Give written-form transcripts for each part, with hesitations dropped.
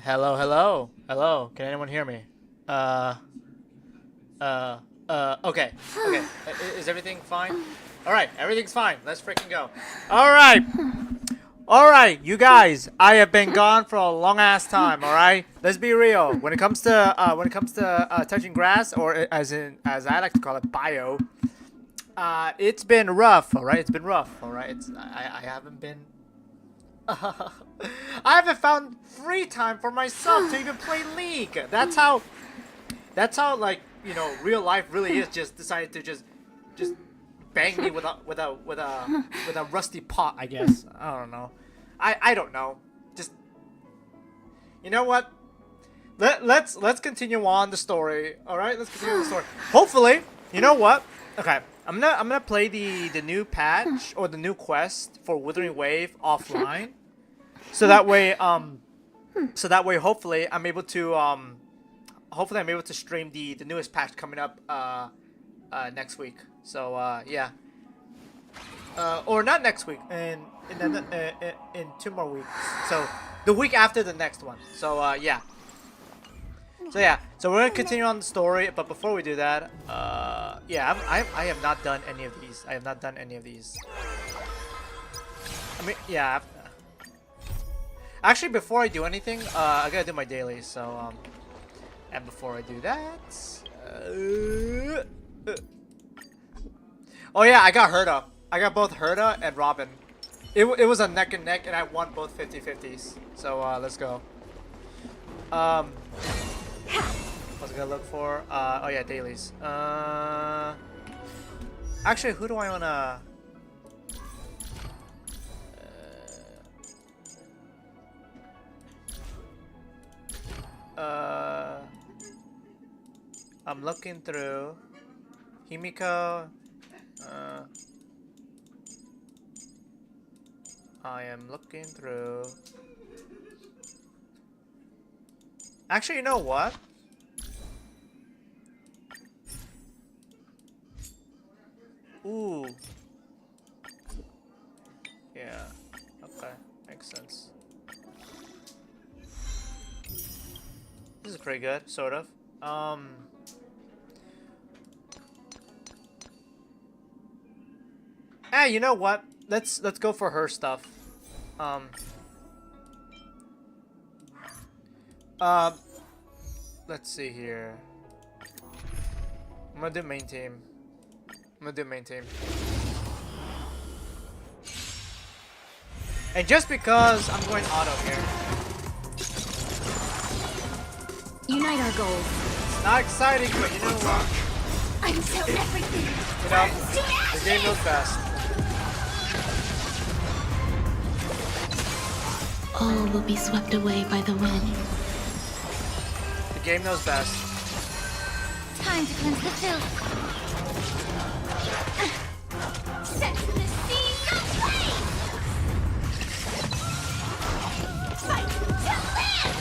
Hello, hello, hello. Can anyone hear me? Okay, okay. Is everything fine? All right, everything's fine. Let's freaking go. All right, all right, you guys. I have been gone for a long ass time. All right, let's be real. When it comes to touching grass, or as I like to call it, bio. It's been rough. All right, it's been rough. All right, I haven't been. I haven't found free time for myself to even play League. That's how like, you know, real life really is. Just decided to just bang me with a rusty pot, I guess. I don't know. I don't know. Just, you know what? Let's continue on the story. All right, let's continue the story. Hopefully, you know what? Okay. I'm gonna play the new patch or the new quest for Withering Wave offline, so that way hopefully I'm able to stream the newest patch coming up next week. So yeah, or not next week, in 2 more weeks. So the week after the next one. So yeah. So we're gonna continue on the story, but before we do that, yeah, I have not done any of these. I mean, yeah. Actually, before I do anything, I gotta do my dailies. So and before I do that, oh yeah, I got Herda. I got both Herda and Robin. It was a neck and neck, and I won both 50-50s. So let's go. What's I gonna look for? Oh yeah, dailies. Actually, who do I wanna? I'm looking through Himiko. I am looking through. Actually, you know what? Ooh. Yeah. Okay. Makes sense. This is pretty good, sort of. Hey, you know what? Let's go for her stuff. Let's see here. I'm gonna do main team. And just because I'm going auto here. Unite our goals. It's not exciting, but you know what? I'm so everything. You know, the game goes fast. All will be swept away by the wind. The game knows best. Time to cleanse the filth. Set to the sea, no way! Fight to live!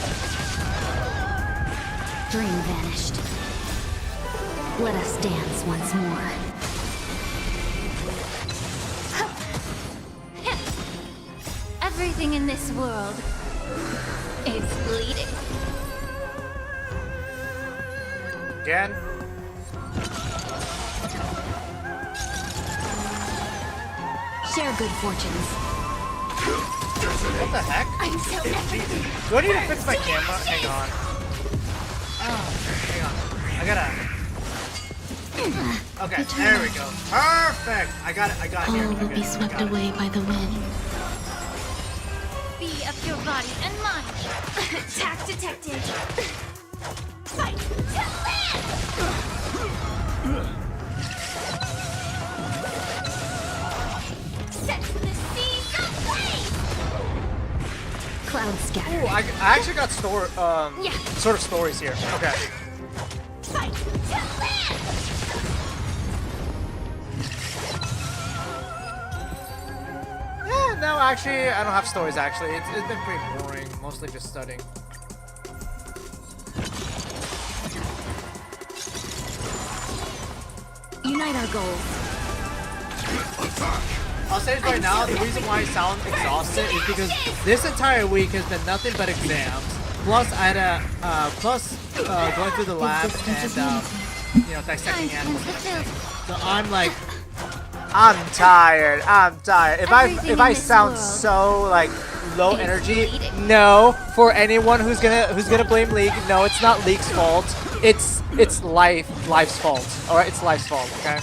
Dream vanished. Let us dance once more. Everything in this world is bleeding. Again? Share good fortunes. What the heck? I'm so everything. Do I need to fix my camera? Hang on. Oh, hang on. I gotta... Okay, there we go. Perfect! I got it here. All will be swept away by the wind. Be of your body and mind. detected. Fight to live! Set the seas ablaze! Cloud scatter. Ooh, I actually got sort of stories here. Okay. Fight to live! No, actually, I don't have stories. Actually, it's been pretty boring. Mostly just studying. Unite our goals. I'll say this right now, the reason why I sound exhausted is because this entire week has been nothing but exams. Plus, I had going through the lab and, dissecting animals. So I'm like, I'm tired. If I sound so, like, low energy, no. For anyone who's gonna blame League, no, it's not League's fault. It's life's fault. All right, it's life's fault. Okay.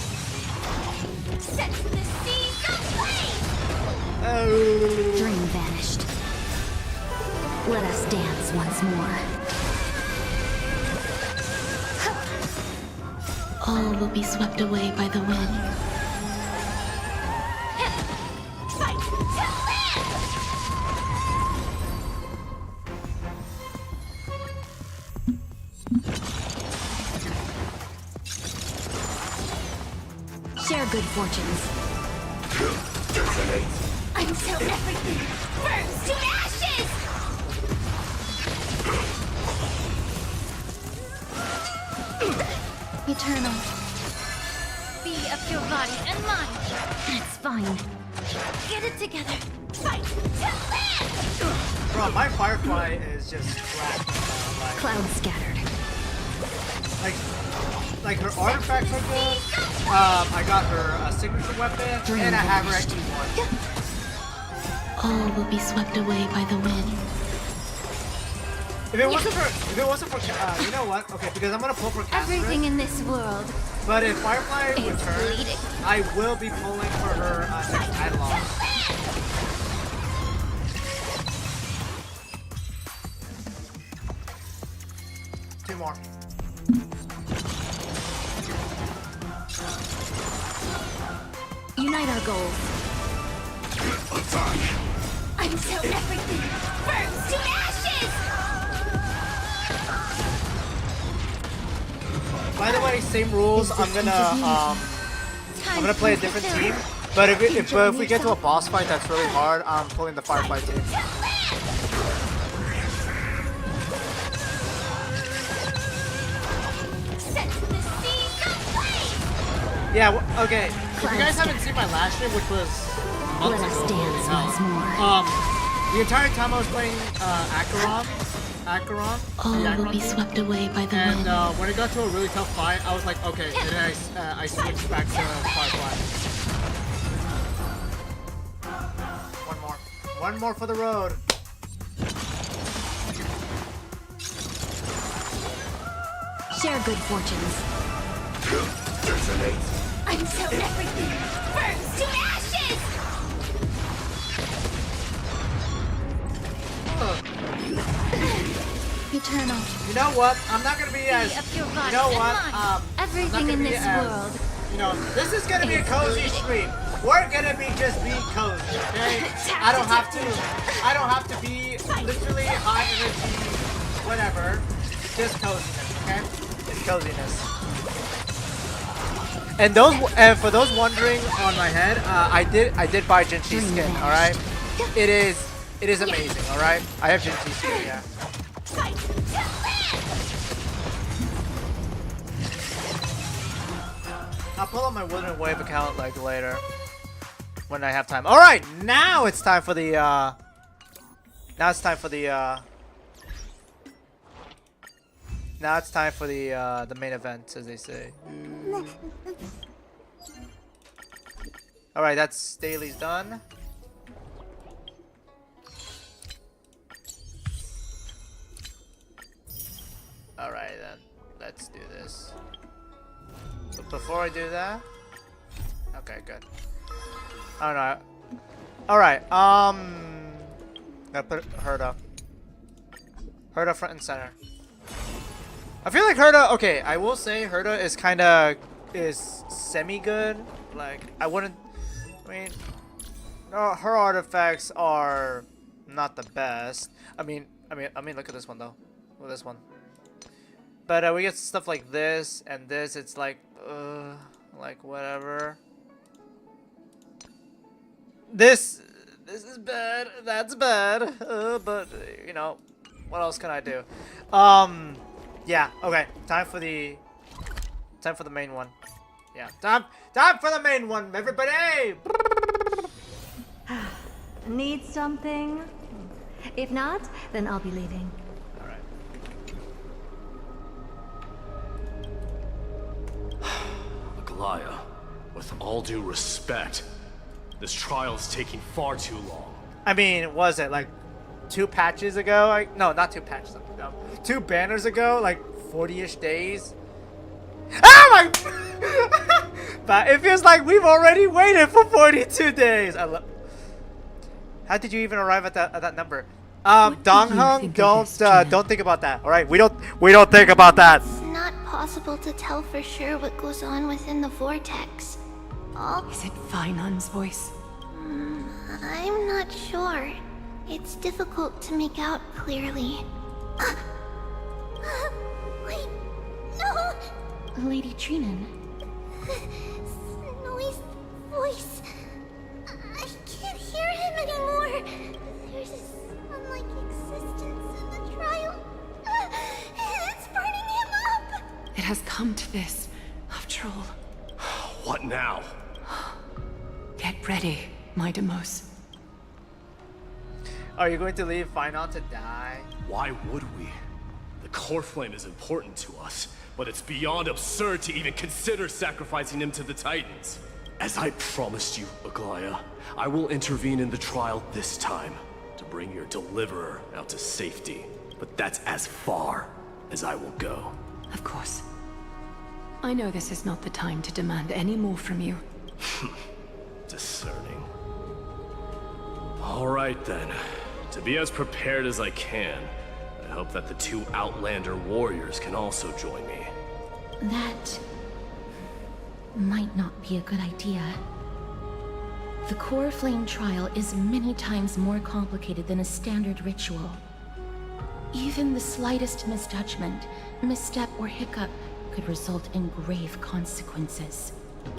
Dream vanished. Let us dance once more. All will be swept away by the wind. Fight to live! Share good fortunes. Until everything burns to ashes! Eternal. Be of your body and mind. That's fine. Get it together. Fight to live! Bro, my Firefly is just flat. Cloud scattered. Like her artifacts are good. I got her signature weapon, and I have her at E1. All will be swept away by the wind. If it wasn't for, you know what? Okay, because I'm gonna pull for Everything Cassidy. in this world But if Firefly is returns, bleeding. I will be pulling for her next analog. Two more. Unite our goals. Until everything burns to ashes! By the way, same rules. I'm gonna play a different team. But if we get to a boss fight that's really hard, I'm pulling the Firefly team. Set the seas ablaze! Yeah. Okay. If you guys haven't seen my last stream, which was months Let us ago, dance holy once hell, more. the entire time I was playing Acheron, All the will Acheron be team. swept away by the And wind. when it got to a really tough fight, I was like, okay. And then I switched back to Firefly. One more for the road. Share good fortunes. Until everything burns to ashes! Eternal. You know what? I'm not gonna be as. Be of your You body know and what? mind. I'm not Everything gonna in be this as- world. You know, this is gonna be a cozy stream. We're gonna be just being cozy, okay? I don't have to be literally high energy, whatever. Just coziness, okay? It's coziness. And for those wondering on my head, I did buy Jinchi's skin, all right? It is amazing, all right? I have Jinchi's skin, yeah. I'll pull up my Wooden Wave account like later when I have time. All right, now it's time for the now it's time for the the main event, as they say. All right, that's daily's done. All right then, let's do this. But before I do that, okay, good. I don't know. All right, gotta put herd up. Herda front and center. I feel like Herda, okay, I will say Herda is kinda, is semi-good. Like, I wouldn't, I mean, no, her artifacts are not the best. I mean, look at this one though. Look at this one. But we get stuff like this and this, it's like whatever. This is bad, that's bad, but, you know, what else can I do? Yeah, okay, time for the main one. Yeah, time for the main one, everybody! Need something? If not, then I'll be leaving. Alright. Aglaya, with all due respect, this trial is taking far too long. I mean, was it like 2 patches ago? No, not 2 patches ago. 2 banners ago, like 40-ish days. Oh my! But it feels like we've already waited for 42 days. How did you even arrive at that number? Donghung, don't think about that. All right, we don't think about that. It's not possible to tell for sure what goes on within the vortex. Is it Finon's voice? I'm not sure. It's difficult to make out clearly. Wait, no! Lady Trinan. Snowy's voice. I can't hear him anymore. There's a sun-like existence in the trial. It's burning him up. It has come to this, after all. What now? Get ready, my Demos. Are you going to leave Finon to die? Why would we? The core flame is important to us, but it's beyond absurd to even consider sacrificing him to the Titans. As I promised you, Aglaya, I will intervene in the trial this time to bring your deliverer out to safety. But that's as far as I will go. Of course. I know this is not the time to demand any more from you. Discerning. All right then. To be as prepared as I can, I hope that the 2 Outlander warriors can also join me. That might not be a good idea. The core flame trial is many times more complicated than a standard ritual. Even the slightest misjudgment, misstep, or hiccup could result in grave consequences.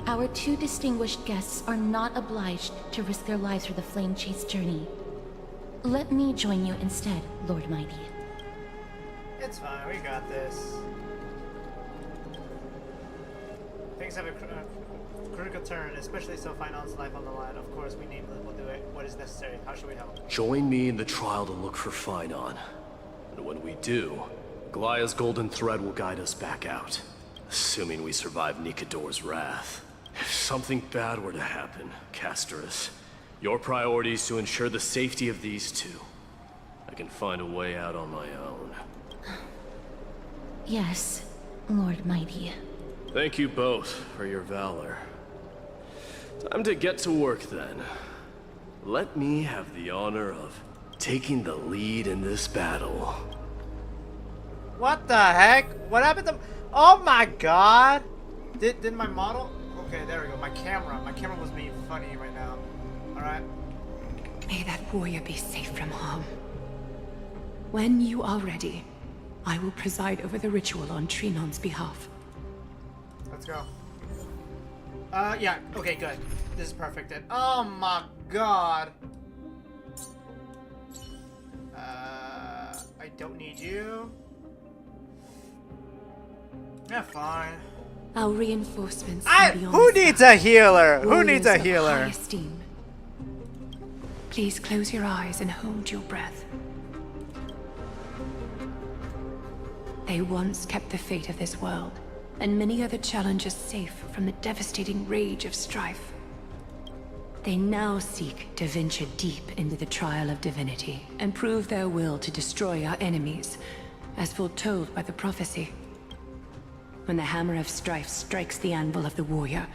Our 2 distinguished guests are not obliged to risk their lives for the flame chase journey. Let me join you instead, Lord Mighty. It's fine, we got this. Things have a critical turn, especially so Finon's life on the line. Of course, we will do it. What is necessary? How should we help? Join me in the trial to look for Finon. And when we do, Aglaya's golden thread will guide us back out. Assuming we survive Nikador's wrath. If something bad were to happen, Casterus, your priority is to ensure the safety of these 2. I can find a way out on my own. Yes, Lord Mighty. Thank you both for your valor. Time to get to work then. Let me have the honor of taking the lead in this battle. What the heck? What happened to... Oh my god! Did my model... Okay, there we go. My camera was being funny right now. Alright. May that warrior be safe from harm. When you are ready, I will preside over the ritual on Trinon's behalf. Let's go. Yeah, okay, good. This is perfect then. Oh my god! I don't need you. Yeah, fine. Our reinforcements can be on Who this needs side. a healer? Who Warriors needs a of high healer? esteem. Please close your eyes and hold your breath. They once kept the fate of this world, and many other challenges safe from the devastating rage of strife. They now seek to venture deep into the trial of divinity, and prove their will to destroy our enemies, as foretold by the prophecy. When the hammer of strife strikes the anvil of the warrior,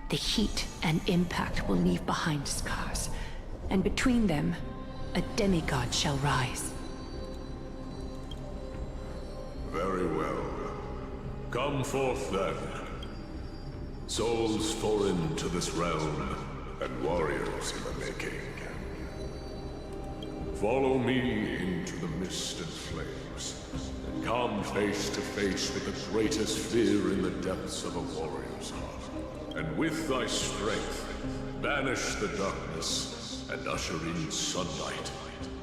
the heat and impact will leave behind scars, and between them, a demigod shall rise. Come forth then. Souls foreign to this realm, and warriors in the making. Follow me into the mist and flames, and come face to face with the greatest fear in the depths of a warrior's heart. And with thy strength, banish the darkness and usher in sunlight.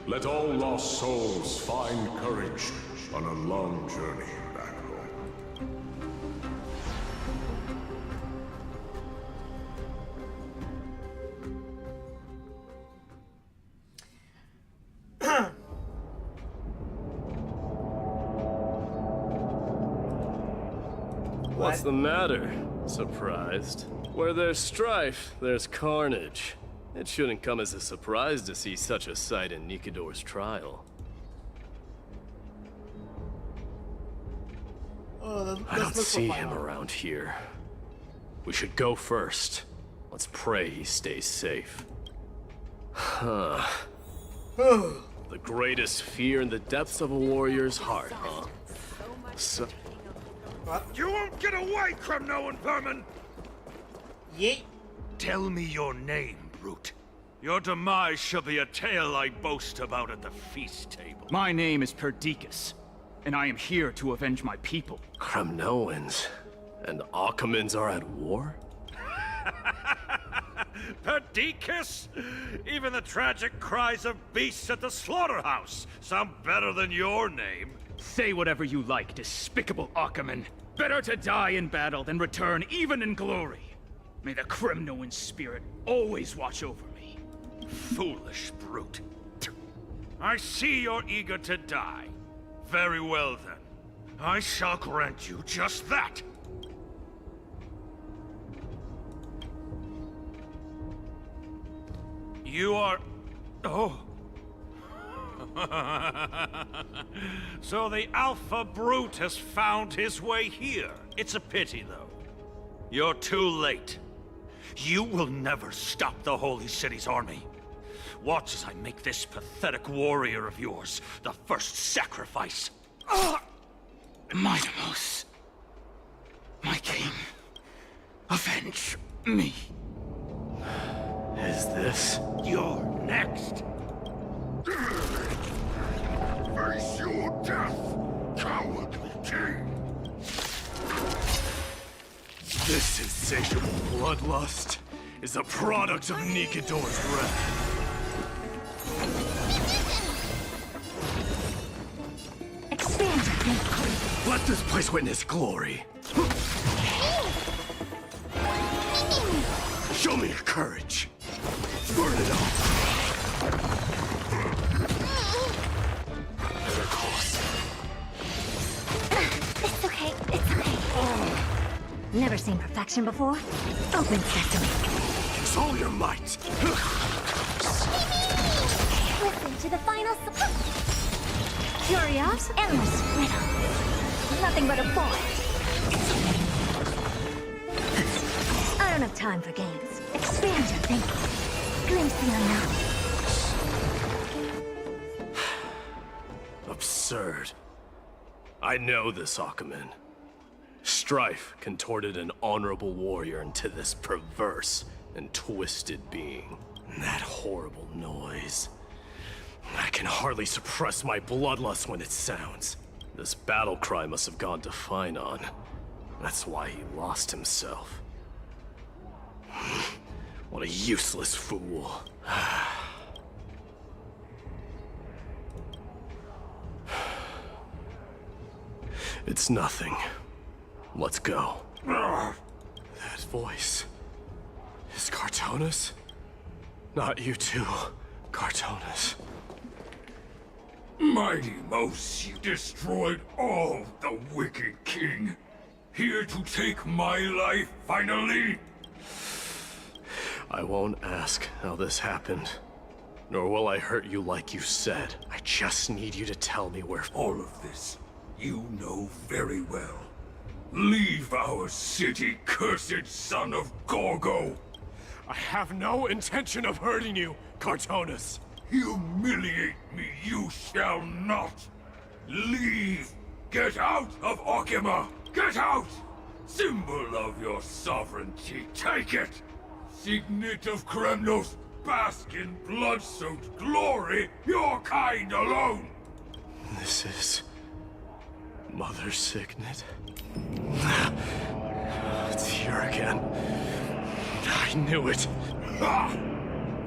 Let all lost souls find courage on a long journey back home. What's the matter? Surprised? Where there's strife, there's carnage. It shouldn't come as a surprise to see such a sight in Nikador's trial. I don't see him around here. We should go first. Let's pray he stays safe. Huh. The greatest fear in the depths of a warrior's heart, huh? So... You won't get away, Kremno and vermin! Yeet. Tell me your name, brute. Your demise shall be a tale I boast about at the feast table. My name is Perdiccas, and I am here to avenge my people. Kremnoans and Akamans are at war? Perdiccas? Even the tragic cries of beasts at the slaughterhouse sound better than your name. Say whatever you like, despicable Akaman. Better to die in battle than return even in glory. May the Kremnoan spirit always watch over me. Foolish brute. I see you're eager to die. Very well then. I shall grant you just that. You are... Oh. So the Alpha Brute has found his way here. It's a pity, though. You're too late. You will never stop the Holy City's army. Watch as I make this pathetic warrior of yours the first sacrifice. Minimos, my king, avenge me. Is this? You're next. Face your death, cowardly king! This insatiable bloodlust is a product of Nikador's wrath. Expand your thinking. Let this place witness glory. Show me your courage. Burn it up. Better close. It's okay. It's okay. Never seen perfection before? Open sesame. Use all your might. Listen to the final Curious, endless riddle. Nothing but a boy. I don't have time for games. Expand your thinking. Glimpse the unknown. Absurd. I know this Akaman. Strife contorted an honorable warrior into this perverse and twisted being. And that horrible noise. I can hardly suppress my bloodlust when it sounds. This battle cry must have gone to Finon. That's why he lost himself. What a useless fool. It's nothing. Let's go. That voice. Is Cartonis? Not you too, Cartonis. Mighty Mos, you destroyed all the wicked king. Here to take my life, finally? I won't ask how this happened. Nor will I hurt you like you said. I just need you to tell me where... All of this, you know very well. Leave our city, cursed son of Gorgo! I have no intention of hurting you, Cartonis. Humiliate me you shall not! Leave! Get out of Okima! Get out! Symbol of your sovereignty, take it! Signet of Kremnos, bask in blood-soaked glory, your kind alone! This is... Mother's signet? It's here again. I knew it. Ha!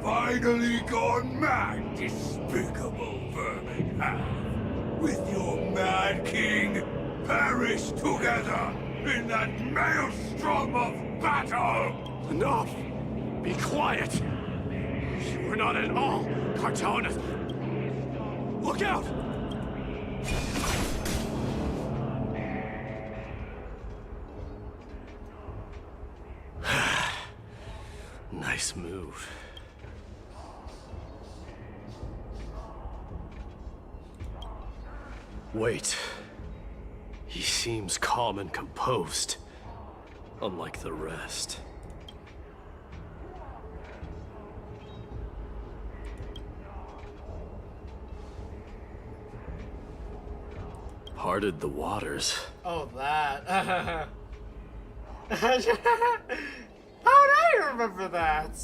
Finally gone mad, despicable vermin have. With your mad king, perish together in that maelstrom of battle! Enough! Be quiet! You are not at all Cartonis! Look out! Nice move. Wait. He seems calm and composed, unlike the rest. Parted the waters. Oh, that. How did I remember that?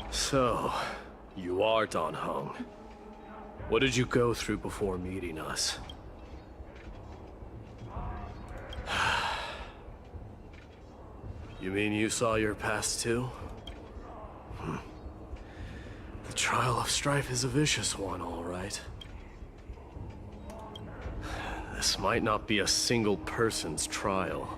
So, you are Don Hung. What did you go through before meeting us? You mean you saw your past too? The trial of strife is a vicious one, all right. This might not be a single person's trial,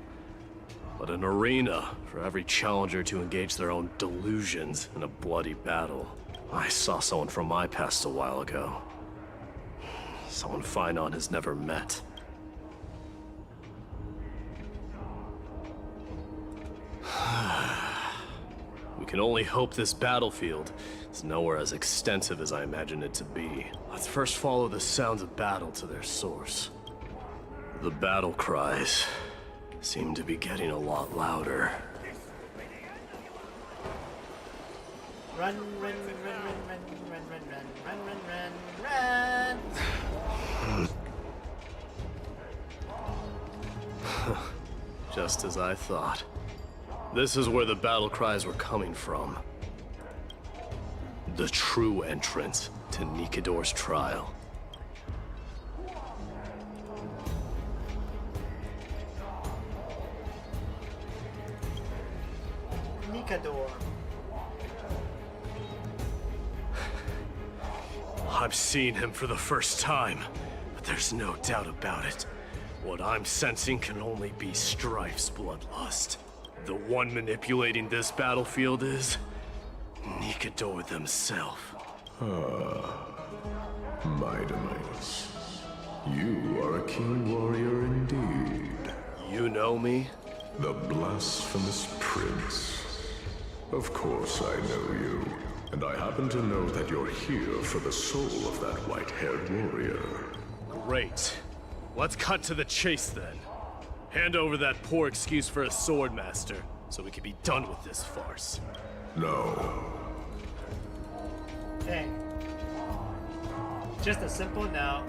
but an arena for every challenger to engage their own delusions in a bloody battle. I saw someone from my past a while ago. Someone Finon has never met. We can only hope this battlefield is nowhere as extensive as I imagined it to be. Let's first follow the sounds of battle to their source. The battle cries seem to be getting a lot louder. Run, run, run, run, run, run, run, run, run, run, run, run. Just as I thought. This is where the battle cries were coming from. The true entrance to Nikador's trial. Nikador. I'm seeing him for the first time, but there's no doubt about it. What I'm sensing can only be Strife's bloodlust. The one manipulating this battlefield is Nikador themselves. Mightimus. You are a keen warrior indeed. You know me? The blasphemous prince. Of course I know you. And I happen to know that you're here for the soul of that white-haired warrior. Great. Let's cut to the chase then. Hand over that poor excuse for a sword master, so we can be done with this farce. No. Hey. Just a simple no.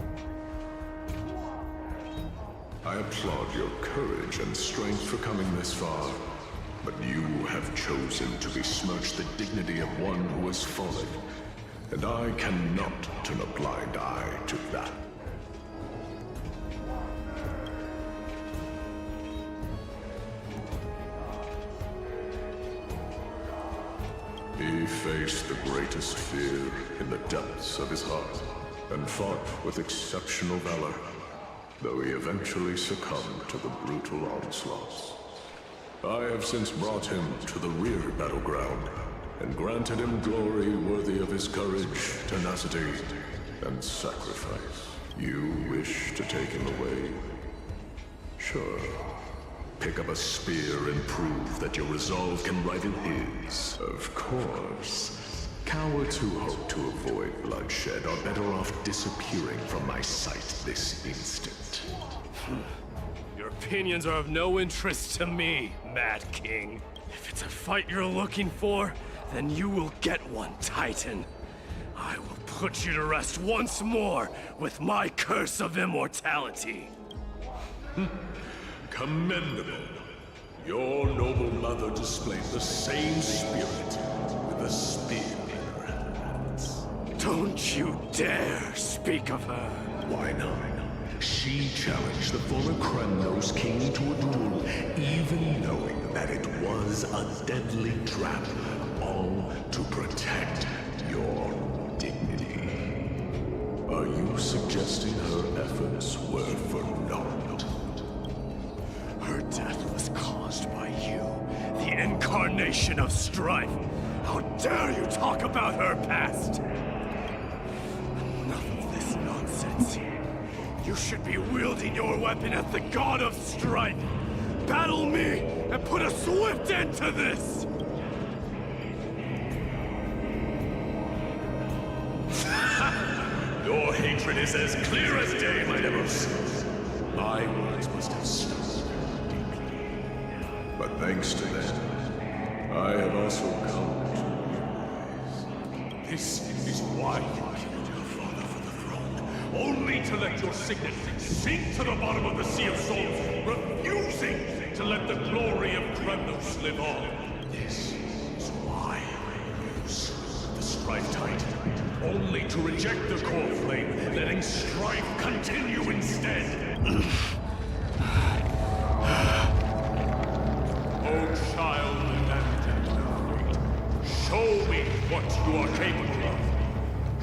I applaud your courage and strength for coming this far, but you have chosen to besmirch the dignity of one who has fallen, and I cannot turn a blind eye to that. He faced the greatest fear in the depths of his heart, and fought with exceptional valor, though he eventually succumbed to the brutal onslaughts. I have since brought him to the rear battleground, and granted him glory worthy of his courage, tenacity, and sacrifice. You wish to take him away? Sure. Pick up a spear and prove that your resolve can rival his. Of course. Cowards who hope to avoid bloodshed are better off disappearing from my sight this instant. Your opinions are of no interest to me, Mad King. If it's a fight you're looking for, Then you will get one, Titan. I will put you to rest once more with my curse of immortality. Commendable. Your noble mother displayed the same spirit with a spear in her hands. Don't you dare speak of her. Why not? She challenged the former Kremnos king to a duel, even knowing that it was a deadly trap, all to protect your dignity. Are you suggesting her efforts were for naught? Her death was caused by you, the incarnation of strife. How dare you talk about her past? Enough of this nonsense. You should be wielding your weapon as the god of strife. Battle me and put a swift end to this! Your hatred is as clear as day, my Demos. My words must have stung deeply. But thanks to them, I have also come to realize this is why you killed your father for the throne. Only to let your signet sink to the bottom of the Sea of Souls, refusing to let the glory of Kremnos live on. This is why you slew the Strife Titan. Only to reject the core flame, letting strife continue instead. Oh, child and show me what you are capable of.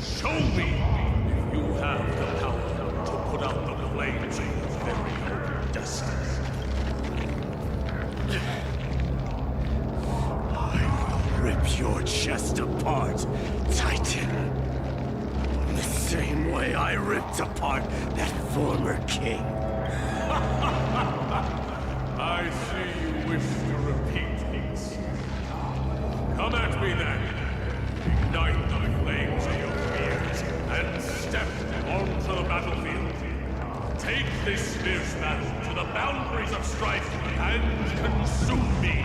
Show me if you have the power to put out the flames of your very own destiny. I will rip your chest apart, Titan. The same way I ripped apart that former king. I see you wish to repeat things. Come at me then. Ignite the flames of your fears and step onto the battlefield. Take this fierce battle to the boundaries of strife and consume me.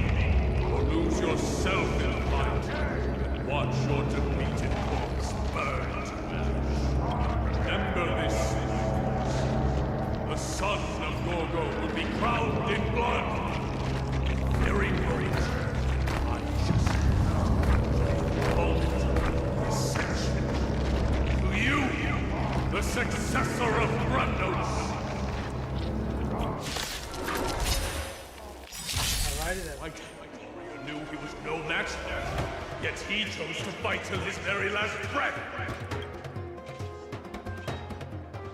Or lose yourself in the fight and watch your defeated corpse burn. Remember this. The son of Gorgo would be crowned in blood. Very great. Reception. To you, the successor of Kremnos. Alrighty then. White warrior knew he was no match there, yet he chose to fight till his very last breath.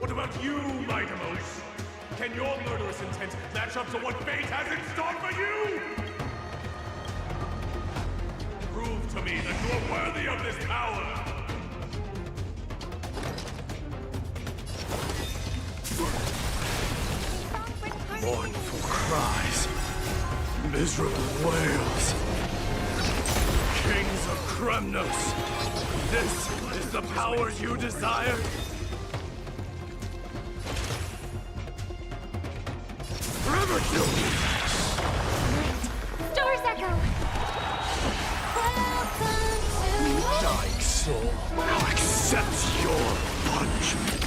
What about you, Maidamos? Can your murderous intent match up to what fate has in store for you? Prove to me that you are worthy of this power! Mournful cries, miserable wails. Kings of Kremnos, this is the power you desire? Doors echo! Dying soul, now accept your punishment.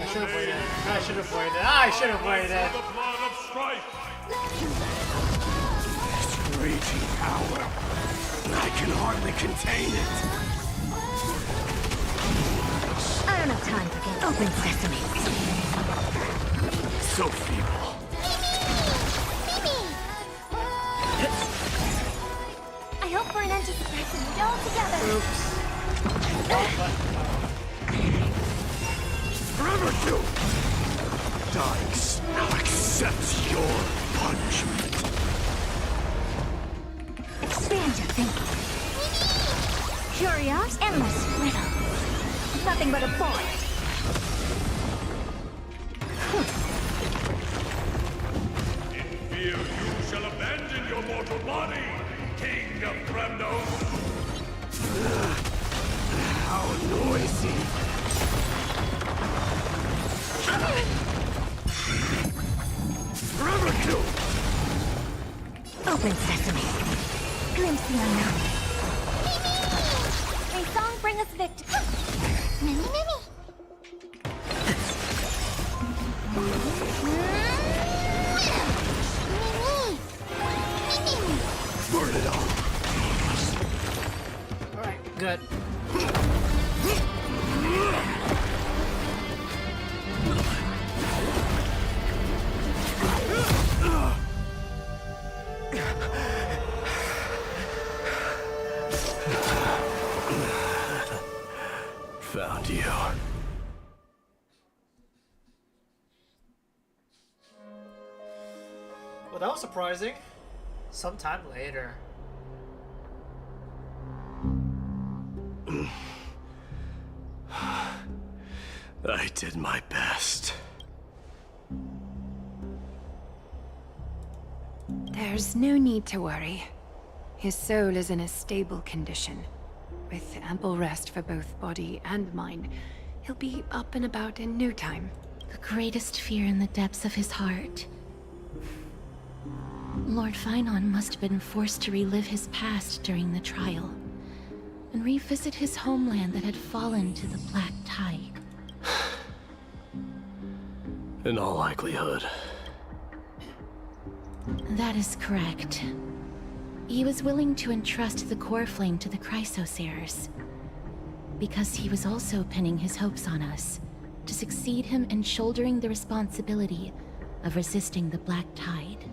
I should have waited. I should have waited. I should have waited. The blood of strife! This raging power, I can hardly contain it. I don't have time for games. Open sesame. So feeble. I hope for an end to suppressing it all together. Forever two! Dying, now accept your punishment. Expand your thinking. Curious, endless riddle. Nothing but a forest. In fear you shall abandon your mortal body, King of Kremnos! How noisy. Forever two! Open sesame. glimpse beyond now. May song bring us victory. Mimi, Mimi. Mimi. Burn it all. Alright, good. Found you. Well, that was surprising. Sometime later. I did my best. There's no need to worry. His soul is in a stable condition. With ample rest for both body and mind, he'll be up and about in no time. The greatest fear in the depths of his heart. Lord Finon must have been forced to relive his past during the trial, and revisit his homeland that had fallen to the Black Tide. In all likelihood. That is correct. He was willing to entrust the core flame to the Chrysosayers, because he was also pinning his hopes on us, to succeed him in shouldering the responsibility of resisting the Black Tide.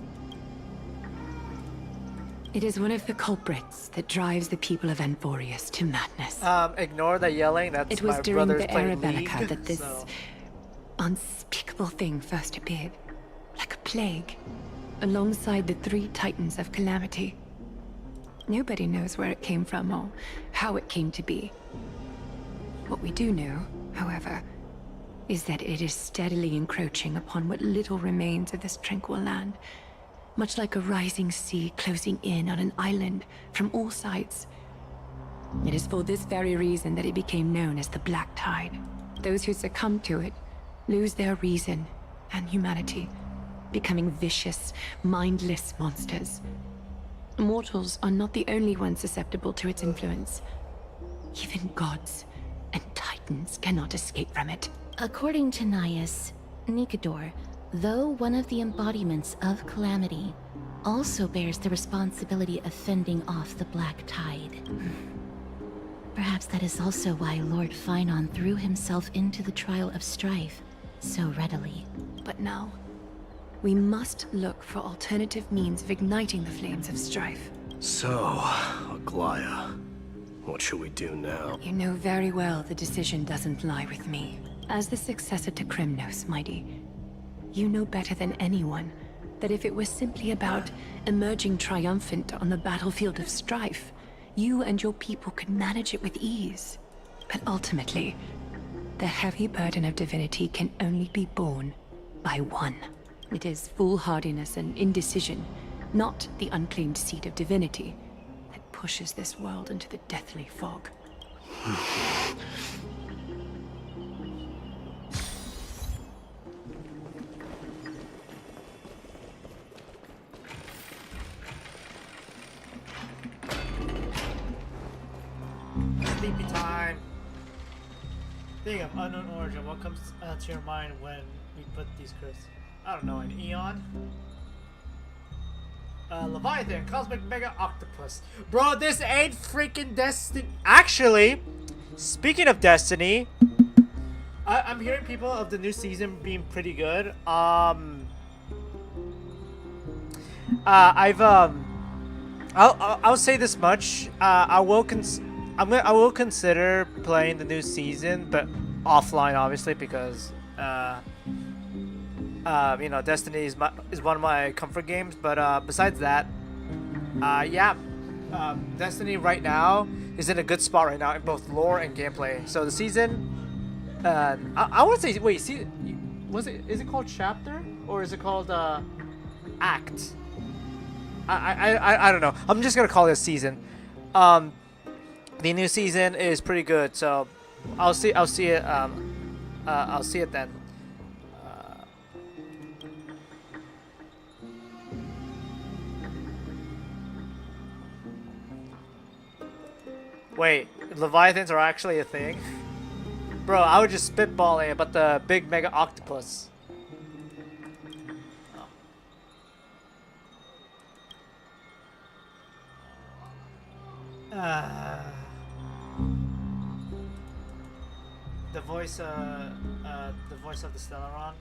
It is one of the culprits that drives the people of Anvorius to madness. Ignore the yelling. That's It was my during brother's the playing Arabelica League, that this so. unspeakable thing first appeared, like a plague, alongside the three titans of calamity. Nobody knows where it came from or how it came to be. What we do know, however, is that it is steadily encroaching upon what little remains of this tranquil land, much like a rising sea closing in on an island from all sides. It is for this very reason that it became known as the Black Tide. Those who succumb to it lose their reason and humanity, becoming vicious, mindless monsters. Mortals are not the only ones susceptible to its influence. Even gods and titans cannot escape from it. According to Naias, Nikador, though one of the embodiments of Calamity, also bears the responsibility of fending off the Black Tide. Perhaps that is also why Lord Finon threw himself into the trial of strife so readily. But now, we must look for alternative means of igniting the flames of strife. So, Aglaya, what should we do now? You know very well the decision doesn't lie with me. As the successor to Krymnos, Mighty, you know better than anyone that if it was simply about emerging triumphant on the battlefield of strife, you and your people could manage it with ease. But ultimately, the heavy burden of divinity can only be borne by one. It is foolhardiness and indecision, not the unclaimed seat of divinity, that pushes this world into the deathly fog. Sleepy time. Think of unknown origin. What comes to your mind when we put these crisps? I don't know, an Eon? Leviathan, Cosmic Mega Octopus. Bro, this ain't freaking Destiny. Actually, speaking of Destiny, I'm hearing people of the new season being pretty good. I'll say this much. I will consider playing the new season, but offline, obviously, because you know, Destiny is one of my comfort games. But besides that, yeah, Destiny right now is in a good spot right now in both lore and gameplay. So the season, I want to say, wait, see, is it called chapter or is it called act? I don't know. I'm just gonna call it a season. The new season is pretty good, so I'll see it then. Wait, Leviathans are actually a thing? Bro, I was just spitballing about the big mega octopus. The voice of the Stellaron.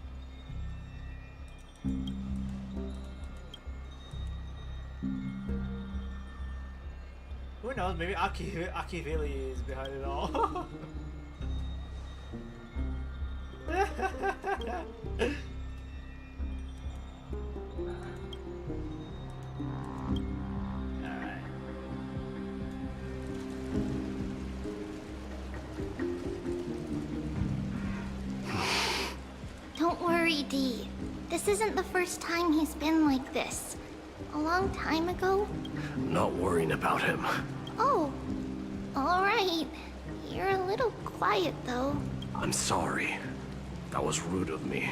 Who knows? Maybe Akivili is behind it all. Don't worry, Dee. This isn't the first time he's been like this. A long time ago. I'm not worrying about him. Oh, all right. You're a little quiet, though. I'm sorry. That was rude of me.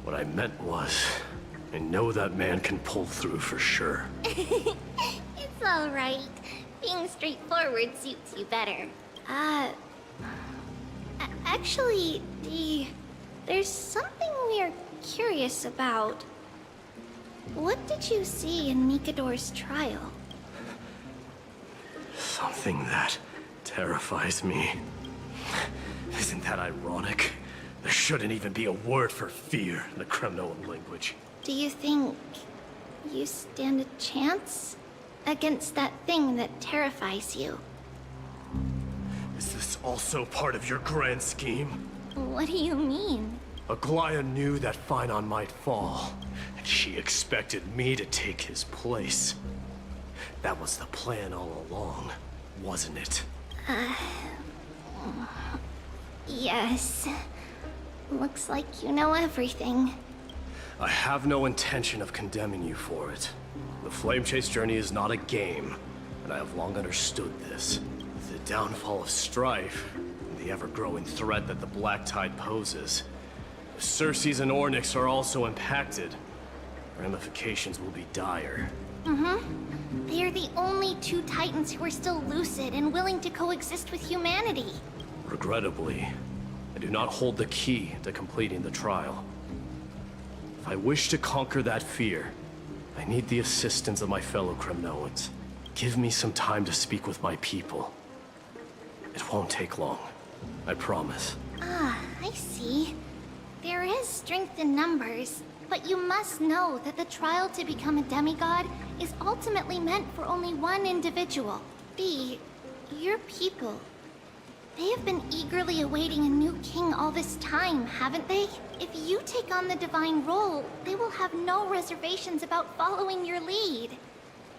What I meant was, I know that man can pull through for sure. It's all right. Being straightforward suits you better. Actually, Dee, there's something we're curious about. What did you see in Nikador's trial? Something that terrifies me. Isn't that ironic? There shouldn't even be a word for fear in the Kremnoan language. Do you think you stand a chance against that thing that terrifies you? Is this also part of your grand scheme? What do you mean? Aglaya knew that Phynon might fall, and she expected me to take his place. That was the plan all along, wasn't it? Yes. Looks like you know everything. I have no intention of condemning you for it. The Flame Chase journey is not a game, and I have long understood this. The downfall of Strife, and the ever-growing threat that the Black Tide poses. If Circes and Ornyx are also impacted, ramifications will be dire. They are the only two Titans who are still lucid and willing to coexist with humanity. Regrettably, I do not hold the key to completing the trial. If I wish to conquer that fear, I need the assistance of my fellow Kremnoans. Give me some time to speak with my people. It won't take long, I promise. Ah, I see. There is strength in numbers, but you must know that the trial to become a demigod is ultimately meant for only one individual. Your people. They have been eagerly awaiting a new king all this time, haven't they? If you take on the divine role, they will have no reservations about following your lead.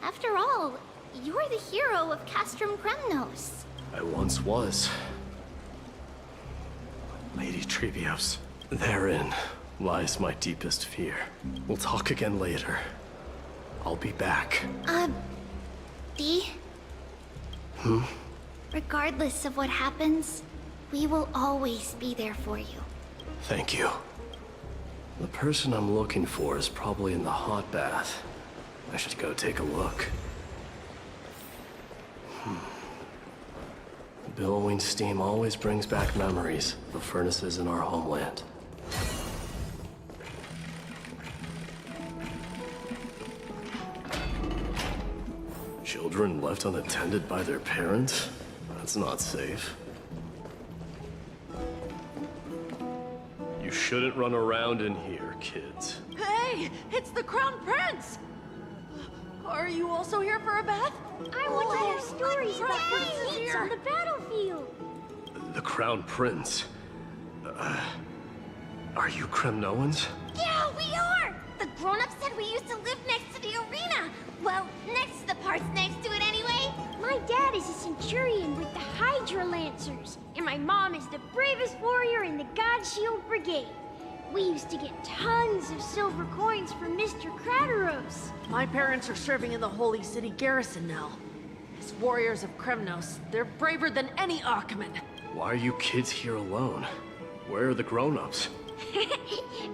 After all, you're the hero of Castrum Kremnos. I once was. Lady Trebios, therein lies my deepest fear. We'll talk again later. I'll be back. Dee? Regardless of what happens, we will always be there for you. Thank you. The person I'm looking for is probably in the hot bath. I should go take a look. Billowing steam always brings back memories of the furnaces in our homeland. Children left unattended by their parents? That's not safe. You shouldn't run around in here, kids. Hey, it's the Crown Prince! Are you also here for a bath? I want to hear stories about princes on the battlefield. The Crown Prince. Are you Kremnoans? Yeah, we are! The grown-ups said we used to live next to the arena. Well, next to the parts next to it anyway. My dad is a centurion with the Hydra Lancers, and my mom is the bravest warrior in the God Shield Brigade. We used to get tons of silver coins from Mr. Krateros. My parents are serving in the Holy City garrison now. As warriors of Kremnos, they're braver than any Achaemen. Why are you kids here alone? Where are the grown-ups?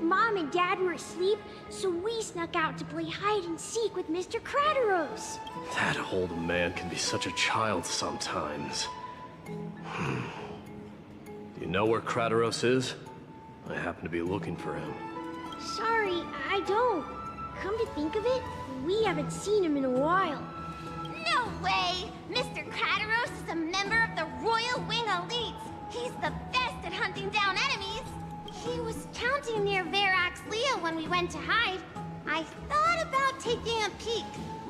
Mom and Dad were asleep, so we snuck out to play hide and seek with Mr. Krateros. That old man can be such a child sometimes. Do you know where Kratos is? I happen to be looking for him. Sorry, I don't. Come to think of it, we haven't seen him in a while. No way! Mr. Kratos is a member of the Royal Wing Elites. He's the best at hunting down enemies. He was counting near Verax Leo when we went to hide. I thought about taking a peek,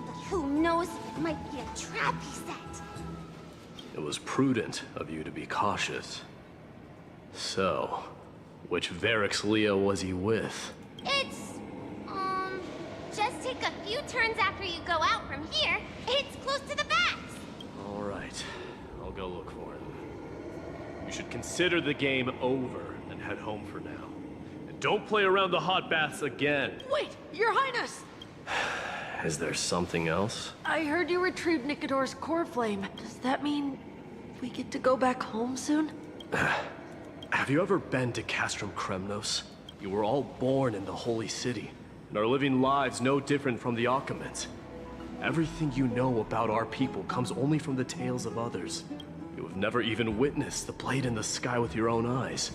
but who knows if it might be a trap he set. It was prudent of you to be cautious. So, which Verax Leo was he with? It's, just take a few turns after you go out from here. It's close to the bats. All right, I'll go look for him. You should consider the game over and head home for now. And don't play around the hot baths again. Wait, Your Highness! Is there something else? I heard you retrieved Nikador's core flame. Does that mean we get to go back home soon? Have you ever been to Castrum Kremnos? You were all born in the Holy City, and are living lives no different from the Achaemens. Everything you know about our people comes only from the tales of others. You have never even witnessed the blade in the sky with your own eyes.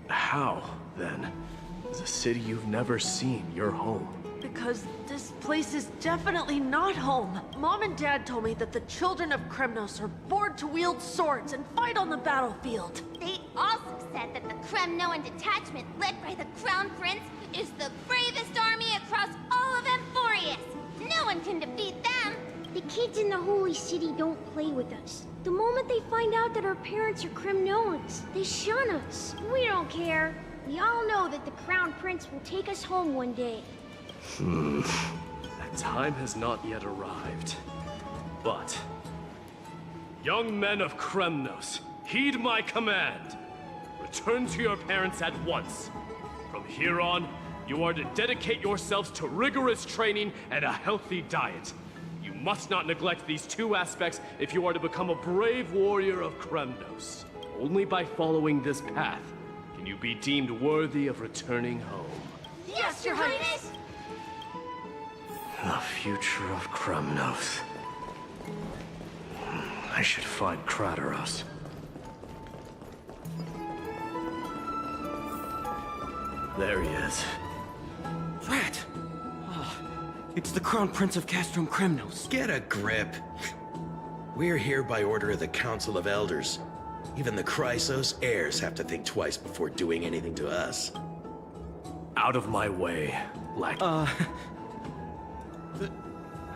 How, then, is a city you've never seen your home? Because this place is definitely not home. Mom and Dad told me that the children of Kremnos are born to wield swords and fight on the battlefield. They also said that the Kremnoan detachment led by the Crown Prince is the bravest army across all of Amphorius. No one can defeat them. The kids in the Holy City don't play with us. The moment they find out that our parents are Kremnoans, they shun us. We don't care. We all know that the Crown Prince will take us home one day. That time has not yet arrived. But, young men of Kremnos, heed my command. Return to your parents at once. From here on, you are to dedicate yourselves to rigorous training and a healthy diet. You must not neglect these two aspects if you are to become a brave warrior of Kremnos. Only by following this path can you be deemed worthy of returning home. Yes, Your Highness! The future of Kremnos. I should find Kratos. There he is. Rat! Oh, it's the Crown Prince of Castrum Kremnos. Get a grip. We're here by order of the Council of Elders. Even the Chrysos heirs have to think twice before doing anything to us. Out of my way, lackey.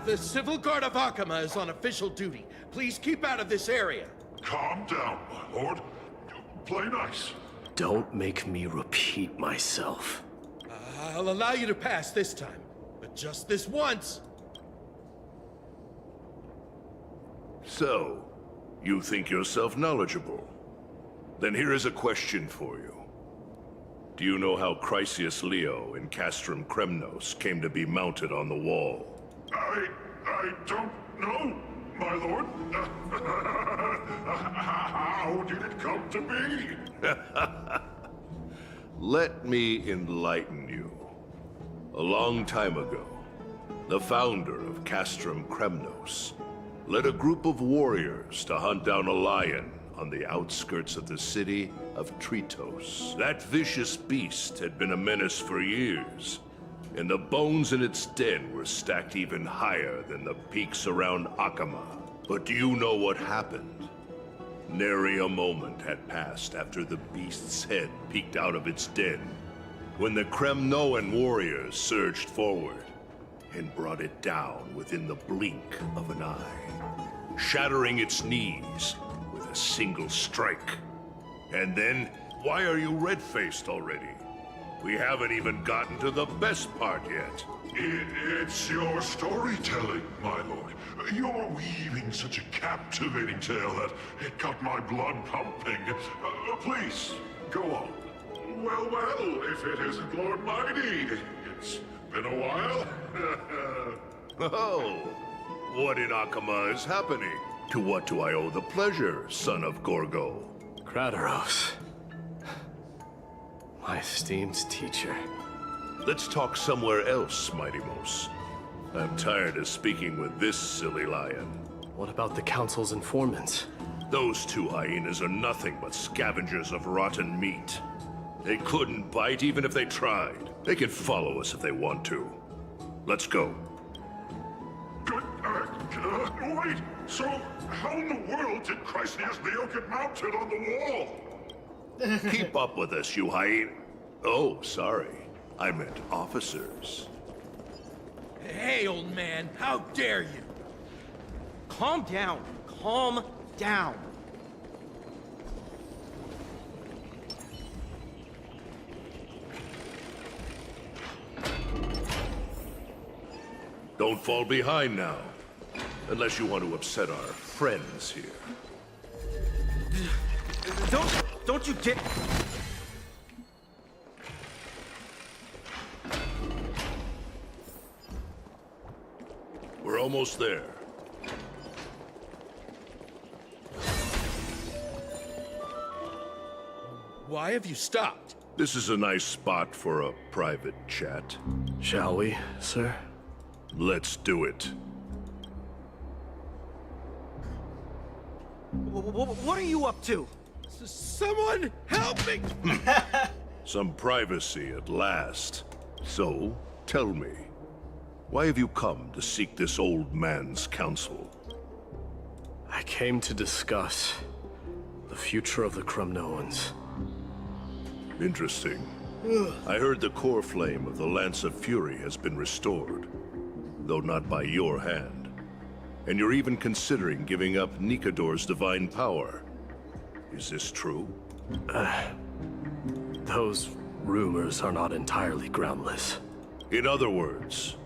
The Civil Guard of Achaema is on official duty. Please keep out of this area. Calm down, my lord. Play nice. Don't make me repeat myself. I'll allow you to pass this time, but just this once. So, you think yourself knowledgeable? Then here is a question for you. Do you know how Chrysius Leo in Castrum Kremnos came to be mounted on the wall? I don't know, my lord. How did it come to be? Let me enlighten you. A long time ago, the founder of Castrum Kremnos led a group of warriors to hunt down a lion on the outskirts of the city of Tritos. That vicious beast had been a menace for years, and the bones in its den were stacked even higher than the peaks around Achaema. But do you know what happened? Nary a moment had passed after the beast's head peeked out of its den, when the Kremnoan warriors surged forward and brought it down within the blink of an eye, shattering its knees with a single strike. And then, why are you red-faced already? We haven't even gotten to the best part yet. It's your storytelling, my lord. You're weaving such a captivating tale that it got my blood pumping. Please, go on. Well, if it isn't Lord Mighty. It's been a while. Oh, what in Achaema is happening? To what do I owe the pleasure, son of Gorgo? Kratos. My esteemed teacher. Let's talk somewhere else, Mighty Mos. I'm tired of speaking with this silly lion. What about the Council's informants? Those two hyenas are nothing but scavengers of rotten meat. They couldn't bite even if they tried. They can follow us if they want to. Let's go. Wait! So, how in the world did Chrysias Leo get mounted on the wall? Keep up with us, you hyena. Oh, sorry. I meant officers. Hey, old man, how dare you? Calm down. Calm down. Don't fall behind now. Unless you want to upset our friends here. Don't you get... We're almost there. Why have you stopped? This is a nice spot for a private chat. Shall we, sir? Let's do it. What are you up to? Someone help me! Some privacy at last. So, tell me, why have you come to seek this old man's counsel? I came to discuss the future of the Kremnoans. Interesting. I heard the core flame of the Lance of Fury has been restored, though not by your hand. And you're even considering giving up Nikador's divine power. Is this true? Those rumors are not entirely groundless. In other words,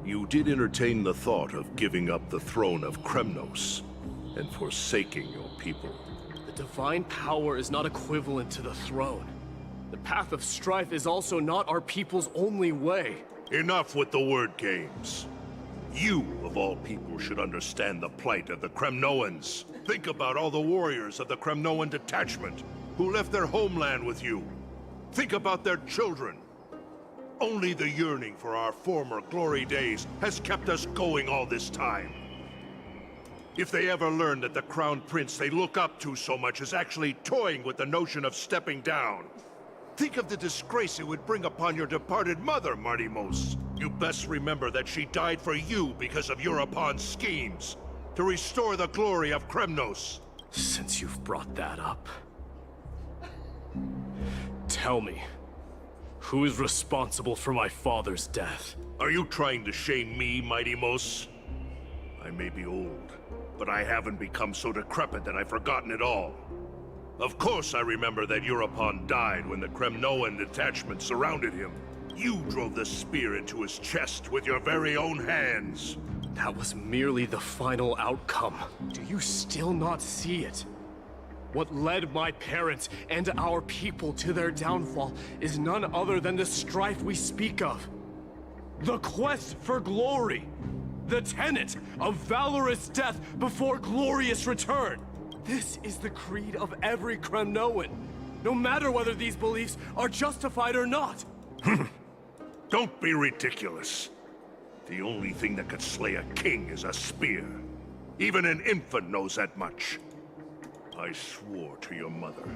you did entertain the thought of giving up the throne of Kremnos and forsaking your people. The divine power is not equivalent to the throne. The path of strife is also not our people's only way. Enough with the word games. You, of all people, should understand the plight of the Kremnoans. Think about all the warriors of the Kremnoan detachment who left their homeland with you. Think about their children. Only the yearning for our former glory days has kept us going all this time. If they ever learn that the Crown Prince they look up to so much is actually toying with the notion of stepping down, think of the disgrace it would bring upon your departed mother, Martimos. You best remember that she died for you because of Europon's schemes, to restore the glory of Kremnos. Since you've brought that up, tell me, who is responsible for my father's death? Are you trying to shame me, Martimos? I may be old, but I haven't become so decrepit that I've forgotten it all. Of course I remember that Europon died when the Kremnoan detachment surrounded him. You drove the spear into his chest with your very own hands. That was merely the final outcome. Do you still not see it? What led my parents and our people to their downfall is none other than the strife we speak of. The quest for glory. The tenet of valorous death before glorious return. This is the creed of every Kremnoan, no matter whether these beliefs are justified or not. Don't be ridiculous. The only thing that could slay a king is a spear. Even an infant knows that much. I swore to your mother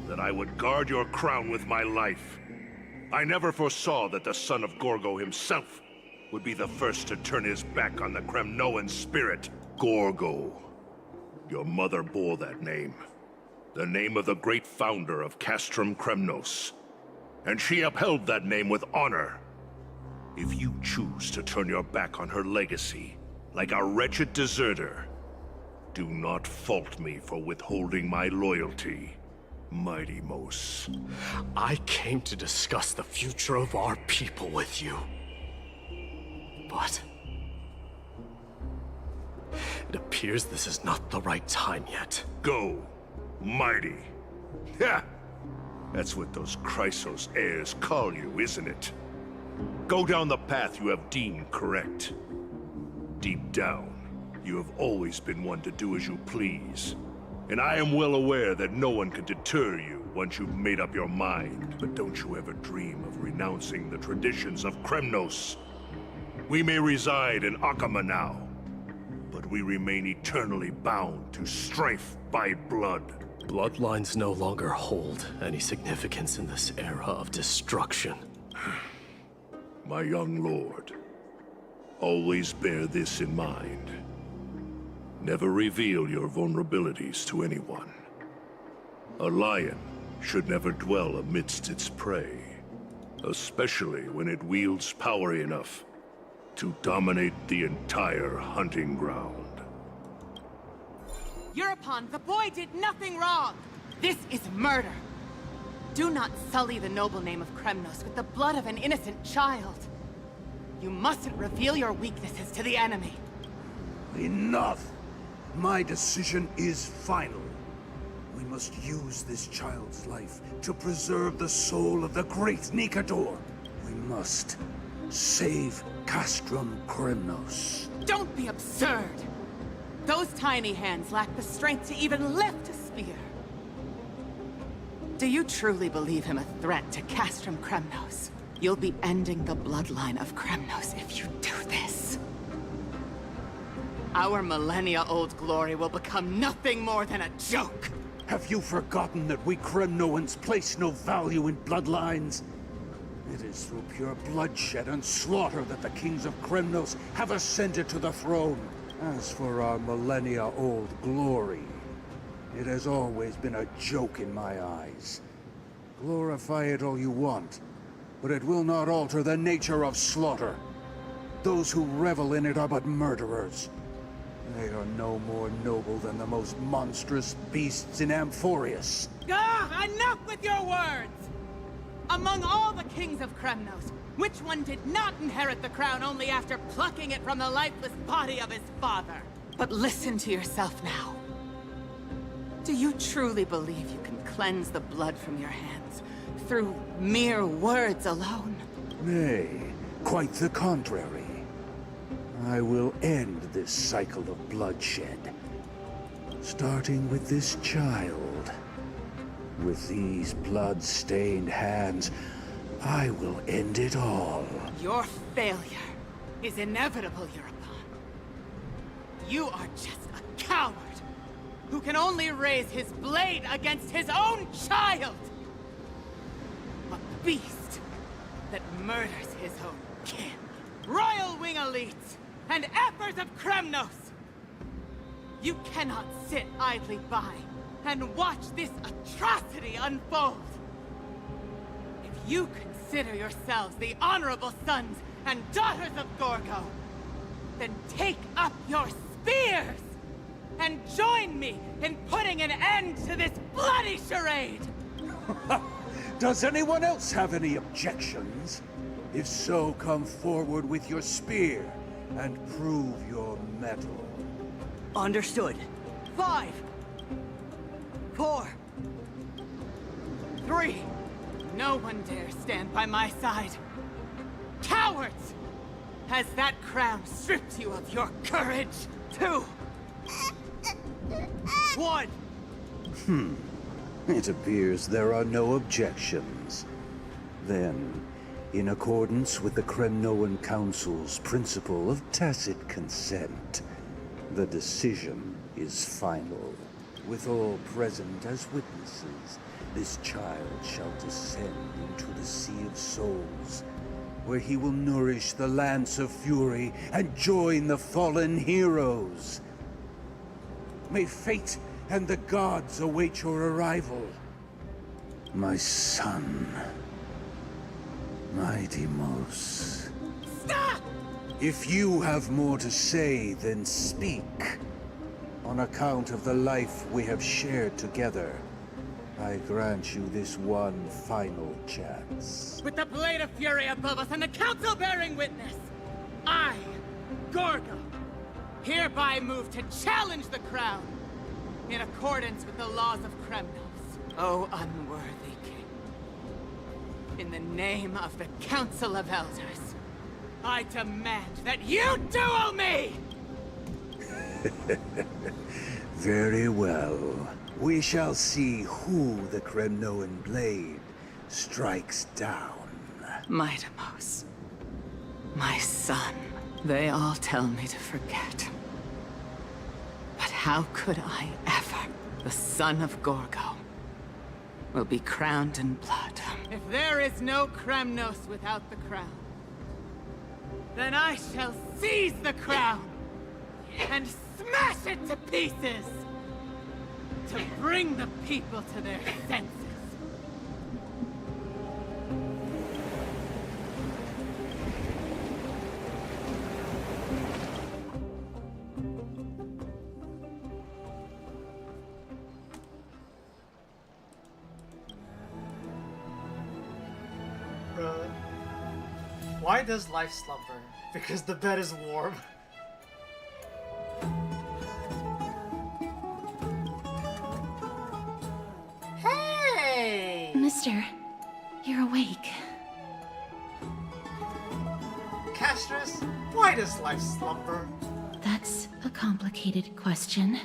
that I would guard your crown with my life. I never foresaw that the son of Gorgo himself would be the first to turn his back on the Kremnoan spirit. Gorgo. Your mother bore that name. The name of the great founder of Castrum Kremnos. And she upheld that name with honor. If you choose to turn your back on her legacy, like a wretched deserter, do not fault me for withholding my loyalty, Martimos. I came to discuss the future of our people with you. But it appears this is not the right time yet. Go, mighty. Ha! That's what those Chrysos heirs call you, isn't it? Go down the path you have deemed correct. Deep down, you have always been one to do as you please. And I am well aware that no one can deter you once you've made up your mind. But don't you ever dream of renouncing the traditions of Kremnos. We may reside in Akama now, but we remain eternally bound to strife by blood. Bloodlines no longer hold any significance in this era of destruction. My young lord, always bear this in mind. Never reveal your vulnerabilities to anyone. A lion should never dwell amidst its prey, especially when it wields power enough to dominate the entire hunting ground. Eurupon, the boy did nothing wrong! This is murder! Do not sully the noble name of Kremnos with the blood of an innocent child. You mustn't reveal your weaknesses to the enemy. Enough! My decision is final. We must use this child's life to preserve the soul of the great Nikador. We must save Castrum Kremnos. Don't be absurd! Those tiny hands lack the strength to even lift a spear. Do you truly believe him a threat to Castrum Kremnos? You'll be ending the bloodline of Kremnos if you do this. Our millennia-old glory will become nothing more than a joke! Have you forgotten that we Kremnoans place no value in bloodlines? It is through pure bloodshed and slaughter that the kings of Kremnos have ascended to the throne. As for our millennia-old glory, it has always been a joke in my eyes. Glorify it all you want, but it will not alter the nature of slaughter. Those who revel in it are but murderers. They are no more noble than the most monstrous beasts in Amphorius. Ah, enough with your words! Among all the kings of Kremnos, which one did not inherit the crown only after plucking it from the lifeless body of his father? But listen to yourself now. Do you truly believe you can cleanse the blood from your hands through mere words alone? Nay, quite the contrary. I will end this cycle of bloodshed, starting with this child. With these blood-stained hands, I will end it all. Your failure is inevitable, Eurupon. You are just a coward who can only raise his blade against his own child! A beast that murders his own kin. Royal Wing elites and Ephors of Kremnos! You cannot sit idly by and watch this atrocity unfold. If you consider yourselves the honorable sons and daughters of Gorgo, then take up your spears and join me in putting an end to this bloody charade! Does anyone else have any objections? If so, come forward with your spear and prove your mettle. Understood. 5, 4, 3. No one dare stand by my side. Cowards! Has that crown stripped you of your courage? 2, 1. It appears there are no objections. Then, in accordance with the Kremnoan Council's principle of tacit consent, the decision is final. With all present as witnesses, this child shall descend into the Sea of Souls, where he will nourish the Lance of Fury and join the fallen heroes. May fate and the gods await your arrival. My son, my Deimos. Stop! If you have more to say, then speak. On account of the life we have shared together, I grant you this one final chance. With the Blade of Fury above us and the Council bearing witness, I, Gorgo, hereby move to challenge the crown in accordance with the laws of Kremnos. O unworthy king, in the name of the Council of Elders, I demand that you duel me! Very well. We shall see who the Kremnoan blade strikes down. My Deimos, my son. They all tell me to forget. But how could I ever? The son of Gorgo will be crowned in blood. If there is no Kremnos without the crown, then I shall seize the crown and smash it to pieces to bring the people to their senses. Bruh. Why does life slumber? Because the bed is warm. Hey! Mister, you're awake. Castris, why does life slumber? That's a complicated question.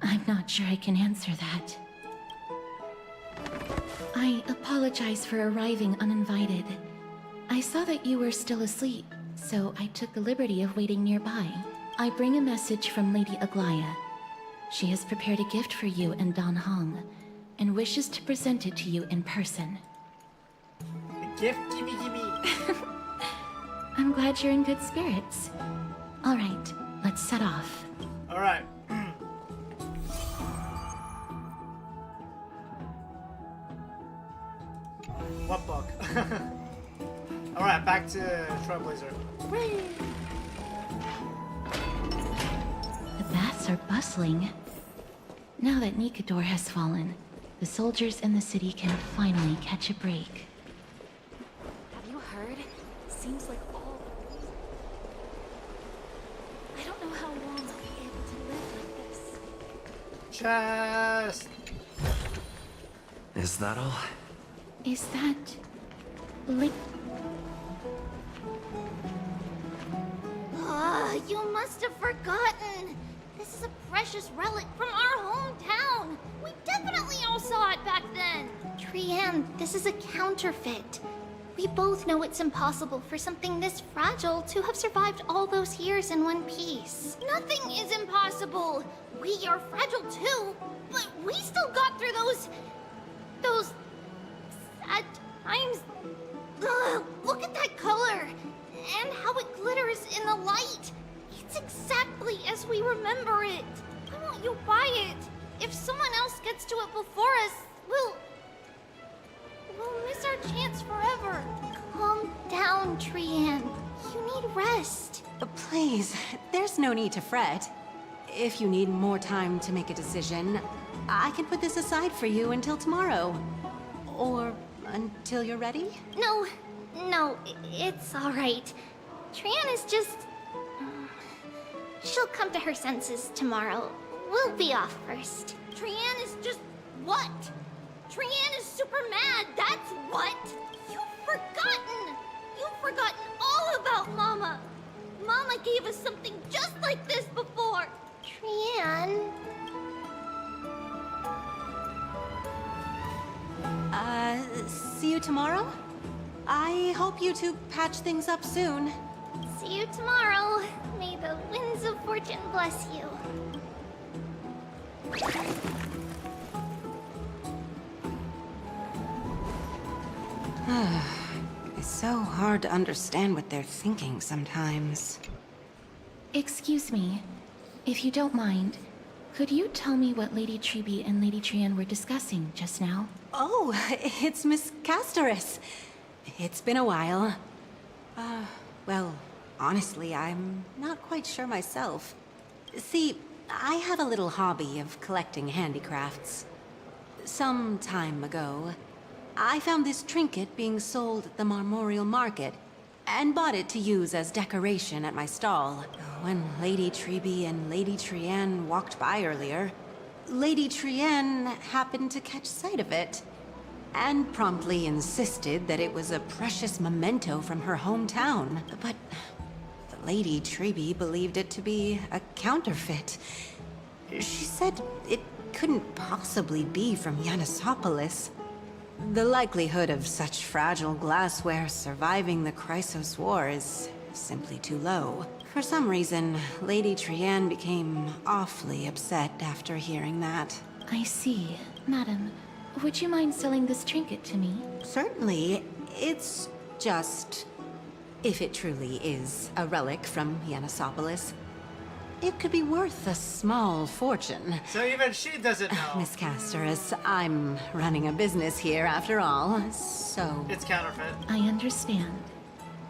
I'm not sure I can answer that. I apologize for arriving uninvited. I saw that you were still asleep, so I took the liberty of waiting nearby. I bring a message from Lady Aglaya. She has prepared a gift for you and Dan Hong, and wishes to present it to you in person. A gift? Gimme, gimme! I'm glad you're in good spirits. Alright, let's set off. Alright. What book? Alright, back to Trailblazer. The baths are bustling. Now that Nikador has fallen, the soldiers in the city can finally catch a break. Have you heard? Seems like all... I don't know how long I'll be able to live like this. Chest! Is that all? Is that... You must have forgotten. This is a precious relic from our hometown. We definitely all saw it back then. Trian, this is a counterfeit. We both know it's impossible for something this fragile to have survived all those years in one piece. Nothing is impossible. We are fragile too, but we still got through those sad times. Ugh, look at that color and how it glitters in the light. It's exactly as we remember it. Why won't you buy it? If someone else gets to it before us, we'll miss our chance forever. Calm down, Trian. You need rest. Please, there's no need to fret. If you need more time to make a decision, I can put this aside for you until tomorrow. Or until you're ready? No, it's all right. Trian is just... She'll come to her senses tomorrow. We'll be off first. Trian is just... what? Trian is super mad, that's what! You've forgotten! You've forgotten all about Mama! Mama gave us something just like this before! Trian... See you tomorrow? I hope you two patch things up soon. See you tomorrow. May the winds of fortune bless you. It's so hard to understand what they're thinking sometimes. Excuse me, if you don't mind, could you tell me what Lady Triby and Lady Trian were discussing just now? Oh, it's Miss Castoris. It's been a while. Well, honestly, I'm not quite sure myself. See, I have a little hobby of collecting handicrafts. Some time ago, I found this trinket being sold at the Marmorial Market, and bought it to use as decoration at my stall. When Lady Triby and Lady Trian walked by earlier, Lady Trian happened to catch sight of it, and promptly insisted that it was a precious memento from her hometown. But Lady Triby believed it to be a counterfeit. She said it couldn't possibly be from Yanisopolis. The likelihood of such fragile glassware surviving the Chrysos War is simply too low. For some reason, Lady Trienne became awfully upset after hearing that. I see. Madam, would you mind selling this trinket to me? Certainly. It's just... if it truly is a relic from Yanisopolis, it could be worth a small fortune. So even she doesn't know. Miss Casterus, I'm running a business here after all, so... It's counterfeit. I understand.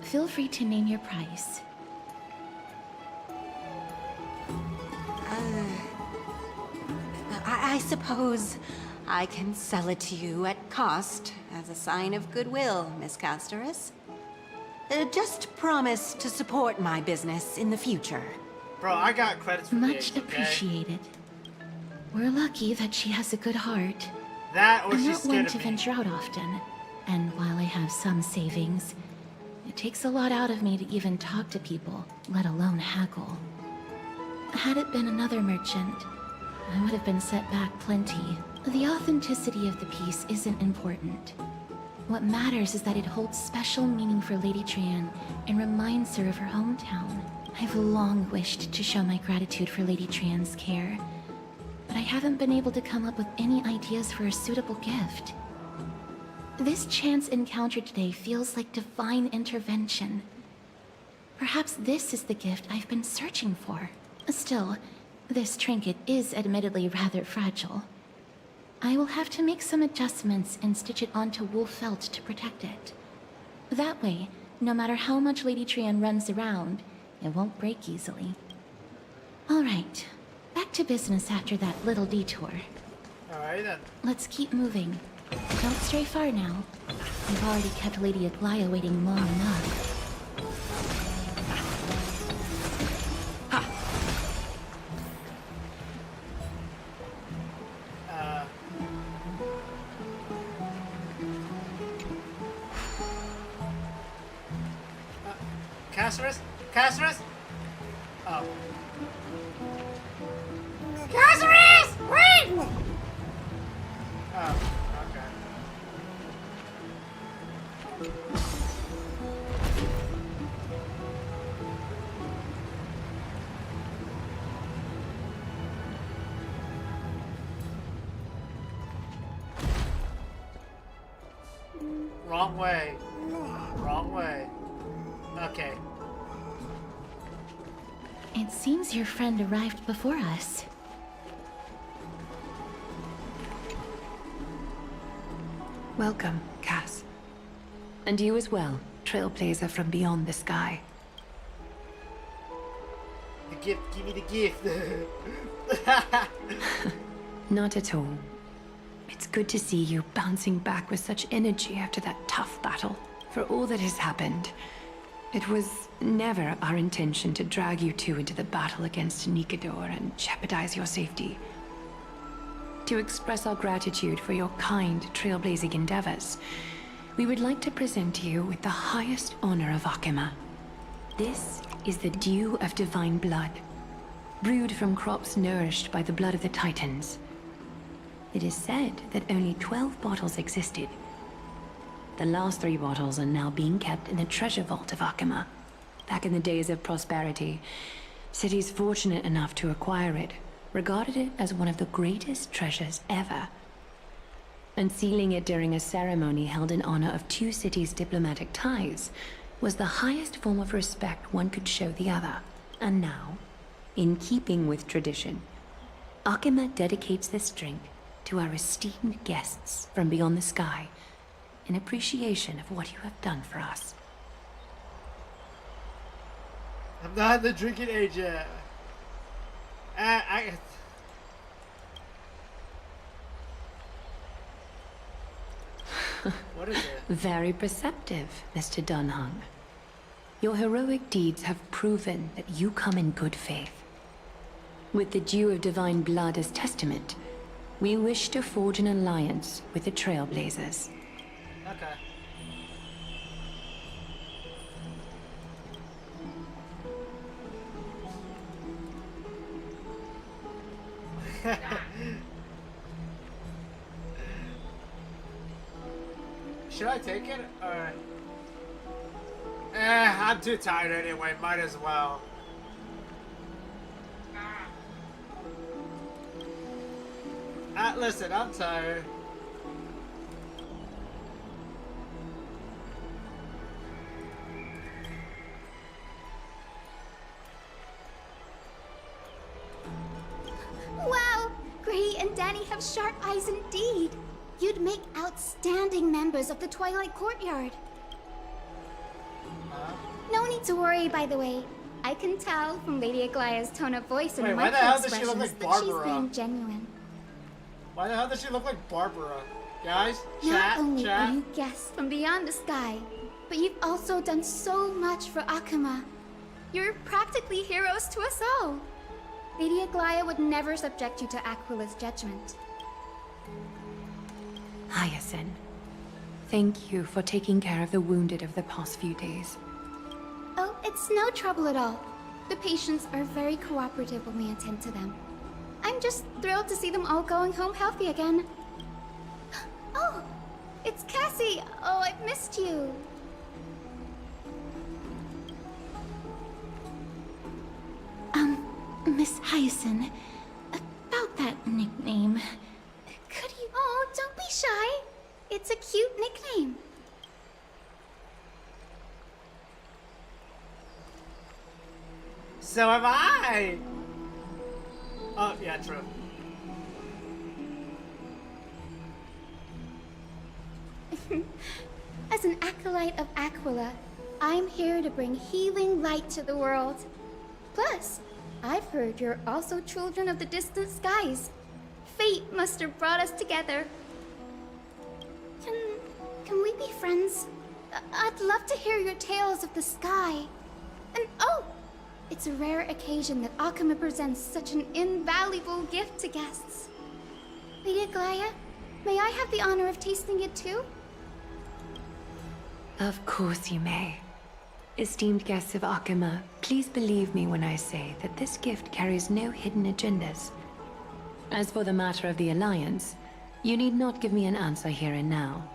Feel free to name your price. I suppose I can sell it to you at cost as a sign of goodwill, Miss Casterus. Just promise to support my business in the future. Bro, I got credits for Much this, okay? appreciated. We're lucky that she has a good heart. That or I'm she's not one scared to of me. venture out often, and while I have some savings, it takes a lot out of me to even talk to people, let alone haggle. Had it been another merchant, I would have been set back plenty. The authenticity of the piece isn't important. What matters is that it holds special meaning for Lady Trienne and reminds her of her hometown. I've long wished to show my gratitude for Lady Trienne's care, but I haven't been able to come up with any ideas for a suitable gift. This chance encounter today feels like divine intervention. Perhaps this is the gift I've been searching for. Still, this trinket is admittedly rather fragile. I will have to make some adjustments and stitch it onto wool felt to protect it. That way, no matter how much Lady Trienne runs around, it won't break easily. All right, back to business after that little detour. Alright then. Let's keep moving. Don't stray far now. We've already kept Lady Aglaia waiting long enough. Casterus? Casterus? Oh. Casterus! Wait! Oh, okay. Wrong way. Wrong way. Okay. It seems your friend arrived before us. Welcome, Cass. And you as well, trailblazer from beyond the sky. The gift, give me the gift. Not at all. It's good to see you bouncing back with such energy after that tough battle. For all that has happened, it was never our intention to drag you two into the battle against Nikador and jeopardize your safety. To express our gratitude for your kind trailblazing endeavors, we would like to present you with the highest honor of Akima. This is the Dew of Divine Blood, brewed from crops nourished by the blood of the Titans. It is said that only 12 bottles existed. The last 3 bottles are now being kept in the treasure vault of Akima. Back in the days of prosperity, cities fortunate enough to acquire it regarded it as one of the greatest treasures ever. Unsealing it during a ceremony held in honor of 2 cities' diplomatic ties was the highest form of respect one could show the other. And now, in keeping with tradition, Akima dedicates this drink to our esteemed guests from beyond the sky in appreciation of what you have done for us. I'm not the drinking age yet. What is it? Very perceptive, Mr. Dunhung. Your heroic deeds have proven that you come in good faith. With the Dew of Divine Blood as testament, we wish to forge an alliance with the Trailblazers. Okay. Should I take it or? I'm too tired anyway, might as well. Listen, I'm tired. Wow! Gray and Danny have sharp eyes indeed. You'd make outstanding members of the Twilight Courtyard. No need to worry, by the way. I can tell from Lady Aglaya's tone of voice and Wait, why the hell does she micro-expressions look like that she's Barbara? being genuine. Why the hell does she look like Barbara? Guys, Not chat, only chat. are you guests from beyond the sky, but you've also done so much for Akuma. You're practically heroes to us all. Lady Aglaya would never subject you to Aquila's judgment. Hyacinth, thank you for taking care of the wounded of the past few days. Oh, it's no trouble at all. The patients are very cooperative when we attend to them. I'm just thrilled to see them all going home healthy again. Oh, it's Cassie. Oh, I've missed you. Miss Hyacinth, about that nickname, Could you? Oh, don't be shy. It's a cute nickname. So am I! Oh, yeah, true. As an acolyte of Aquila, I'm here to bring healing light to the world. Plus, I've heard you're also children of the distant skies. Fate must have brought us together. Can we be friends? I'd love to hear your tales of the sky. And oh, it's a rare occasion that Akuma presents such an invaluable gift to guests. Lady Aglaya, may I have the honor of tasting it too? Of course you may. Esteemed guests of Akuma, please believe me when I say that this gift carries no hidden agendas. As for the matter of the Alliance, you need not give me an answer here and now.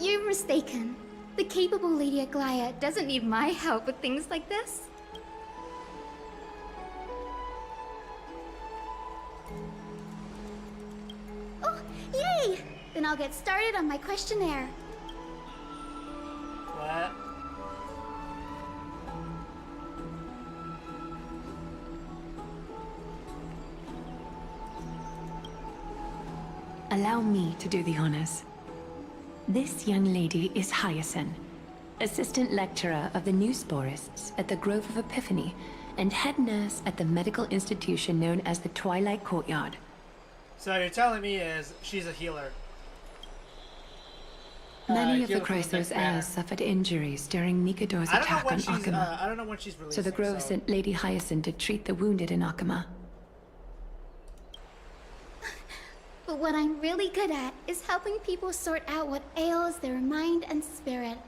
You're mistaken. The capable Lady Aglaya doesn't need my help with things like this. Oh, yay! Then I'll get started on my questionnaire. What? Allow me to do the honors. This young lady is Hyacinth, assistant lecturer of the new sporists at the Grove of Epiphany, and head nurse at the medical institution known as the Twilight Courtyard. So you're telling me is she's a healer? Many of the healer from Chrysos neck heirs suffered injuries during Nikador's I don't know attack when on she's. Akuma. I don't know when she's releasing. So the Grove sent Lady Hyacinth to treat the wounded in Akuma. But what I'm really good at is helping people sort out what ails their mind and spirit.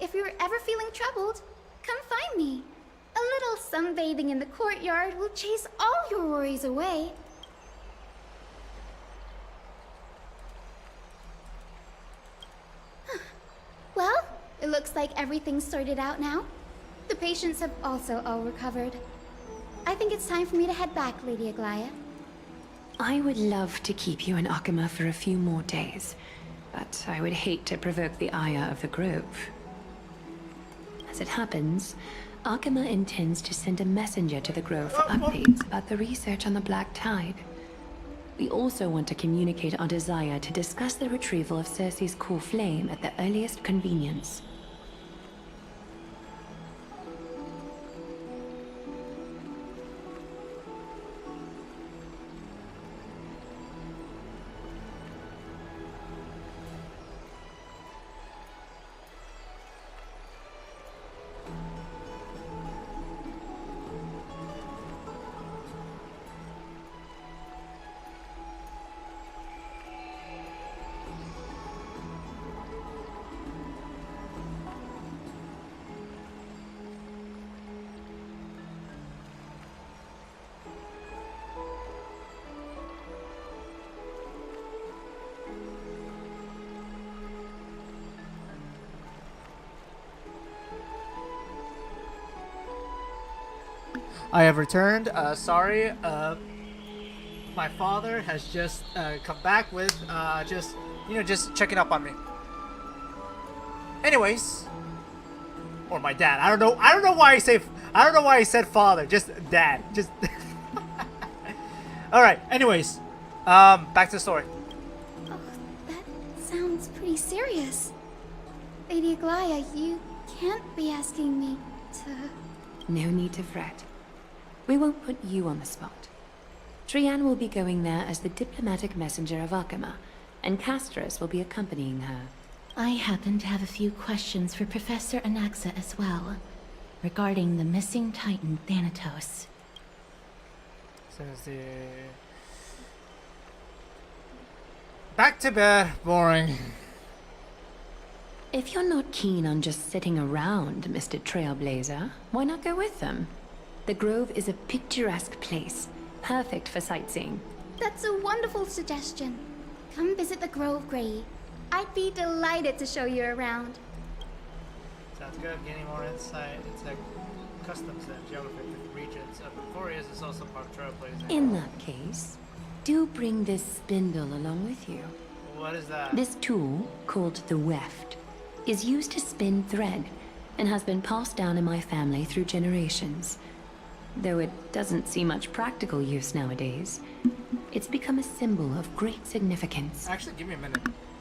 If you're ever feeling troubled, come find me. A little sunbathing in the courtyard will chase all your worries away. Well, it looks like everything's sorted out now. The patients have also all recovered. I think it's time for me to head back, Lady Aglaya. I would love to keep you in Akuma for a few more days, but I would hate to provoke the ire of the Grove. As it happens, Akuma intends to send a messenger to the Grove for updates about the research on the Black Tide. We also want to communicate our desire to discuss the retrieval of Circe's core flame at the earliest convenience. I have returned. Sorry. My father has just come back with just checking up on me. Anyways, or my dad. I don't know why I said father. Just dad. Just. All right. Anyways, back to the story. Oh, that sounds pretty serious. Lady Aglaya, you can't be asking me to... No need to fret. We won't put you on the spot. Trian will be going there as the diplomatic messenger of Akama, and Castris will be accompanying her. I happen to have a few questions for Professor Anaxa as well, regarding the missing Titan Thanatos. Says the... Back to bed. Boring. If you're not keen on just sitting around, Mr. Trailblazer, why not go with them? The Grove is a picturesque place, perfect for sightseeing. That's a wonderful suggestion. Come visit the Grove, Gray. I'd be delighted to show you around. Sounds good. Gaining more insight into customs and geography of the regions of Victoria's is also part of Trailblazing. In that case, do bring this spindle along with you. What is that? This tool, called the weft, is used to spin thread and has been passed down in my family through generations. Though it doesn't see much practical use nowadays, it's become a symbol of great significance. Actually, give me a minute.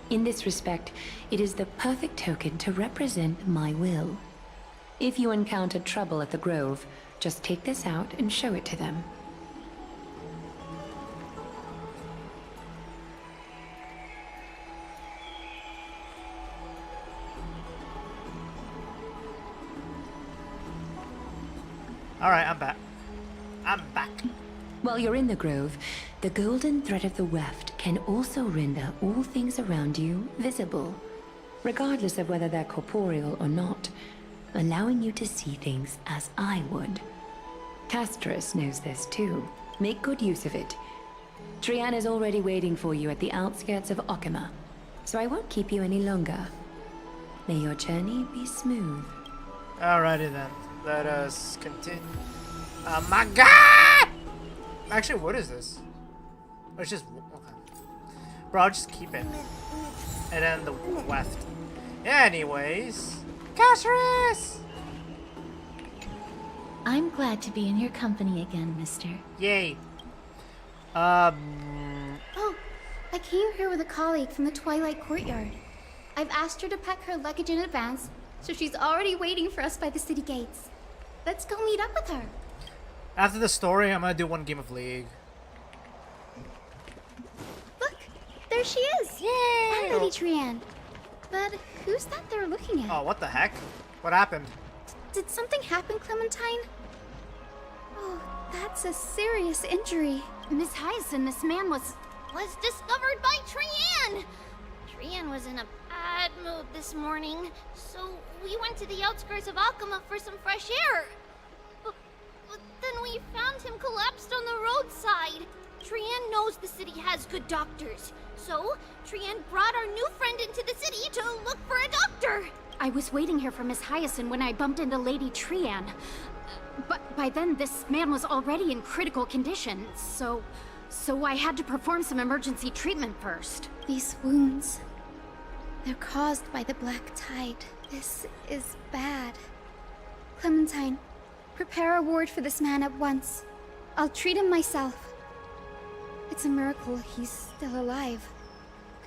In this respect, it is the perfect token to represent my will. If you encounter trouble at the Grove, just take this out and show it to them. Alright, I'm back. While you're in the Grove, the golden thread of the weft can also render all things around you visible, regardless of whether they're corporeal or not, allowing you to see things as I would. Castris knows this too. Make good use of it. Trian is already waiting for you at the outskirts of Akama, so I won't keep you any longer. May your journey be smooth. Alrighty then. Let us continue. Oh my god! Actually, what is this? Oh, it's just... Okay. Bro, I'll just keep it. And then the weft. Anyways... Castris! I'm glad to be in your company again, mister. Yay. Oh, I came here with a colleague from the Twilight Courtyard. I've asked her to pack her luggage in advance, so she's already waiting for us by the city gates. Let's go meet up with her. After the story, I'm gonna do one game of League. Look, there she is. Yay! I'm Lady Trian. But who's that they're looking at? Oh, what the heck? What happened? Did something happen, Clementine? Oh, that's a serious injury. Miss Hyacinth, this man was discovered by Trian. Trian was in a bad mood this morning, so we went to the outskirts of Akama for some fresh air. But then we found him collapsed on the roadside. Trian knows the city has good doctors, so Trian brought our new friend into the city to look for a doctor. I was waiting here for Miss Hyacinth when I bumped into Lady Trian. But by then, this man was already in critical condition, so I had to perform some emergency treatment first. These wounds, they're caused by the black tide. This is bad. Clementine, prepare a ward for this man at once. I'll treat him myself. It's a miracle he's still alive,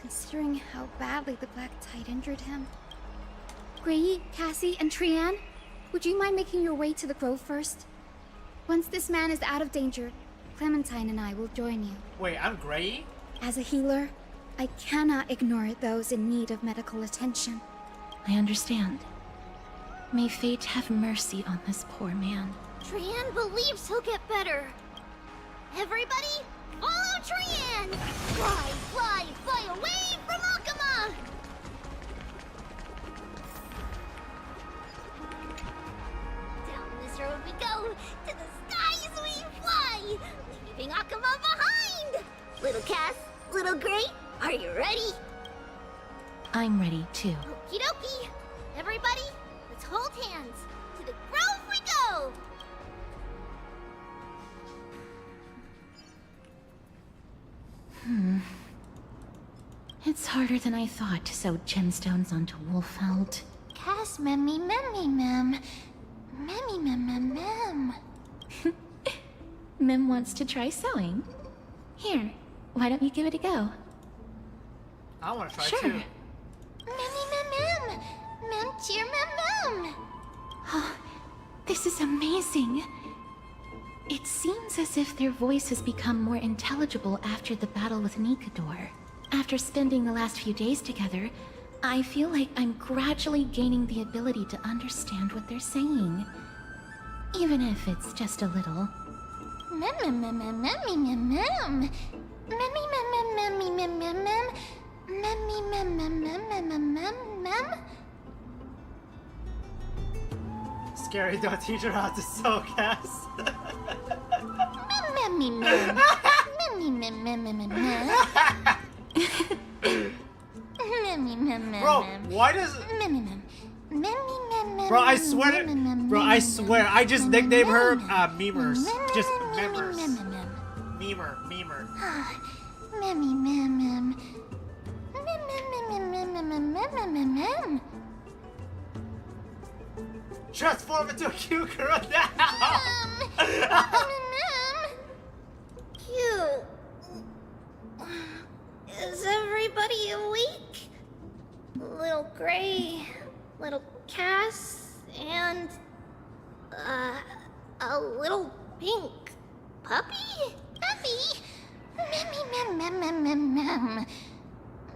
considering how badly the black tide injured him. Gray, Cassie, and Trian, would you mind making your way to the Grove first? Once this man is out of danger, Clementine and I will join you. Wait, I'm Gray? As a healer, I cannot ignore those in need of medical attention. I understand. May fate have mercy on this poor man. Trian believes he'll get better. Everybody, follow Trian! Fly, fly, fly away from Akama! Down this road we go, to the skies we fly, leaving Akama behind! Little Cass, little Gray, are you ready? I'm ready too. Okie dokie. Everybody, let's hold hands. To the Grove we go! It's harder than I thought to sew gemstones onto wool felt. Cass, memmy, memmy, mem. Memmy, mem, mem, mem. Mem wants to try sewing. Here, why don't you give it a go? I want to try Sure. too. Memmy, mem, mem. Mem, cheer, mem, mem. Oh, this is amazing. It seems as if their voice has become more intelligible after the battle with Nikador. After spending the last few days together, I feel like I'm gradually gaining the ability to understand what they're saying. Even if it's just a little. Mem, mem, mem, mem, memmy, mem, mem. Memmy, mem, mem, memmy, mem, mem, mem. Memmy, mem, mem, mem, mem, mem, mem, mem. Scary, don't teach her how to sew, Cass. Memmy, mem. Memmy, mem, mem, mem, mem, mem. Memmy, mem, mem, Bro, mem. why does... Memmy, mem. Memmy, mem, mem. Bro, I swear, bro, I swear, I just nicknamed her Memers. Just members. Memer. Memmy, mem, mem. Mem, mem, mem, mem, mem, mem, mem, mem, mem. Transform into a cute girl now! Cute. Is everybody awake? Little Gray, little Cass, and a little pink puppy? Puppy? Memmy, mem, mem, mem, mem, mem.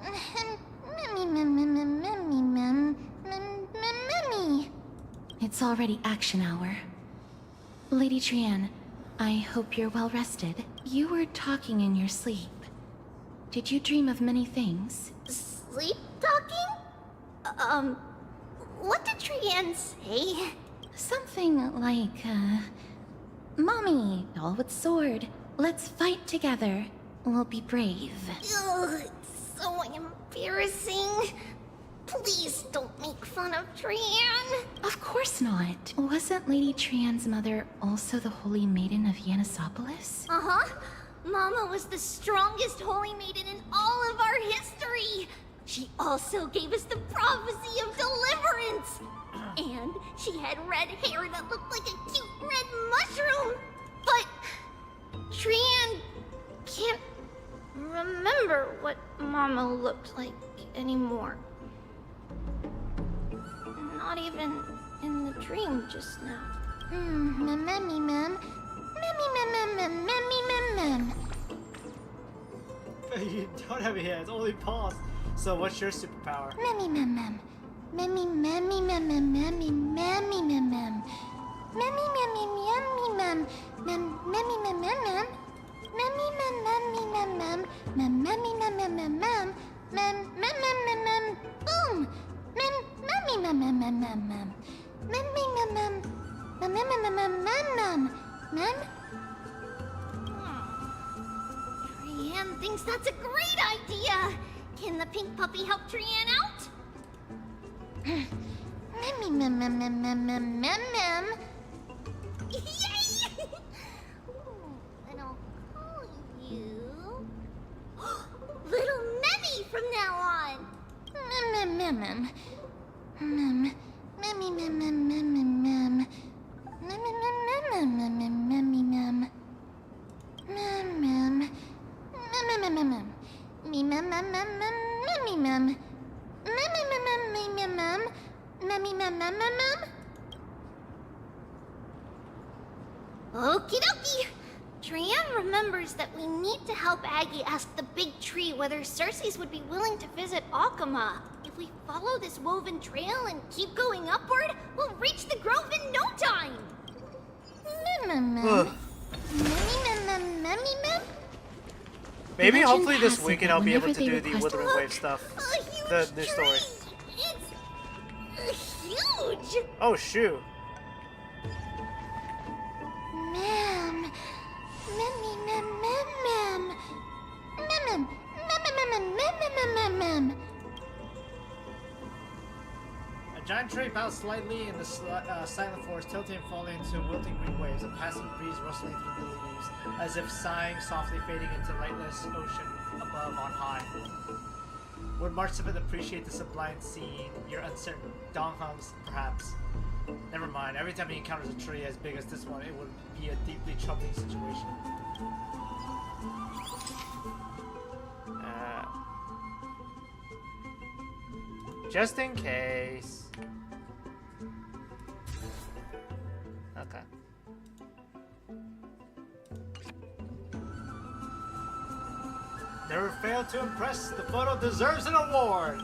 Memmy, mem, mem, mem, memmy, mem, mem, mem, memmy. It's already action hour. Lady Trianne, I hope you're well rested. You were talking in your sleep. Did you dream of many things? Sleep talking? What did Trianne say? Something like, Mommy, doll with sword, let's fight together. We'll be brave. Ugh, it's so embarrassing. Please don't make fun of Trianne. Of course not. Wasn't Lady Trianne's mother also the Holy Maiden of Yanisopolis? Uh-huh. Mama was the strongest holy maiden in all of our history. She also gave us the prophecy of deliverance. And she had red hair that looked like a cute red mushroom. But Trianne can't remember what Mama looked like anymore. Not even in the dream just now. Memmy, mem. Memmy, mem, mem, memmy, mem, mem. You don't have hands, only paws. So what's your superpower? Memmy, mem, mem. Memmy, memmy, mem, mem, memmy, memmy, mem, mem. Memmy, memmy, memmy, mem. Memmy, mem, mem, mem. Memmy, mem, memmy, mem, mem. Memmy, mem, mem, mem, mem. Mem, mem, mem. Boom! Memmy, mem, mem, mem, mem, mem. Memmy, mem, mem. Mem, mem, mem, mem, mem, mem. Mem? Trianne thinks that's a great idea. Can the pink puppy help Trianne out? Memmy, mem, mem, mem, mem, mem, mem, mem. Yay! And I'll call you Little Memmy from now on. Mem, mem, mem, mem. Memmy, mem, mem, mem, mem, mem. Memmy, mem, mem, mem, mem, memmy, mem. Mem, mem. Mem, mem, mem, mem. Me, mem, mem, mem, mem, memmy, mem. Memmy, mem, mem, mem, mem, mem. Memmy, mem, mem, mem, mem. Okie dokie. Trianne remembers that we need to help Aggie ask the big tree whether Circes would be willing to visit Akama. If we follow this woven trail and keep going upward, we'll reach the grove in no time. Maybe Legend hopefully this has it weekend that I'll be able whenever to they do the request- Withering Wave stuff. The new story. It's huge. Oh shoot. Ma'am. Memmy, mem, mem, mem. Mem, mem, mem, mem. A giant tree bowed slightly in the silent forest, tilting and falling into wilting green waves, a passing breeze rustling through the leaves, as if sighing, softly fading into lightless ocean above on high. Would Marcevin appreciate the sublime scene? Your uncertain donghums, perhaps. Never mind. Every time he encounters a tree as big as this one, it would be a deeply troubling situation. Just in case. Okay. Never failed to impress. The photo deserves an award.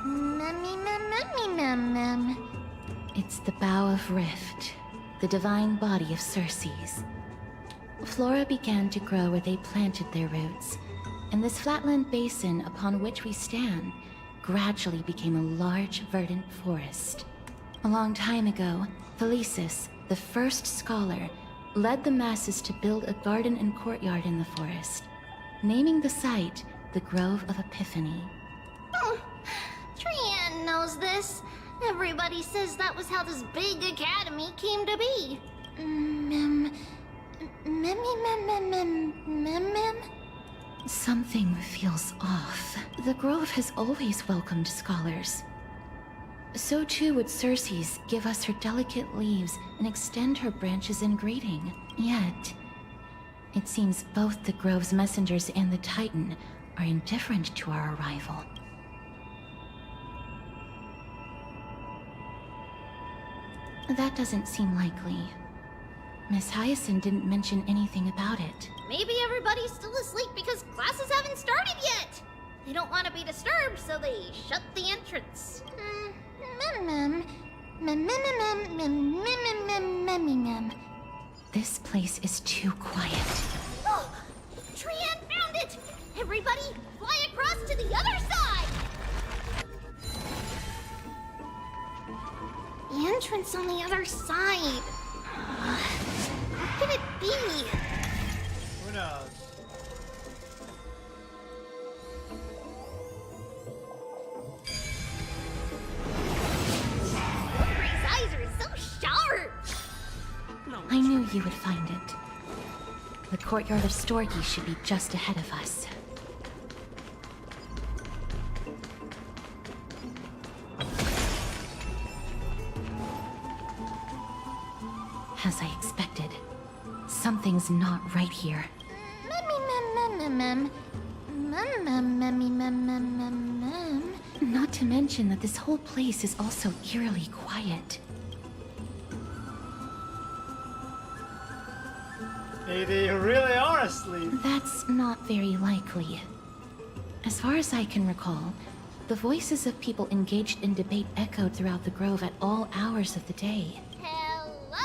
It's the Bough of Rift, the divine body of Circe's. Flora began to grow where they planted their roots, and this flatland basin upon which we stand gradually became a large, verdant forest. A long time ago, Felicis, the first scholar, led the masses to build a garden and courtyard in the forest, naming the site the Grove of Epiphany. Trian knows this. Everybody says that was how this big academy came to be. Something feels off. The Grove has always welcomed scholars. So too would Circe's give us her delicate leaves and extend her branches in greeting. Yet, it seems both the Grove's messengers and the Titan are indifferent to our arrival. That doesn't seem likely. Miss Hyacinth didn't mention anything about it. Maybe everybody's still asleep because classes haven't started yet. They don't want to be disturbed, so they shut the entrance. This place is too quiet. Oh, Trian found it! Everybody, fly across to the other side! The entrance on the other side. What could it be? Who knows? Wilbur's eyes are so sharp! I knew you would find it. The courtyard of Storgi should be just ahead of us. As I expected, something's not right here. Not to mention that this whole place is also eerily quiet. Maybe you really are asleep. That's not very likely. As far as I can recall, the voices of people engaged in debate echoed throughout the grove at all hours of the day. Hello?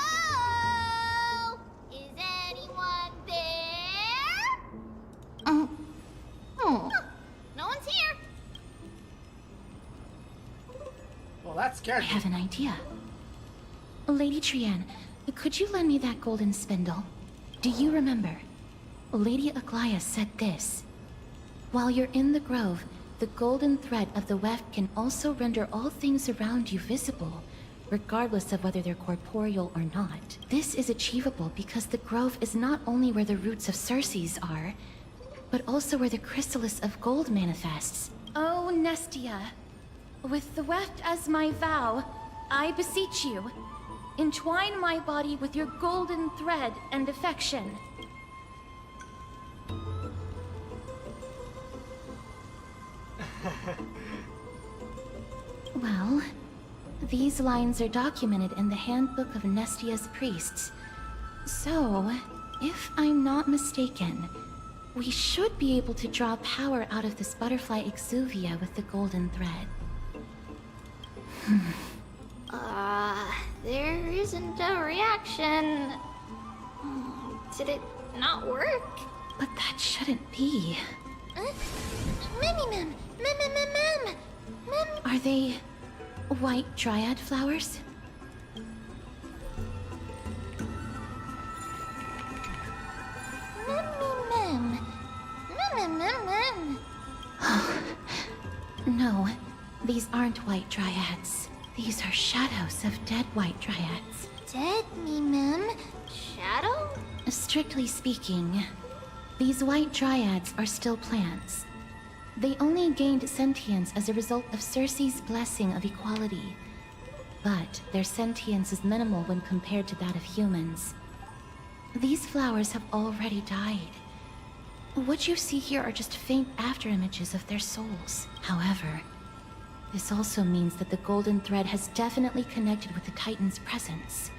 Is anyone there? No one's here. Well, that scared I me. have an idea. Lady Trian, could you lend me that golden spindle? Do you remember? Lady Aglaia said this. While you're in the grove, the golden thread of the weft can also render all things around you visible, regardless of whether they're corporeal or not. This is achievable because the grove is not only where the roots of Circe's are, but also where the chrysalis of gold manifests. Oh, Nestia, with the weft as my vow, I beseech you, entwine my body with your golden thread and affection. Well, these lines are documented in the Handbook of Nestia's priests. So, if I'm not mistaken, we should be able to draw power out of this butterfly exuvia with the golden thread. There isn't a reaction. Did it not work? But that shouldn't be. Are they white dryad flowers? No, these aren't white dryads. These are shadows of dead white dryads. Dead shadow? Strictly speaking, these white dryads are still plants. They only gained sentience as a result of Circe's blessing of equality. But their sentience is minimal when compared to that of humans. These flowers have already died. What you see here are just faint afterimages of their souls. However, this also means that the golden thread has definitely connected with the Titan's presence.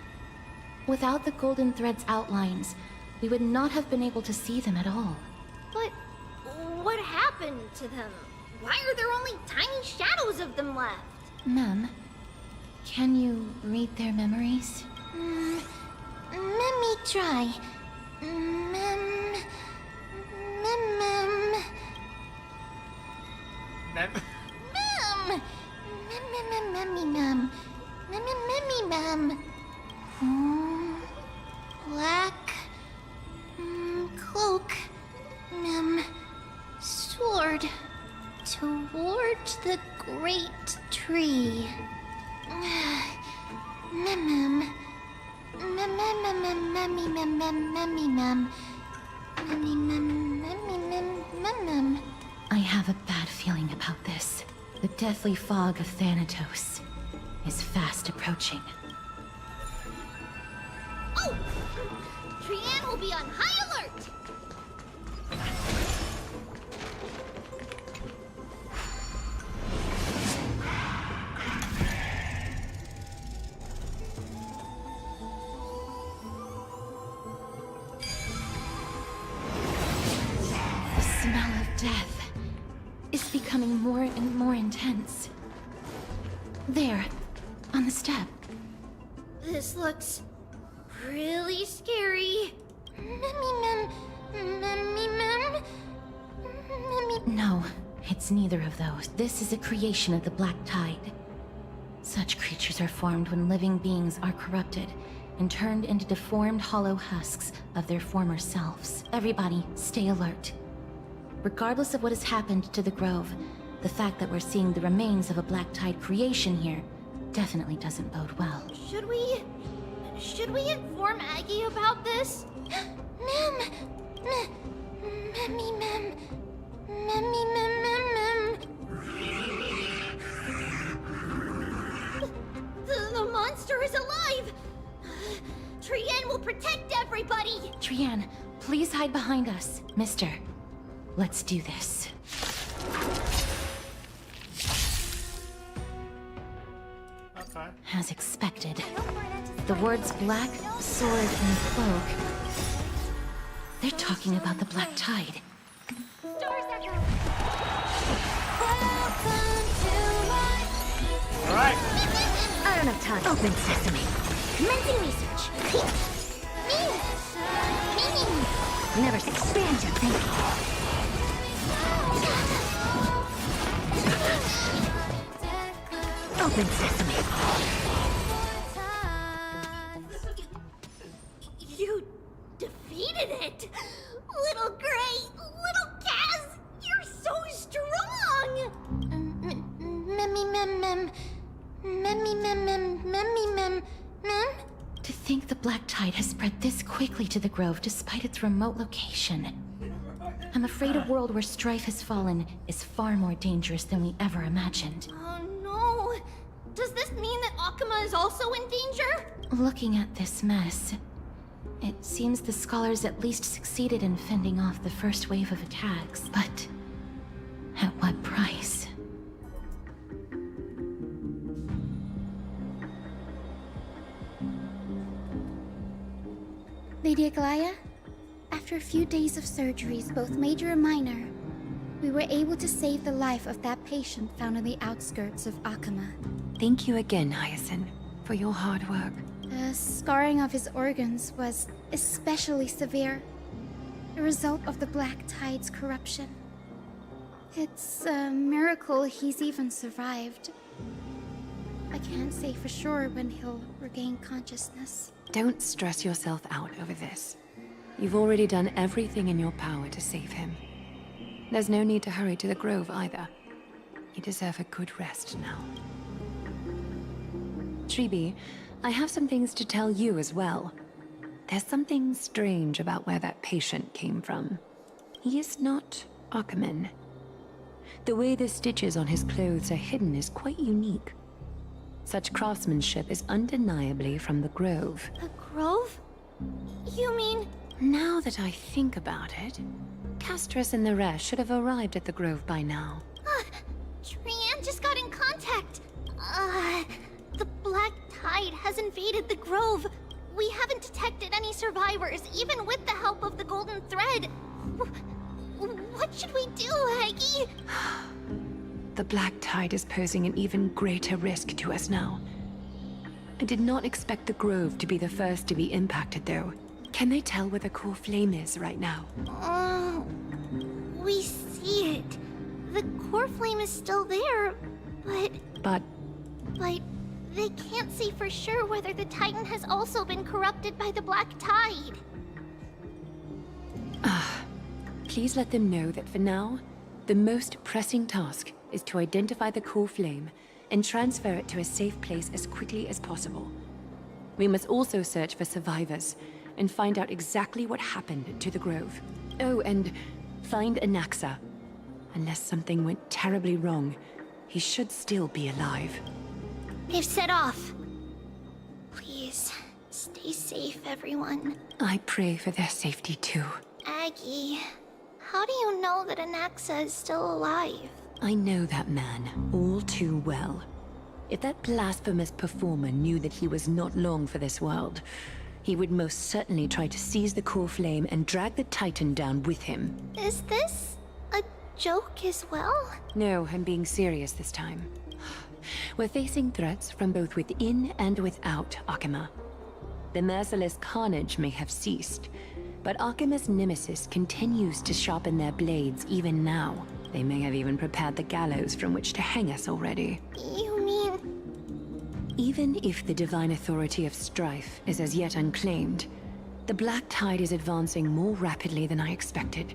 Without the golden thread's outlines, we would not have been able to see them at all. But what happened to them? Why are there only tiny shadows of them left? Mem, can you read their memories? Let me try. Mem. Black cloak. Sword toward the great tree. I have a bad feeling about this. The deathly fog of Thanatos is fast approaching. Oh! Trianne will be on high alert! The smell of death is becoming more and more intense. There, on the step. This looks really scary. No, it's neither of those. This is a creation of the Black Tide. Such creatures are formed when living beings are corrupted and turned into deformed hollow husks of their former selves. Everybody, stay alert. Regardless of what has happened to the Grove, the fact that we're seeing the remains of a Black Tide creation here definitely doesn't bode well. Should we inform Aggie about this? The monster is alive! Trianne will protect everybody! Trianne, please hide behind us. Mister, let's do this. Okay. As expected, the words black, sword, and cloak. They're talking about the Black Tide. Alright. I don't have time. Open sesame. Commencing research. Never expand your thinking. Open sesame. You defeated it! Little Gray! Little Kaz! You're so strong! To think the Black Tide has spread this quickly to the Grove despite its remote location. I'm afraid a world where strife has fallen is far more dangerous than we ever imagined. Oh no! Does this mean that Akuma is also in danger? Looking at this mess, it seems the scholars at least succeeded in fending off the first wave of attacks, but at what price? Lady Aglaya, after a few days of surgeries, both major and minor, we were able to save the life of that patient found on the outskirts of Akuma. Thank you again, Hyacinth, for your hard work. The scarring of his organs was especially severe, a result of the Black Tide's corruption. It's a miracle he's even survived. I can't say for sure when he'll regain consciousness. Don't stress yourself out over this. You've already done everything in your power to save him. There's no need to hurry to the Grove either. You deserve a good rest now. Tribi, I have some things to tell you as well. There's something strange about where that patient came from. He is not Akuman. The way the stitches on his clothes are hidden is quite unique. Such craftsmanship is undeniably from the Grove. The Grove? You mean... Now that I think about it, Castrus and the rest should have arrived at the Grove by now. Trian just got in contact. The Black Tide has invaded the Grove. We haven't detected any survivors, even with the help of the Golden Thread. What should we do, Aggie? The Black Tide is posing an even greater risk to us now. I did not expect the Grove to be the first to be impacted, though. Can they tell where the core flame is right now? We see it. The core flame is still there, but they can't see for sure whether the Titan has also been corrupted by the Black Tide. Please let them know that for now, the most pressing task is to identify the core flame and transfer it to a safe place as quickly as possible. We must also search for survivors and find out exactly what happened to the Grove. Oh, and find Anaxa. Unless something went terribly wrong, he should still be alive. They've set off. Please, stay safe, everyone. I pray for their safety too. Aggie, how do you know that Anaxa is still alive? I know that man all too well. If that blasphemous performer knew that he was not long for this world, he would most certainly try to seize the core flame and drag the Titan down with him. Is this a joke as well? No, I'm being serious this time. We're facing threats from both within and without Akima. The merciless carnage may have ceased, but Akima's nemesis continues to sharpen their blades even now. They may have even prepared the gallows from which to hang us already. You mean... Even if the divine authority of strife is as yet unclaimed, the Black Tide is advancing more rapidly than I expected.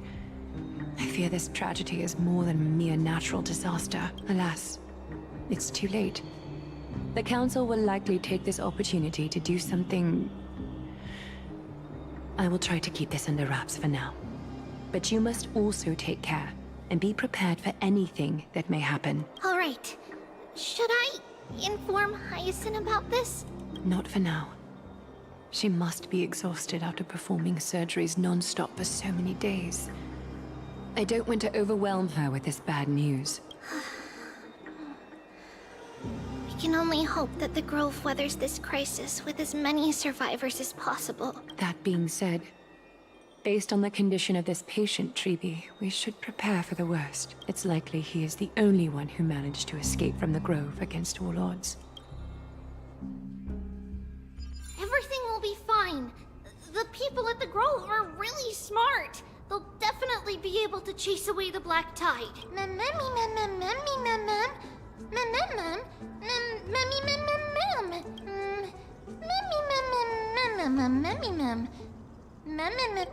I fear this tragedy is more than a mere natural disaster. Alas, it's too late. The Council will likely take this opportunity to do something... I will try to keep this under wraps for now. But you must also take care and be prepared for anything that may happen. All right. Should I inform Hyacinth about this? Not for now. She must be exhausted after performing surgeries non-stop for so many days. I don't want to overwhelm her with this bad news. We can only hope that the Grove weathers this crisis with as many survivors as possible. That being said, based on the condition of this patient, Treeby, we should prepare for the worst. It's likely he is the only one who managed to escape from the Grove against all odds. Everything will be fine. The people at the Grove are really smart. They'll definitely be able to chase away the Black Tide.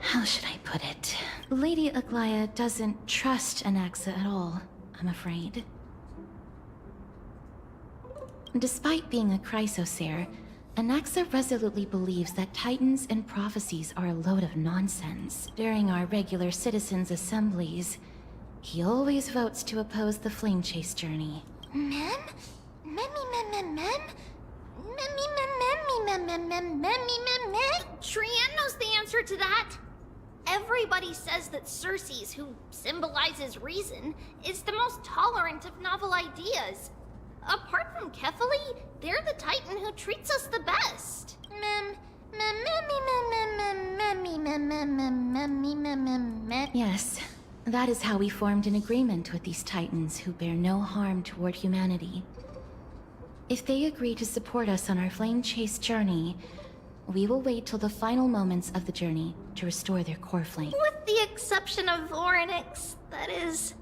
How should I put it? Lady Aglaya doesn't trust Anaxa at all, I'm afraid. Despite being a Chrysosaur, Anaxa resolutely believes that Titans and prophecies are a load of nonsense. During our regular citizens' assemblies, he always votes to oppose the Flame Chase journey. Trian knows the answer to that. Everybody says that Circes, who symbolizes reason, is the most tolerant of novel ideas. Apart from Kefali, they're the Titan who treats us the best. Yes, that is how we formed an agreement with these Titans who bear no harm toward humanity. If they agree to support us on our Flame Chase journey, we will wait till the final moments of the journey to restore their core flame. With the exception of Orynyx, that is,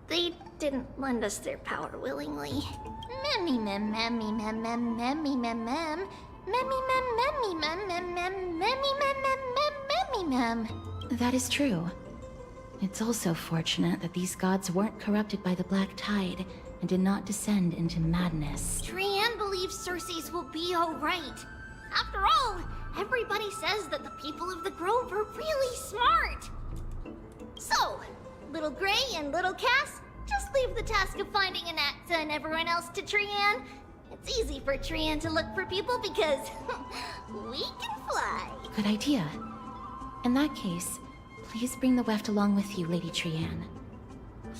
they didn't lend us their power willingly. That is true. It's also fortunate that these gods weren't corrupted by the Black Tide and did not descend into madness. Trian believes Circes will be alright. After all, everybody says that the people of the Grove are really smart. So, Little Gray and Little Cass, just just leave the task of finding Anaxa and everyone else to Trian. It's easy for Trian to look for people because we can fly. Good idea. In that case, please bring the weft along with you, Lady Trian.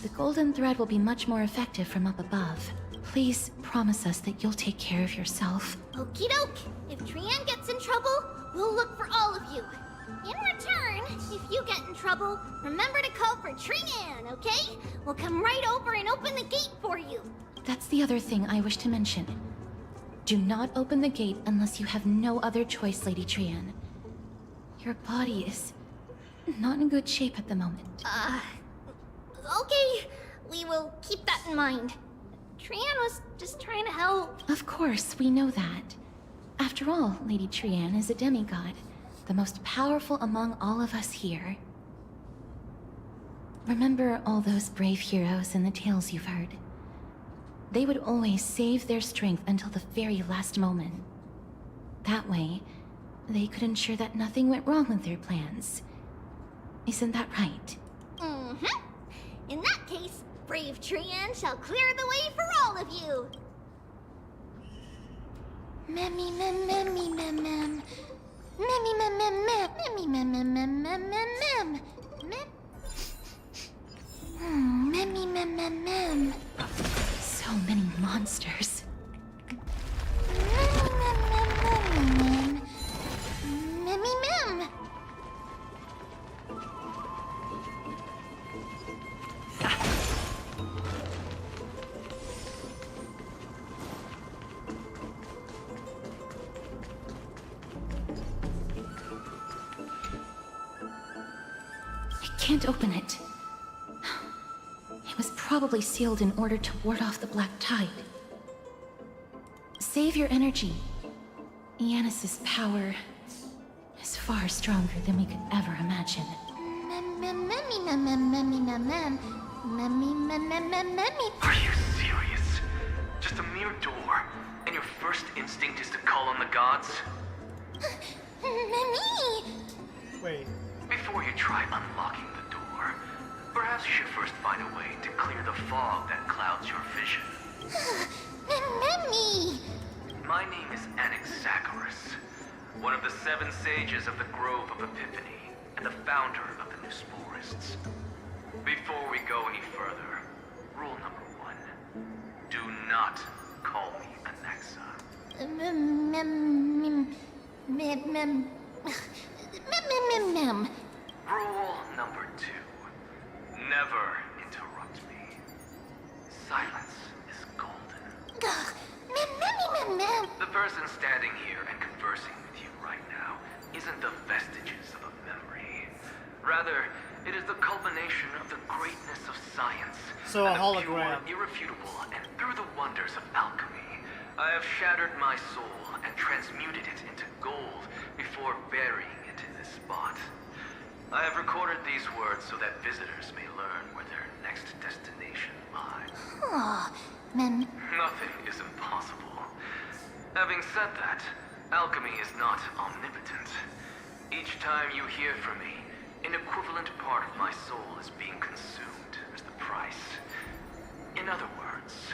The golden thread will be much more effective from up above. Please promise us that you'll take care of yourself. Okie doke. If Trian gets in trouble, we'll look for all of you. In return, if you get in trouble, remember to call for Trian, okay? We'll come right over and open the gate for you. That's the other thing I wish to mention. Do not open the gate unless you have no other choice, Lady Trian. Your body is not in good shape at the moment. Okay. We will keep that in mind. Trian was just trying to help. Of course, we know that. After all, Lady Trian is a demigod, the most powerful among all of us here. Remember all those brave heroes and the tales you've heard. They would always save their strength until the very last moment. That way, they could ensure that nothing went wrong with their plans. Isn't that right? Mm-hmm. In that case, brave Trian shall clear the way for all of you. Memmy mem memmy mem mem. Memmy mem mem mem. Memmy mem mem mem mem mem mem. Memmy mem mem mem. So many monsters. Memmy mem mem memmy mem. Memmy mem. I can't open it. It was probably sealed in order to ward off the black tide. Save your energy. Yanis's power is far stronger than we could ever imagine. Memmy mem mem memmy mem mem. Memmy mem mem mem memmy. Are you serious? Just a mere door, and your first instinct is to call on the gods? Memmy! Wait. Before you try unlocking the door, perhaps you should first find a way to clear the fog that clouds your vision. Memmy! My name is Anaxagoras, one of the 7 sages of the Grove of Epiphany, and the founder of the New Sporists. Before we go any further, rule number 1. Do not call me Anaxa. Mem mem mem mem. Mem mem. Rule number 2. Never interrupt me. Silence is golden. Mem. The person standing here and conversing with you right now isn't the vestiges of a memory. Rather, it is the culmination of the greatness of science. So a and the hologram. Pure, irrefutable, and through the wonders of alchemy, I have shattered my soul and transmuted it into gold before burying it in this spot. I have recorded these words so that visitors may learn where their next destination lies. Oh, mem. Nothing is impossible. Having said that, alchemy is not omnipotent. Each time you hear from me, an equivalent part of my soul is being consumed as the price. In other words,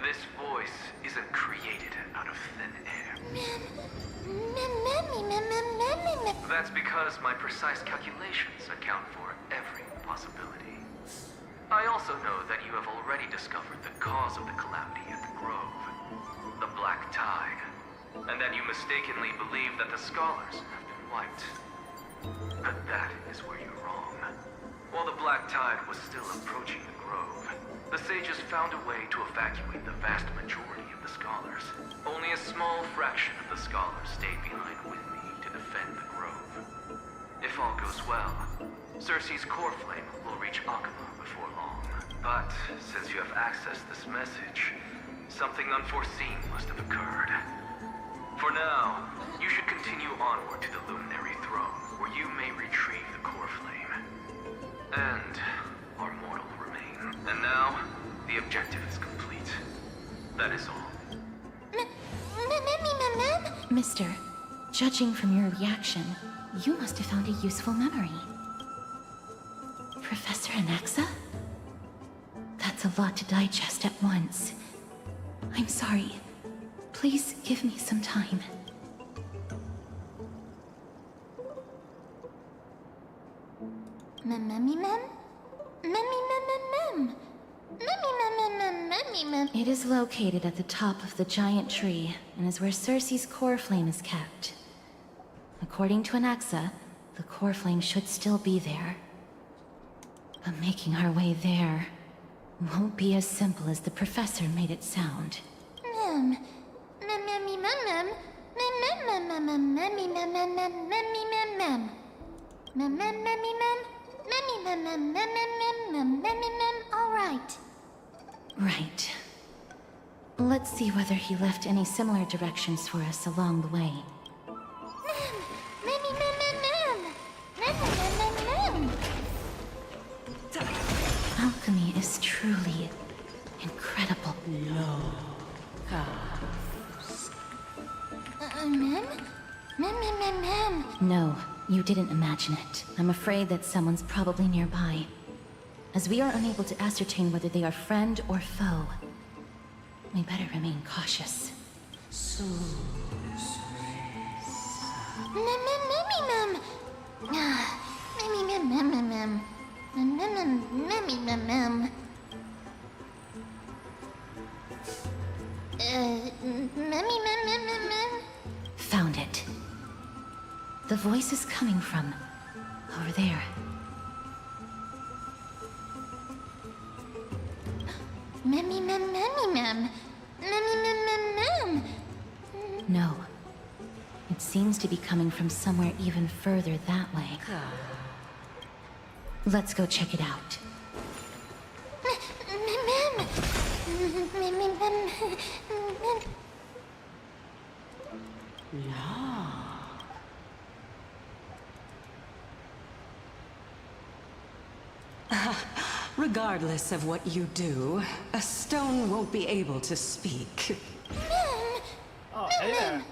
this voice isn't created out of thin air. That's because my precise calculations account for every possibility. I also know that you have already discovered the cause of the calamity at the Grove, the Black Tide, and that you mistakenly believe that the scholars have been wiped. But that is where you're wrong. While the Black Tide was still approaching the Grove, the sages found a way to evacuate the vast majority of the scholars. Only a small fraction of the scholars stayed behind with me to defend the Grove. If all goes well, Circe's core flame will reach Akama before long. But since you have accessed this message, something unforeseen must have occurred. For now, you should continue onward to the Luminary Throne, where you may retrieve the core flame. And our mortal remain. And now, the objective is complete. That is all. Mister, judging from your reaction, you must have found a useful memory. Professor Anaxa? That's That's a lot to digest at once. I'm sorry. Please give me some time. It is located at the top of the giant tree, and is where Cersei's core flame is kept. According to Anaxa, the core flame should still be there. But making our way there won't be as simple as the professor made it sound. All right. Right. Let's see whether he left any similar directions for us along the way. Alchemy is truly incredible. No, you didn't imagine it. I'm afraid that someone's probably nearby. As we are unable to ascertain whether they are friend or foe, we better remain cautious. Found it. The voice is coming from over there. No. It seems to be coming from somewhere even further that way. Let's go check it out. Regardless of what you do, a stone won't be able to speak. Oh, hey there.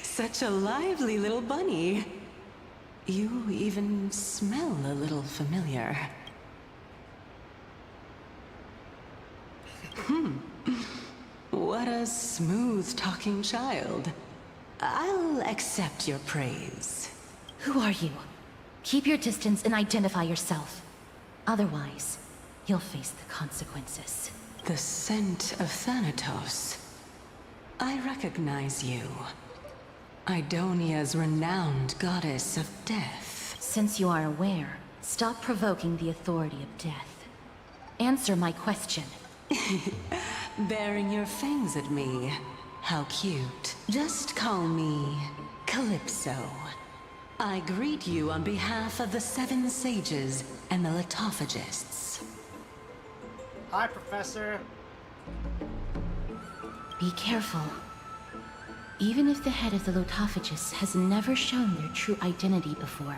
Such a lively little bunny. You even smell a little familiar. What a smooth-talking child. I'll accept your praise. Who are you? Keep your distance and identify yourself. Otherwise, you'll face the consequences. The scent of Thanatos. I recognize you. Idonia's renowned goddess of death. Since you are aware, stop provoking the authority of death. Answer my question. Baring your fangs at me. How cute. Just call me Calypso. I greet you on behalf of the Seven Sages and the Litophagists. Hi, Professor. Be careful. Even if the head of the Litophagists has never shown their true identity before,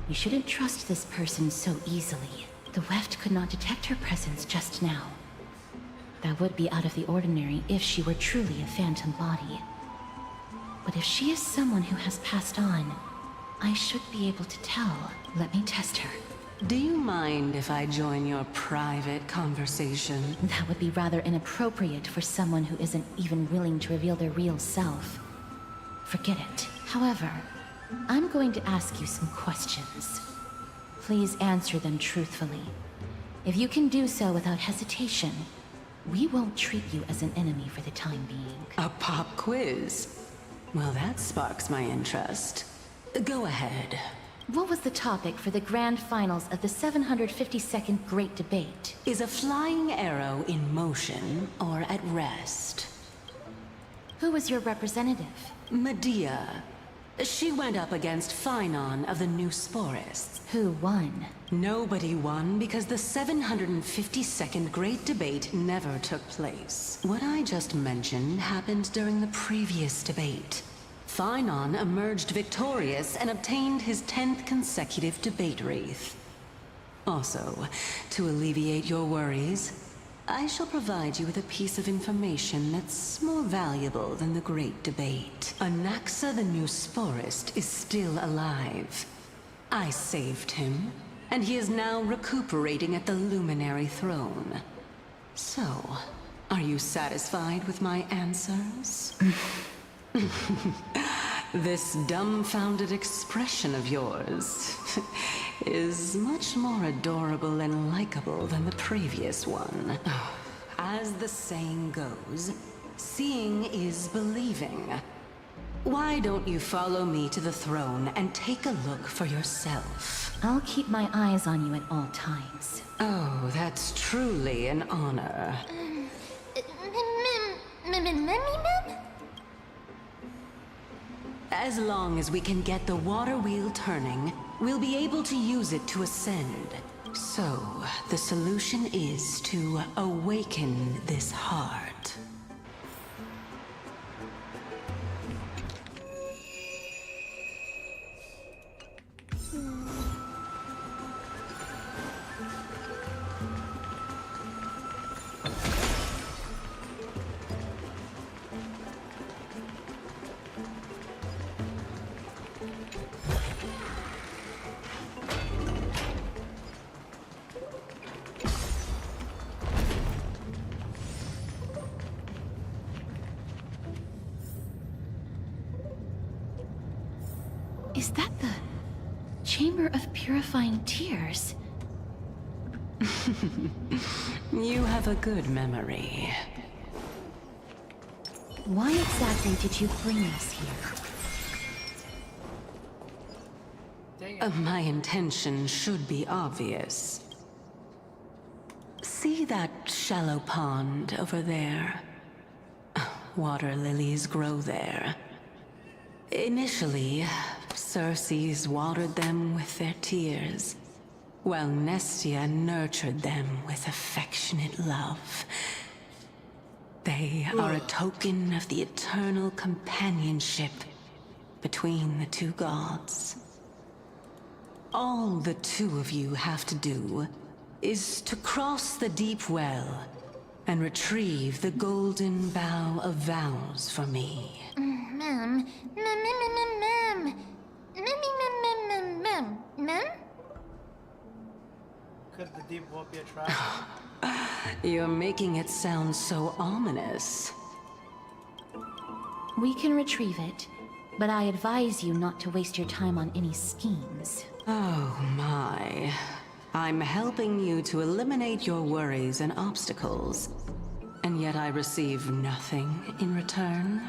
you shouldn't trust this person so easily. The Weft could not detect her presence just now. That would be out of the ordinary if she were truly a phantom body. But if she is someone who has passed on, I should be able to tell. Let me test her. Do you mind if I join your private conversation? That would be rather inappropriate for someone who isn't even willing to reveal their real self. Forget it. However, I'm going to ask you some questions. Please answer them truthfully. If you can do so without hesitation, we won't treat you as an enemy for the time being. A pop quiz? Well, that sparks my interest. Go ahead. What was the topic for the grand finals of the 752nd Great Debate? Is a flying arrow in motion or at rest? Who was your representative? Medea. She went up against Phynon of the New Sporists. Who won? Nobody won because the 752nd Great Debate never took place. What I just mentioned happened during the previous debate. Phynon emerged victorious and obtained his 10th consecutive debate wreath. Also, to alleviate your worries, I shall provide you with a piece of information that's more valuable than the Great Debate. Anaxa the New Sporist is still alive. I saved him, and he is now recuperating at the Luminary Throne. So, are you satisfied with my answers? This dumbfounded expression of yours is much more adorable and likable than the previous one. As the saying goes, seeing is believing. Why don't you follow me to the throne and take a look for yourself? I'll keep my eyes on you at all times. Oh, that's truly an honor. As long as we can get the water wheel turning, we'll be able to use it to ascend. So, the solution is to awaken this heart. Is that the Chamber of Purifying Tears? You have a good memory. Why exactly did you bring us here? My intention should be obvious. See that shallow pond over there? Water lilies grow there. Initially, Circes watered them with their tears, while Nestia nurtured them with affectionate love. They are a token of the eternal companionship between the two gods. All the two of you have to do is to cross the deep well and retrieve the golden bough of vows for me. Mem. Could the deep well be a trap? You're making it sound so ominous. We can retrieve it, but I advise you not to waste your time on any schemes. Oh my. I'm helping you to eliminate your worries and obstacles, and yet I receive nothing in return.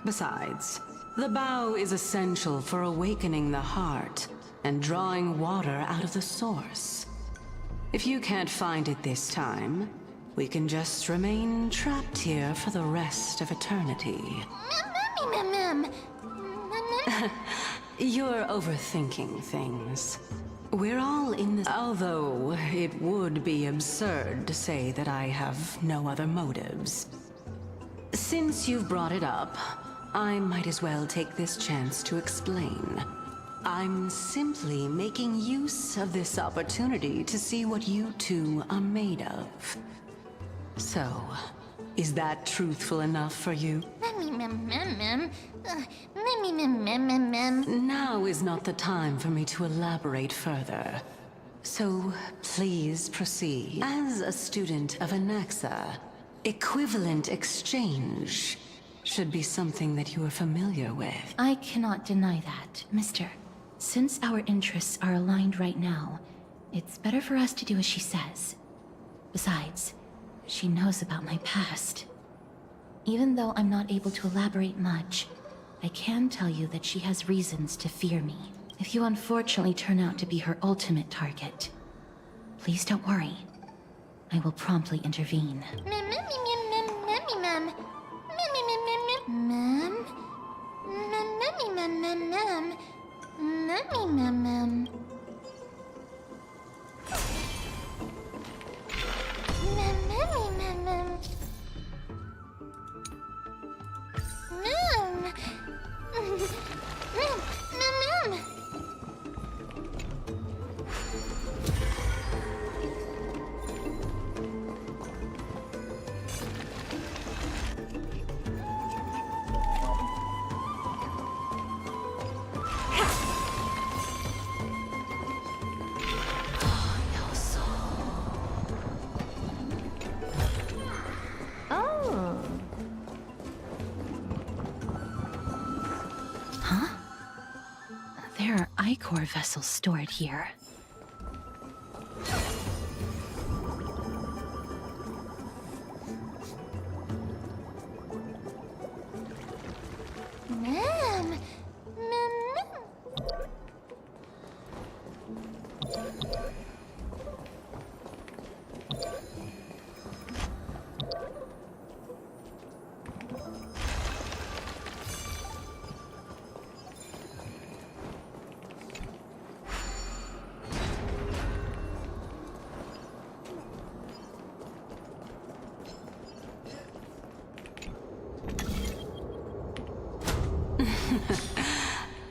Besides, the bow is essential for awakening the heart and drawing water out of the source. If you can't find it this time, we can just remain trapped here for the rest of eternity. You're overthinking things. We're all in this. Although it would be absurd to say that I have no other motives. Since you've brought it up, I might as well take this chance to explain. I'm simply making use of this opportunity to see what you two are made of. So, is that truthful enough for you? Now is not the time for me to elaborate further. So, please proceed. As a student of Anaxa, equivalent exchange should be something that you are familiar with. I cannot deny that, Mister. Since our interests are aligned right now, it's better for us to do as she says. Besides, she knows about my past. Even though I'm not able to elaborate much, I can tell you that she has reasons to fear me. If you unfortunately turn out to be her ultimate target, please don't worry. I will promptly intervene. core vessels stored here. Ma'am!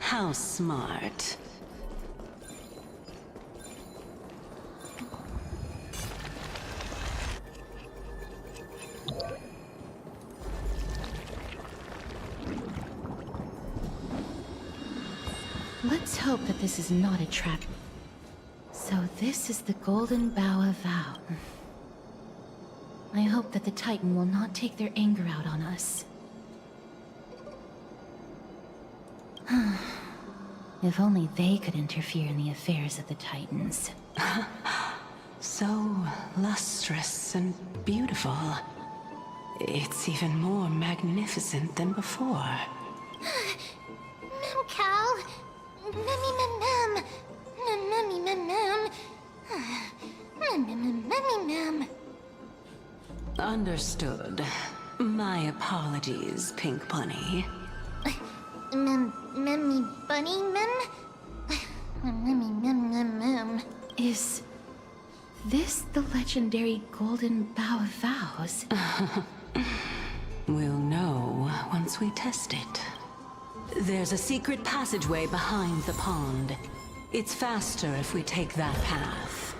How smart. Let's hope that this is not a trap. So this is the Golden Bough of Vow. I hope that the Titan will not take their anger out on us. If only they could interfere in the affairs of the Titans. So lustrous and beautiful. It's even more magnificent than before. Mem Cal. Memmy mem mem. Memmy mem mem. Memmy mem. Understood. My apologies, Pink Bunny. Memmy bunny mem? Memmy mem mem mem. Is this the legendary Golden Bough of Vows? We'll know once we test it. There's a secret passageway behind the pond. It's faster if we take that path.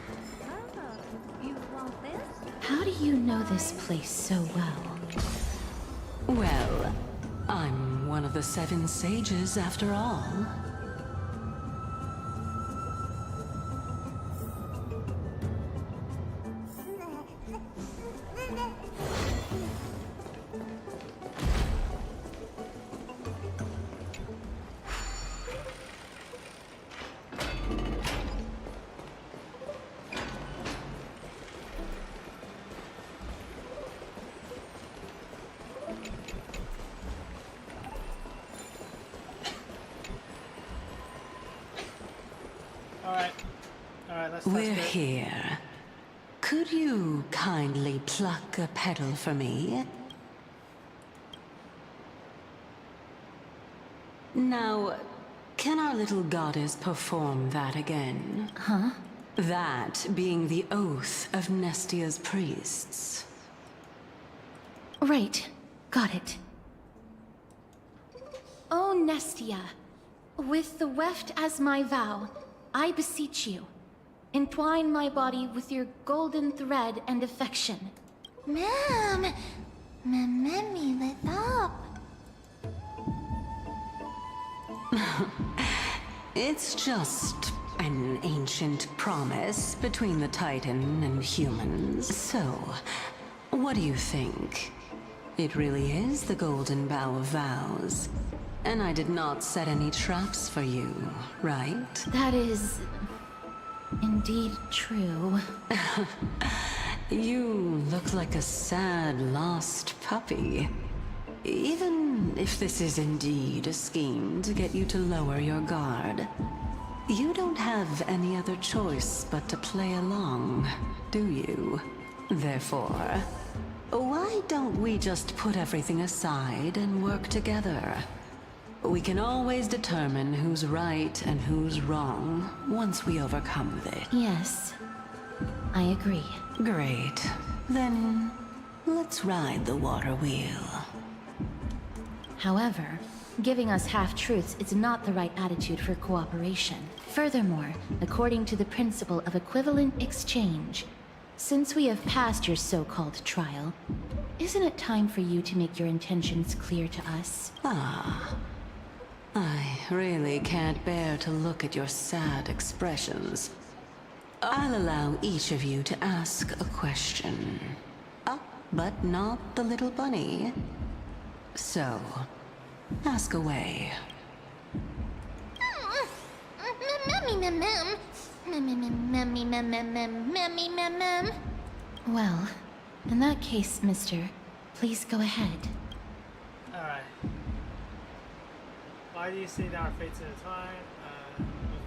You want this? How do you know this place so well? Well, I'm one of the 7 sages after all. Alright, let's We're test it. here. Could you kindly pluck a petal for me? Now, can our little goddess perform that again? Huh? That being the oath of Nestia's priests. Right. Got it. O Nestia, with the weft as my vow, I beseech you, entwine my body with your golden thread and affection. Ma'am! Memmy lit up. It's just an ancient promise between the Titan and humans. So, what do you think? It really is the Golden Bough of Vows. And I did not set any traps for you, right? That is indeed true. You look like a sad, lost puppy. Even if this is indeed a scheme to get you to lower your guard, you don't have any other choice but to play along, do you? Therefore, why don't we just put everything aside and work together? We can always determine who's right and who's wrong once we overcome this. Yes, I agree. Great. Then, let's ride the water wheel. However, giving us half-truths is not the right attitude for cooperation. Furthermore, according to the principle of equivalent exchange, since we have passed your so-called trial, isn't it time for you to make your intentions clear to us? Ah. I really can't bear to look at your sad expressions. I'll allow each of you to ask a question. But not the little bunny. So, ask away. Well, in that case, mister, please go ahead. Alright. Why do you say that our fates intertwine?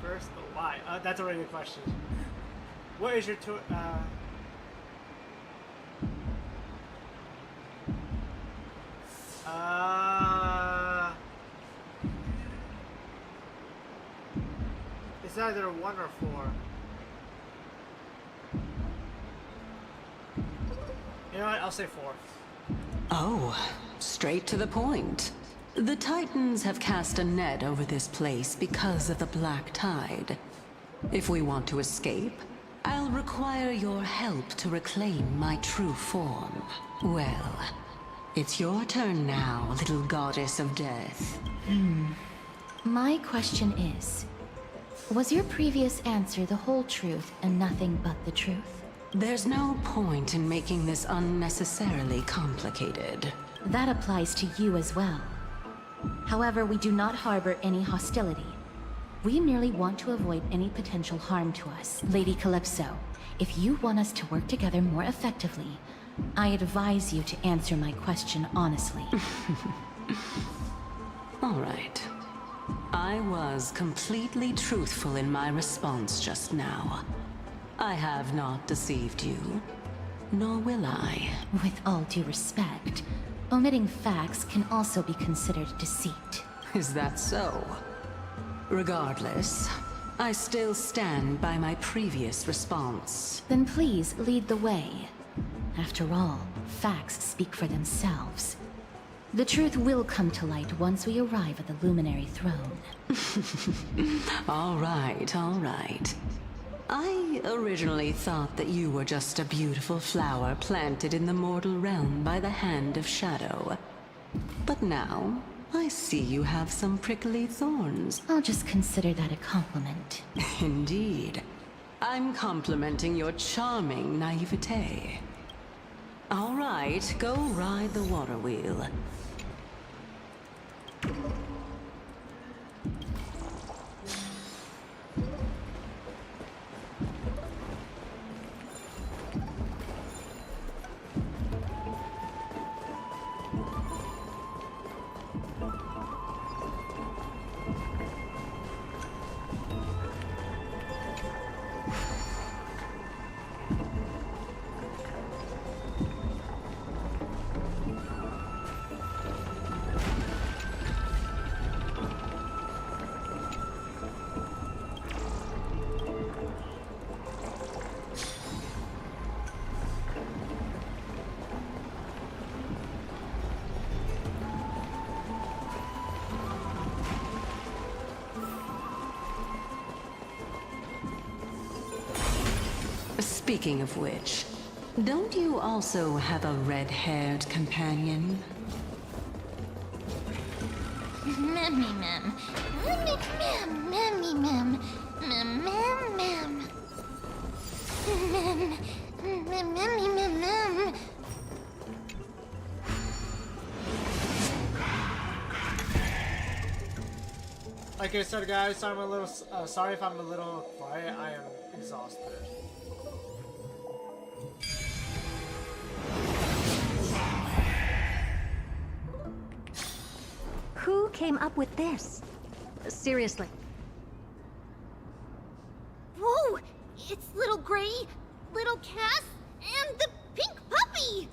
First, why? That's already a question. What is your it's either 1 or 4. You know what? I'll say 4. Oh, straight to the point. The Titans have cast a net over this place because of the Black Tide. If we want to escape, I'll require your help to reclaim my true form. Well, it's your turn now, little goddess of death. My question is, was your previous answer the whole truth and nothing but the truth? There's no point in making this unnecessarily complicated. That applies to you as well. However, we do not harbor any hostility. We merely want to avoid any potential harm to us. Lady Calypso, if you want us to work together more effectively, I advise you to answer my question honestly. All right. I was completely truthful in my response just now. I have not deceived you, nor will I. With all due respect, omitting facts can also be considered deceit. Is that so? Regardless, I still stand by my previous response. Then please lead the way. After all, facts speak for themselves. The truth will come to light once we arrive at the Luminary Throne. All right, all right. I originally thought that you were just a beautiful flower planted in the mortal realm by the hand of Shadow. But now, I see you have some prickly thorns. I'll just consider that a compliment. Indeed. I'm complimenting your charming naivete. All right, go ride the water wheel. Speaking of which, don't you also have a red-haired companion? Mammy mem. Mammy mem. Mammy mem. Mem mem mem. Mem. Mammy mem mem. Like I said, guys, I'm a little sorry if I'm a little quiet. I am exhausted. Who came up with this? Seriously. Whoa! It's little Gray, little Cass, and the pink puppy!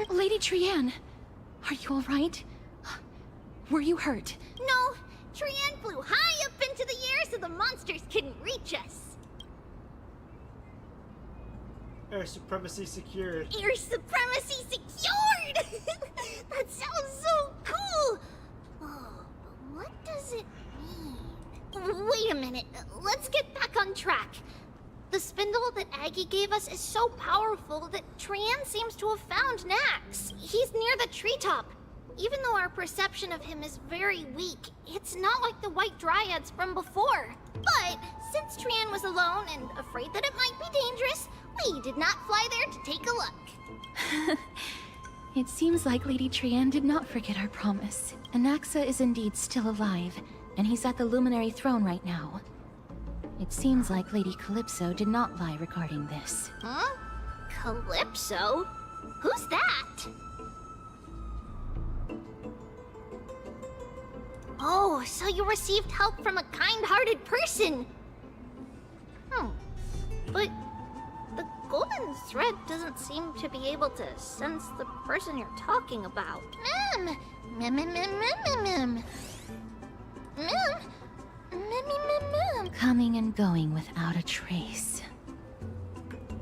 Lady Trianne, are you all right? Were you hurt? No, Trianne flew high up into the air so the monsters couldn't reach us. Air supremacy secured. Air supremacy secured! That sounds so cool! Oh, but what does it mean? Wait a minute, let's get back on track. The spindle that Aggie gave us is so powerful that Trianne seems to have found Nax. He's near the treetop. Even though our perception of him is very weak, it's not like the White Dryads from before. But since Trianne was alone and afraid that it might be dangerous, we did not fly there to take a look. It seems like Lady Trian did not forget our promise. Anaxa is indeed still alive, and he's at the Luminary Throne right now. It seems like Lady Calypso did not lie regarding this. Huh? Calypso? Who's that? Oh, so you received help from a kind-hearted person. But the golden thread doesn't seem to be able to sense the person you're talking about. Coming and going without a trace.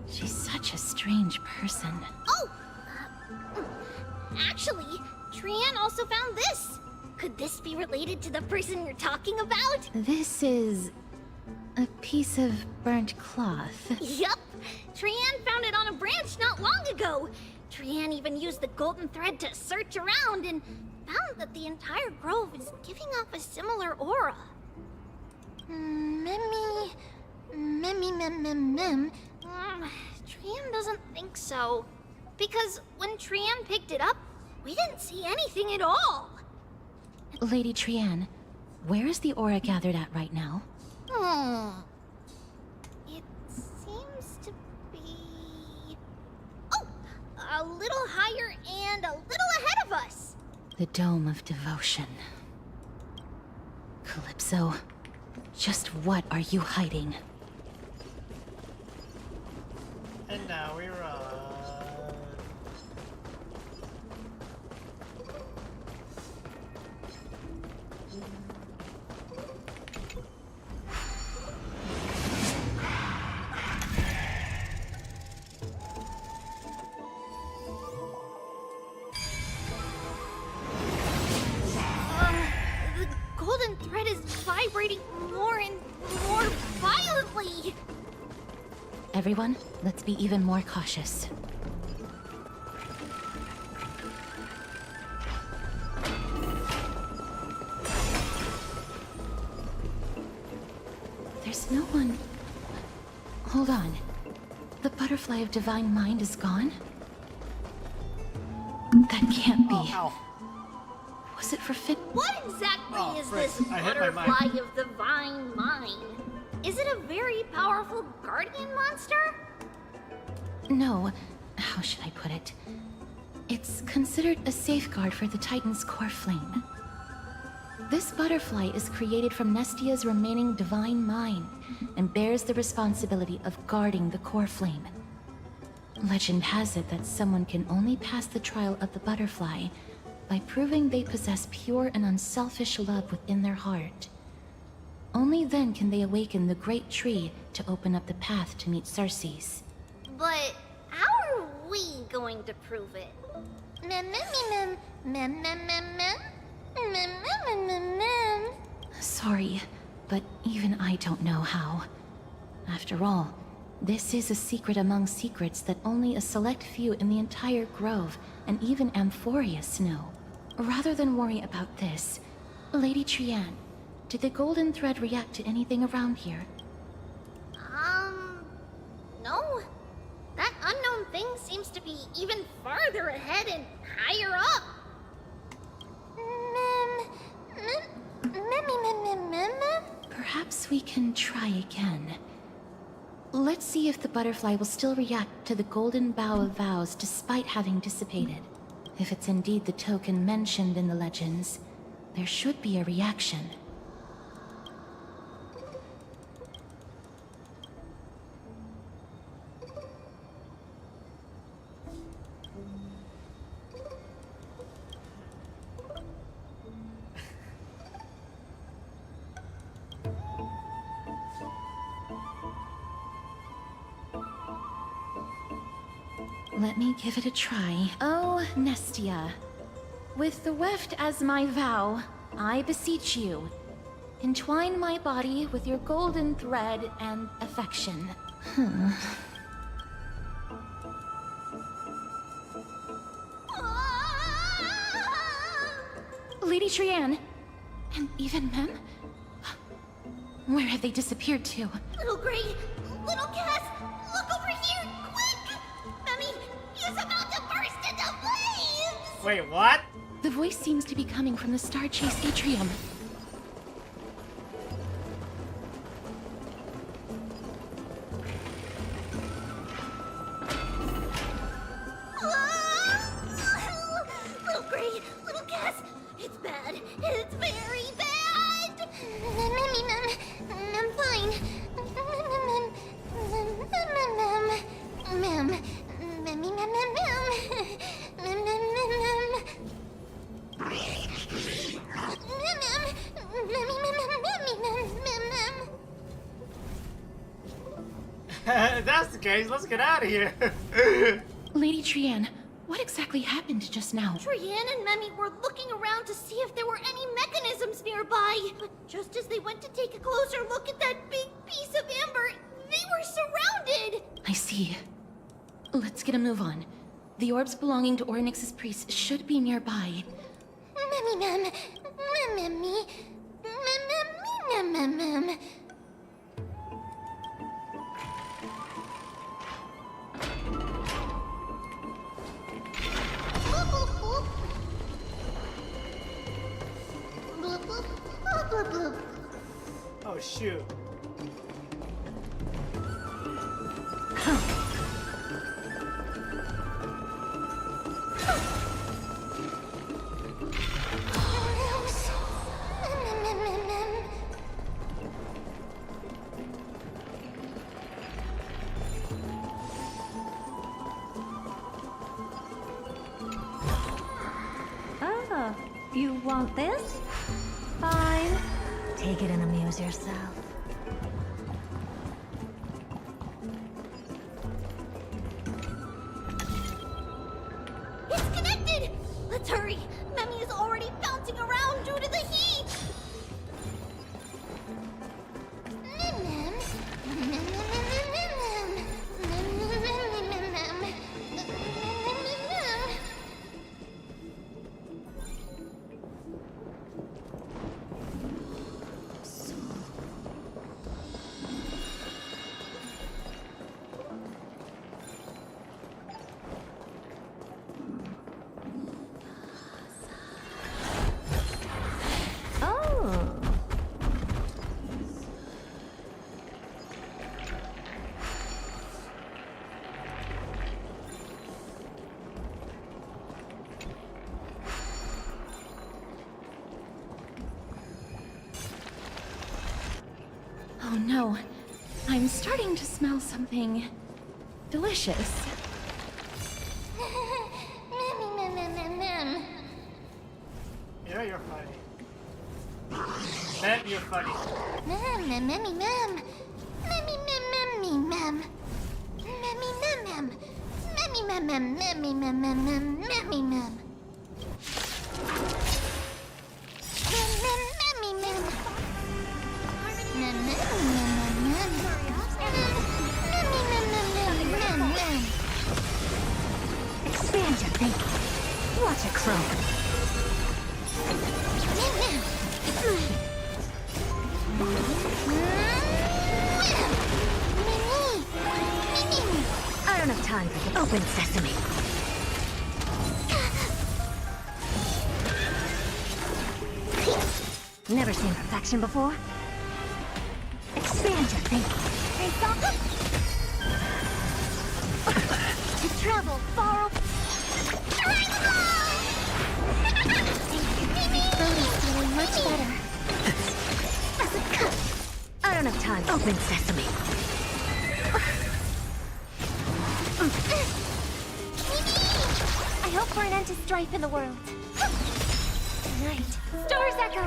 She's such a strange person. Oh! Actually, Trian also found this. Could this be related to the person you're talking about? This is a piece of burnt cloth. Yup! Trian found it on a branch not long ago. Trian even used the golden thread to search around and found that the entire grove is giving off a similar aura. Trian doesn't think so. Because when Trian picked it up, we didn't see anything at all. Lady Trian, where is the aura gathered at right now? It seems to be... Oh! A little higher and a little ahead of us! The Dome of Devotion. Calypso, just what are you hiding? And now we run. The golden thread is vibrating more and more violently! Everyone, let's be even more cautious. There's no one... Hold on. The butterfly of divine mind is gone? That can't be. Ow. Was it for Fit? What exactly is this I hit my butterfly mic. of divine mind? Is it a very powerful guardian monster? No. How should I put it? It's considered a safeguard for the Titan's core flame. This butterfly is created from Nestia's remaining divine mind and bears the responsibility of guarding the core flame. Legend has it that someone can only pass the trial of the butterfly by proving they possess pure and unselfish love within their heart. Only then can they awaken the great tree to open up the path to meet Circes. But how are we going to prove it? Sorry, but even I don't know how. After all, this is a secret among secrets that only a select few in the entire grove and even Amphorius know. Rather than worry about this, Lady Trian, did the golden thread react to anything around here? No. That unknown thing seems to be even farther ahead and higher up. Perhaps we can try again. Let's see if the butterfly will still react to the golden bough of vows despite having dissipated. If it's indeed the token mentioned in the legends, there should be a reaction. Let me give it a try. Oh, Nestia. With the weft as my vow, I beseech you, entwine my body with your golden thread and affection. Lady Trian, and even Mem? Where have they disappeared to? Little Gray, little Cass, look over here, quick! Memmy, he's about to burst into flames! Wait, what? The voice seems to be coming from the Star Chase atrium. Little Gray, little Cass, it's bad. It's very bad. I'm fine. If that's the case, let's get out of here. Lady Trianne, what exactly happened just now? Trianne and Memmy were looking around to see if there were any mechanisms nearby. But just as they went to take a closer look at that big piece of amber, they were surrounded. I see. Let's get a move on. The orbs belonging to Ornyx's priest should be nearby. Memmy. Oh shoot. Oh, you want this? Fine. Take it and amuse yourself. It's connected! Let's hurry! Memmy is already bouncing around due to the heat! Oh no. I'm starting to smell something delicious. Yeah, you're funny. Mem, you're funny. Expand your thinking. Watch it grow. I don't have time for the open sesame. Never seen perfection before. Expand your thinking. To travel far Brody's feeling much better. I don't have time. Open sesame. I hope for an end to strife in the world. Tonight, Stars Echo!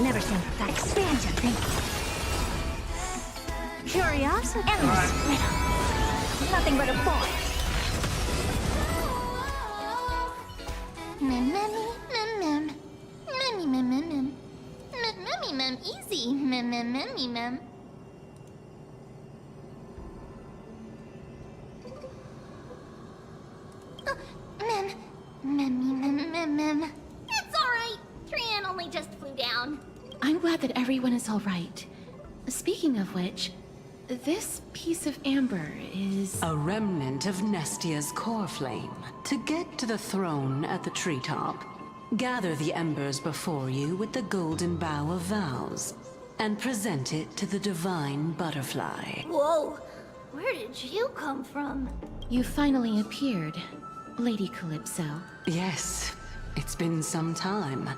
Never seen perfection. Expand your thinking. Curiosity. Endless riddle. Nothing but a boy. easy. Mem. Mem. It's alright. Trianne only just flew down. I'm glad that everyone is all right. Speaking of which, This piece of amber is... A remnant of Nestia's core flame. To get to the throne at the treetop, gather the embers before you with the golden bough of vows, and present it to the divine butterfly. Whoa! Where did you come from? You finally appeared, Lady Calypso. Yes, it's been some time.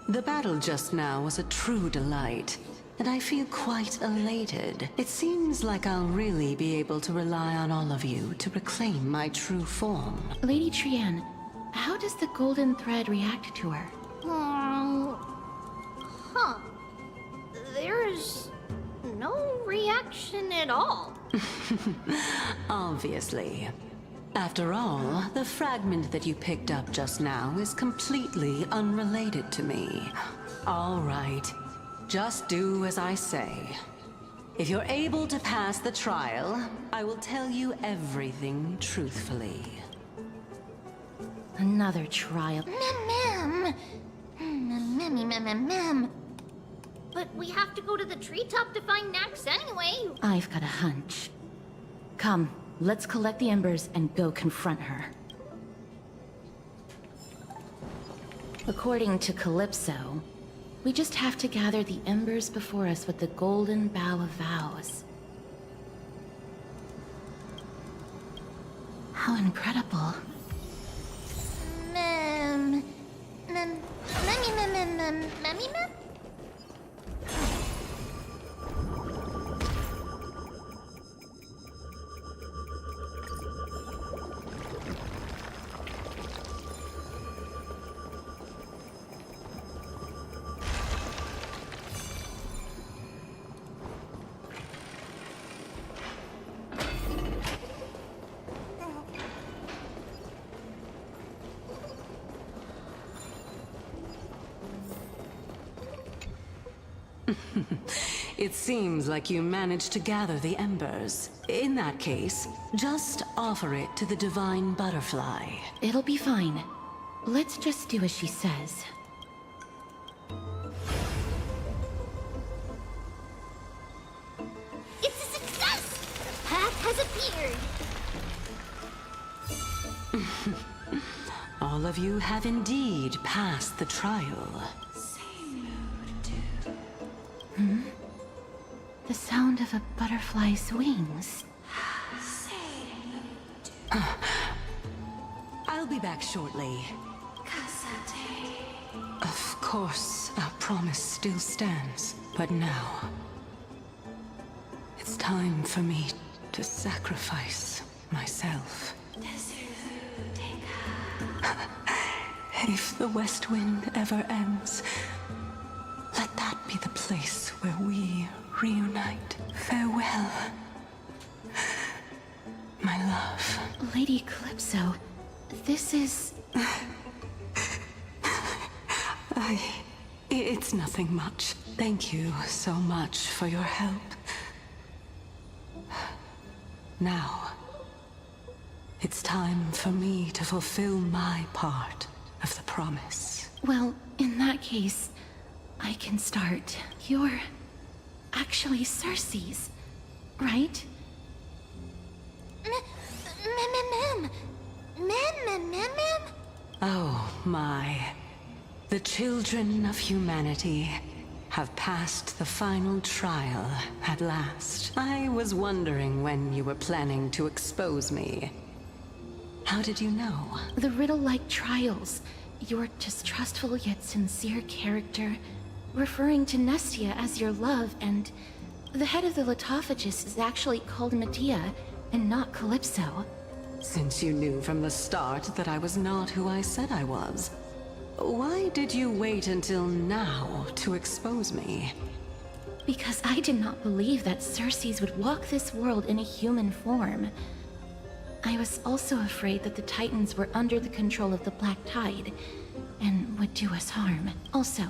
The battle just now was a true delight, and I feel quite elated. It seems like I'll really be able to rely on all of you to reclaim my true form. Lady Trian, how does the golden thread react to her? Huh. There's no reaction at all. Obviously. After all, the fragment that you picked up just now is completely unrelated to me. All right. Just do as I say. If you're able to pass the trial, I will tell you everything truthfully. Another trial. Ma'am. But we have to go to the treetop to find Nax anyway. I've got a hunch. Come, let's collect the embers and go confront her. According to Calypso, we just have to gather the embers before us with the golden bough of vows. How incredible. Ma'am. It seems like you managed to gather the embers. In that case, just offer it to the divine butterfly. It'll be fine. Let's just do as she says. It's a success! The path has appeared. All of you have indeed passed the trial. The sound of a butterfly's wings. I'll be back shortly. Of course, our promise still stands. But now, it's time for me to sacrifice myself. If the West Wind ever ends, let that be the place where we reunite. Farewell, my love. Lady Calypso, this is... It's nothing much. Thank you so much for your help. Now, it's time for me to fulfill my part of the promise. Well, in that case, I can start. You're actually Cersei's, right? Ma'am. Oh my. The children of humanity have passed the final trial at last. I was wondering when you were planning to expose me. How did you know? The riddle-like trials. Your distrustful yet sincere character, referring to Nestia as your love, and the head of the Litophagus is actually called Medea and not Calypso. Since you knew from the start that I was not who I said I was, why did you wait until now to expose me? Because I did not believe that Cersei's would walk this world in a human form. I was also afraid that the Titans were under the control of the Black Tide and would do us harm. Also,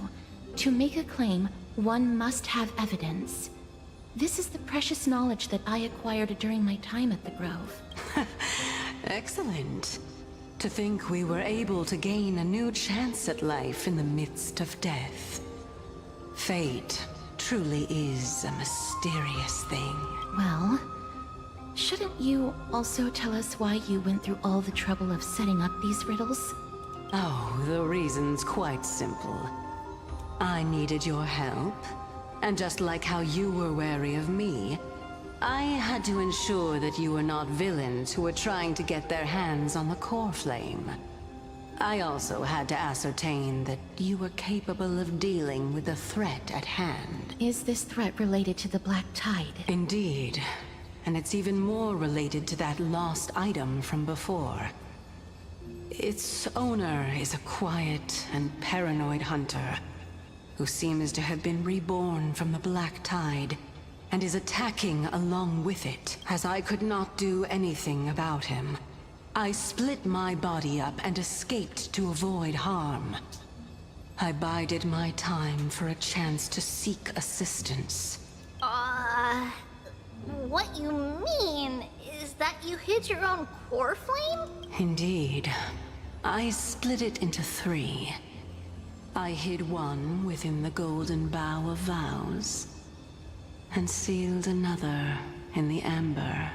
to make a claim, one must have evidence. This is the precious knowledge that I acquired during my time at the Grove. Excellent. To think we were able to gain a new chance at life in the midst of death. Fate truly is a mysterious thing. Well, shouldn't you also tell us why you went through all the trouble of setting up these riddles? Oh, the reason's quite simple. I needed your help, and just like how you were wary of me, I had to ensure that you were not villains who were trying to get their hands on the core flame. I also had to ascertain that you were capable of dealing with the threat at hand. Is this threat related to the Black Tide? Indeed. And it's even more related to that lost item from before. Its owner is a quiet and paranoid hunter who seems to have been reborn from the Black Tide and is attacking along with it, as I could not do anything about him. I split my body up and escaped to avoid harm. I bided my time for a chance to seek assistance. What you mean is that you hid your own core flame? Indeed. I split it into 3. I hid one within the Golden Bough of Vows, and sealed another in the Amber,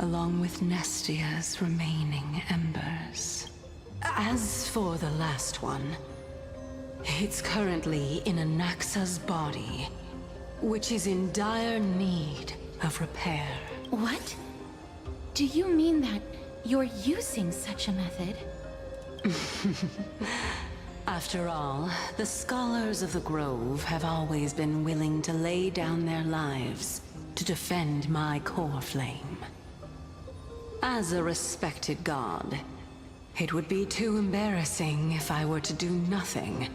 along with Nestia's remaining embers. As for the last one, it's currently in Anaxa's body, which is in dire need of repair. What? Do you mean that you're using such a method? After all, the scholars of the Grove have always been willing to lay down their lives to defend my core flame. As a respected god, it would be too embarrassing if I were to do nothing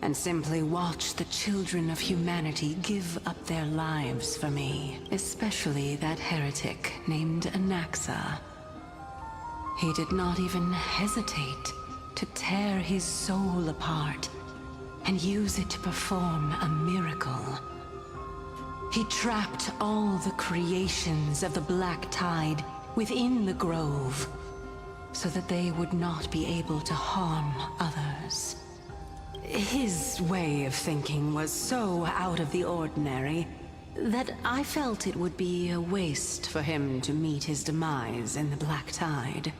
and simply watch the children of humanity give up their lives for me, especially that heretic named Anaxa. He did not even hesitate to tear his soul apart and use it to perform a miracle. He trapped all the creations of the Black Tide within the Grove so that they would not be able to harm others. His way of thinking was so out of the ordinary that I felt it would be a waste for him to meet his demise in the Black Tide.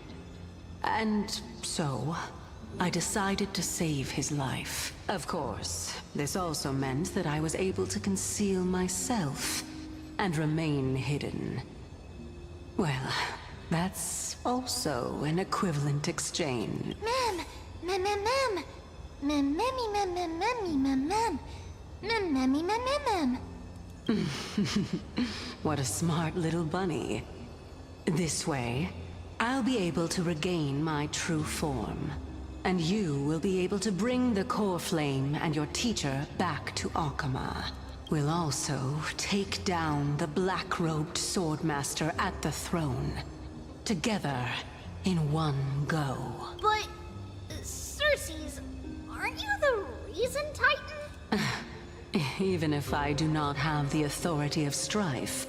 And so, I decided to save his life. Of course, this also meant that I was able to conceal myself and remain hidden. Well, that's also an equivalent exchange. What a smart little bunny. This way, I'll be able to regain my true form. And you will be able to bring the core flame and your teacher back to Akama. We'll also take down the black-robed swordmaster at the throne. Together, in one go. But, Circes, aren't you the Reason Titan? Even if I do not have the authority of strife,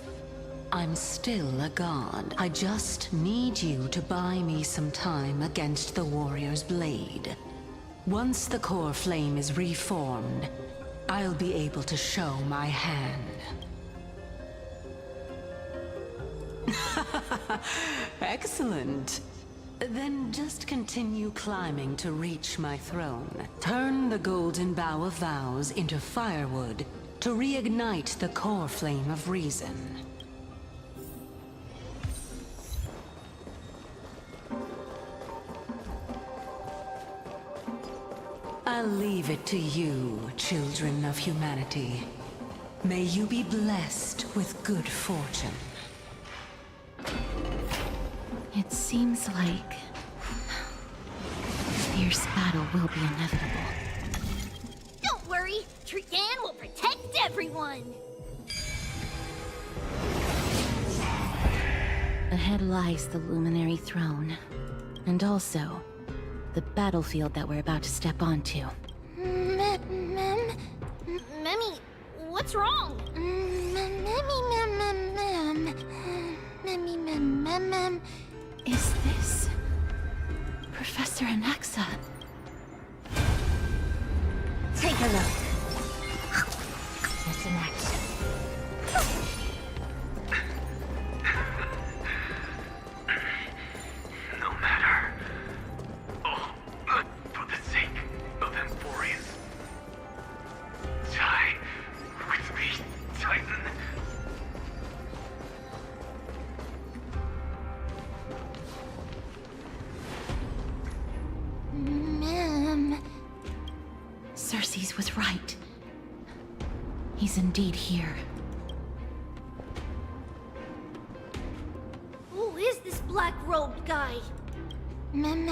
I'm still a god. I just need you to buy me some time against the warrior's blade. Once the core flame is reformed, I'll be able to show my hand. Excellent. Then just continue climbing to reach my throne. Turn the Golden Bough of Vows into firewood to reignite the core flame of reason. I'll leave it to you, children of humanity. May you be blessed with good fortune. It seems like a fierce battle will be inevitable. Don't worry, Trian will protect everyone! Ahead lies the Luminary Throne, and also the battlefield that we're about to step onto. Memmy, what's wrong? Is this Professor Anaxa? Take a look. Miss Anaxa. Cersei's was right. He's indeed here. Who is this black-robed guy? Mem.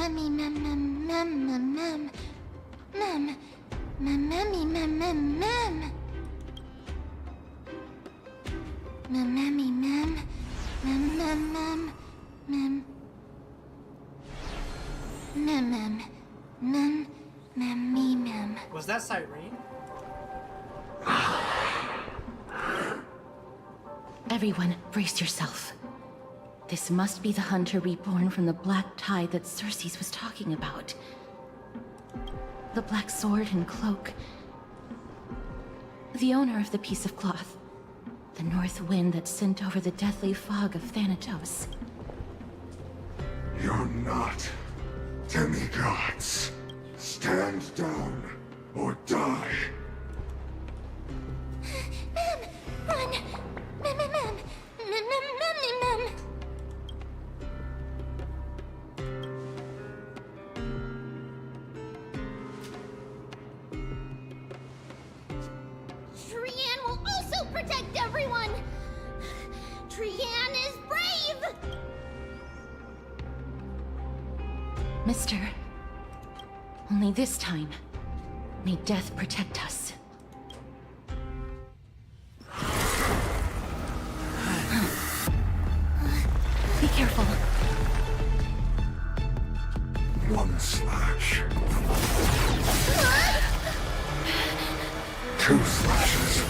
Was that Cyrene? Everyone, brace yourself. This must be the hunter reborn from the black tide that Cersei's was talking about. The black sword and cloak. The owner of the piece of cloth. The north wind that sent over the deathly fog of Thanatos. You're not demigods. Stand down or die. Run! Mem. Trian will also protect everyone! Trian is brave! Mister, only this time, may death protect us. Be careful. One slash. Two slashes.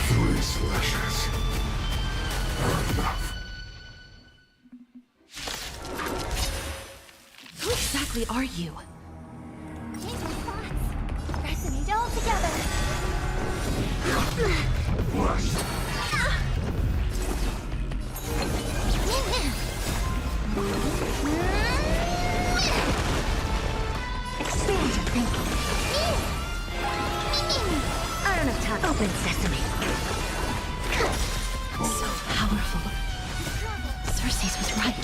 Three slashes. Enough. Who exactly are you? Change my thoughts. Resonate all together. Expand your thinking. I don't have time. Open sesame. So powerful. Cersei's was right.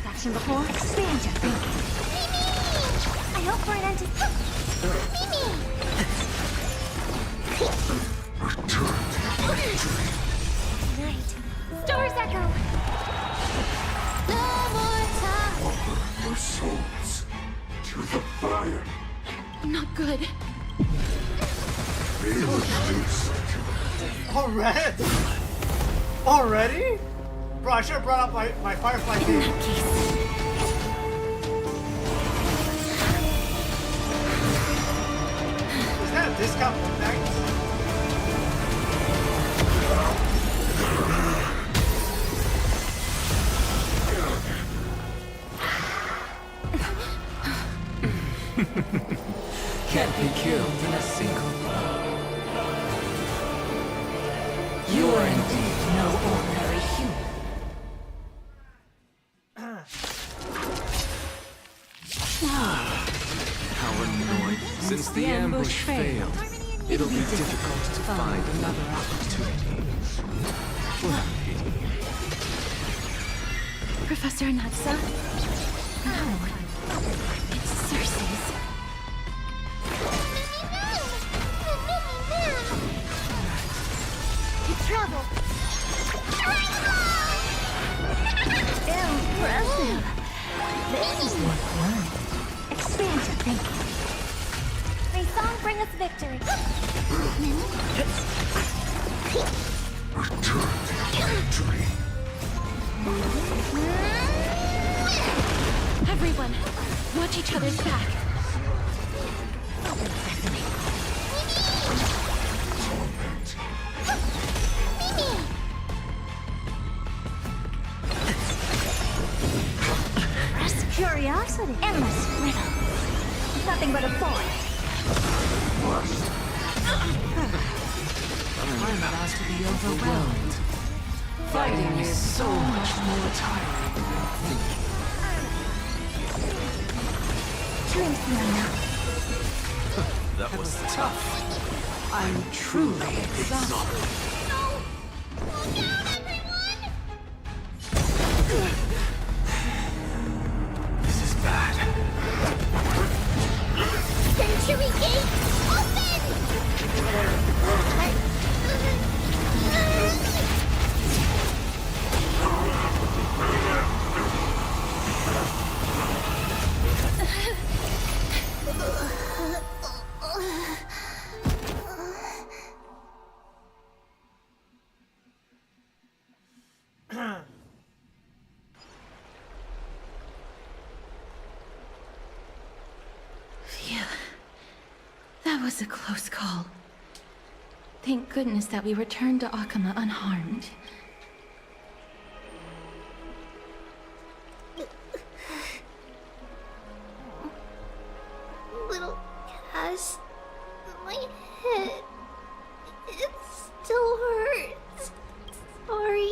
Action before. Expand your thinking. I hope for an end to... Tonight, stars echo. No more time. Offer your souls to the fire. Not good. Be reduced. Already? Already? Bro, I should have brought up my Firefly game. Is that a discount from that? Can't be killed in a single blow. You are indeed no ordinary human. How annoying. Since the ambush failed, it'll be difficult to find another opportunity. What a pity. Professor Natsa? No. It's Cersei's. To travel. Impressive. This is worth learning. Expand your thinking. May song bring us victory. Everyone, watch each other's back. Open sesame. Press curiosity. Endless riddle. Nothing but a forest. I'm about to be overwhelmed. Fighting is so much more tiring than thinking. Dreams now. That was tough. I'm truly exhausted. This is bad. Century Gate, Phew. That was a close call. Thank goodness that we returned to Akama unharmed. little Cass, my head, it still hurts. Sorry.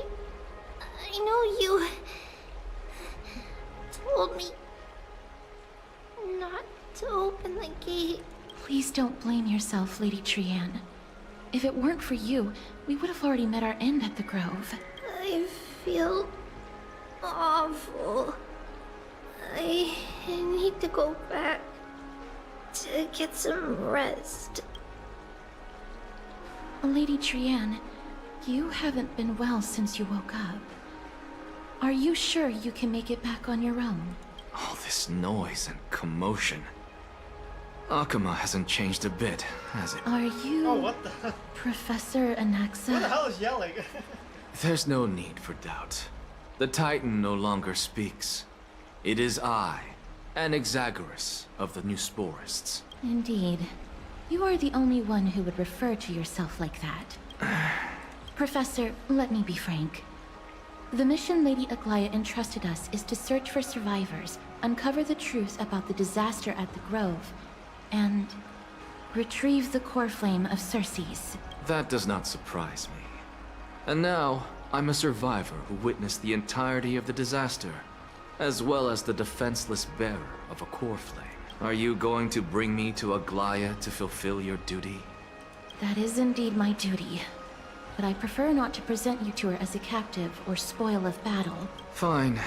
I know you told me not to open the gate. Please don't blame yourself, Lady Trian. If it weren't for you, we would have already met our end at the Grove. I feel awful. I need to go back to get some rest. Lady Trian, you haven't been well since you woke up. Are you sure you can make it back on your own? All this noise and commotion. Akama hasn't changed a bit, has it? Are you... Oh, what the... Professor Anaxa? What the hell is yelling? There's no need for doubt. The Titan no longer speaks. It is I, Anaxagoras of the New Sporists. Indeed. You are the only one who would refer to yourself like that. Professor, let me be frank. The mission Lady Aglaya entrusted us is to search for survivors, uncover the truth about the disaster at the Grove, and retrieve the core flame of Circes. That does not surprise me. And now, I'm a survivor who witnessed the entirety of the disaster, as well as the defenseless bearer of a core flame. Are you going to bring me to Aglaya to fulfill your duty? That is indeed my duty. But I prefer not to present you to her as a captive or spoil of battle. Fine.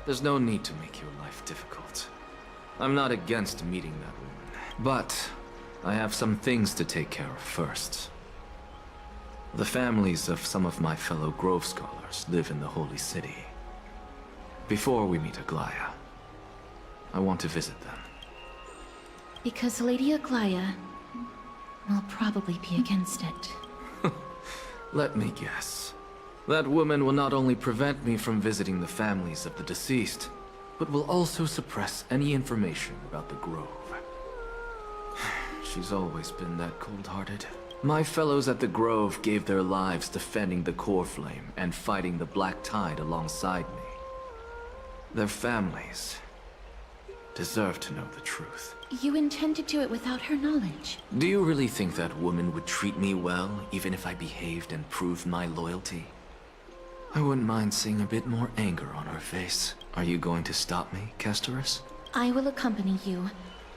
There's no need to make your life difficult. I'm not against meeting that woman. But I have some things to take care of first. The families of some of my fellow Grove Scholars live in the Holy City. Before we meet Aglaya, I want to visit them. Because Lady Aglaya will probably be against it. Let me guess. That woman will not only prevent me from visiting the families of the deceased, but will also suppress any information about the Grove. She's always been that cold-hearted. My fellows at the Grove gave their lives defending the core flame and fighting the Black Tide alongside me. Their families deserve to know the truth. You intend to do it without her knowledge? Do you really think that woman would treat me well, even if I behaved and proved my loyalty? I wouldn't mind seeing a bit more anger on her face. Are you going to stop me, Kesterus? I will accompany you,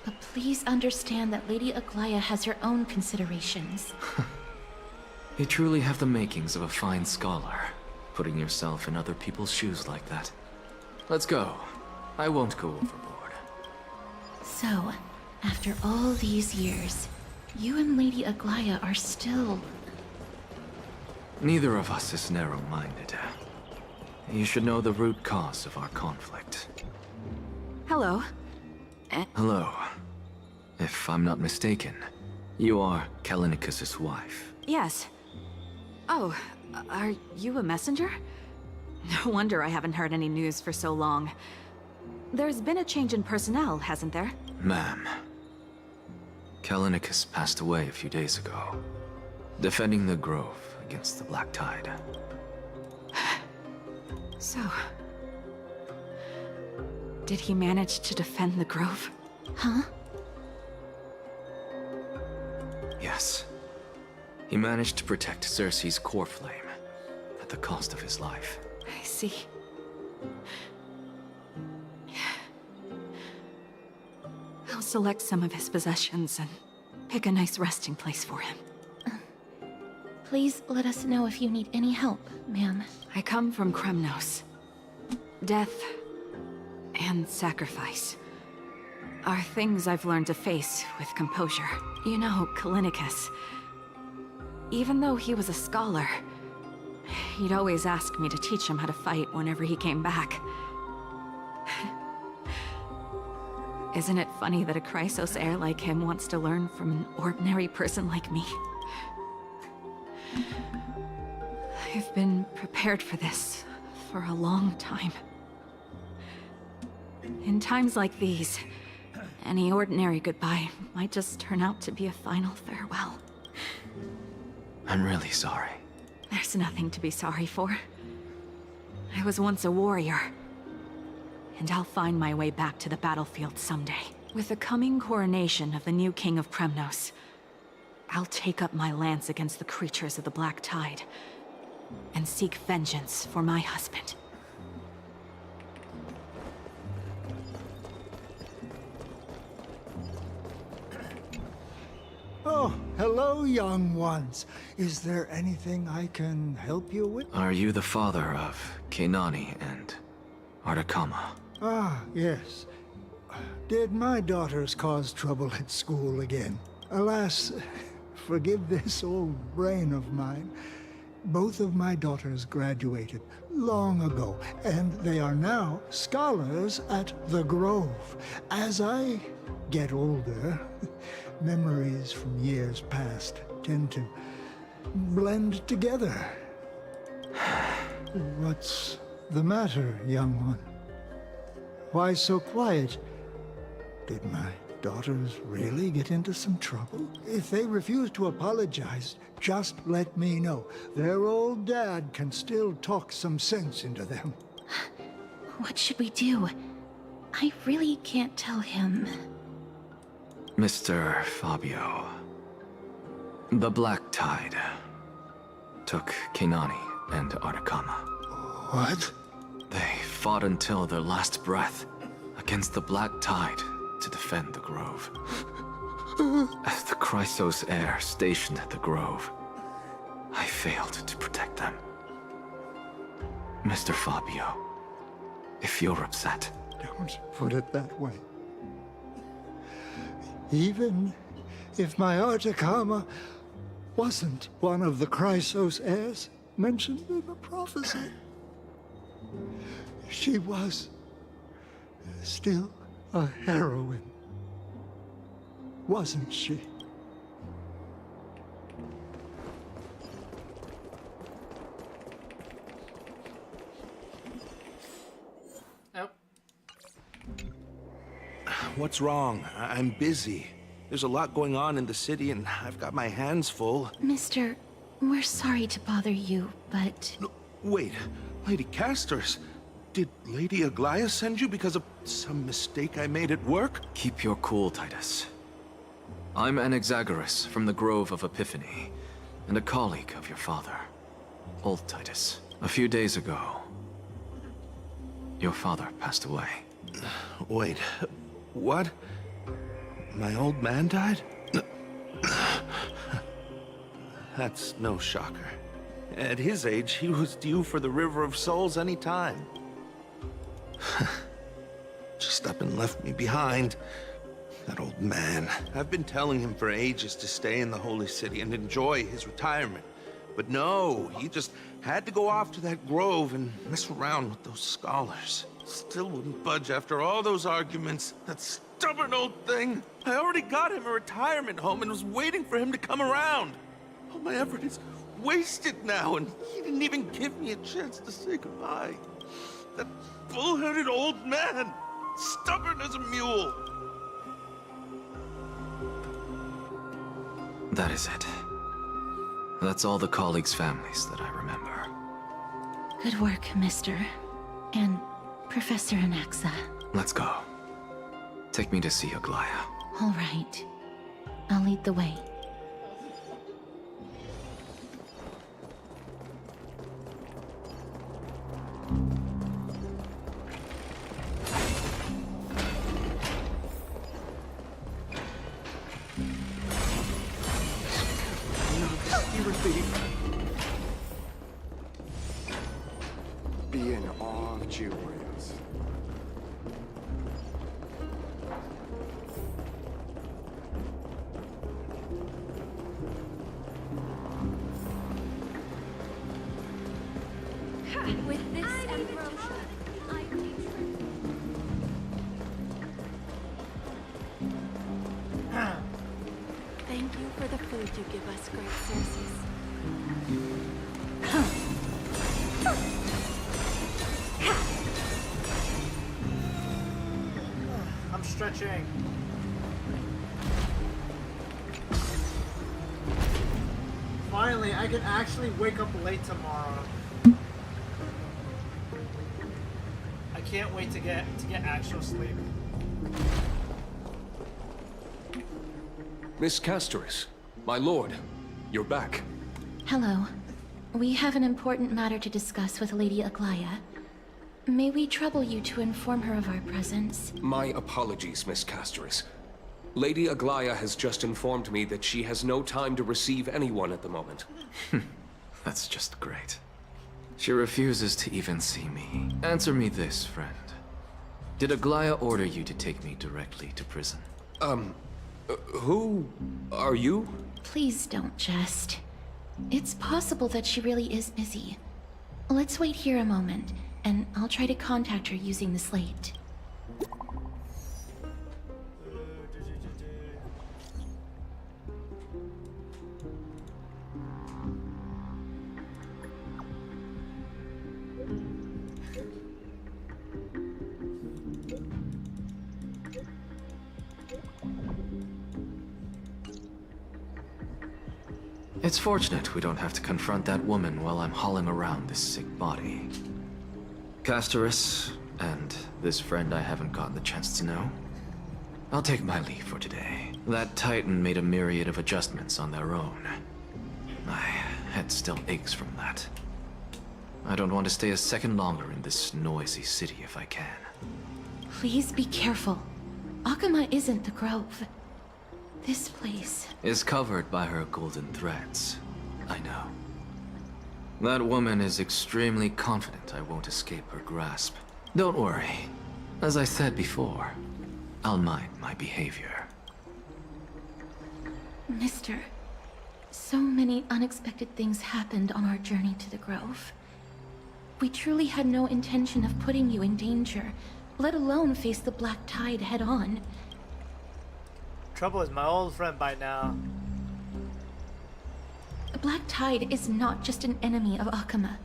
but please understand that Lady Aglaya has her own considerations. You truly have the makings of a fine scholar, putting yourself in other people's shoes like that. Let's go. I won't go overboard. So, after all these years, you and Lady Aglaya are still... Neither of us is narrow-minded. You should know the root cause of our conflict. Hello. Hello. If I'm not mistaken, you are Kallinicus's wife. Yes. Oh, are you a messenger? No wonder I haven't heard any news for so long. There's been a change in personnel, hasn't there? Ma'am, Kallinicus passed away a few days ago, defending the Grove against the Black Tide. So... did he manage to defend the Grove? Huh? Yes. He managed to protect Circe's core flame, at the cost of his life. I see. I'll select some of his possessions and Pick a nice resting place for him. Please let us know if you need any help, ma'am. I come from Kremnos. Death and sacrifice are things I've learned to face with composure. You know, Kallinicus, even though he was a scholar, he'd always ask me to teach him how to fight whenever he came back. Isn't it funny that a Chrysos heir like him wants to learn from an ordinary person like me? I've been prepared for this for a long time. In times like these, any ordinary goodbye might just turn out to be a final farewell. I'm really sorry. There's nothing to be sorry for. I was once a warrior, and I'll find my way back to the battlefield someday. With the coming coronation of the new king of Kremnos, I'll take up my lance against the creatures of the Black Tide, and seek vengeance for my husband. Oh, hello, young ones. Is there anything I can help you with? Are you the father of Kenani and Artakama? Ah, yes. Did my daughters cause trouble at school again? Alas, forgive this old brain of mine. Both of my daughters graduated long ago, and they are now scholars at the Grove. As I get older, memories from years past tend to blend together. What's the matter, young one? Why so quiet? Did my daughters really get into some trouble? If they refuse to apologize, just let me know. Their old dad can still talk some sense into them. What should we do? I really can't tell him. Mr. Fabio. The Black Tide took Kenani and Artakama. What? They fought until their last breath against the Black Tide to defend the Grove. As the Chrysos heir stationed at the Grove, I failed to protect them. Mr. Fabio, if you're upset... Don't put it that way. Even if my Artakama wasn't one of the Chrysos heirs mentioned in the prophecy, she was still a heroine, wasn't she? What's wrong? I'm busy. There's a lot going on in the city, and I've got my hands full. Mister, we're sorry to bother you, but... No, wait, Lady Castors, did Lady Aglaia send you because of some mistake I made at work? Keep your cool, Titus. I'm Anaxagoras from the Grove of Epiphany, and a colleague of your father, Old Titus. A few days ago, your father passed away. Wait, what? My old man died? That's no shocker. At his age, he was due for the River of Souls any time. Just up and left me behind. That old man. I've been telling him for ages to stay in the Holy City and enjoy his retirement. But no, he just had to go off to that grove and mess around with those scholars. Still wouldn't budge after all those arguments. That stubborn old thing. I already got him a retirement home and was waiting for him to come around. All my effort is wasted now, and he didn't even give me a chance to say goodbye. That bull-headed old man. Stubborn as a mule. That is it. That's all the colleagues' families that I remember. Good work, Mister. And Professor Anaxa. Let's go. Take me to see Aglaia. All right. I'll lead the way. Be in awe of G-Warriors. With this ambrosia, I Thank you for the food you give us, great Circes. I'm stretching. Finally, I can actually wake up late tomorrow. I can't wait to get actual sleep. Miss Castoris, my lord, you're back. Hello. We have an important matter to discuss with Lady Aglaya. May we trouble you to inform her of our presence? My apologies, Miss Castoris. Lady Aglaya has just informed me that she has no time to receive anyone at the moment. That's just great. She refuses to even see me. Answer me this, friend. Did Aglaya order you to take me directly to prison? Who are you? Please don't jest. It's possible that she really is busy. Let's wait here a moment, and I'll try to contact her using the slate. It's fortunate we don't have to confront that woman while I'm hauling around this sick body. Castoris, and this friend I haven't gotten the chance to know. I'll take my leave for today. That Titan made a myriad of adjustments on their own. My head still aches from that. I don't want to stay a second longer in this noisy city if I can. Please be careful. Akama isn't the Grove. This place is covered by her golden threads. I know. That woman is extremely confident I won't escape her grasp. Don't worry. As I said before, I'll mind my behavior. Mister, so many unexpected things happened on our journey to the Grove. We truly had no intention of putting you in danger, let alone face the Black Tide head-on. Trouble is my old friend by now. The Black Tide is not just an enemy of Akama,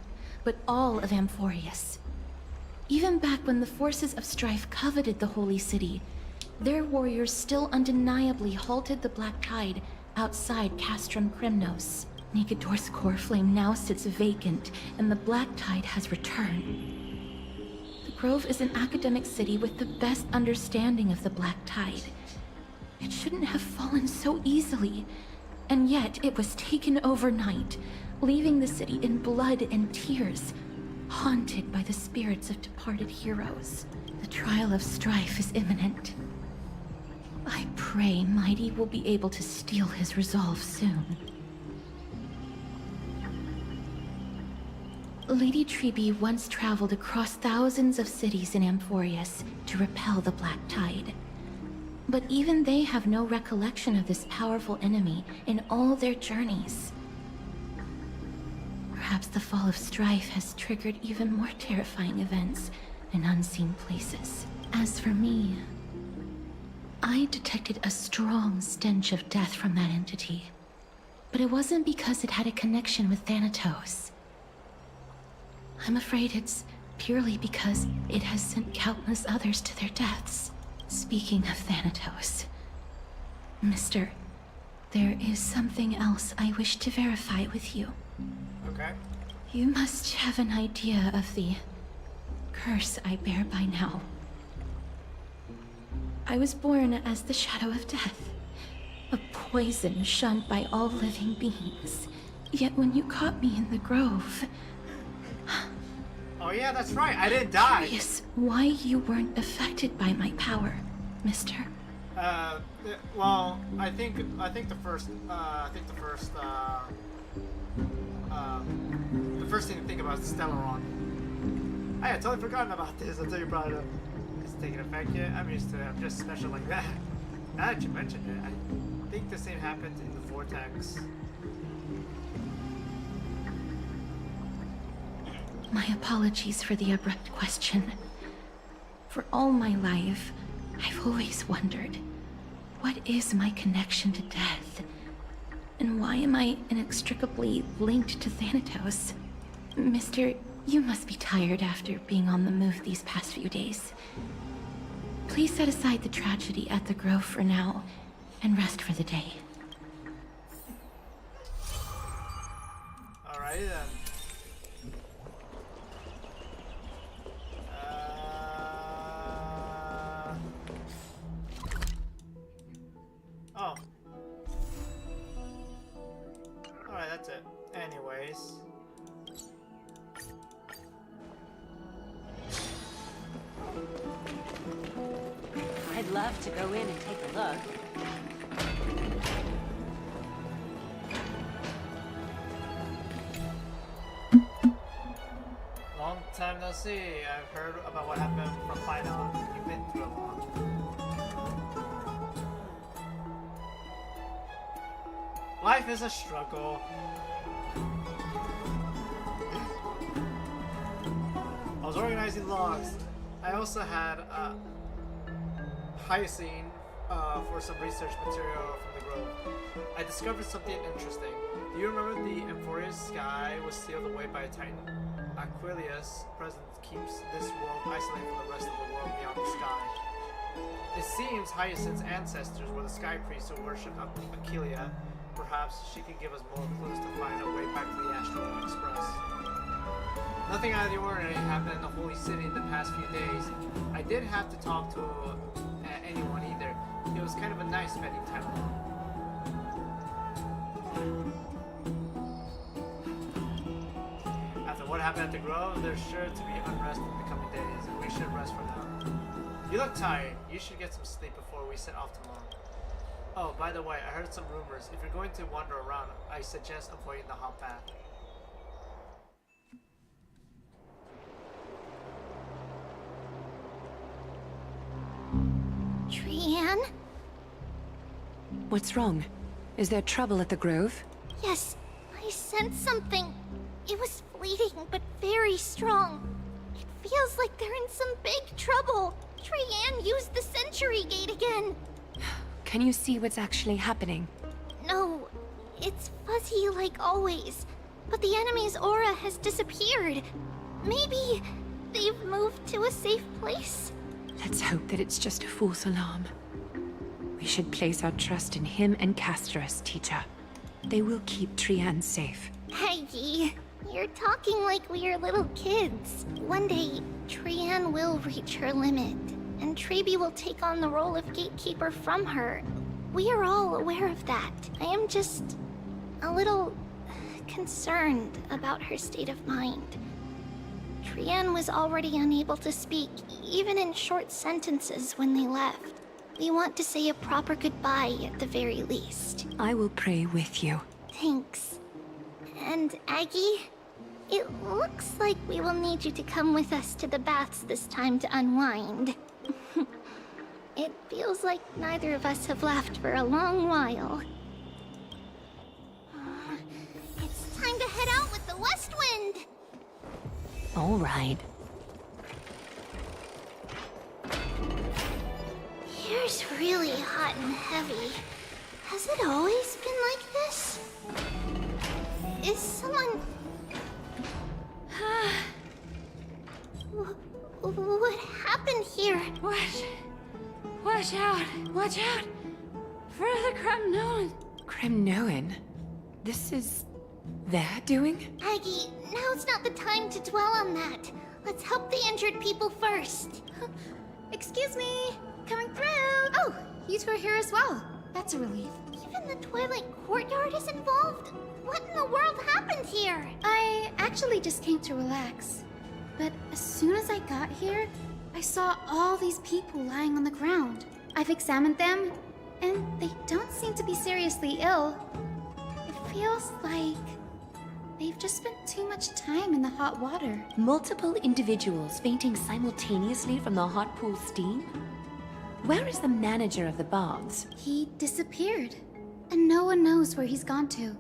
but all of Amphorius. Even back when the forces of strife coveted the Holy City, their warriors still undeniably halted the Black Tide outside Castrum Krymnos. Nikedor's core flame now sits vacant, and the Black Tide has returned. The Grove is an academic city with the best understanding of the Black Tide. It shouldn't have fallen so easily, and yet it was taken overnight, leaving the city in blood and tears, haunted by the spirits of departed heroes. The trial of strife is imminent. I pray Mighty will be able to steal his resolve soon. Lady Treeby once traveled across thousands of cities in Amphorius to repel the Black Tide. But even they have no recollection of this powerful enemy in all their journeys. Perhaps the fall of strife has triggered even more terrifying events in unseen places. As for me, I detected a strong stench of death from that entity. But it wasn't because it had a connection with Thanatos. I'm afraid it's purely because it has sent countless others to their deaths. Speaking of Thanatos, Mister, there is something else I wish to verify with you. Okay. You must have an idea of the curse I bear by now. I was born as the shadow of death, a poison shunned by all living beings. Yet when you caught me in the grove... Oh yeah, that's right, I didn't die! Curious why you weren't affected by my power, Mister. Well, I think the first the first thing to think about is Stellaron. Hey, I totally forgotten about this until you brought it up. It's taking effect yet? I'm used to it. I'm just special like that. Now that you mentioned it, I think the same happened in the Vortex. My apologies for the abrupt question. For all my life, I've always wondered, what is my connection to death? And why am I inextricably linked to Thanatos? Mister, you must be tired after being on the move these past few days. Please set aside the tragedy at the Grove for now, and rest for the day. Alrighty then. Oh. Alright, that's it. Anyways. I'd love to go in and take a look. Long time no see. I've heard about what happened from Final. You've been through a lot. Life is a struggle. I was organizing logs. I also had Hyacine for some research material from the Grove. I discovered something interesting. Do you remember the Emphorius sky was sealed away by a titan? Aquilius' presence keeps this world isolated from the rest of the world beyond the sky. It seems Hyacinth's ancestors were the sky priests who worshipped Aquilia. Perhaps she can give us more clues to find our way back to the Astral Express. Nothing out of the ordinary happened in the Holy City in the past few days. I didn't have to talk to anyone either. It was kind of a nice spending time alone. After what happened at the Grove, there's sure to be unrest in the coming days, and we should rest for now. You look tired. You should get some sleep before we set off tomorrow. Oh, by the way, I heard some rumors. If you're going to wander around, I suggest avoiding the hot path. Trian? What's wrong? Is there trouble at the Grove? Yes, I sensed something. It was fleeting, but very strong. It feels like they're in some big trouble. Trian used the Century Gate again. Can you see what's actually happening? No, it's fuzzy like always. But the enemy's aura has disappeared. Maybe they've moved to a safe place? Let's hope that it's just a false alarm. We should place our trust in him and Castorus, teacher. They will keep Trian safe. Peggy, you're talking like we are little kids. One day, Trian will reach her limit, and Trebi will take on the role of gatekeeper from her. We are all aware of that. I am just a little concerned about her state of mind. Trian was already unable to speak, even in short sentences when they left. We want to say a proper goodbye at the very least. I will pray with you. Thanks. And Aggie, it looks like we will need you to come with us to the baths this time to unwind. It feels like neither of us have laughed for a long while. It's time to head out with the west wind! All right. Here's really hot and heavy. Has it always been like this? Is someone... What happened here? Watch out! Watch out! For the Kremnoan! Kremnoan? This is... their doing? Aggie, now's not the time to dwell on that. Let's help the injured people first. Excuse me! Coming through! Oh, you two are here as well. That's a relief. Even the Twilight Courtyard is involved? What in the world happened here? I actually just came to relax. But as soon as I got here, I saw all these people lying on the ground. I've examined them, and they don't seem to be seriously ill. It feels like They've just spent too much time in the hot water. Multiple individuals fainting simultaneously from the hot pool steam? Where is the manager of the baths? He disappeared, and no one knows where he's gone to.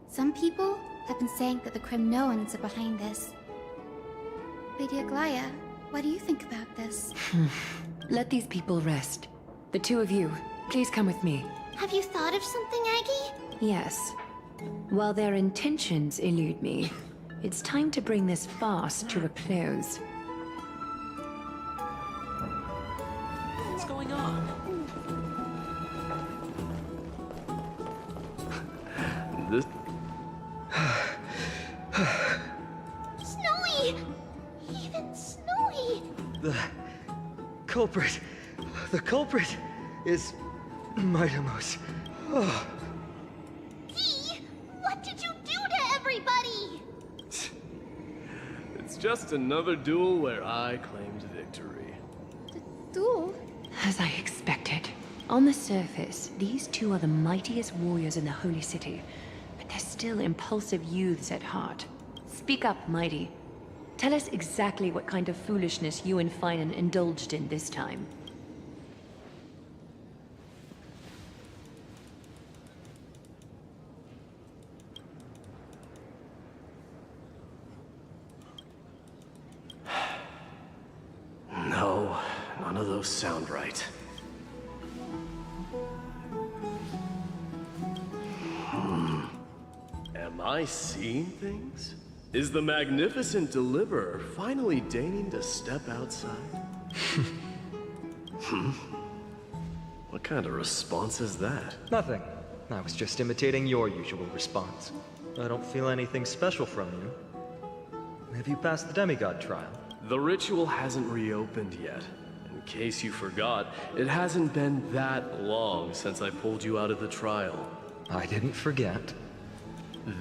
Some people have been saying that the Kremnoans are behind this. Lady Aglaya, what do you think about this? Let these people rest. The two of you, please come with me. Have you thought of something, Aggie? Yes. While their intentions elude me, it's time to bring this farce to a close. What's going on? This... Snowy! Even Snowy! The culprit is Mightimos. Oh. Dee, what did you do to everybody? It's just another duel where I claimed victory. Duel? As I expected. On the surface, these two are the mightiest warriors in the Holy City, but they're still impulsive youths at heart. Speak up, Mighty. Tell us exactly what kind of foolishness you and Finan indulged in this time. No, none of those sound right. Am I seeing things? Is the magnificent deliverer finally deigning to step outside? What kind of response is that? Nothing. I was just imitating your usual response. I don't feel anything special from you. Have you passed the demigod trial? The ritual hasn't reopened yet. In case you forgot, it hasn't been that long since I pulled you out of the trial. I didn't forget.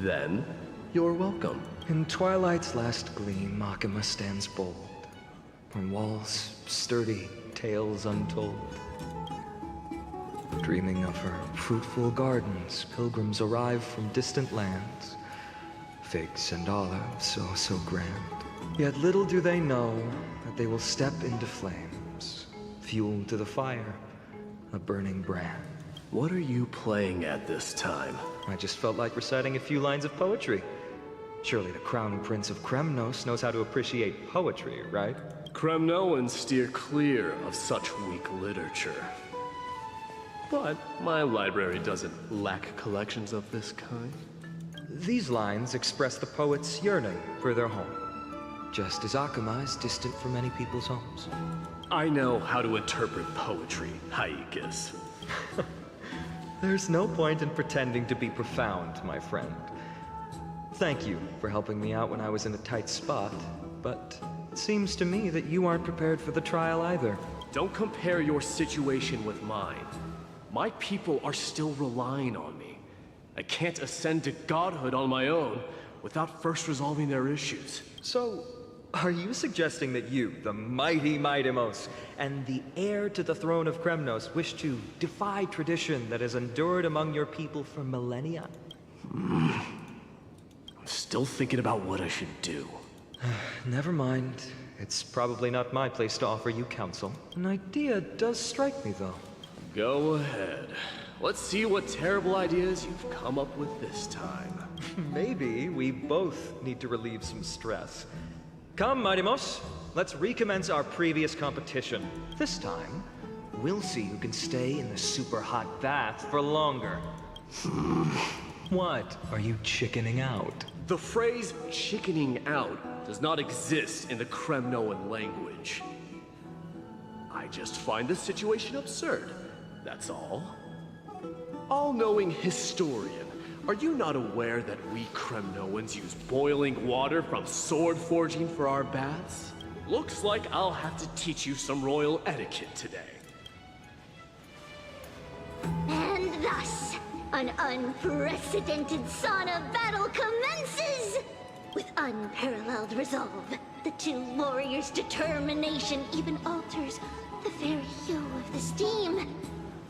Then, you're welcome. In twilight's last gleam, Makima stands bold. Her walls sturdy, tales untold. Dreaming of her fruitful gardens, pilgrims arrive from distant lands. Figs and olives, oh so grand. Yet little do they know that they will step into flames, fuel to the fire, a burning brand. What are you playing at this time? I just felt like reciting a few lines of poetry. Surely the Crown Prince of Kremnos knows how to appreciate poetry, right? Kremnoans steer clear of such weak literature. But my library doesn't lack collections of this kind. These lines express the poet's yearning for their home, just as Akuma is distant from many people's homes. I know how to interpret poetry, Haikis. There's no point in pretending to be profound, my friend. Thank you for helping me out when I was in a tight spot, but it seems to me that you aren't prepared for the trial either. Don't compare your situation with mine. My people are still relying on me. I can't ascend to godhood on my own without first resolving their issues. So, are you suggesting that you, the mighty Mightimos, and the heir to the throne of Kremnos, wish to defy tradition that has endured among your people for millennia? I'm still thinking about what I should do. Never mind. It's probably not my place to offer you counsel. An idea does strike me, though. Go ahead. Let's see what terrible ideas you've come up with this time. Maybe we both need to relieve some stress. Come, Mightimos. Let's recommence our previous competition. This time, we'll see who can stay in the super hot bath for longer. What? Are you chickening out? The phrase chickening out does not exist in the Kremnoan language. I just find the situation absurd, that's all. All-knowing historian, are you not aware that we Kremnoans use boiling water from sword forging for our baths? Looks like I'll have to teach you some royal etiquette today. And thus, an unprecedented sauna battle commences! With unparalleled resolve, the two warriors' determination even alters the very hue of the steam.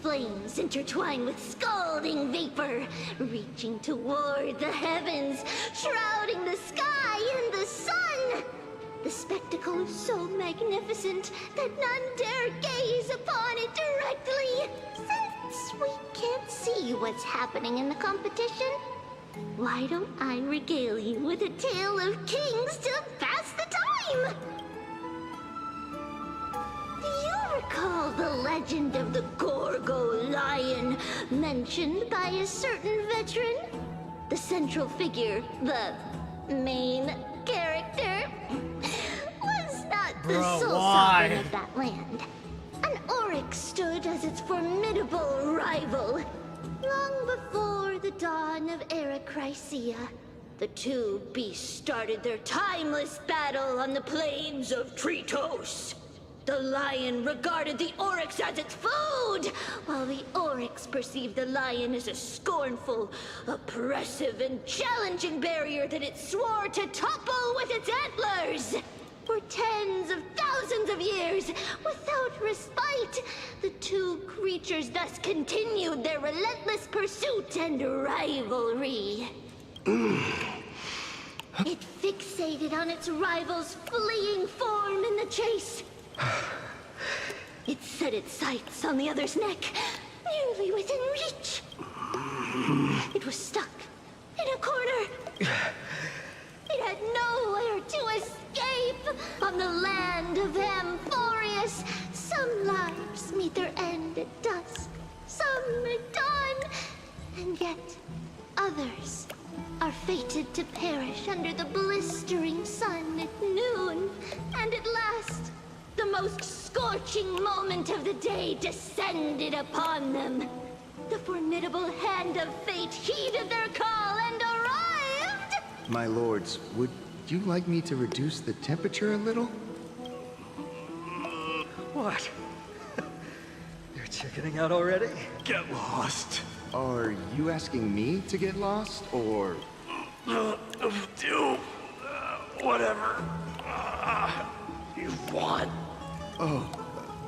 Flames intertwine with scalding vapor power, reaching toward the heavens, shrouding the sky and the sun. The spectacle is so magnificent that none dare gaze upon it directly. Since we can't see what's happening in the competition, why don't I regale you with a tale of kings to pass the time? Do you recall the legend of the Gorgo lion mentioned by a certain veteran? The central figure, the main character, was not the sole sovereign of that land. An Oryx stood as its formidable rival. Long before the dawn of Era Chrysia, the two beasts started their timeless battle on the plains of Tritos. The lion regarded the Oryx as its food, while the Oryx perceived the lion as a scornful, oppressive, and challenging barrier that it swore to topple with its antlers. For tens of thousands of years, without respite, the two creatures thus continued their relentless pursuit and rivalry. It fixated on its rival's fleeing form in the chase. It set its sights on the other's neck, nearly within reach. It was stuck in a corner. It had nowhere to escape. On the land of Amphorius, some lives meet their end at dusk, some at dawn, and yet others are fated to perish under the blistering sun at noon. And at last, the most scorching moment of the day descended upon them. The formidable hand of fate heeded their call and arrived! My lords, would you like me to reduce the temperature a little? What? You're chickening out already? Get lost. Are you asking me to get lost, or...? Do whatever you want. Oh,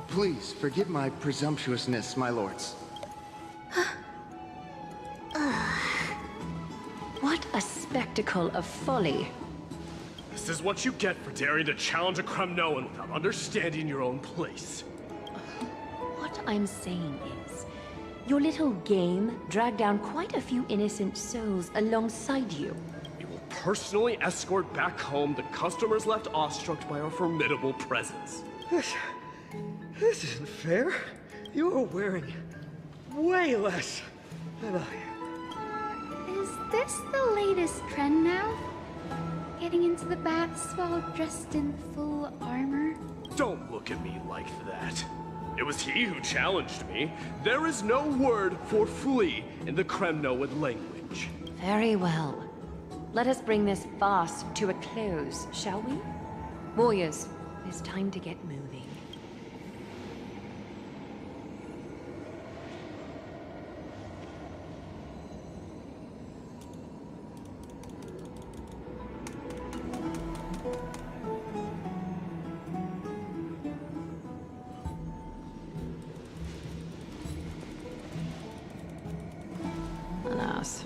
please forgive my presumptuousness, my lords. What a spectacle of folly. This is what you get for daring to challenge a Kremnoan without understanding your own place. What I'm saying is, your little game dragged down quite a few innocent souls alongside you. We will personally escort back home the customers left awestruck by our formidable presence. This isn't fair. You're wearing way less than I am. Is this the latest trend now? Getting into the baths while dressed in full armor? Don't look at me like that. It was he who challenged me. There is no word for flee in the Kremnoan language. Very well. Let us bring this farce to a close, shall we? Warriors, it's time to get moving. Alas,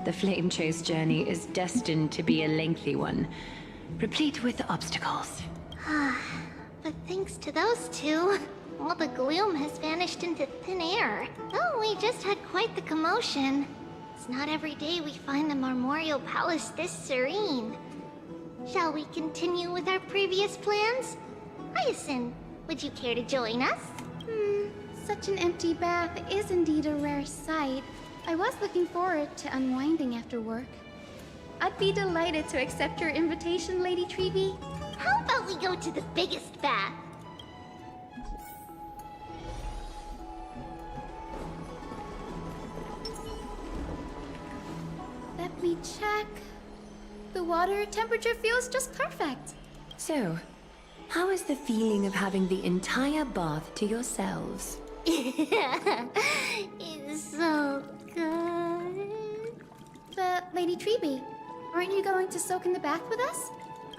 the flame chase journey is destined to be a lengthy one, replete with obstacles. But thanks to those two, all the gloom has vanished into thin air. Oh, we just had quite the commotion. It's not every day we find the Marmorial Palace this serene. Shall we continue with our previous plans? Hyacinth, would you care to join us? Such an empty bath is indeed a rare sight. I was looking forward to unwinding after work. I'd be delighted to accept your invitation, Lady Treevee. How about we go to the biggest bath? Let me check. The water temperature feels just perfect. So, how is the feeling of having the entire bath to yourselves? It's so good. But, Lady Treevee, aren't you going to soak in the bath with us?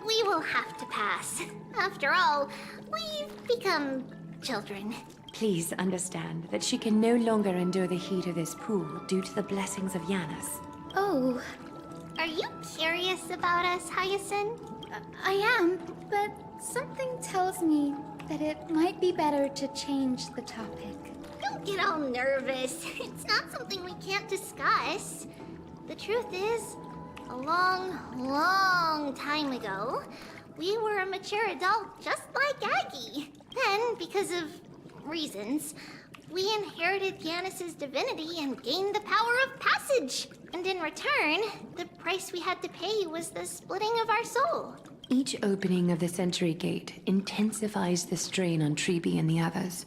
We will have to pass. After all, we've become children. Please understand that she can no longer endure the heat of this pool due to the blessings of Janus. Oh. Are you curious about us, Hyacinth? I am, but something tells me that it might be better to change the topic. Don't get all nervous. It's not something we can't discuss. The truth is, a long, long time ago, we were a mature adult just like Aggie. Then, because of reasons, we inherited Janus's divinity and gained the power of passage. And in return, the price we had to pay was the splitting of our soul. Each opening of the Century Gate intensifies the strain on Treeby and the others.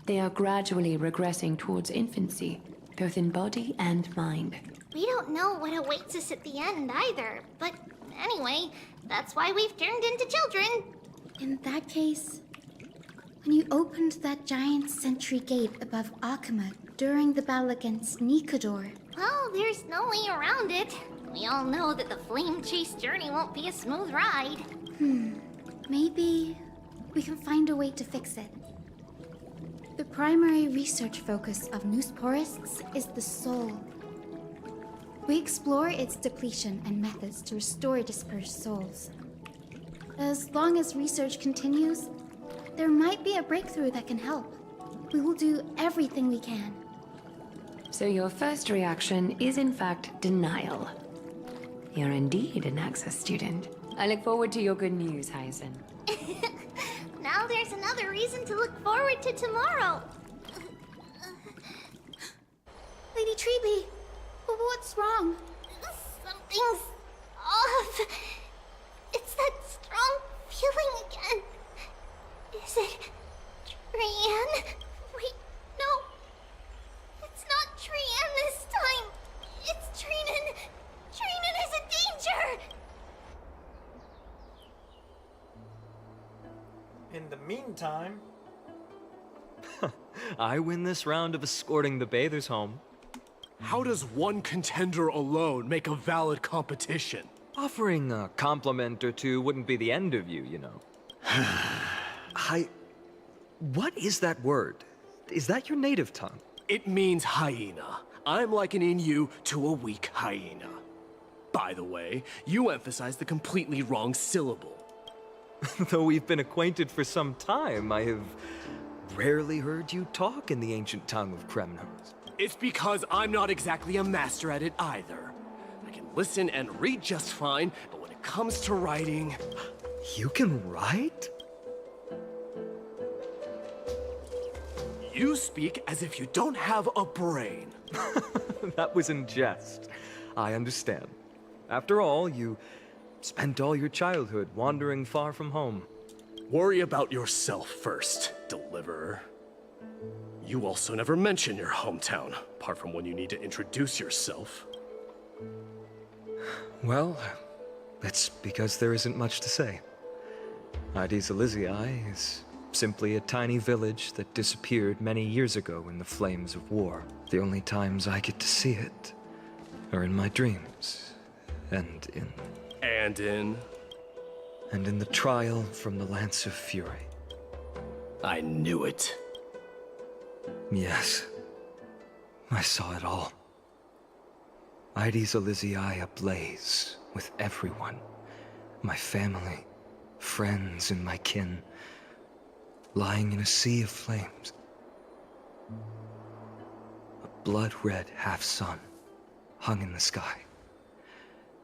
They are gradually regressing towards infancy, both in body and mind. We don't know what awaits us at the end either, but anyway, that's why we've turned into children. In that case, when you opened that giant sentry gate above Akama during the battle against Nikador... Well, there's no way around it. We all know that the flame chase journey won't be a smooth ride. Maybe we can find a way to fix it. The primary research focus of Noosporists is the soul. We explore its depletion and methods to restore dispersed souls. As long as research continues, there might be a breakthrough that can help. We will do everything we can. So your first reaction is in fact denial. You're indeed an Access student. I look forward to your good news, Hyacinth. Now there's another reason to look forward to tomorrow. Lady Treeby, what's wrong? Something's off. It's that strong feeling again. Is it Trian? Wait, no. It's not Trian this time. It's Trinan. Trinan is in danger. In the meantime... I win this round of escorting the bathers home. How does one contender alone make a valid competition? Offering a compliment or two wouldn't be the end of you, you know. What is that word? Is that your native tongue? It means hyena. I'm likening you to a weak hyena. By the way, you emphasize the completely wrong syllable. Though we've been acquainted for some time, I have rarely heard you talk in the ancient tongue of Kremnos. It's because I'm not exactly a master at it either. I can listen and read just fine, but when it comes to writing... You can write? You speak as if you don't have a brain. That was in jest. I understand. After all, you spent all your childhood wandering far from home. Worry about yourself first, Deliverer. You also never mention your hometown, apart from when you need to introduce yourself. Well, that's because there isn't much to say. Ides Elysiae is simply a tiny village that disappeared many years ago in the flames of war. The only times I get to see it are in my dreams, and in... And in the trial from the Lance of Fury. I knew it. Yes. I saw it all. Ides Elysiae ablaze with everyone. My family, friends, and my kin, lying in a sea of flames. A blood-red half-sun hung in the sky,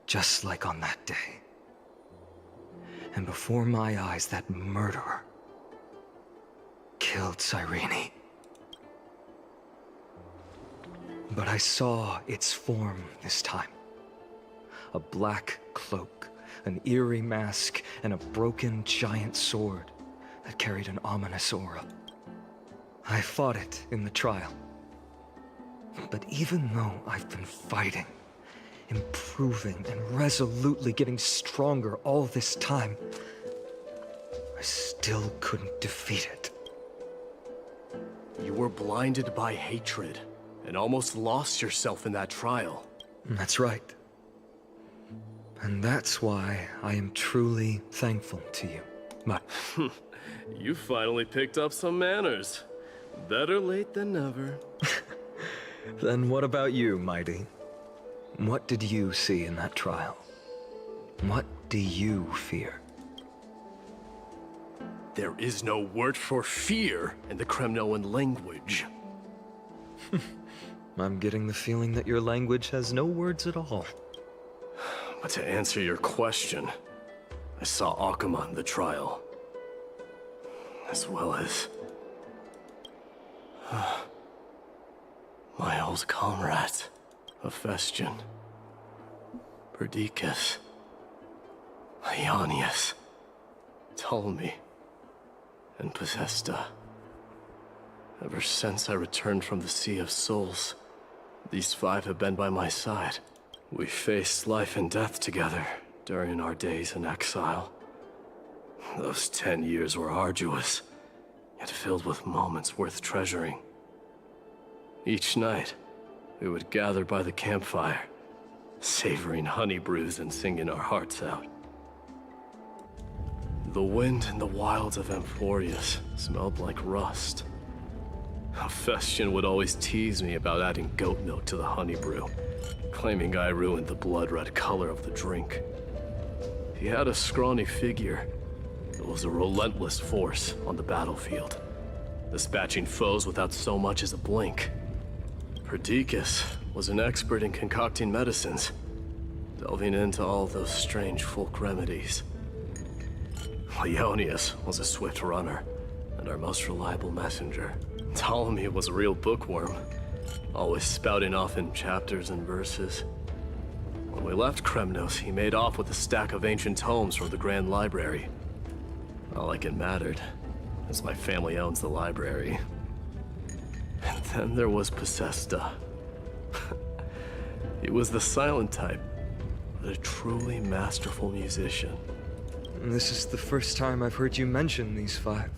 just like on that day. And before my eyes, that murderer killed Cyrene. But I saw its form this time. A black cloak, an eerie mask, and a broken giant sword that carried an ominous aura. I fought it in the trial. But even though I've been fighting, improving, and resolutely getting stronger all this time, I still couldn't defeat it. You were blinded by hatred, and almost lost yourself in that trial. That's right. And that's why I am truly thankful to you. But You finally picked up some manners. Better late than never. Then what about you, Mighty? What did you see in that trial? What do you fear? There is no word for fear in the Kremnoan language. I'm getting the feeling that your language has no words at all. But to answer your question, I saw Akuma in the trial. As well as... my old comrades, Hephaestion, Perdiccas, Ionius, Ptolemy, and Possesta. Ever since I returned from the Sea of Souls, these 5 have been by my side. We faced life and death together during our days in exile. Those 10 years were arduous, yet filled with moments worth treasuring. Each night, we would gather by the campfire, savoring honey brews and singing our hearts out. The wind in the wilds of Amphorius smelled like rust. Hephaestion would always tease me about adding goat milk to the honey brew, claiming I ruined the blood-red color of the drink. He had a scrawny figure that was a relentless force on the battlefield, dispatching foes without so much as a blink. Perdiccas was an expert in concocting medicines, delving into all those strange folk remedies. Ionius was a swift runner, and our most reliable messenger. Ptolemy was a real bookworm, always spouting off in chapters and verses. When we left Kremnos, he made off with a stack of ancient tomes from the Grand Library. Not like it mattered, as my family owns the library. And then there was Possesta. He was the silent type, but a truly masterful musician. This is the first time I've heard you mention these 5.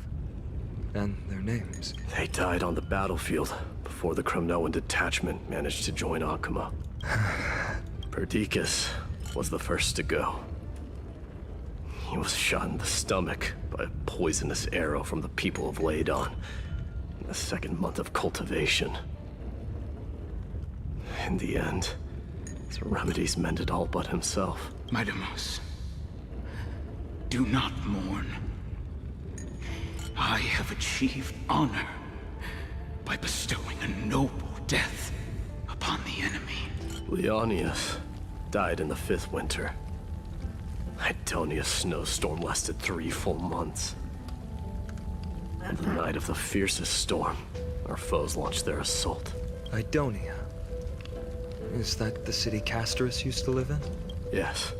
And their names. They died on the battlefield before the Kremnoan detachment managed to join Akuma. Perdiccas was the first to go. He was shot in the stomach by a poisonous arrow from the people of Ladon in the 2nd month of cultivation. In the end, his remedies mended all but himself. Midamos, do not mourn. I have achieved honor by bestowing a noble death upon the enemy. Leonius died in the 5th winter. Idonia's snowstorm lasted 3 full months. On the night of the fiercest storm, our foes launched their assault. Idonia? Is that the city Castorus used to live in? Yes.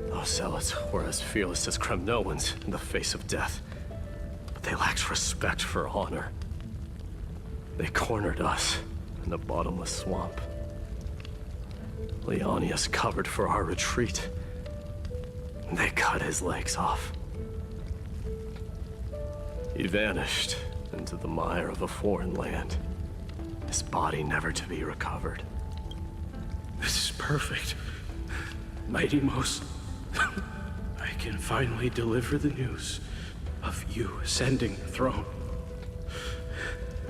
Those zealots were as fearless as Kremnoans in the face of death, but they lacked respect for honor. They cornered us in a bottomless swamp. Leonius covered for our retreat, and they cut his legs off. He vanished into the mire of a foreign land, his body never to be recovered. This is perfect. Mighty Most, I can finally deliver the news of you ascending the throne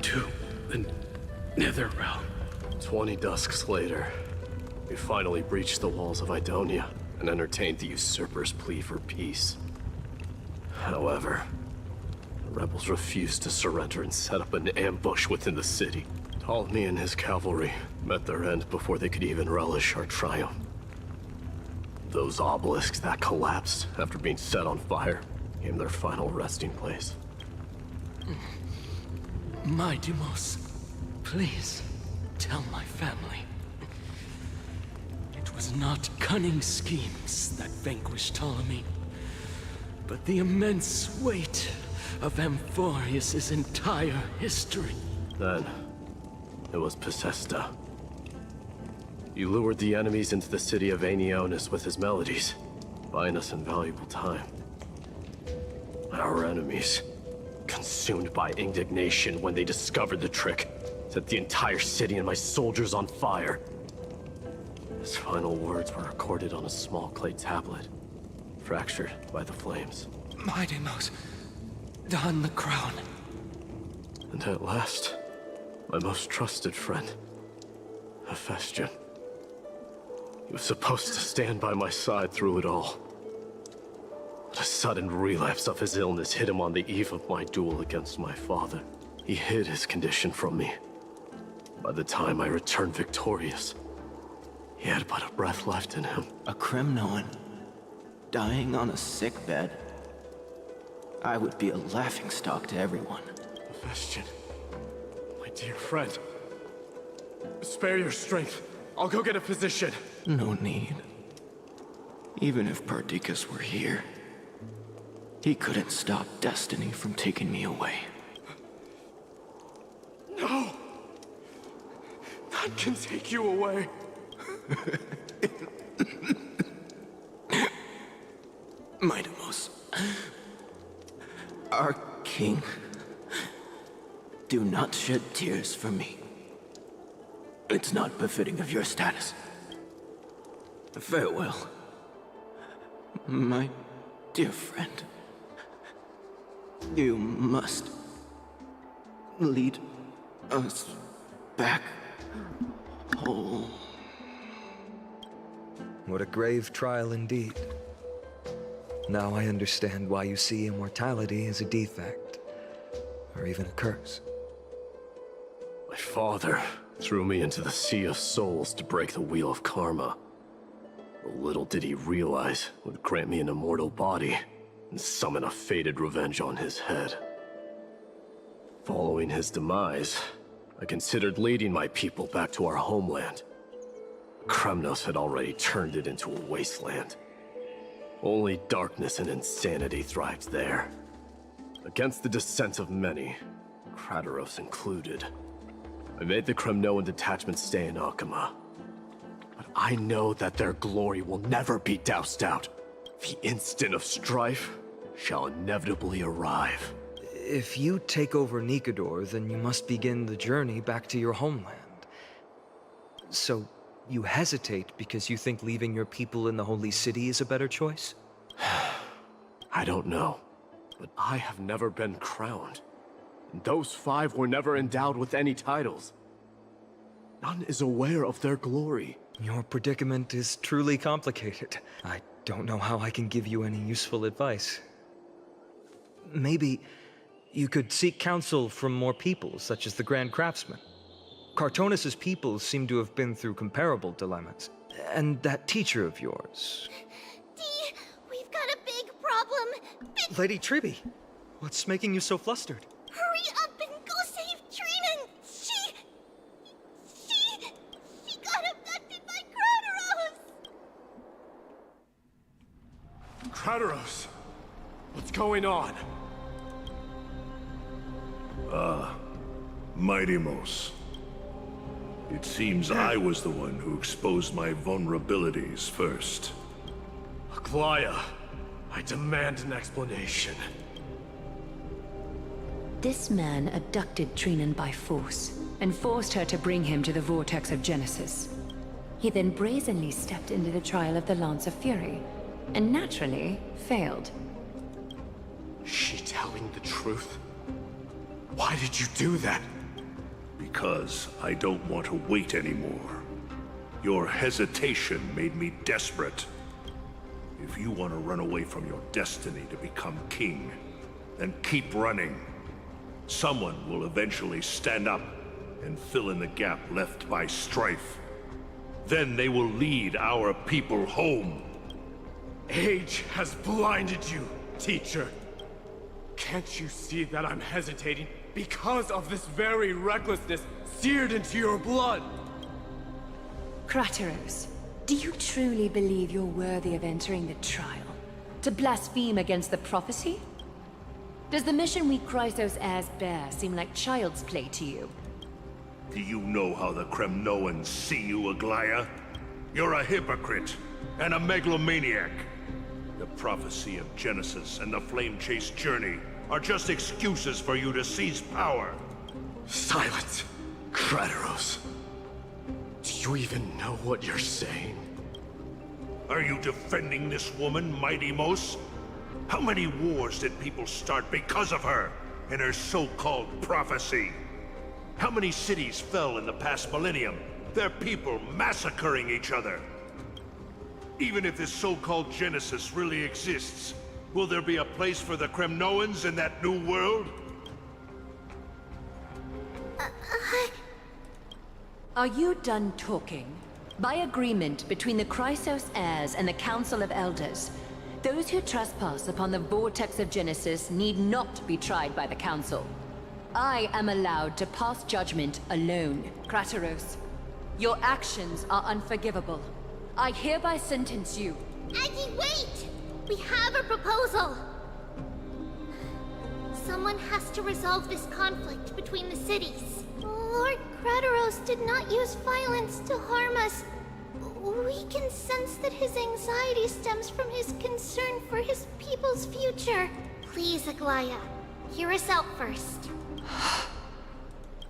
to the Nether Realm. 20 dusks later, we finally breached the walls of Idonia and entertained the usurper's plea for peace. However, the rebels refused to surrender and set up an ambush within the city. Ptolemy and his cavalry met their end before they could even relish our triumph. Those obelisks that collapsed after being set on fire became their final resting place. Midamos, please tell my family. It was not cunning schemes that vanquished Ptolemy, but the immense weight of Amphorius' entire history. Then, it was Possesta. He lured the enemies into the city of Aenionis with his melodies, buying us invaluable time. Our enemies, consumed by indignation when they discovered the trick, set the entire city and my soldiers on fire. His final words were recorded on a small clay tablet, fractured by the flames. Midamos, don the crown. And at last, my most trusted friend, Hephaestion. He was supposed to stand by my side through it all. But a sudden relapse of his illness hit him on the eve of my duel against my father. He hid his condition from me. By the time I returned victorious, he had but a breath left in him. A Kremnoan, dying on a sickbed. I would be a laughingstock to everyone. Hephaestion, my dear friend, spare your strength. I'll go get a physician. No need. Even if Perdiccas were here, he couldn't stop destiny from taking me away. No! None can take you away. Mightimos, our king, do not shed tears for me. It's not befitting of your status. Farewell, my dear friend. You must lead us back home. What a grave trial indeed. Now I understand why you see immortality as a defect, or even a curse. My father threw me into the sea of souls to break the wheel of karma. But little did he realize it would grant me an immortal body and summon a fated revenge on his head. Following his demise, I considered leading my people back to our homeland. Kremnos had already turned it into a wasteland. Only darkness and insanity thrived there. Against the dissent of many, Krateros included, I made the Kremnoan detachment stay in Akama. But I know that their glory will never be doused out. The instant of strife shall inevitably arrive. If you take over Nikador, then you must begin the journey back to your homeland. So, you hesitate because you think leaving your people in the Holy City is a better choice? I don't know, but I have never been crowned. And those 5 were never endowed with any titles. None is aware of their glory. Your predicament is truly complicated. I don't know how I can give you any useful advice. Maybe you could seek counsel from more people, such as the Grand Craftsman. Cartonis' people seem to have been through comparable dilemmas. And that teacher of yours. Dee, we've got a big problem. Lady Tribby, what's making you so flustered? Hurry up and go save Trinan! She got abducted by Krateros! Krateros! What's going on? Mightimos. It seems I was the one who exposed my vulnerabilities first. Aglaya, I demand an explanation. This man abducted Trinan by force, and forced her to bring him to the Vortex of Genesis. He then brazenly stepped into the trial of the Lance of Fury, and naturally failed. Is she telling the truth? Why did you do that? Because I don't want to wait anymore. Your hesitation made me desperate. If you want to run away from your destiny to become king, then keep running. Someone will eventually stand up and fill in the gap left by strife. Then they will lead our people home. Age has blinded you, teacher. Can't you see that I'm hesitating because of this very recklessness seared into your blood? Krateros, do you truly believe you're worthy of entering the trial? To blaspheme against the prophecy? Does the mission we Chrysos heirs bear seem like child's play to you? Do you know how the Kremnoans see you, Aglaya? You're a hypocrite and a megalomaniac. The prophecy of Genesis and the Flame Chase journey are just excuses for you to seize power. Silence, Krateros. Do you even know what you're saying? Are you defending this woman, Mighty Mos? How many wars did people start because of her? and her so-called prophecy. How many cities fell in the past millennium? Their people massacring each other. Even if this so-called Genesis really exists, will there be a place for the Kremnoans in that new world? Are you done talking? By agreement between the Chrysos heirs and the Council of Elders, those who trespass upon the Vortex of Genesis need not be tried by the Council. I am allowed to pass judgment alone. Krateros, your actions are unforgivable. I hereby sentence you. Aggie, wait! We have a proposal! Someone has to resolve this conflict between the cities. Lord Krateros did not use violence to harm us. We can sense that his anxiety stems from his concern for his people's future. Please, Aglaya, hear us out first.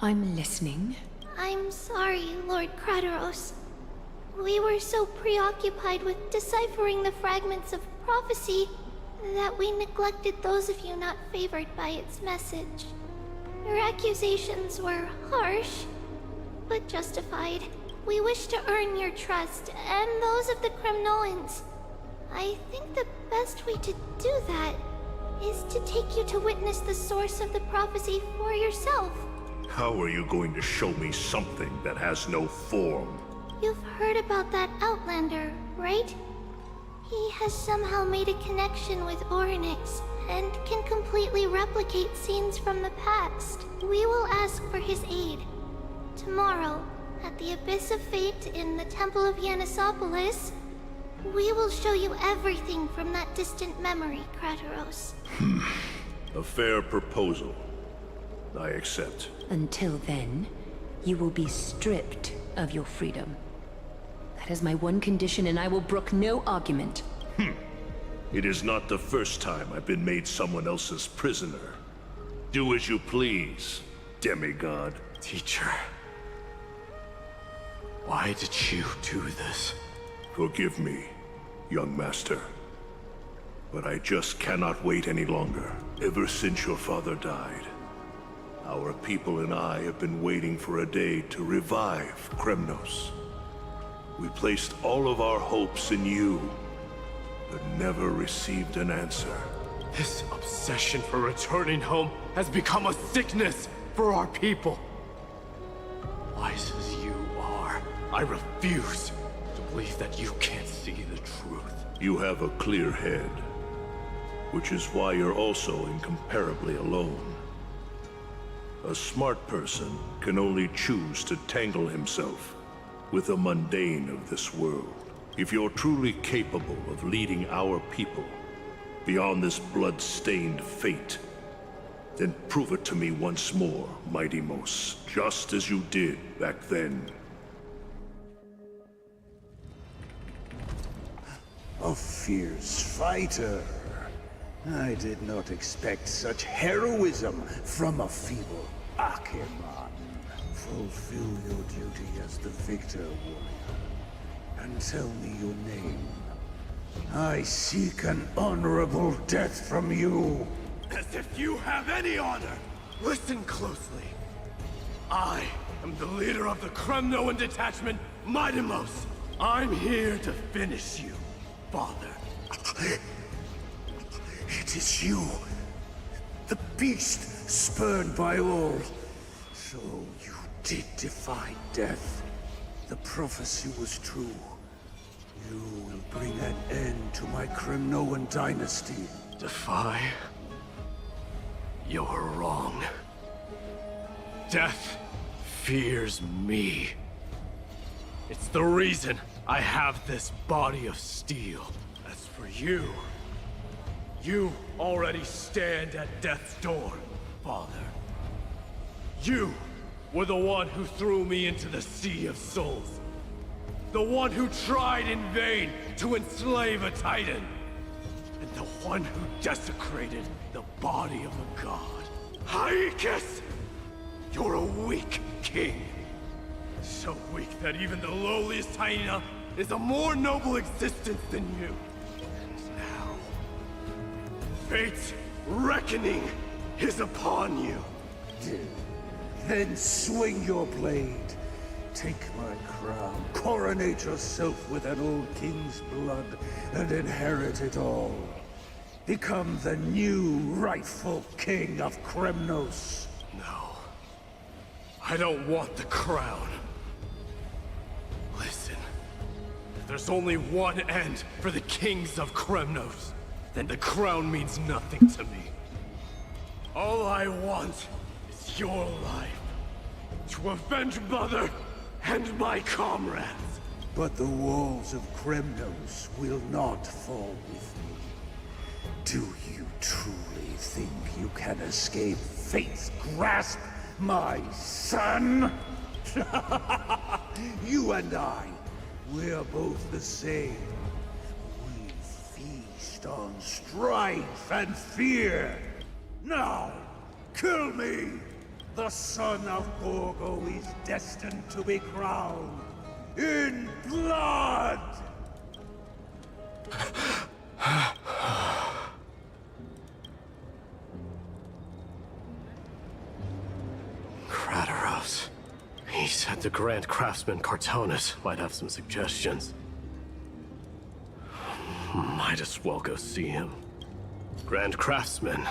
I'm listening. I'm sorry, Lord Krateros. We were so preoccupied with deciphering the fragments of prophecy that we neglected those of you not favored by its message. Your accusations were harsh, but justified. We wish to earn your trust and those of the Kremnoans. I think the best way to do that is to take you to witness the source of the prophecy for yourself. How are you going to show me something that has no form? You've heard about that Outlander, right? He has somehow made a connection with Orynyx and can completely replicate scenes from the past. We will ask for his aid. Tomorrow, at the Abyss of Fate in the Temple of Yanisopolis, we will show you everything from that distant memory, Krateros. A fair proposal. I accept. Until then, you will be stripped of your freedom. That is my one condition, and I will brook no argument. It is not the first time I've been made someone else's prisoner. Do as you please, demigod. Teacher. Why did you do this? Forgive me, young master. But I just cannot wait any longer. Ever since your father died, our people and I have been waiting for a day to revive Kremnos. We placed all of our hopes in you, but never received an answer. This obsession for returning home has become a sickness for our people. Wise as you are, I refuse to believe that you can't see the truth. You have a clear head, which is why you're also incomparably alone. A smart person can only choose to tangle himself with the mundane of this world. If you're truly capable of leading our people beyond this blood-stained fate, then prove it to me once more, Mighty Mos, just as you did back then. A fierce fighter. I did not expect such heroism from a feeble Acheron. Fulfill your duty as the victor, warrior, and tell me your name. I seek an honorable death from you. As if you have any honor! Listen closely. I am the leader of the Kremnoan detachment, Mighty Mos. I'm here to finish you, father. It is you, the beast spurned by all. So you did defy death. The prophecy was true. You will bring an end to my Kremnoan dynasty. Defy? You're wrong. Death fears me. It's the reason I have this body of steel. As for you, you already stand at death's door, father. You were the one who threw me into the Sea of Souls. The one who tried in vain to enslave a Titan. And the one who desecrated the body of a god. Haikis! You're a weak king. So weak that even the lowliest hyena is a more noble existence than you. And now, fate's reckoning is upon you. Then swing your blade. Take my crown, coronate yourself with an old king's blood, and inherit it all. Become the new rightful king of Kremnos. No. I don't want the crown. Listen. If there's only one end for the kings of Kremnos, then the crown means nothing to me. All I want is your life. To avenge Mother and my comrades. But the walls of Kremnos will not fall with me. Do you truly think you can escape fate's grasp, my son? You and I, we're both the same. We feast on strife and fear. Now, kill me! The son of Gorgo is destined to be crowned in blood! Kratos. He said the Grand Craftsman Cartonus might have some suggestions. Might as well go see him. Grand Craftsman,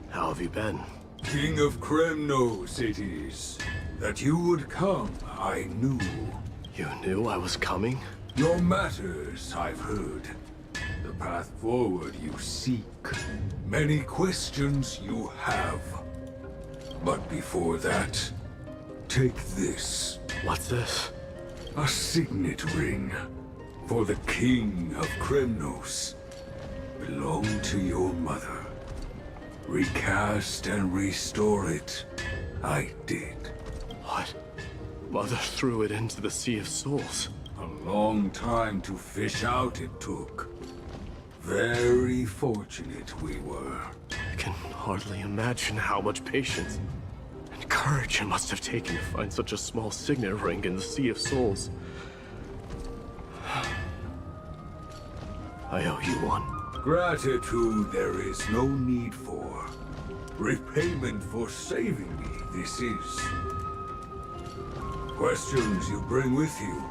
how have you been? King of Kremnos it is. That you would come, I knew. You knew I was coming? Your matters, I've heard. The path forward you seek. Many questions you have. But before that, take this. What's this? A signet ring. For the King of Kremnos. Belonged to your mother. Recast and restore it. I did. What? Mother threw it into the Sea of Souls. A long time to fish out it took. Very fortunate we were. I can hardly imagine how much patience and courage it must have taken to find such a small signet ring in the Sea of Souls. I owe you one. Gratitude there is no need for. Repayment for saving me, this is. Questions you bring with you?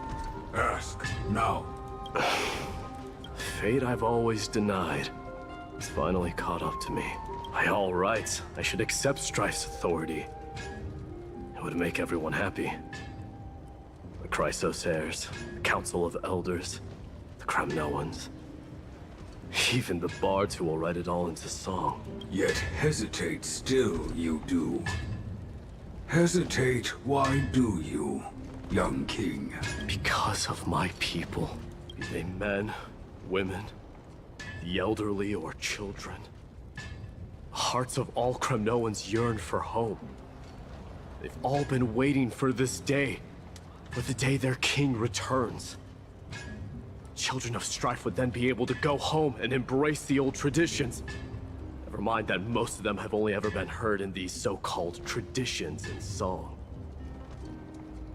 Ask, now. Fate I've always denied. It's finally caught up to me. By all rights, I should accept Strife's authority. It would make everyone happy. The Chrysos heirs, the Council of Elders, the Kremnoans. Even the bards who will write it all into song. Yet hesitate still you do. Hesitate, why do you, young king? Because of my people. Be they men, women, the elderly or children. The hearts of all Kremnoans yearn for home. They've all been waiting for this day. For the day their king returns. Children of Strife would then be able to go home and embrace the old traditions. Never mind that most of them have only ever been heard in these so-called traditions in song.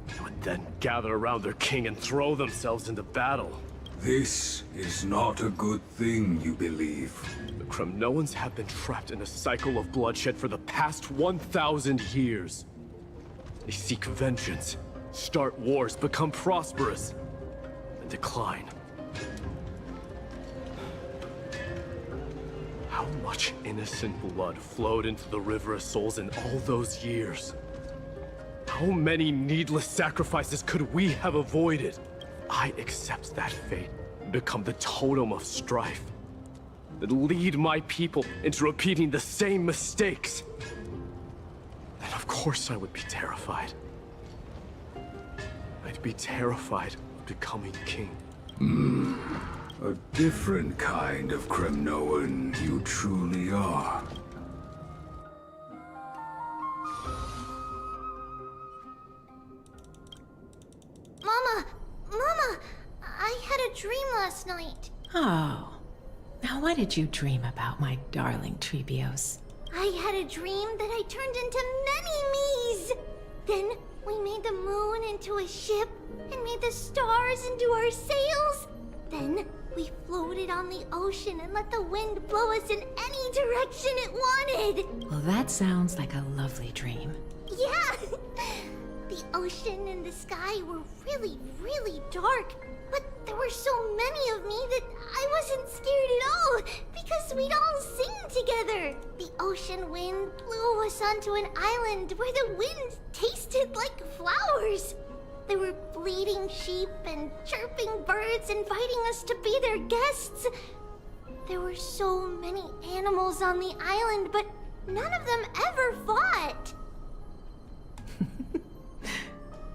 They would then gather around their king and throw themselves into battle. This is not a good thing, you believe. The Kremnoans have been trapped in a cycle of bloodshed for the past 1,000 years. They seek vengeance, start wars, become prosperous, and decline. How much innocent blood flowed into the River of Souls in all those years? How many needless sacrifices could we have avoided? I accept that fate and become the totem of strife that lead my people into repeating the same mistakes. Then of course I would be terrified. I'd be terrified of becoming king. A different kind of Kremnoan you truly are. Mama! Mama! I had a dream last night. Oh. Now what did you dream about, my darling Trebios? I had a dream that I turned into many me's. Then we made the moon into a ship and made the stars into our sails. Then we floated on the ocean and let the wind blow us in any direction it wanted. Well, that sounds like a lovely dream. Yeah! The ocean and the sky were really, really dark. But there were so many of me that I wasn't scared at all, because we'd all sing together. The ocean wind blew us onto an island where the wind tasted like flowers. There were bleating sheep and chirping birds inviting us to be their guests. There were so many animals on the island, but none of them ever fought.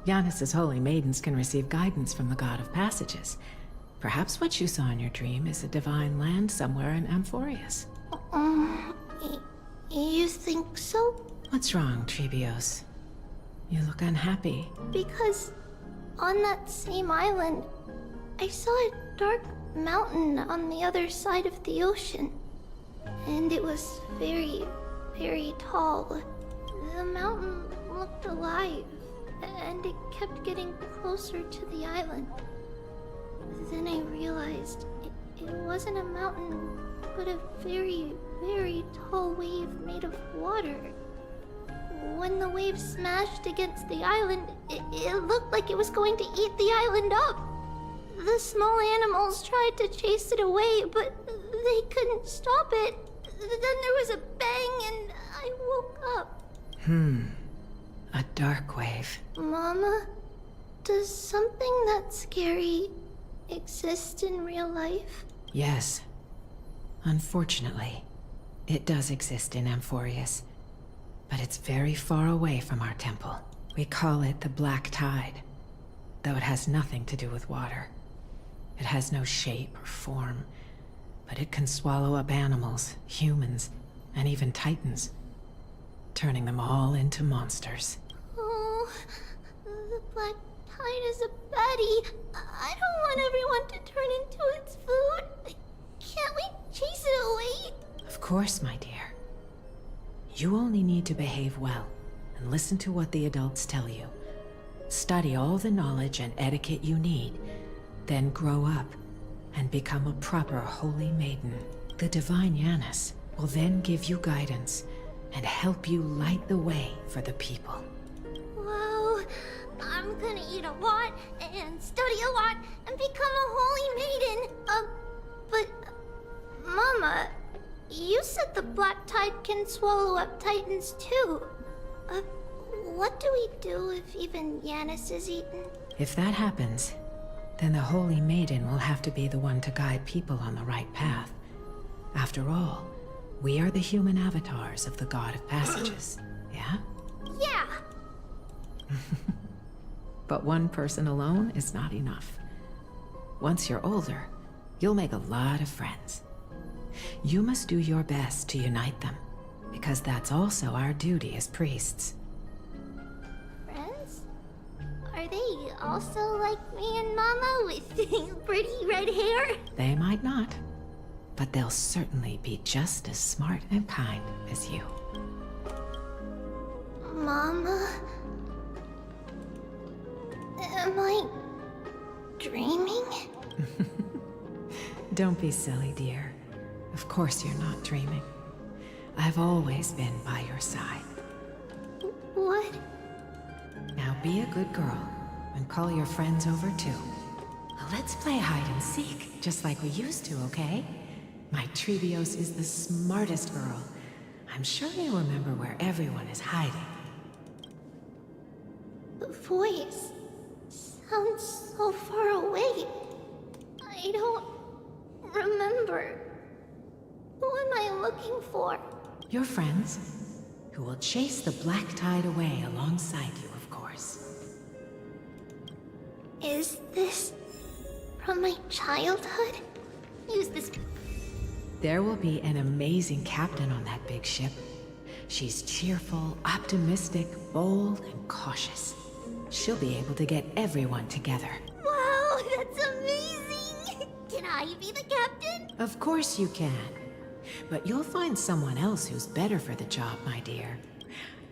Yanis's holy maidens can receive guidance from the God of Passages. Perhaps what you saw in your dream is a divine land somewhere in Amphorius. You think so? What's wrong, Trebios? You look unhappy. Because on that same island, I saw a dark mountain on the other side of the ocean. And it was very, very tall. The mountain looked alive, and it kept getting closer to the island. Then I realized it wasn't a mountain, but a very, very tall wave made of water. When the wave smashed against the island, it looked like it was going to eat the island up. The small animals tried to chase it away, but they couldn't stop it. Then there was a bang and I woke up. A dark wave. Mama, does something that scary exist in real life? Yes. Unfortunately, it does exist in Amphorius. But it's very far away from our temple. We call it the Black Tide, though it has nothing to do with water. It has no shape or form, but it can swallow up animals, humans, and even titans, turning them all into monsters. Oh, the Black Tide is a baddie. I don't want everyone to turn into its food. Can't we chase it away? Of course, my dear. You only need to behave well and listen to what the adults tell you. Study all the knowledge and etiquette you need, then grow up and become a proper holy maiden. The divine Yanis will then give you guidance and help you light the way for the people. Wow, I'm gonna eat a lot and study a lot and become a holy maiden. But Mama, you said the Black Tide can swallow up titans too. What do we do if even Yanis is eaten? If that happens, then the Holy Maiden will have to be the one to guide people on the right path. After all, we are the human avatars of the God of Passages, yeah? Yeah! But one person alone is not enough. Once you're older, you'll make a lot of friends. You must do your best to unite them, because that's also our duty as priests. Friends? Are they also like me and Mama with pretty red hair? They might not, but they'll certainly be just as smart and kind as you. Mama? Am I dreaming? Don't be silly, dear. Of course you're not dreaming. I've always been by your side. What? Now be a good girl and call your friends over too. Let's play hide and seek, just like we used to, okay? My Trebios is the smartest girl. I'm sure you remember where everyone is hiding. The voice sounds so far away. I don't remember. Who am I looking for? Your friends, who will chase the Black Tide away alongside you, of course. Is this from my childhood? Use this. There will be an amazing captain on that big ship. She's cheerful, optimistic, bold, and cautious. She'll be able to get everyone together. Wow, that's amazing! Can I be the captain? Of course you can. But you'll find someone else who's better for the job, my dear.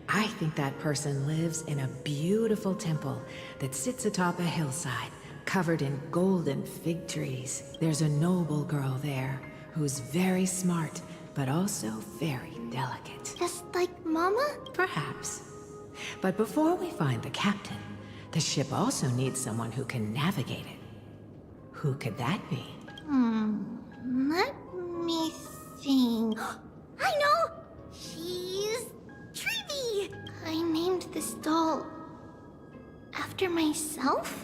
I think that person lives in a beautiful temple that sits atop a hillside, covered in golden fig trees. There's a noble girl there who's very smart, but also very delicate. Just like Mama? Perhaps. But before we find the captain, the ship also needs someone who can navigate it. Who could that be? Let me think. I know! She's Treevy! I named this doll after myself?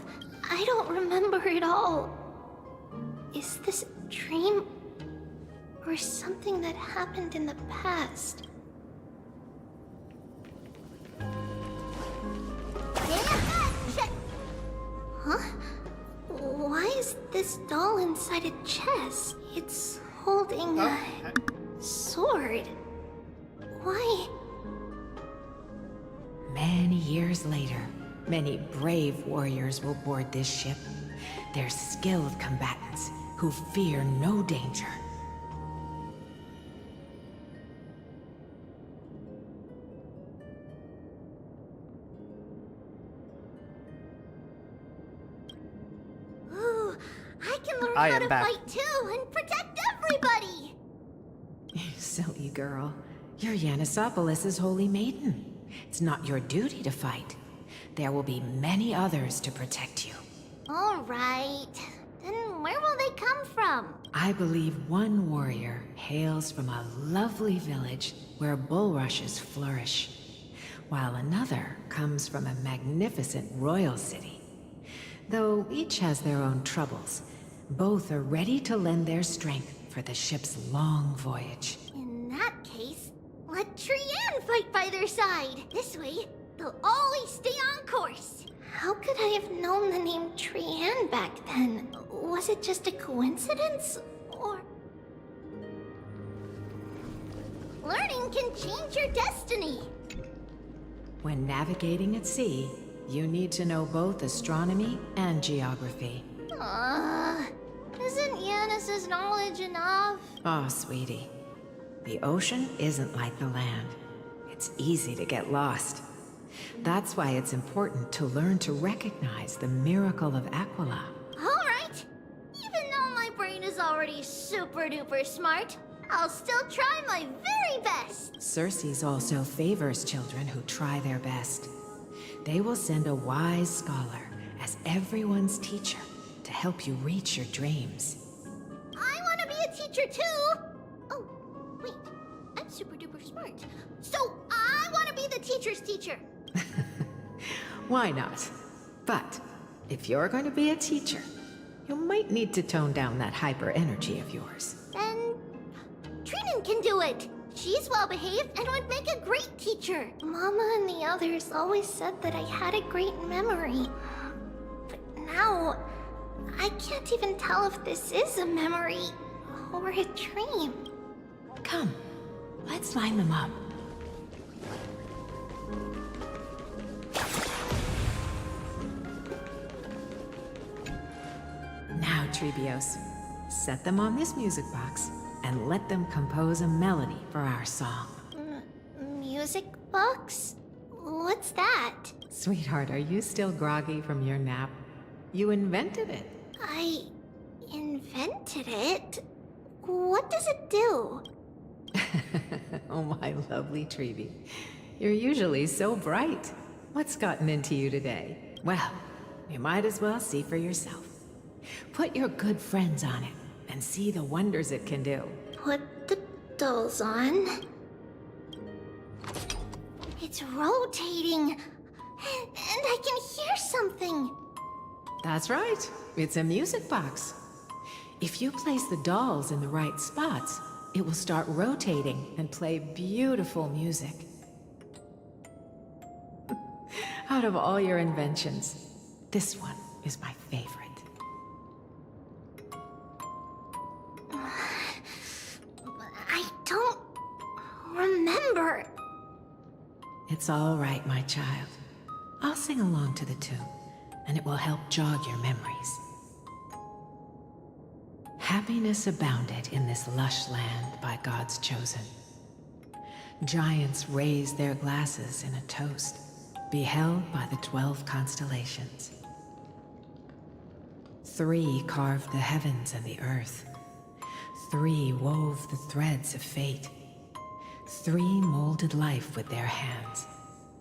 I don't remember it all. Is this a dream or something that happened in the past? Huh? Why is this doll inside a chest? It's holding a sword. Why? Many years later, many brave warriors will board this ship. They're skilled combatants who fear no danger. Ooh, I can learn I how am to back. fight too and protect everybody! Silly girl. You're Yanisopoulos' holy maiden. It's not your duty to fight. There will be many others to protect you. Alright. Then where will they come from? I believe one warrior hails from a lovely village where bulrushes flourish, while another comes from a magnificent royal city. Though each has their own troubles, both are ready to lend their strength for the ship's long voyage. In that case, let Trianne fight by their side. This way, they'll always stay on course. How could I have known the name Trianne back then? Was it just a coincidence? Or... Learning can change your destiny. When navigating at sea, you need to know both astronomy and geography. Isn't Yanis's knowledge enough? Oh, sweetie. The ocean isn't like the land. It's easy to get lost. That's why it's important to learn to recognize the miracle of Aquila. Alright. Even though my brain is already super duper smart, I'll still try my very best. Circe also favors children who try their best. They will send a wise scholar as everyone's teacher to help you reach your dreams. I want to be a teacher too. Oh, wait. I'm super duper smart. So I want to be the teacher's teacher. Why not? But if you're going to be a teacher, you might need to tone down that hyper energy of yours. Then Trinan can do it. She's well behaved and would make a great teacher. Mama and the others always said that I had a great memory. But now, I can't even tell if this is a memory or a dream. Come, let's line them up. Now, Trebios, set them on this music box and let them compose a melody for our song. Music box? What's that? Sweetheart, are you still groggy from your nap? You invented it. I invented it? What does it do? Oh, my lovely Trevi. You're usually so bright. What's gotten into you today? Well, you might as well see for yourself. Put your good friends on it and see the wonders it can do. Put the dolls on. It's rotating. And I can hear something. That's right. It's a music box. If you place the dolls in the right spots, it will start rotating and play beautiful music. Out of all your inventions, this one is my favorite. I don't remember. It's all right, my child. I'll sing along to the tune, and it will help jog your memories. Happiness abounded in this lush land by God's chosen. Giants raised their glasses in a toast, beheld by the 12 constellations. 3 carved the heavens and the earth. 3 wove the threads of fate. 3 molded life with their hands.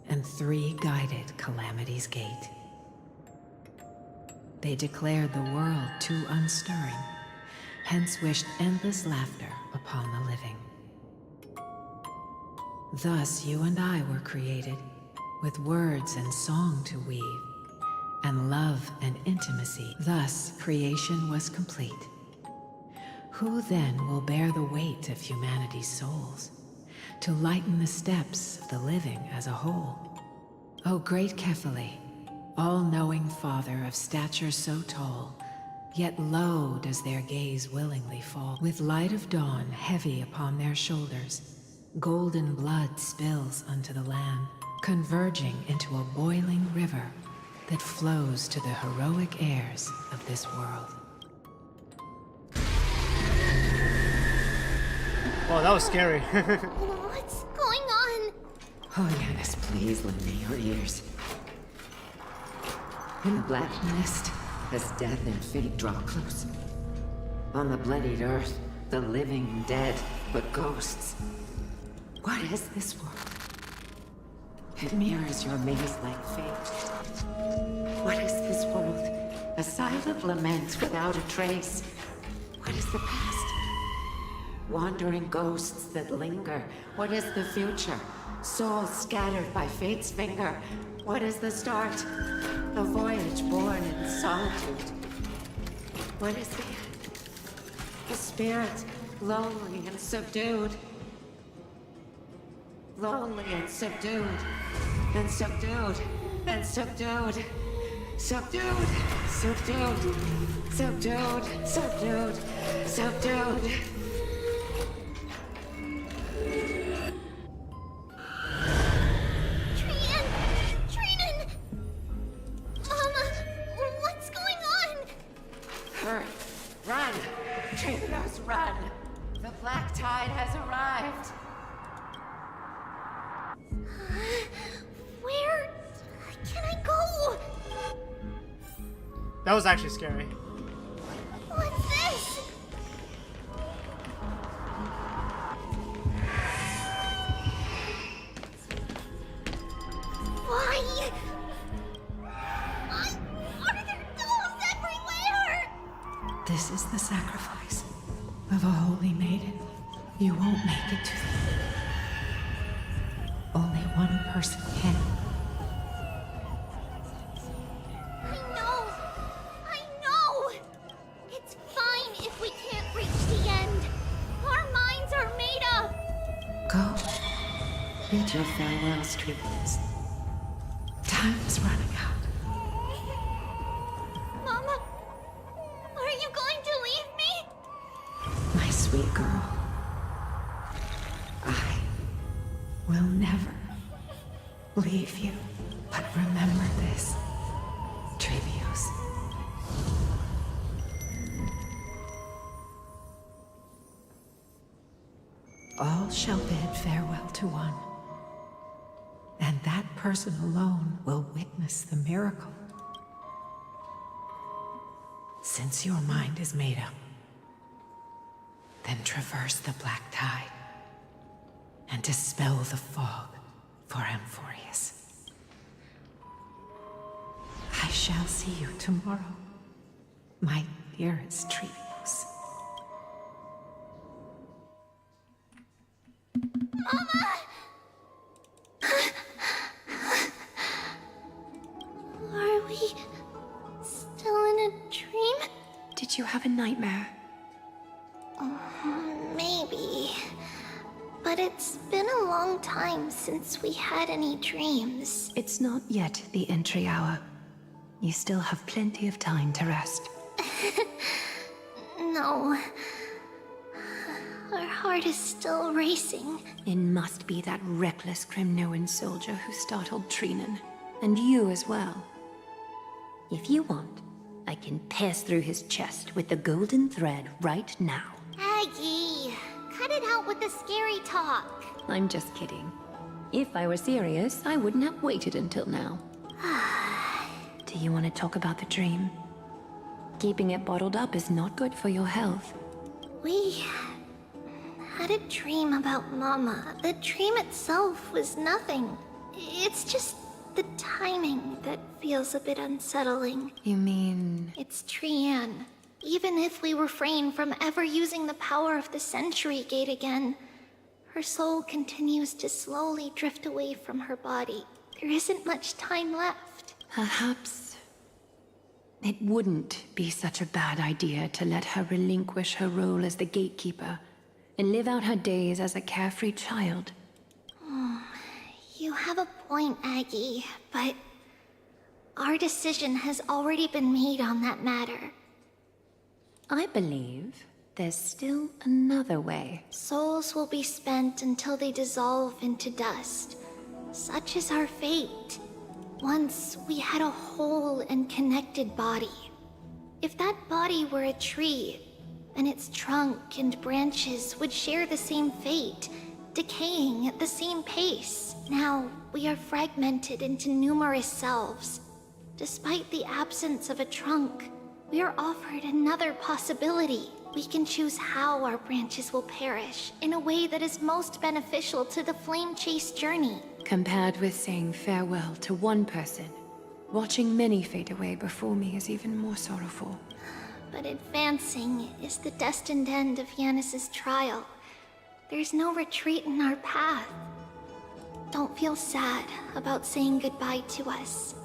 And 3 guided Calamity's gate. They declared the world too unstirring, hence wished endless laughter upon the living. Thus you and I were created, with words and song to weave, and love and intimacy. Thus creation was complete. Who then will bear the weight of humanity's souls, to lighten the steps of the living as a whole? O great Kephale, all-knowing father of stature so tall, yet low does their gaze willingly fall. With light of dawn heavy upon their shoulders, golden blood spills unto the land, converging into a boiling river that flows to the heroic heirs of this world. Oh, that was scary. What's going on? Oh, Yanis, please lend me your ears. In the black mist, as death and fate draw close. On the bloodied earth, the living dead, but ghosts. What is this world? It mirrors your maze-like fate. What is this world? A silent lament without a trace. What is the past? Wandering ghosts that linger. What is the future? Souls scattered by fate's finger. What is the start? A voyage born in solitude. What is the end? A spirit, lonely and subdued. Lonely and subdued. And subdued. And subdued. Subdued. Subdued. Subdued. Subdued. Subdued. Run! Traitors, run! The black tide has arrived! Where can I go? That was actually scary. What's this? Why? Why are there dolls everywhere? This is the sacrifice of a holy maiden. You won't make it to the end. Only one person can. I know! It's fine if we can't reach the end. Our minds are made up. Go. Bid your farewells, Treatments. Time is running out. Mama, are you going to leave me? My sweet girl. I will never leave you. But remember this, Trevios. All shall bid farewell to one, and that person alone will witness the miracle. Since your mind is made up, then traverse the black tide and dispel the fog for Amphorius. I shall see you tomorrow, my dearest Trevios. Mama! Are we still in a dream? Did you have a nightmare? Maybe. But it's been a long time since we had any dreams. It's not yet the entry hour. You still have plenty of time to rest. No. Our heart is still racing. It must be that reckless Kremnoan soldier who startled Trinan. And you as well. If you want, I can pass through his chest with the golden thread right now. Aggie, cut it out with the scary talk. I'm just kidding. If I were serious, I wouldn't have waited until now. Do you want to talk about the dream? keeping it bottled up is not good for your health. We had a dream about Mama. The dream itself was nothing. It's just the timing that feels a bit unsettling. You mean... It's Trianne. Even if we refrain from ever using the power of the Century Gate again, her soul continues to slowly drift away from her body. There isn't much time left. Perhaps it wouldn't be such a bad idea to let her relinquish her role as the gatekeeper and live out her days as a carefree child. You have a point, Aggie, but our decision has already been made on that matter. I believe there's still another way. Souls will be spent until they dissolve into dust. Such is our fate. Once we had a whole and connected body. If that body were a tree, then its trunk and branches would share the same fate, decaying at the same pace. Now, we are fragmented into numerous selves. Despite the absence of a trunk, we are offered another possibility. We can choose how our branches will perish in a way that is most beneficial to the Flame Chase journey. Compared with saying farewell to one person, watching many fade away before me is even more sorrowful. But advancing is the destined end of Yanis's trial. There's no retreat in our path. Don't feel sad about saying goodbye to us.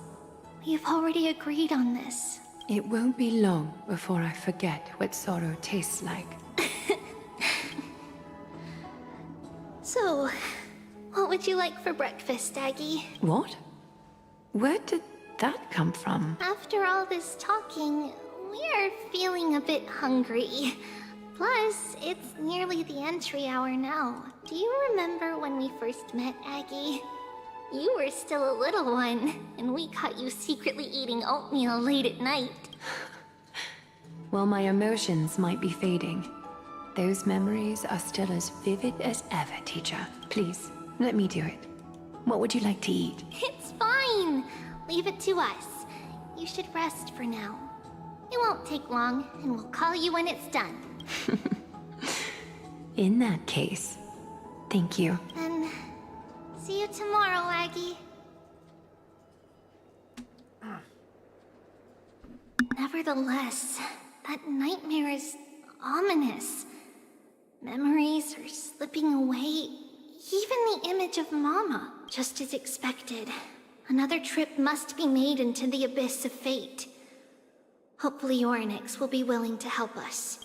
We've already agreed on this. It won't be long before I forget what sorrow tastes like. So, what would you like for breakfast, Aggie? What? Where did that come from? After all this talking, we are feeling a bit hungry. Plus, it's nearly the entry hour now. Do you remember when we first met, Aggie? You were still a little one, and we caught you secretly eating oatmeal late at night. While my emotions might be fading, those memories are still as vivid as ever, teacher. Please, let me do it. What would you like to eat? It's fine. Leave it to us. You should rest for now. It won't take long, and we'll call you when it's done. In that case, thank you. Then, see you tomorrow, Aggie. Nevertheless, that nightmare is ominous. Memories are slipping away. Even the image of Mama. Just as expected. Another trip must be made into the abyss of fate. Hopefully Orynyx will be willing to help us.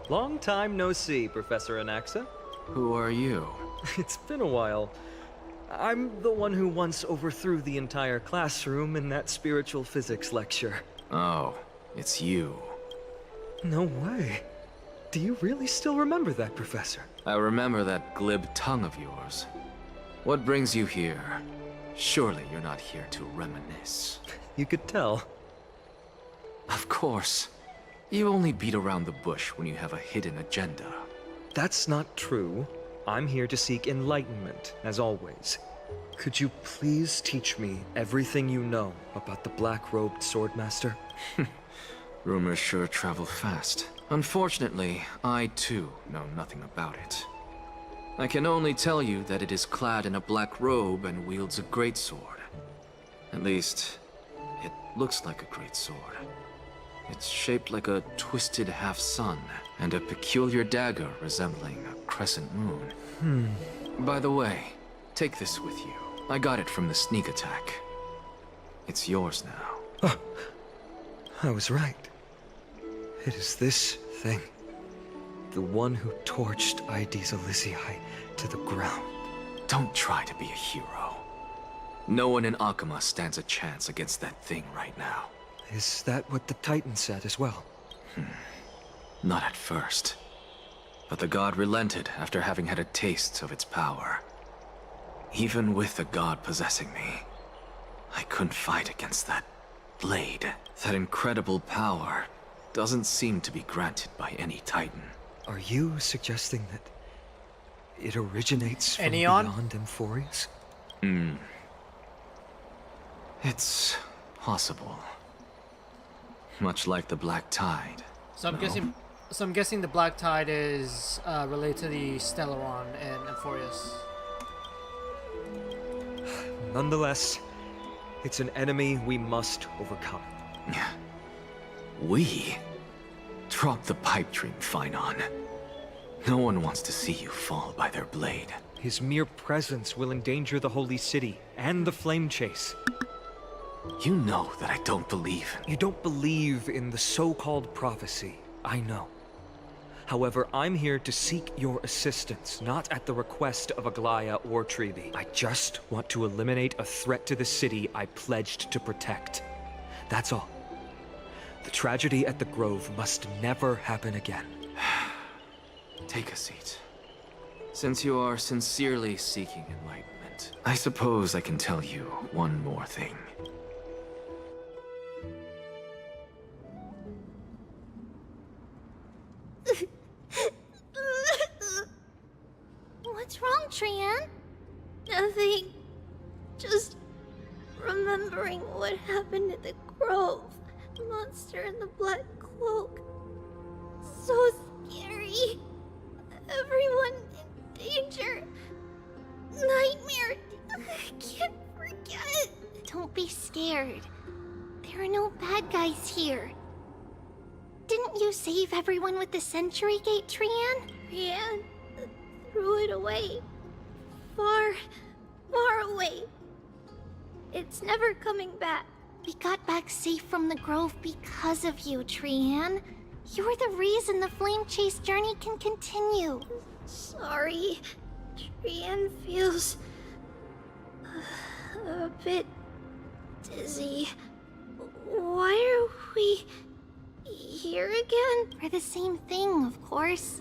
Long time no see, Professor Anaxa. Who are you? It's been a while. I'm the one who once overthrew the entire classroom in that spiritual physics lecture. Oh, it's you. No way. Do you really still remember that, Professor? I remember that glib tongue of yours. What brings you here? Surely you're not here to reminisce. You could tell. Of course. You only beat around the bush when you have a hidden agenda. That's not true. I'm here to seek enlightenment, as always. Could you please teach me everything you know about the black-robed swordmaster? Rumors sure travel fast. Unfortunately, I too know nothing about it. I can only tell you that it is clad in a black robe and wields a greatsword. At least, it looks like a greatsword. It's shaped like a twisted half-sun, and a peculiar dagger resembling a crescent moon. By the way, take this with you. I got it from the sneak attack. It's yours now. Oh, I was right. It is this thing. The one who torched Aedes Elysiae to the ground. Don't try to be a hero. No one in Akama stands a chance against that thing right now. Is that what the Titan said as well? Not at first. But the god relented after having had a taste of its power. Even with the god possessing me, I couldn't fight against that blade. That incredible power doesn't seem to be granted by any Titan. Are you suggesting that it originates from Aeon? beyond Amphorius? It's possible. Much like the Black Tide. So I'm No? guessing the Black Tide is related to the Stellaron and Amphorius. Nonetheless, it's an enemy we must overcome. We? Drop the pipe dream, Phynon. No one wants to see you fall by their blade. His mere presence will endanger the Holy City and the Flame Chase. You know that I don't believe. You don't believe in the so-called prophecy, I know. However, I'm here to seek your assistance, not at the request of Aglaya or Treeby. I just want to eliminate a threat to the city I pledged to protect. That's all. The tragedy at the Grove must never happen again. Take a seat. Since you are sincerely seeking enlightenment, I suppose I can tell you one more thing. What's wrong, Trian? Nothing. Just remembering what happened at the Grove. The monster in the black cloak. So scary. Everyone in danger. Nightmare. I can't forget. Don't be scared. There are no bad guys here. Didn't you save everyone with the Century Gate, Trian? Trian threw it away. Far, far away. It's never coming back. We got back safe from the Grove because of you, Trian. You're the reason the Flame Chase journey can continue. Sorry. Trian feels a bit dizzy. Why are we here again? For the same thing, of course.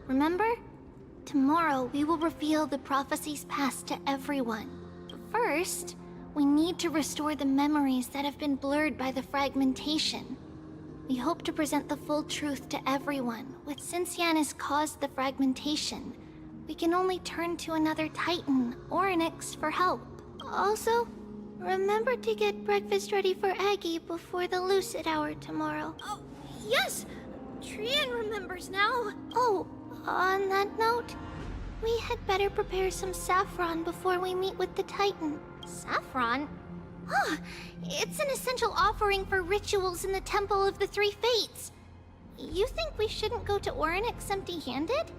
Remember? Tomorrow we will reveal the prophecy's past to everyone. But first, we need to restore the memories that have been blurred by the fragmentation. We hope to present the full truth to everyone, but since Yanis caused the fragmentation, we can only turn to another Titan, Orynyx, for help. Also, remember to get breakfast ready for Aggie before the Lucid Hour tomorrow. Oh, yes! Trian remembers now. Oh, on that note, we had better prepare some saffron before we meet with the Titan. Saffron? Ah, it's an essential offering for rituals in the Temple of the Three Fates. You think we shouldn't go to Orynyx empty-handed?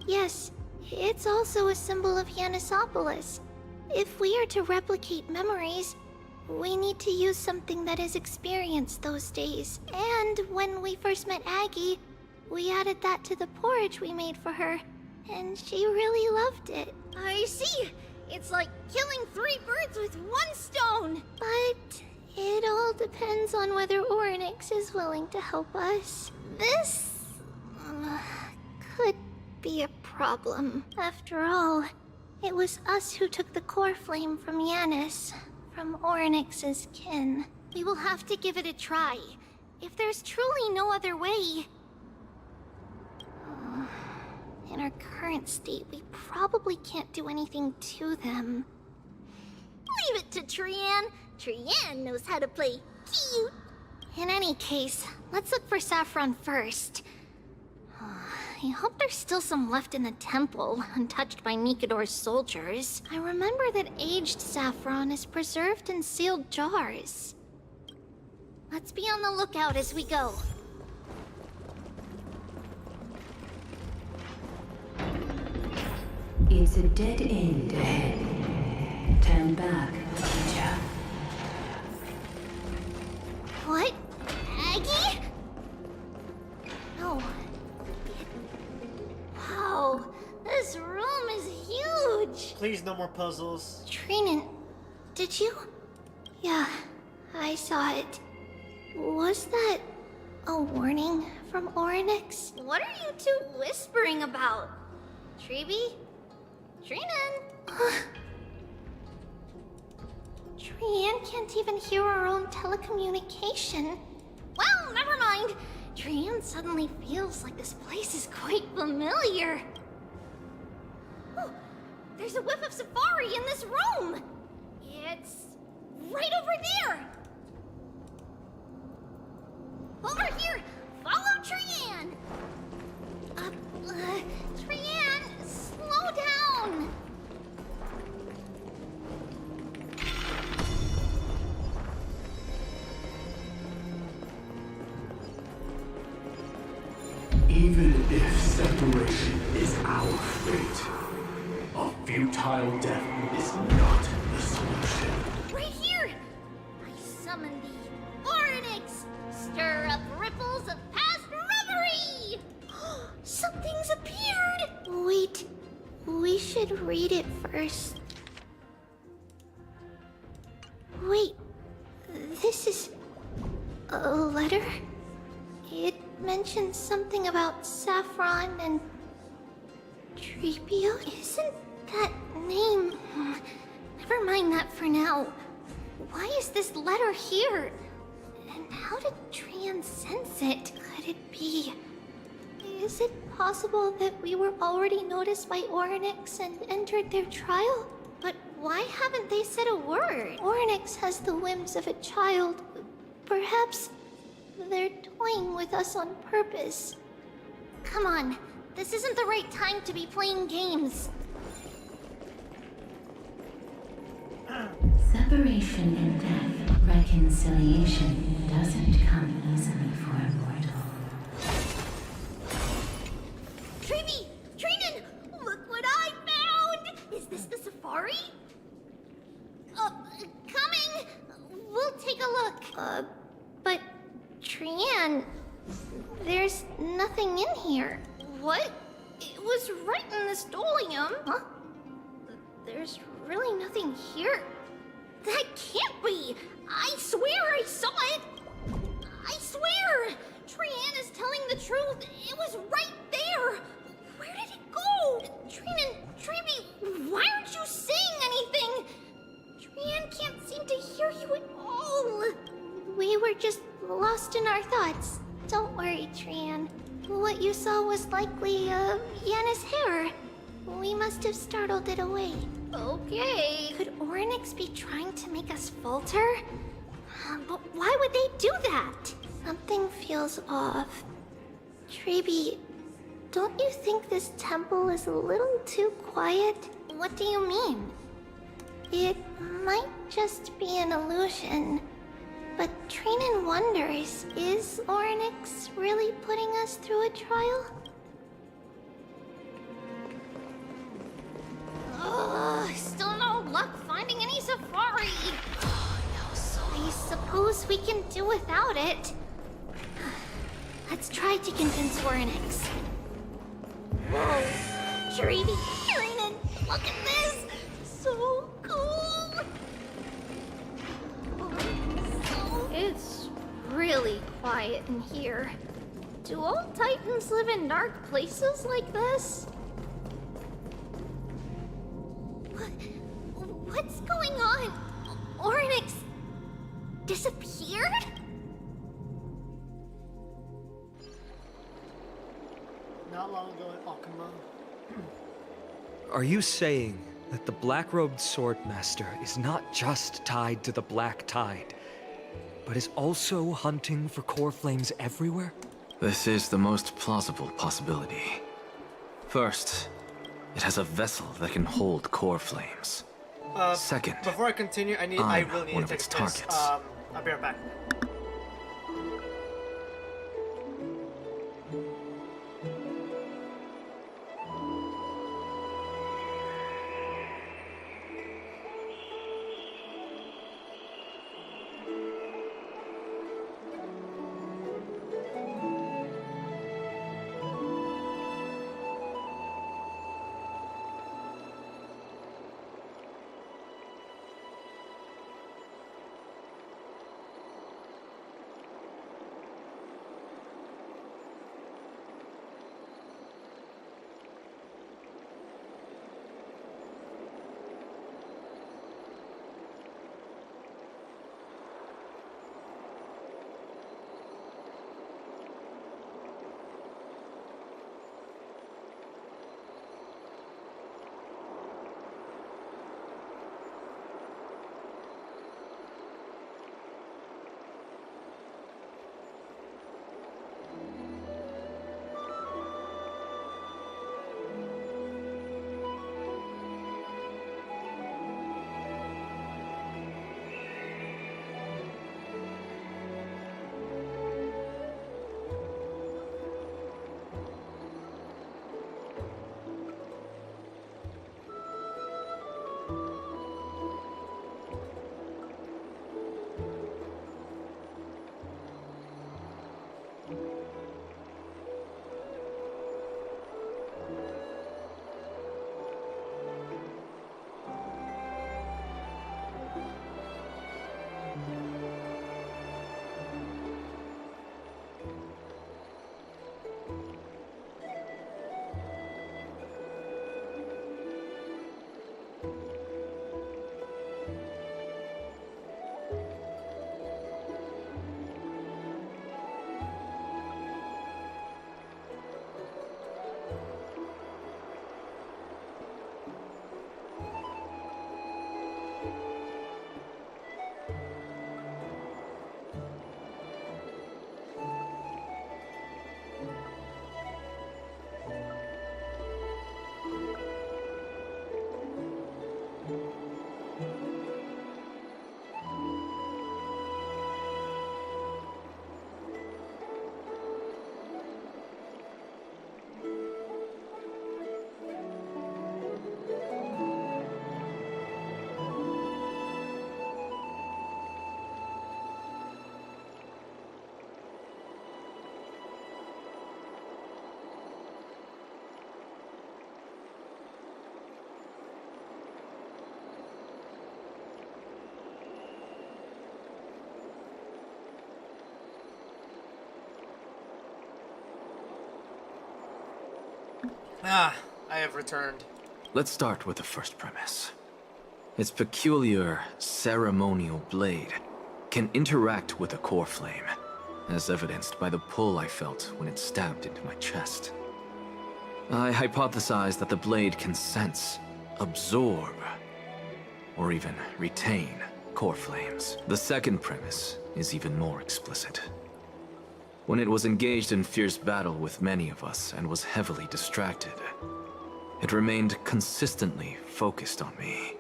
Yes, it's also a symbol of Yanisopolis. If we are to replicate memories, we need to use something that has experienced those days. And when we first met Aggie, we added that to the porridge we made for her, and she really loved it. I see! It's like killing 3 birds with 1 stone! But it all depends on whether Orynyx is willing to help us. This could be a problem. After all, it was us who took the core flame from Yanis, from Orynyx's kin. We will have to give it a try. If there's truly no other way... In our current state, we probably can't do anything to them. Leave it to Trian. Trian knows how to play cute. In any case, let's look for saffron first. I hope there's still some left in the temple, untouched by Nikador's soldiers. I remember that aged saffron is preserved in sealed jars. Let's be on the lookout as we go. It's a dead end ahead. Turn back, teacher. What? Aggie? No. Wow, this room is huge. Please, no more puzzles. Trinan, did you? Yeah, I saw it. Was that a warning from Orynyx? What are you two whispering about? Treeby? Trinan? Trian can't even hear our own telecommunication. Well, never mind. Trian suddenly feels like this place is quite familiar. Oh, There's a whiff of safari in this room! It's right over there! Over here! Follow Trian! Trian, slow down! Even if separation is our fate, a futile death is not the solution. Right here! I summon thee, Orynyx! Stir up ripples of past reverie! Something's appeared! Wait, we should read it first. Wait, this is a letter? It mentions something about Saffron and Tripio. Isn't that name? Never mind that for now. Why is this letter here? And how did Trian sense it? Could it be? Is it possible that we were already noticed by Orynyx and entered their trial? But why haven't they said a word? Orynyx has the whims of a child. Perhaps they're toying with us on purpose. Come on, this isn't the right time to be playing games. Separation and death, reconciliation doesn't come easily for a mortal. Trevi! Trinan! Look what I found! Is this the safari? Coming! We'll take a look. But Trian, there's nothing in here. What? It was right in the stolium. Huh? There's really nothing here. That can't be! I swear I saw it! I swear! Trian is telling the truth. It was right there! Where did it go? Trinan, Trevi, why aren't you saying anything? Trian can't seem to hear you at all. We were just lost in our thoughts. Don't worry, Trian. What you saw was likely, Yanna's hair. We must have startled it away. Okay. Could Orynyx be trying to make us falter? But why would they do that? Something feels off. Trebi, don't you think this temple is a little too quiet? What do you mean? It might just be an illusion. But Trinan wonders, is Orynyx really putting us through a trial? Still no luck finding any safari. I suppose we can do without it. Let's try to convince Orynyx. Whoa, Trevi, Trinan, look at this! So cool! It's really quiet in here. Do all Titans live in dark places like this? What's going on? Orynyx disappeared? Not long ago in Akuma. Are you saying that the black-robed swordmaster is not just tied to the Black Tide, but is also hunting for core flames everywhere? This is the most plausible possibility. First, it has a vessel that can hold core flames. Second, before I continue, I really need one to of its fix this. targets. I'll be right back. Ah, I have returned. Let's start with the first premise. Its peculiar ceremonial blade can interact with a core flame, as evidenced by the pull I felt when it stabbed into my chest. I hypothesized that the blade can sense, absorb, or even retain core flames. The second premise is even more explicit. When it was engaged in fierce battle with many of us and was heavily distracted, it remained consistently focused on me.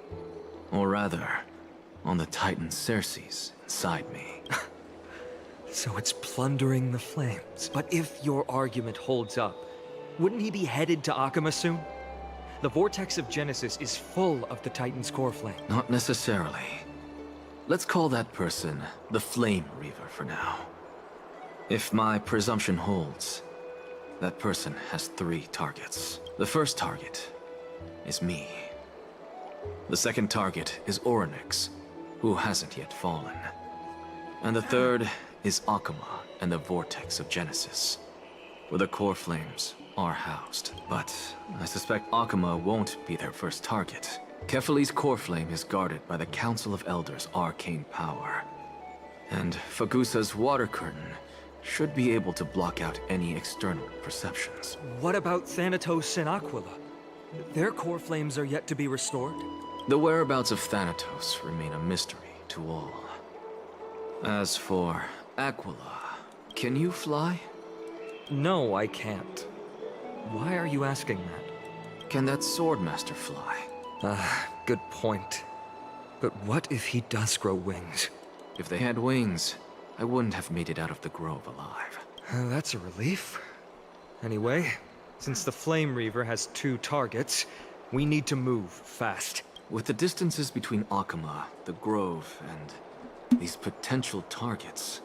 Or rather, on the Titan Cersei's inside me. So it's plundering the flames. But if your argument holds up, wouldn't he be headed to Akama soon? The vortex of Genesis is full of the Titan's core flame. Not necessarily. Let's call that person the Flame Reaver for now. If my presumption holds, that person has 3 targets. The first target is me. The second target is Orynyx, who hasn't yet fallen. And the third is Akama and the Vortex of Genesis, where the core flames are housed. But I suspect Akama won't be their first target. Kefali's core flame is guarded by the Council of Elders' arcane power. And Fagusa's water curtain should be able to block out any external perceptions. What about Thanatos and Aquila? Their core flames are yet to be restored? The whereabouts of Thanatos remain a mystery to all. As for Aquila, can you fly? No, I can't. Why are you asking that? Can that Swordmaster fly? Good point. But what if he does grow wings? If they had wings, I wouldn't have made it out of the grove alive. That's a relief. Anyway, since the Flame Reaver has 2 targets, we need to move fast. With the distances between Akama, the grove, and these potential targets,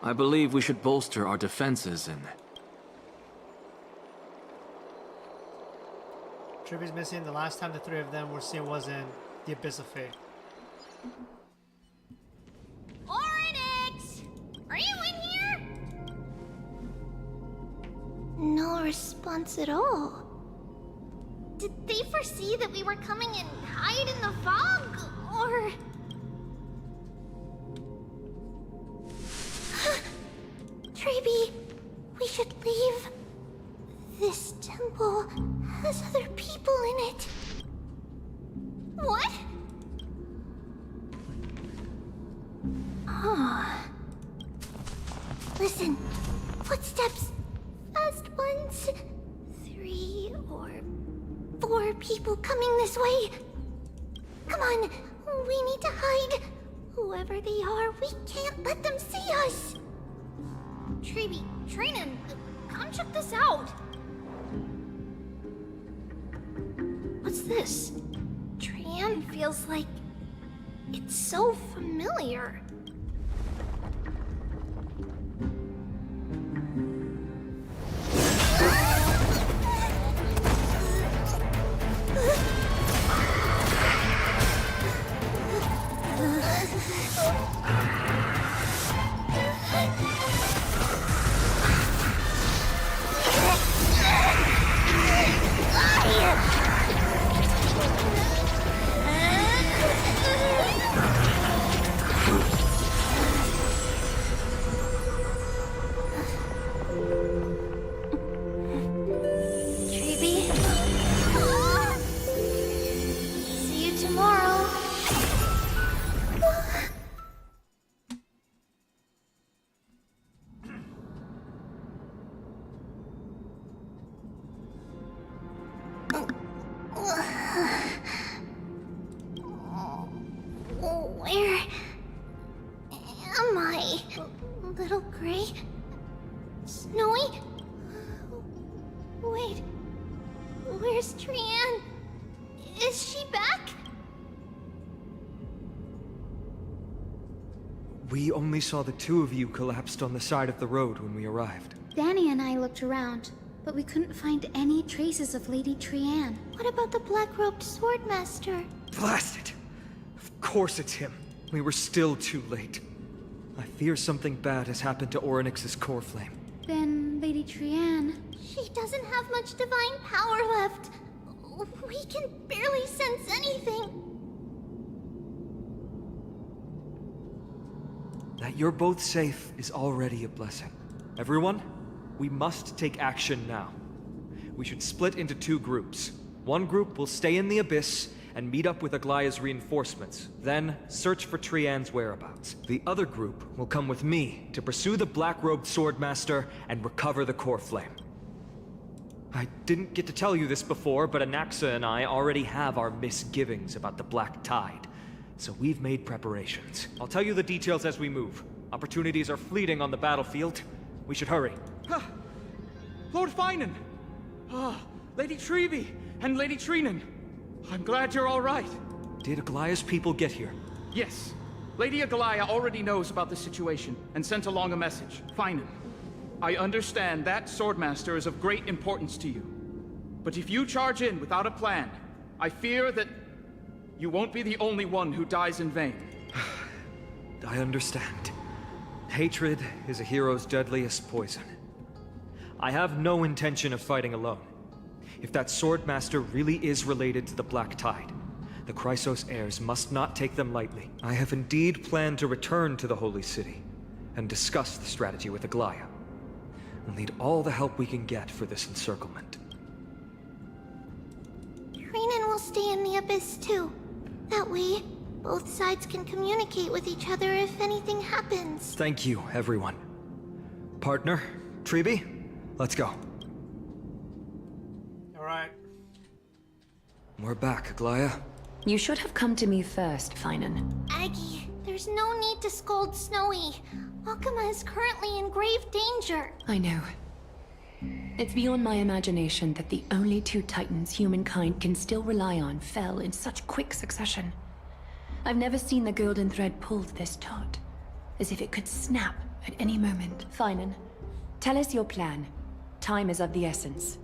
I believe we should bolster our defenses and... Trippy's missing. The last time the 3 of them were seen was in the Abyss of Fate. Orynyx! Are you in here? No response at all. Did they foresee that we were coming and hide in the fog? Or... Treby, we should leave. This temple has other people in it. What? Oh. Listen, footsteps. Fast ones. 3 or 4 people coming this way. Come on, we need to hide. Whoever they are, we can't let them see us. Treby, Trinan, come check this out. What's this? Trian feels like it's so familiar. Where am I? Little gray? Snowy? Wait, where's Trian? Is she back? We only saw the 2 of you collapsed on the side of the road when we arrived. Danny and I looked around, but we couldn't find any traces of Lady Trian. What about the black-robed swordmaster? Blast it! Of course it's him. We were still too late. I fear something bad has happened to Orynyx's core flame. then Lady Trianne... She doesn't have much divine power left. We can barely sense anything. That you're both safe is already a blessing. Everyone, we must take action now. We should split into 2 groups. One group will stay in the Abyss and meet up with Aglaya's reinforcements, then search for Trianne's whereabouts. The other group will come with me to pursue the black-robed Swordmaster and recover the core flame. I didn't get to tell you this before, but Anaxa and I already have our misgivings about the Black Tide, so we've made preparations. I'll tell you the details as we move. Opportunities are fleeting on the battlefield. We should hurry. Lord Finan! Lady Treby and Lady Trinan. I'm glad you're all right. Did Aglaya's people get here? Yes. Lady Aglaya already knows about the situation and sent along a message. Finan, I understand that Swordmaster is of great importance to you. But if you charge in without a plan, I fear that you won't be the only one who dies in vain. I understand. Hatred is a hero's deadliest poison. I have no intention of fighting alone. If that Swordmaster really is related to the Black Tide, the Chrysos heirs must not take them lightly. I have indeed planned to return to the Holy City and discuss the strategy with Aglaya. We'll need all the help we can get for this encirclement. Trinan will stay in the Abyss too. That way, both sides can communicate with each other if anything happens. Thank you, everyone. Partner, Treby, let's go. Alright. We're back, Aglaya. You should have come to me first, Finan. Aggie, there's no need to scold Snowy. Akuma is currently in grave danger. I know. It's beyond my imagination that the only 2 titans humankind can still rely on fell in such quick succession. I've never seen the golden thread pulled this taut, as if it could snap at any moment. Finan, tell us your plan. Time is of the essence.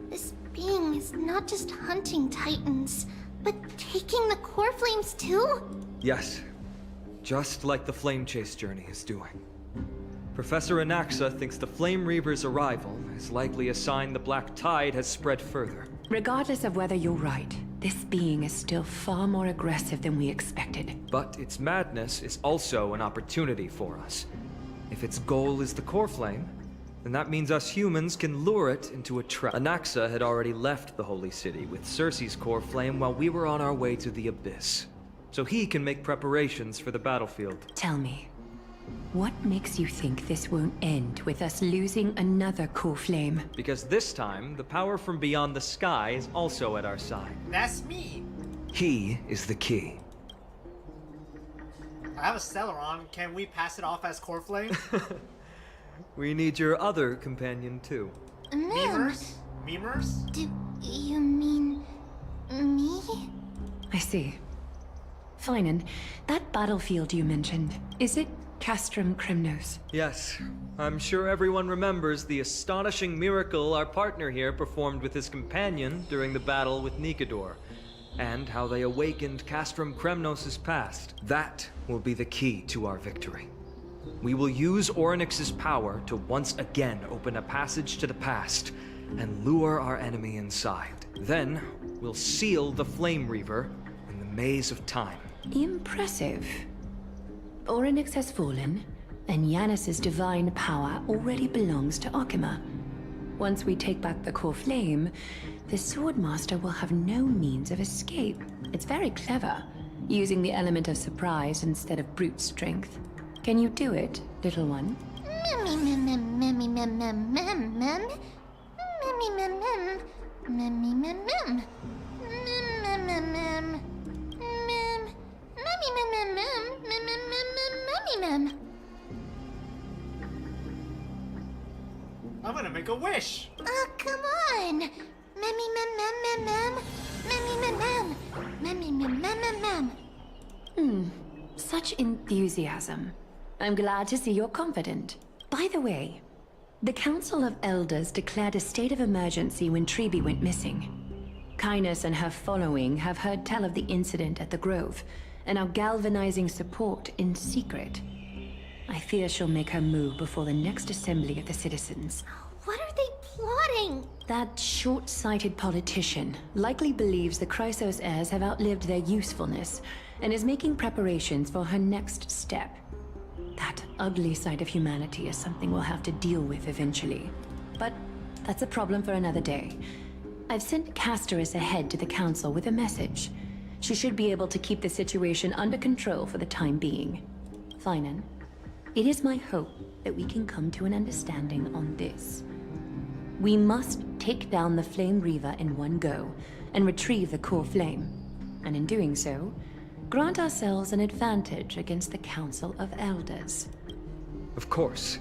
This being is not just hunting titans, but taking the core flames too? Yes. Just like the Flame Chase journey is doing. Professor Anaxa thinks the Flame Reaver's arrival is likely a sign the Black Tide has spread further. Regardless of whether you're right, this being is still far more aggressive than we expected. But its madness is also an opportunity for us. If its goal is the core flame, then that means us humans can lure it into a trap. Anaxa had already left the Holy City with Cersei's core flame while we were on our way to the Abyss. So he can make preparations for the battlefield. Tell me, what makes you think this won't end with us losing another core flame? Because this time, the power from beyond the sky is also at our side. That's me. He is the key. I have a Celeron. Can we pass it off as core flame? We need your other companion too. Memers? Memers? Do you mean me? I see. Finan, that battlefield you mentioned, is it Castrum Kremnos? Yes. I'm sure everyone remembers the astonishing miracle our partner here performed with his companion during the battle with Nikador, and how they awakened Castrum Kremnos' past. That will be the key to our victory. We will use Orynyx's power to once again open a passage to the past and lure our enemy inside. Then, we'll seal the Flame Reaver in the maze of time. Impressive. Orynyx has fallen, and Yanis's divine power already belongs to Akuma. Once we take back the core flame, the Swordmaster will have no means of escape. It's very clever, using the element of surprise instead of brute strength. Can you do it, little one? I'm gonna make a wish. Come on. Such enthusiasm. I'm glad to see you're confident. By the way, the Council of Elders declared a state of emergency when Treby went missing. Kynus and her following have heard tell of the incident at the Grove, and our galvanizing support in secret. I fear she'll make her move before the next assembly of the citizens. What are they plotting? That short-sighted politician likely believes the Chrysos heirs have outlived their usefulness and is making preparations for her next step. That ugly side of humanity is something we'll have to deal with eventually. But that's a problem for another day. I've sent Casterus ahead to the Council with a message. She should be able to keep the situation under control for the time being. Finan, it is my hope that we can come to an understanding on this. We must take down the Flame Reaver in one go and retrieve the core flame. And in doing so, grant ourselves an advantage against the Council of Elders. Of course.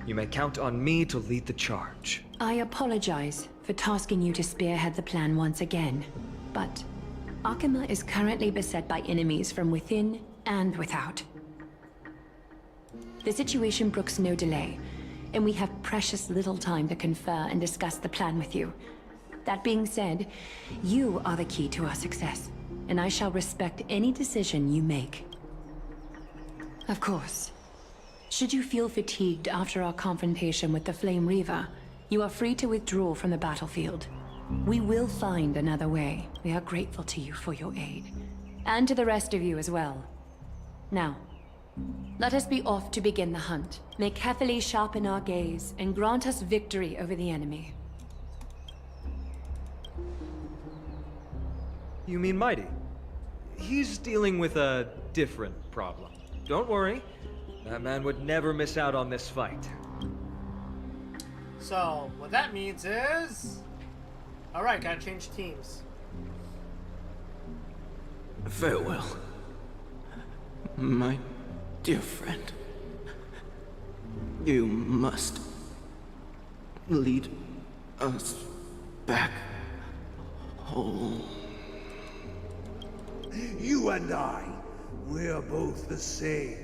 You may count on me to lead the charge. I apologize for tasking you to spearhead the plan once again, but Akima is currently beset by enemies from within and without. The situation brooks no delay, and we have precious little time to confer and discuss the plan with you. That being said, you are the key to our success, and I shall respect any decision you make. Of course, should you feel fatigued after our confrontation with the Flame Reaver, you are free to withdraw from the battlefield. We will find another way. We are grateful to you for your aid. And to the rest of you as well. Now, let us be off to begin the hunt. May Kefili sharpen our gaze and grant us victory over the enemy. You mean Mighty? He's dealing with a different problem. Don't worry. That man would never miss out on this fight. So, what that means is... Alright, gotta change teams. Farewell, my dear friend. You must lead us back home. You and I, we're both the same.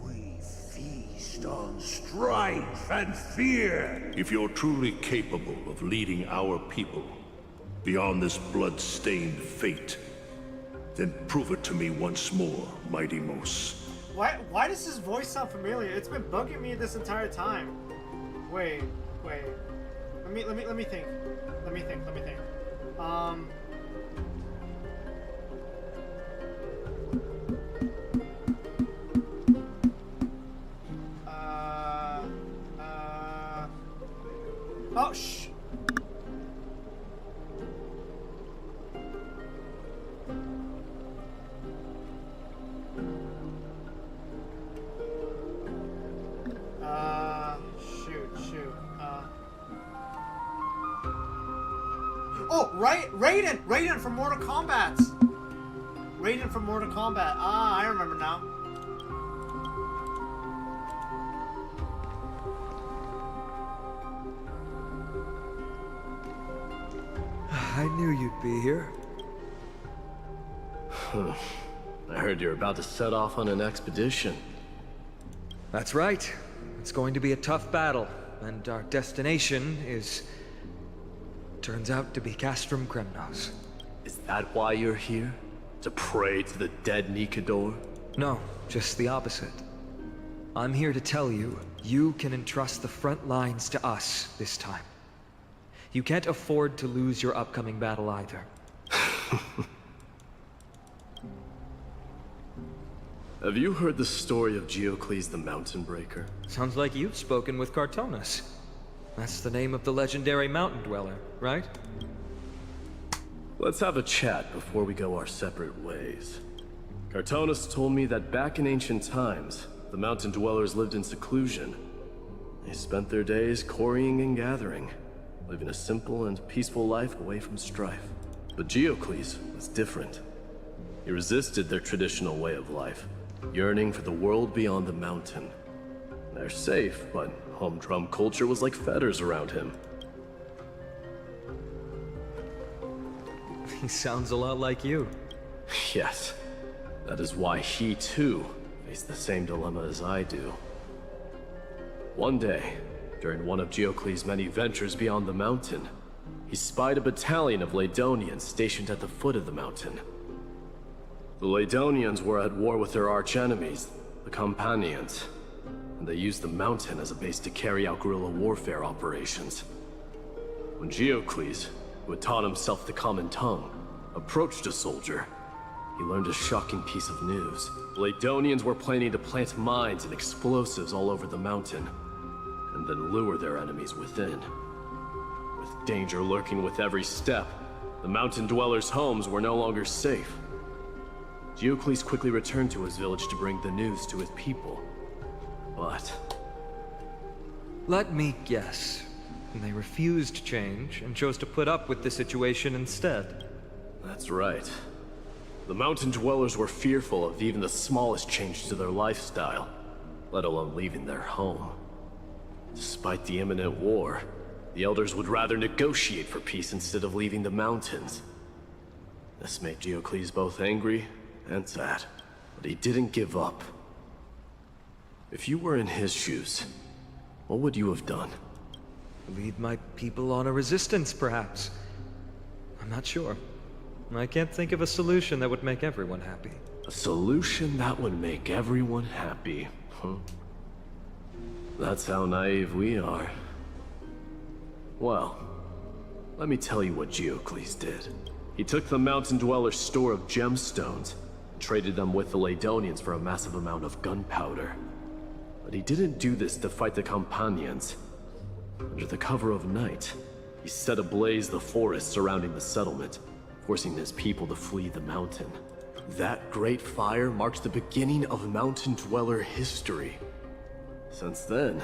We feast on strife and fear. If you're truly capable of leading our people beyond this blood-stained fate, then prove it to me once more, Mighty Mos. Why does his voice sound familiar? It's been bugging me this entire time. Wait. Let me think. Let me think. Oh, shh. Shoot. Oh, right, Raiden from Mortal Kombat. Raiden from Mortal Kombat. Ah, I remember now. I knew you'd be here. I heard you're about to set off on an expedition. That's right. It's going to be a tough battle, and our destination is... turns out to be Castrum Kremnos. Is that why you're here? To pray to the dead Nikador? No, just the opposite. I'm here to tell you, you can entrust the front lines to us this time. You can't afford to lose your upcoming battle either. Have you heard the story of Geocles the Mountain Breaker? Sounds like you've spoken with Cartonus. That's the name of the legendary mountain dweller, right? Let's have a chat before we go our separate ways. Cartonus told me that back in ancient times, the mountain dwellers lived in seclusion. They spent their days quarrying and gathering, living a simple and peaceful life away from strife. But Geocles was different. He resisted their traditional way of life, yearning for the world beyond the mountain. They're safe, but humdrum culture was like fetters around him. He sounds a lot like you. Yes. That is why he, too, faced the same dilemma as I do. One day, during one of Geocles' many ventures beyond the mountain, he spied a battalion of Ladonians stationed at the foot of the mountain. The Ladonians were at war with their archenemies, the Companions, and they used the mountain as a base to carry out guerrilla warfare operations. When Geocles, who had taught himself the common tongue, approached a soldier, he learned a shocking piece of news. The Ladonians were planning to plant mines and explosives all over the mountain, and then lure their enemies within. With danger lurking with every step, the mountain dwellers' homes were no longer safe. Geocles quickly returned to his village to bring the news to his people. But... let me guess. They refused change and chose to put up with the situation instead. That's right. The mountain dwellers were fearful of even the smallest change to their lifestyle, let alone leaving their home. Despite the imminent war, the elders would rather negotiate for peace instead of leaving the mountains. This made Geocles both angry and sad, but he didn't give up. If you were in his shoes, what would you have done? Lead my people on a resistance, perhaps. I'm not sure. I can't think of a solution that would make everyone happy. A solution that would make everyone happy, huh? That's how naive we are. Well, let me tell you what Geocles did. He took the mountain dwellers' store of gemstones and traded them with the Ladonians for a massive amount of gunpowder. But he didn't do this to fight the Companions. Under the cover of night, he set ablaze the forest surrounding the settlement, forcing his people to flee the mountain. That great fire marked the beginning of mountain dweller history. Since then,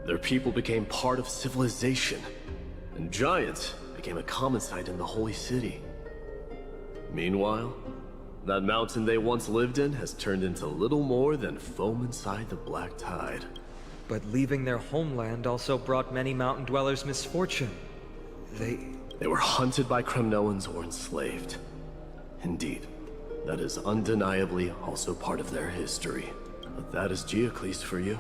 their people became part of civilization, and giants became a common sight in the holy city. Meanwhile, that mountain they once lived in has turned into little more than foam inside the black tide. But leaving their homeland also brought many mountain dwellers misfortune. They were hunted by Kremnoans or enslaved. Indeed, that is undeniably also part of their history. But that is Geocles for you.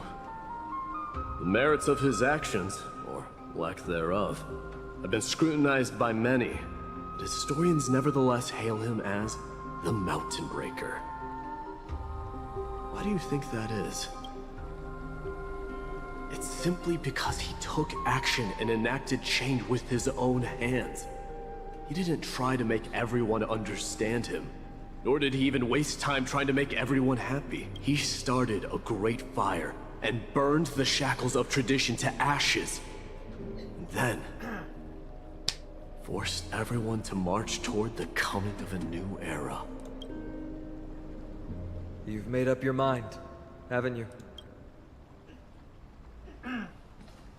The merits of his actions, or lack thereof, have been scrutinized by many, but historians nevertheless hail him as the Mountain Breaker. Why do you think that is? It's simply because he took action and enacted change with his own hands. He didn't try to make everyone understand him, nor did he even waste time trying to make everyone happy. He started a great fire and burned the shackles of tradition to ashes. And then forced everyone to march toward the coming of a new era. You've made up your mind, haven't you?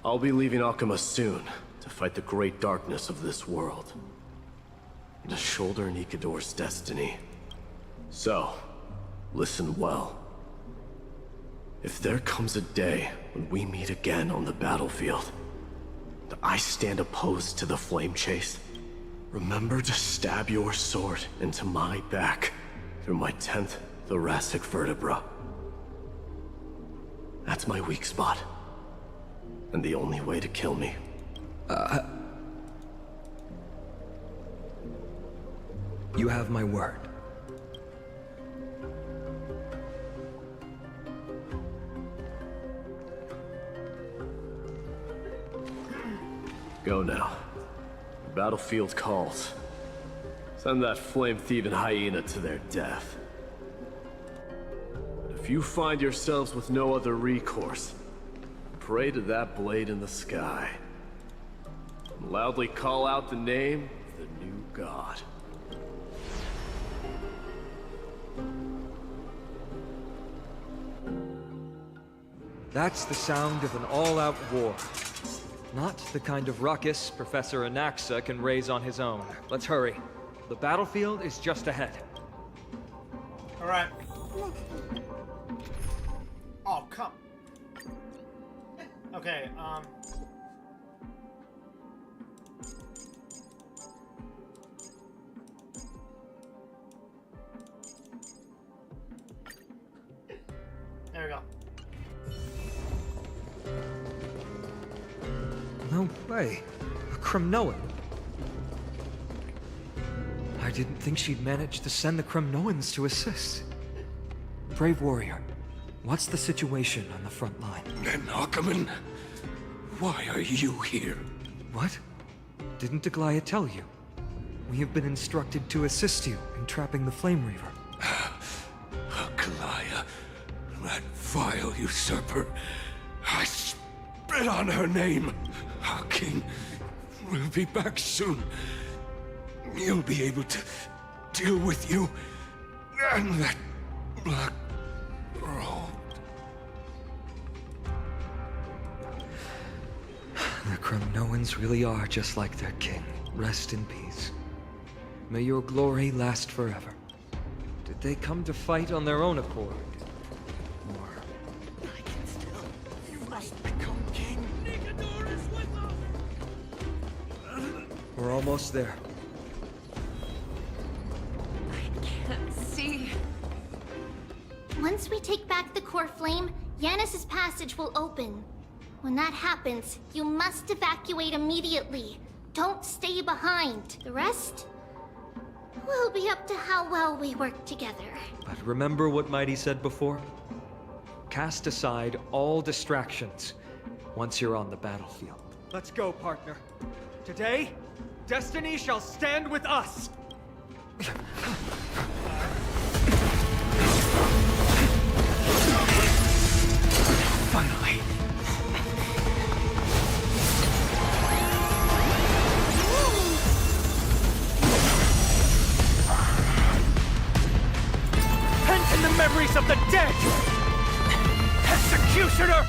I'll be leaving Akama soon to fight the great darkness of this world, and to shoulder Nikador's destiny. So, listen well. If there comes a day when we meet again on the battlefield, and I stand opposed to the flame chase, remember to stab your sword into my back through my 10th thoracic vertebra. That's my weak spot. And the only way to kill me. You have my word. Go now. The battlefield calls. Send that flame-thieving hyena to their death. But if you find yourselves with no other recourse, pray to that blade in the sky. And loudly call out the name of the new god. That's the sound of an all-out war. Not the kind of ruckus Professor Anaxa can raise on his own. Let's hurry. The battlefield is just ahead. All right. Oh, come. Okay, there we go. No way. A Kremnoan. I didn't think she'd manage to send the Kremnoans to assist. Brave warrior, what's the situation on the front line? Ackerman, why are you here? What? Didn't Aglaya tell you? We have been instructed to assist you in trapping the Flame Reaver. Aglaya, that vile usurper. I spit on her name. Our king will be back soon. He'll be able to deal with you and that black robe. The Kremnoans really are just like their king. Rest in peace. May your glory last forever. Did they come to fight on their own accord? Or... You must become king. Nicanor is with us. We're almost there. Can't see. Once we take back the core flame, Yanis's passage will open. When that happens, you must evacuate immediately. Don't stay behind. The rest will be up to how well we work together. But remember what Mighty said before? Cast aside all distractions once you're on the battlefield. Let's go, partner. Today, destiny shall stand with us! Finally! Pent in the memories of the dead! Executioner!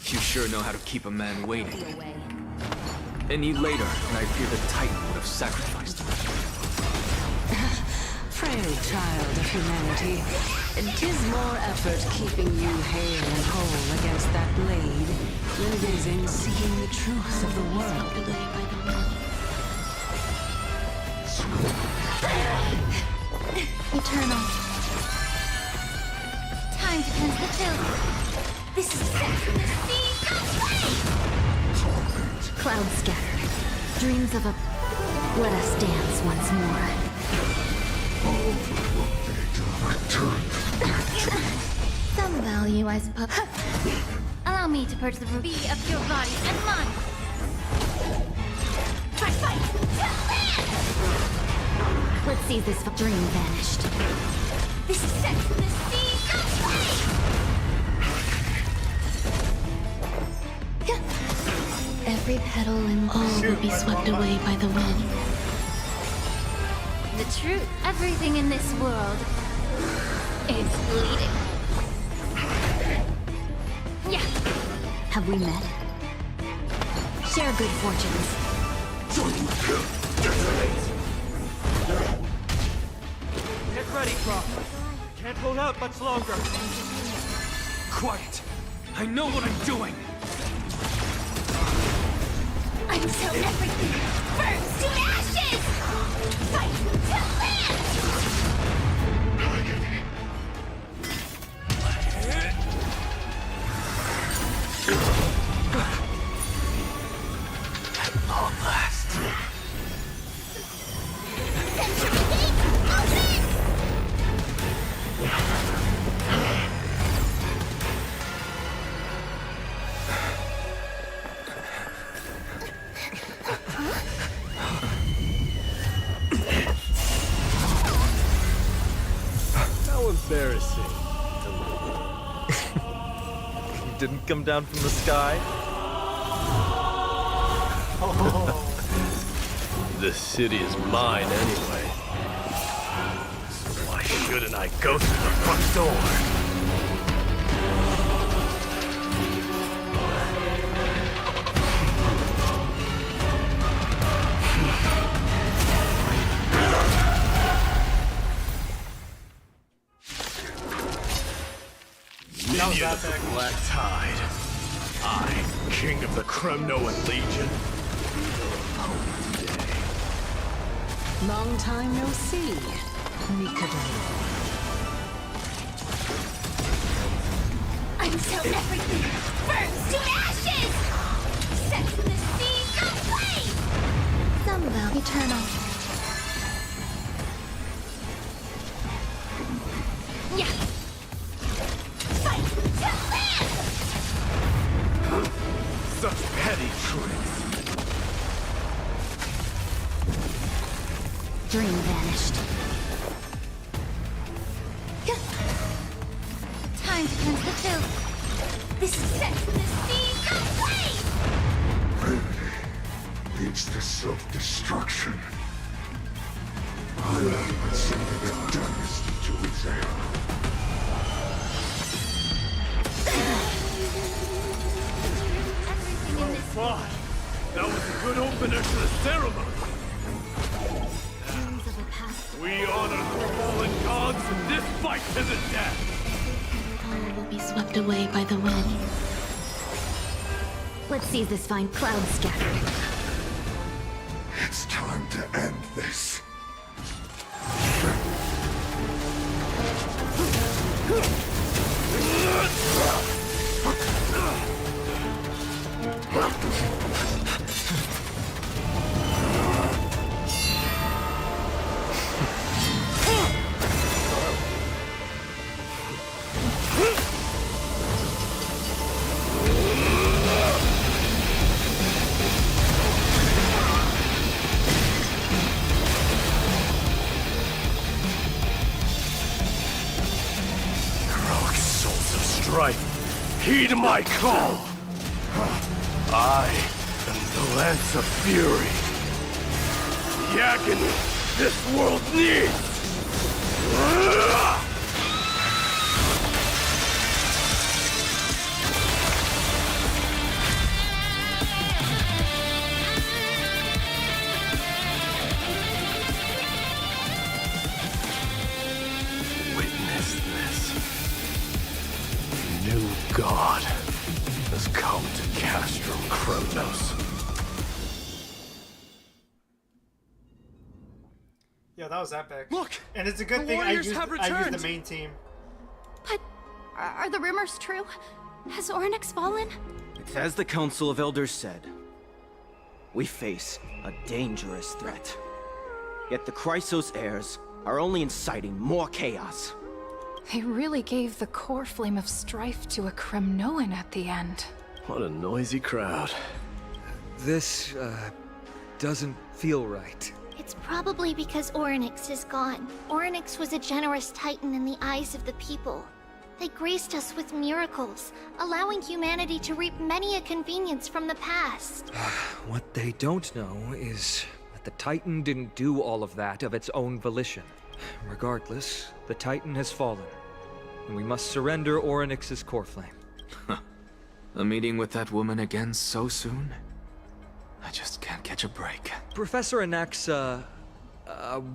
You sure know how to keep a man waiting. Any later, and I fear the Titan would have sacrificed him. Frail child of humanity, and 'tis more effort keeping you hale and whole against that blade than it is in seeking the truth of the world. Eternal. Time to cleanse the children. This is set from the sea. Clouds scattered. Dreams of a... Let us dance once more. Some value, I suppose. Allow me to purge the ruby of your body and mine. Fight, fight! Let's see if this dream vanished. This is set from the sea. Every petal and all will be swept away by the wind. The truth, everything in this world is bleeding. Yeah. Have we met? Share good fortunes. Get ready, Crawford. Can't hold out much longer. Quiet! I know what I'm doing! Until everything burns to ashes! Fight to land! At long last. Century Gate, open! How embarrassing. You didn't come down from the sky? The city is mine anyway. So why shouldn't I go through the front door? Minion of the Black Tide. I, king of the Kremnoan Legion. Long time no see, Nicanor. Until everything burns to ashes! Set from the sea, go away! So, petty tricks. Dream vanished. Time to cleanse the filth. This sets the scene ablaze! Remedy leads to self-destruction. I am something of dynasty to examine. Fine. That was a good opener to the ceremony. We honor the fallen gods in this fight to the death. All will be swept away by the wind. Let's seize this fine cloud scattered. It's time to end this. Heed my call! I am the Lance of Fury. The agony this world needs! Witness this. New God has come to Castrum Kremnos. Yeah, that was epic. Look! And it's a good the thing I warriors used have the returned. main team. But are the rumors true? Has Ornyx fallen? It's as the Council of Elders said. We face a dangerous threat. Yet the Chrysos heirs are only inciting more chaos. They really gave the core flame of strife to a Kremnoan at the end. What a noisy crowd. This, doesn't feel right. It's probably because Ornyx is gone. Ornyx was a generous titan in the eyes of the people. They graced us with miracles, allowing humanity to reap many a convenience from the past. What they don't know is that the Titan didn't do all of that of its own volition. Regardless, the Titan has fallen, and we must surrender Ornyx's core flame. A meeting with that woman again so soon? I just can't catch a break. Professor Anaxa,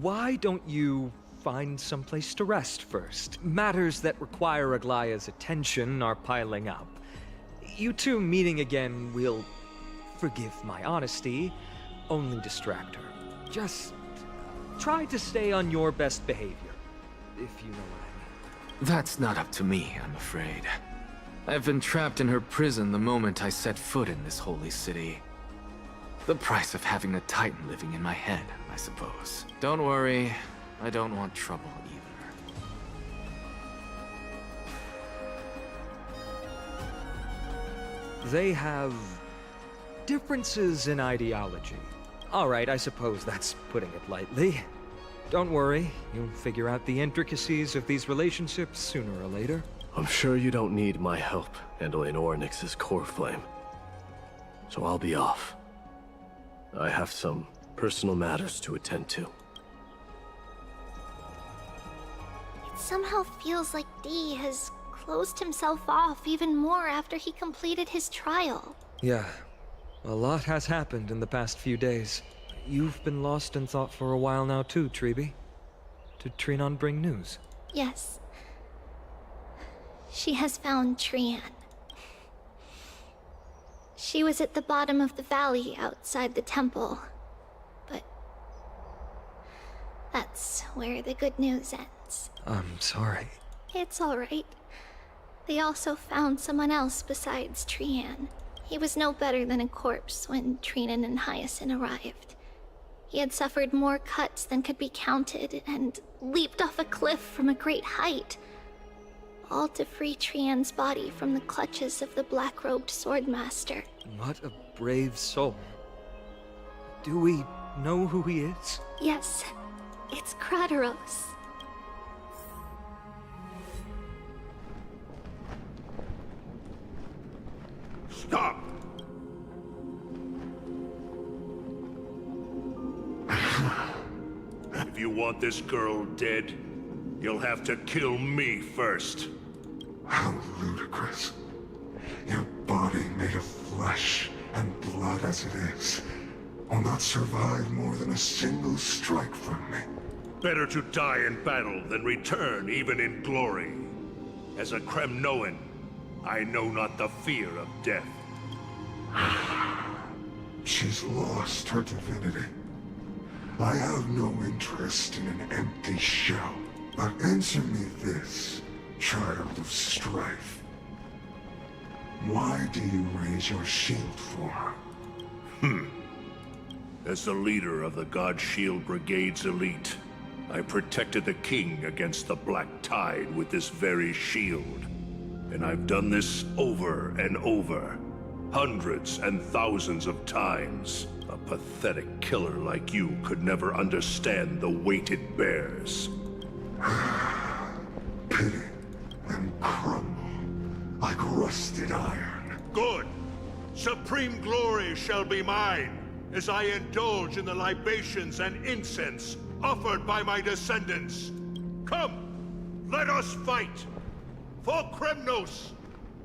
why don't you find someplace to rest first? Matters that require Aglaya's attention are piling up. You two meeting again will, forgive my honesty, only distract her. Just try to stay on your best behavior, if you know what I mean. That's not up to me, I'm afraid. I've been trapped in her prison the moment I set foot in this holy city. The price of having a Titan living in my head, I suppose. Don't worry, I don't want trouble either. They have differences in ideology. All right, I suppose that's putting it lightly. Don't worry, you'll figure out the intricacies of these relationships sooner or later. I'm sure you don't need my help handling Ornyx's core flame. So I'll be off. I have some personal matters to attend to. It somehow feels like D has closed himself off even more after he completed his trial. Yeah, a lot has happened in the past few days. You've been lost in thought for a while now too, Treeby. Did Trinon bring news? Yes. She has found Trian. She was at the bottom of the valley outside the temple, but that's where the good news ends. I'm sorry. It's all right. They also found someone else besides Trian. He was no better than a corpse when Trinan and Hyacinth arrived. He had suffered more cuts than could be counted and leaped off a cliff from a great height. all to free Trian's body from the clutches of the black-robed swordmaster. What a brave soul. Do we know who he is? Yes, it's Kratos. Stop! If you want this girl dead, you'll have to kill me first. How ludicrous. Your body made of flesh and blood as it is will not survive more than a single strike from me. Better to die in battle than return even in glory. As a Kremnoan, I know not the fear of death. She's lost her divinity. I have no interest in an empty shell. But answer me this, child of strife. Why do you raise your shield for her? As the leader of the God Shield Brigade's elite, I protected the king against the Black Tide with this very shield. And I've done this over and over, hundreds and thousands of times. A pathetic killer like you could never understand the weight it bears. Pity and crumble like rusted iron. Good! Supreme glory shall be mine, as I indulge in the libations and incense offered by my descendants. Come, let us fight! For Kremnos!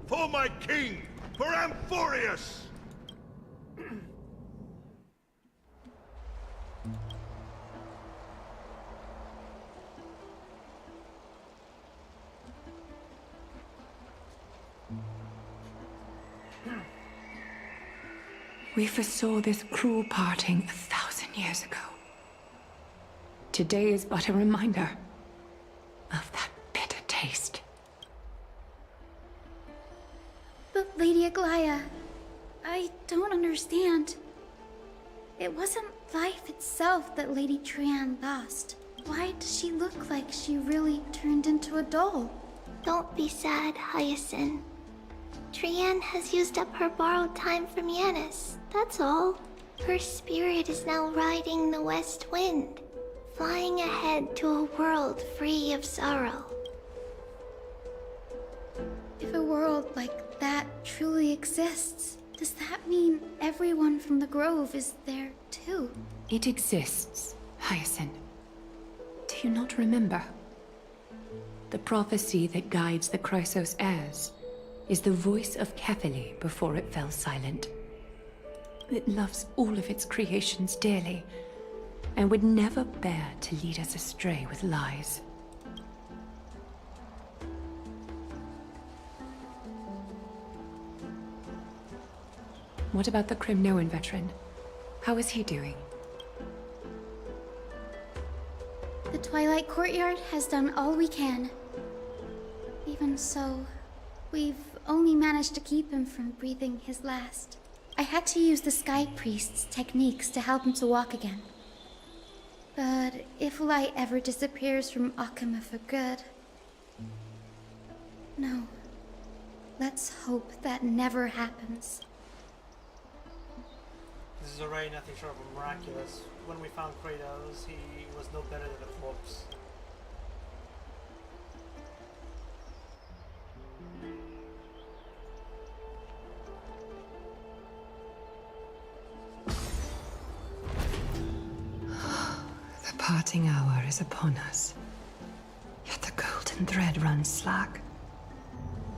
For my king! For Amphorius! We foresaw this cruel parting 1,000 years ago. Today is but a reminder of that bitter taste. But Lady Aglaya, I don't understand. It wasn't life itself that Lady Trian lost. Why does she look like she really turned into a doll? Don't be sad, Hyacinth. Trian has used up her borrowed time from Yanis, that's all. Her spirit is now riding the west wind, flying ahead to a world free of sorrow. If a world like that truly exists, does that mean everyone from the Grove is there too? It exists, Hyacinth. Do you not remember? The prophecy that guides the Chrysos heirs is the voice of Kefili before it fell silent. It loves all of its creations dearly, and would never bear to lead us astray with lies. What about the Kremnoan veteran? How is he doing? The Twilight Courtyard has done all we can. Even so, we've only managed to keep him from breathing his last. I had to use the Sky Priest's techniques to help him to walk again. But if light ever disappears from Akima for good... No. Let's hope that never happens. This is already nothing short of miraculous. When we found Kratos, he was no better than a corpse. The parting hour is upon us. Yet the golden thread runs slack.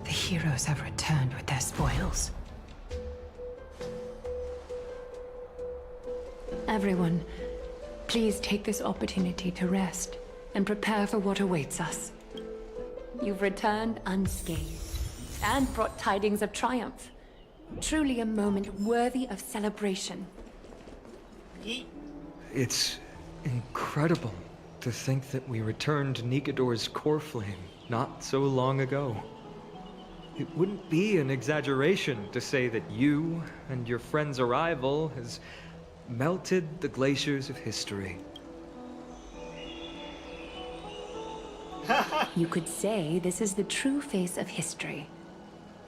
The heroes have returned with their spoils. Everyone, please take this opportunity to rest and prepare for what awaits us. You've returned unscathed and brought tidings of triumph. Truly a moment worthy of celebration. It's incredible to think that we returned Nikador's core flame not so long ago. It wouldn't be an exaggeration to say that you and your friend's arrival has melted the glaciers of history. You could say this is the true face of history.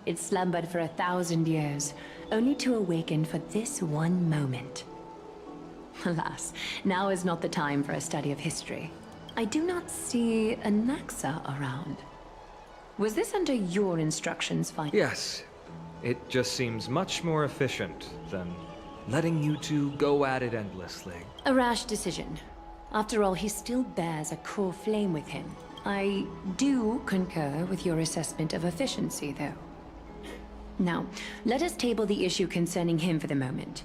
It slumbered for 1,000 years, only to awaken for this one moment. Alas, now is not the time for a study of history. I do not see a Naxa around. Was this under your instructions, Fine? Yes. It just seems much more efficient than letting you two go at it endlessly. A rash decision. After all, he still bears a core flame with him. I do concur with your assessment of efficiency, though. Now, let us table the issue concerning him for the moment.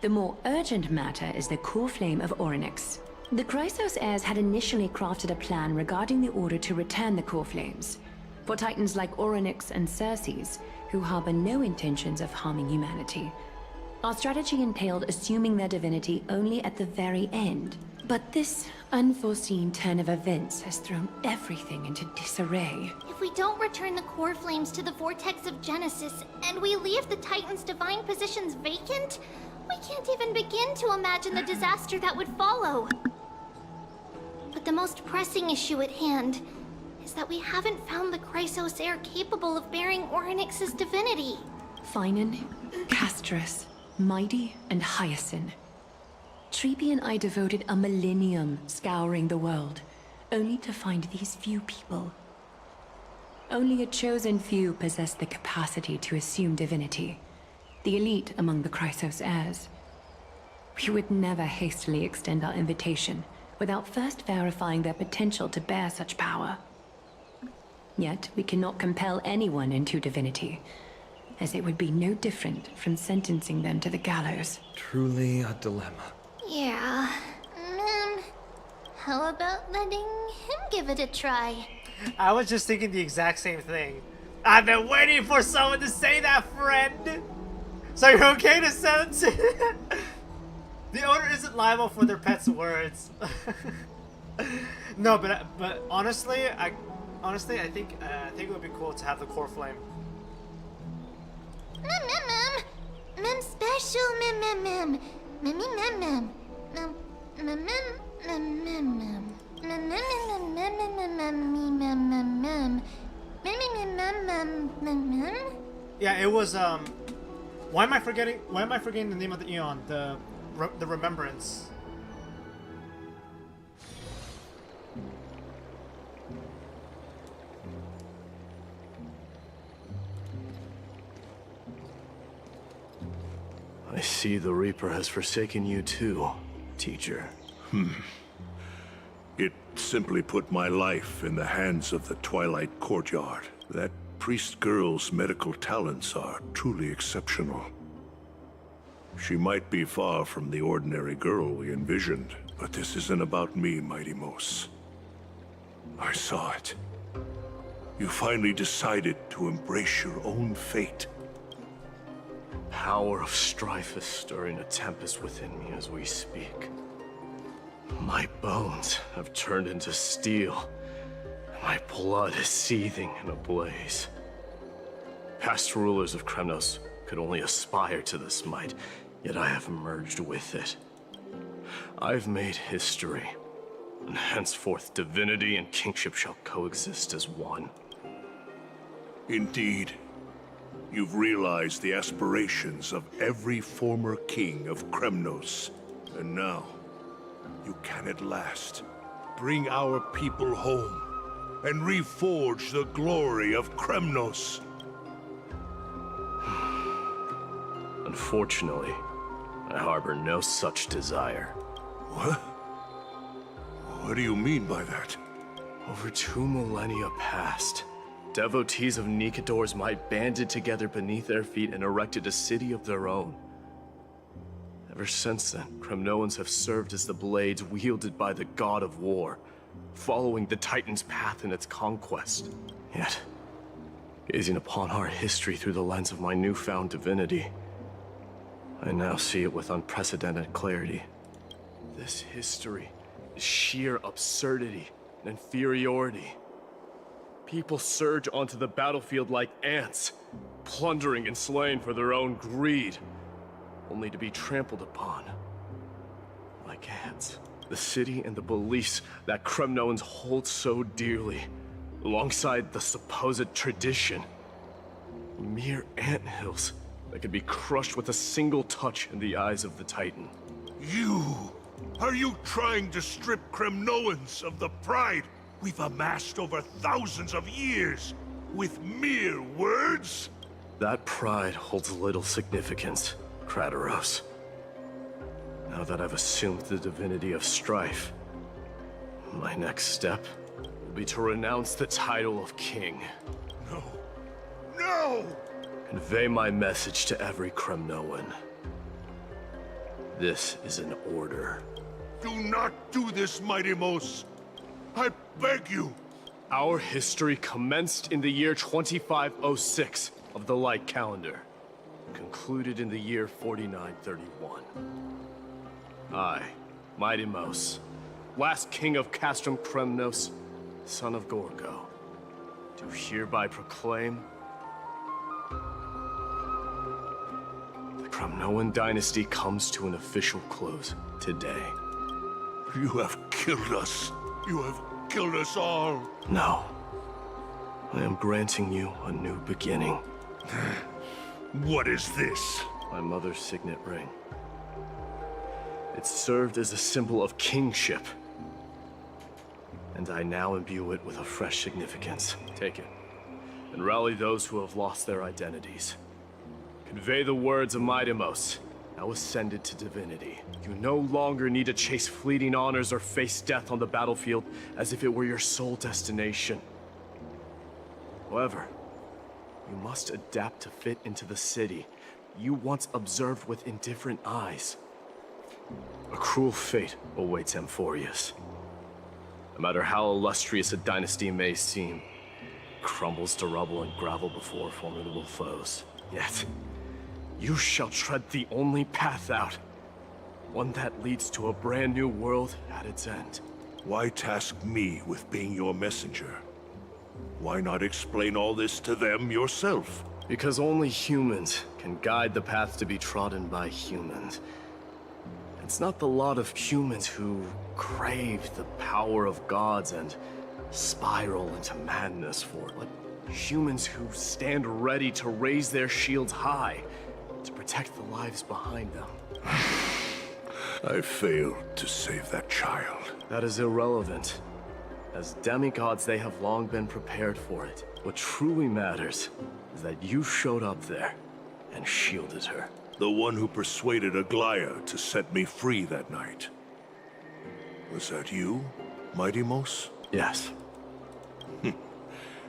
The more urgent matter is the core flame of Orynyx. The Chrysos heirs had initially crafted a plan regarding the order to return the core flames. For titans like Orynyx and Circes, who harbor no intentions of harming humanity, our strategy entailed assuming their divinity only at the very end. But this unforeseen turn of events has thrown everything into disarray. If we don't return the core flames to the vortex of Genesis, and we leave the Titan's divine positions vacant, we can't even begin to imagine the disaster that would follow. But the most pressing issue at hand is that we haven't found the Chrysos heir capable of bearing Orynyx's divinity. Finan, Castris, Mighty, and Hyacinth. Treepy and I devoted a millennium scouring the world, only to find these few people. Only a chosen few possess the capacity to assume divinity, the elite among the Chrysos heirs. We would never hastily extend our invitation without first verifying their potential to bear such power. Yet, we cannot compel anyone into divinity, as it would be no different from sentencing them to the gallows. Truly a dilemma. Yeah. How about letting him give it a try? I was just thinking the exact same thing. I've been waiting for someone to say that, friend. So you're okay to sentence it? The owner isn't liable for their pet's words. No, but honestly, I think it would be cool to have the core flame. Mem special, mem. Mem. Yeah, it was why am I forgetting the name of the Eon? The Remembrance. I see the Reaper has forsaken you too, teacher. It simply put my life in the hands of the Twilight Courtyard. That priest girl's medical talents are truly exceptional. She might be far from the ordinary girl we envisioned, but this isn't about me, Mighty Mos. I saw it. You finally decided to embrace your own fate. Power of strife is stirring a tempest within me as we speak. My bones have turned into steel, and my blood is seething in a blaze. Past rulers of Kremnos could only aspire to this might, yet I have merged with it. I've made history, and henceforth divinity and kingship shall coexist as one. Indeed. You've realized the aspirations of every former king of Kremnos. And now, you can at last bring our people home and reforge the glory of Kremnos. Unfortunately, I harbor no such desire. What? What do you mean by that? Over 2 millennia past, devotees of Nikador's might banded together beneath their feet and erected a city of their own. Ever since then, Kremnoans have served as the blades wielded by the god of war, following the Titan's path in its conquest. Yet, gazing upon our history through the lens of my newfound divinity, I now see it with unprecedented clarity. This history is sheer absurdity and inferiority. People surge onto the battlefield like ants, plundering and slaying for their own greed, only to be trampled upon like ants. The city and the beliefs that Kremnoans hold so dearly alongside the supposed tradition. Mere anthills that could be crushed with a single touch in the eyes of the Titan. You! Are you trying to strip Kremnoans of the pride we've amassed over thousands of years with mere words? That pride holds little significance, Kratos. Now that I've assumed the divinity of strife, my next step will be to renounce the title of king. No! No! Convey my message to every Kremnoan. This is an order. Do not do this, Mighty Mos. I beg you. Our history commenced in the year 2506 of the Light Calendar, concluded in the year 4931. I, Mighty Mos, last king of Castrum Kremnos, son of Gorgo, do hereby proclaim the Kremnoan dynasty comes to an official close today. You have killed us. You have killed us all. No. I am granting you a new beginning. What is this? My mother's signet ring. It served as a symbol of kingship. And I now imbue it with a fresh significance. Take it, and rally those who have lost their identities. Convey the words of Mighty Mos, now ascended to divinity. You no longer need to chase fleeting honors or face death on the battlefield as if it were your sole destination. However, you must adapt to fit into the city you once observed with indifferent eyes. A cruel fate awaits Amphorius. No matter how illustrious a dynasty may seem, it crumbles to rubble and gravel before formidable foes. Yet, you shall tread the only path out, one that leads to a brand new world at its end. Why task me with being your messenger? Why not explain all this to them yourself? Because only humans can guide the path to be trodden by humans. It's not the lot of humans who crave the power of gods and spiral into madness for it, but humans who stand ready to raise their shields high to protect the lives behind them. I failed to save that child. That is irrelevant. As demigods, they have long been prepared for it. What truly matters is that you showed up there and shielded her. The one who persuaded Aglaya to set me free that night. Was that you, Mighty Mos? Yes.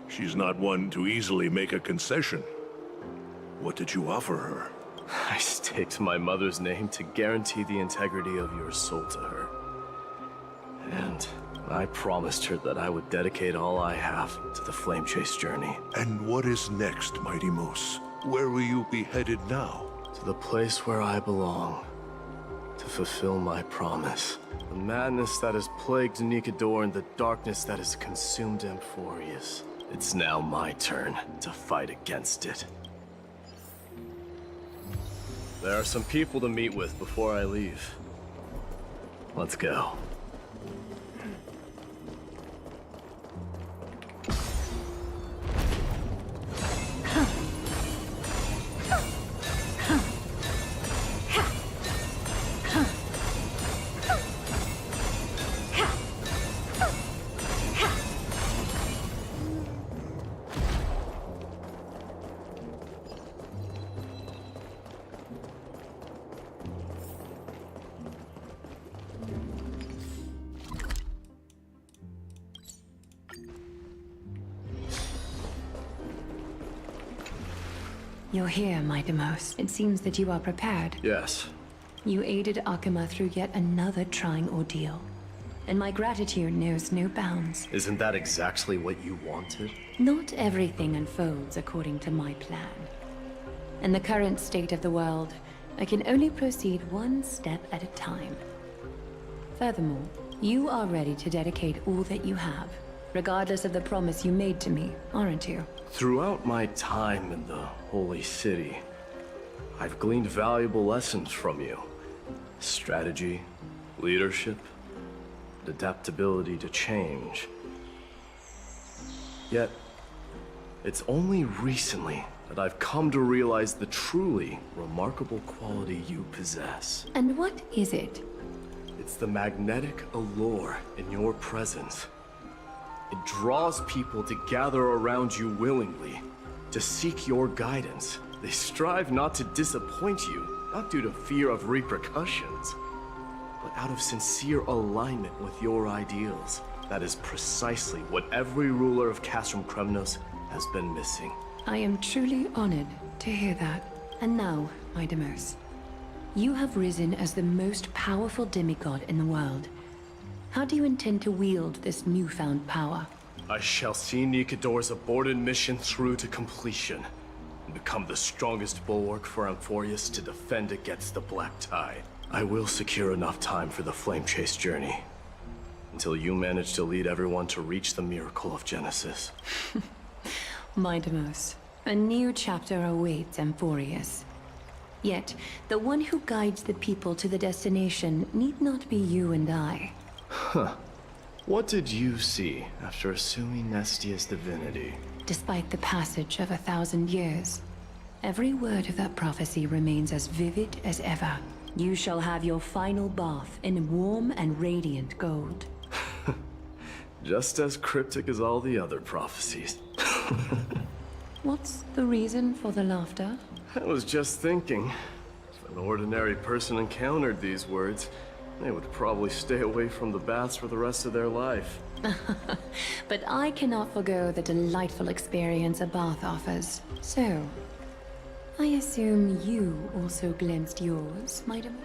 She's not one to easily make a concession. What did you offer her? I staked my mother's name to guarantee the integrity of your soul to her. And I promised her that I would dedicate all I have to the Flame Chase journey. And what is next, Mighty Mos? Where will you be headed now? To the place where I belong. To fulfill my promise. The madness that has plagued Nikador and the darkness that has consumed Amphorius. It's now my turn to fight against it. There are some people to meet with before I leave. Let's go. You're here, Mighty Mos. It seems that you are prepared. Yes. You aided Akuma through yet another trying ordeal. And my gratitude knows no bounds. Isn't that exactly what you wanted? Not everything unfolds according to my plan. In the current state of the world, I can only proceed one step at a time. Furthermore, you are ready to dedicate all that you have, regardless of the promise you made to me, aren't you? Throughout my time in the Holy City, I've gleaned valuable lessons from you. Strategy, leadership, adaptability to change. Yet, it's only recently that I've come to realize the truly remarkable quality you possess. And what is it? It's the magnetic allure in your presence. It draws people to gather around you willingly, to seek your guidance. They strive not to disappoint you, not due to fear of repercussions, but out of sincere alignment with your ideals. That is precisely what every ruler of Castrum Kremnos has been missing. I am truly honored to hear that. And now, my Deimos, you have risen as the most powerful demigod in the world. How do you intend to wield this newfound power? I shall see Nikador's aborted mission through to completion, and become the strongest bulwark for Amphorius to defend against the Black Tide. I will secure enough time for the Flame Chase journey, until you manage to lead everyone to reach the miracle of Genesis. My Deimos, a new chapter awaits Amphorius. Yet, the one who guides the people to the destination need not be you and I. Huh. What did you see after assuming Nestia's divinity? Despite the passage of 1,000 years, every word of that prophecy remains as vivid as ever. You shall have your final bath in warm and radiant gold. Just as cryptic as all the other prophecies. What's the reason for the laughter? I was just thinking, if an ordinary person encountered these words, they would probably stay away from the baths for the rest of their life. But I cannot forgo the delightful experience a bath offers. So, I assume you also glimpsed yours, my Deimos?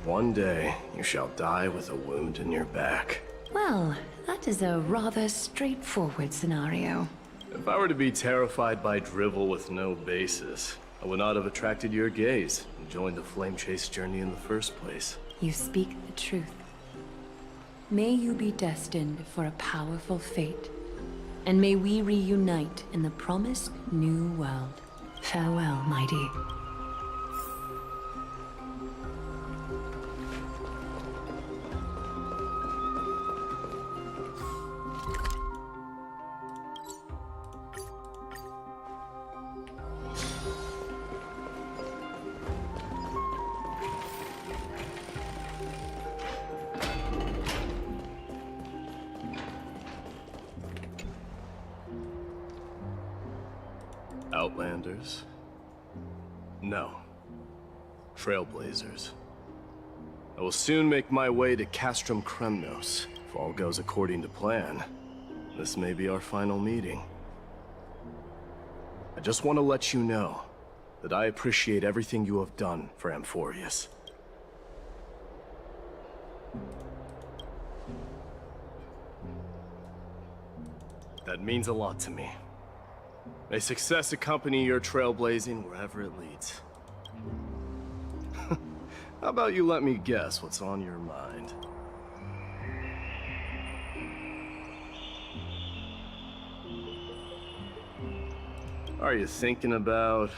One day, you shall die with a wound in your back. Well, that is a rather straightforward scenario. If I were to be terrified by drivel with no basis, I would not have attracted your gaze and joined the Flame Chase journey in the first place. You speak the truth. May you be destined for a powerful fate, and may we reunite in the promised new world. Farewell, mighty. Outlanders? No. Trailblazers. I will soon make my way to Castrum Kremnos. If all goes according to plan, this may be our final meeting. I just want to let you know that I appreciate everything you have done for Amphorius. That means a lot to me. May success accompany your trailblazing wherever it leads. How about you let me guess what's on your mind? Are you thinking about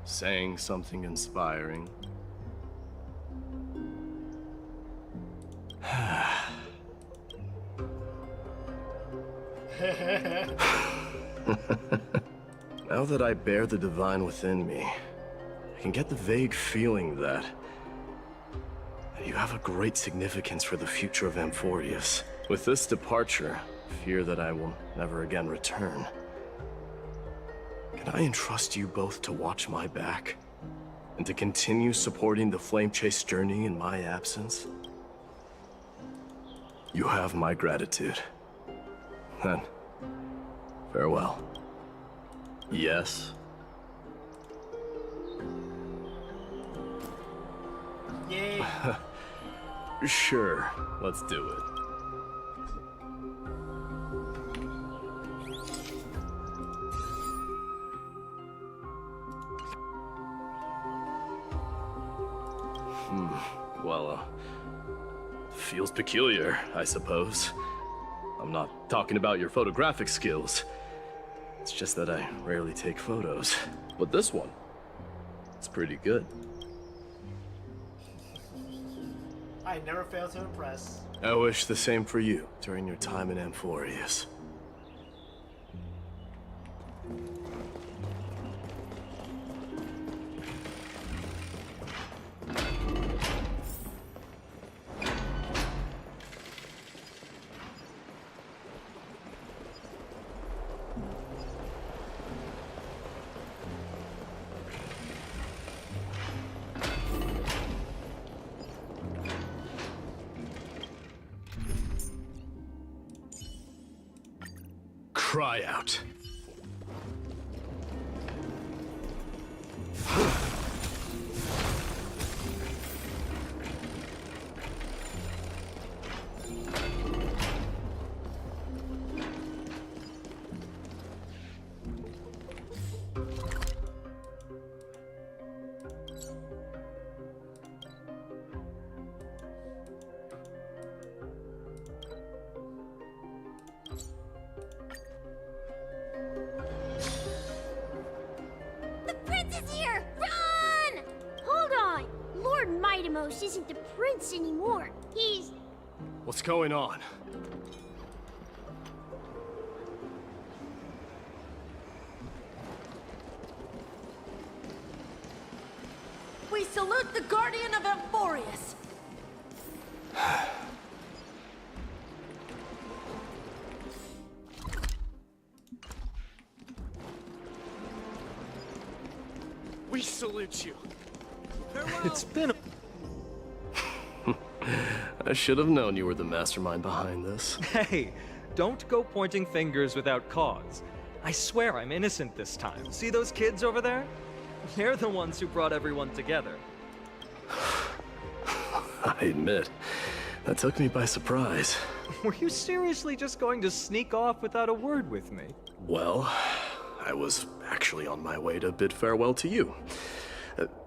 saying something inspiring? Now that I bear the divine within me, I can get the vague feeling that you have a great significance for the future of Amphorius. With this departure, I fear that I will never again return. Can I entrust you both to watch my back? And to continue supporting the Flame Chase journey in my absence? You have my gratitude. Then, farewell. Yes? Yay. Sure, let's do it. Well, feels peculiar, I suppose. I'm not talking about your photographic skills. It's just that I rarely take photos. But this one, it's pretty good. I never fail to impress. I wish the same for you during your time in Amphorius. cry out. The prince is here! Run! Hold on! Lord Mightimos isn't the prince anymore. He's... What's going on? We salute the Guardian of Amphorius! We salute you. It's been I should have known you were the mastermind behind this. Hey, don't go pointing fingers without cause. I swear I'm innocent this time. See those kids over there? They're the ones who brought everyone together. I admit, that took me by surprise. Were you seriously just going to sneak off without a word with me? Well, I was actually on my way to bid farewell to you,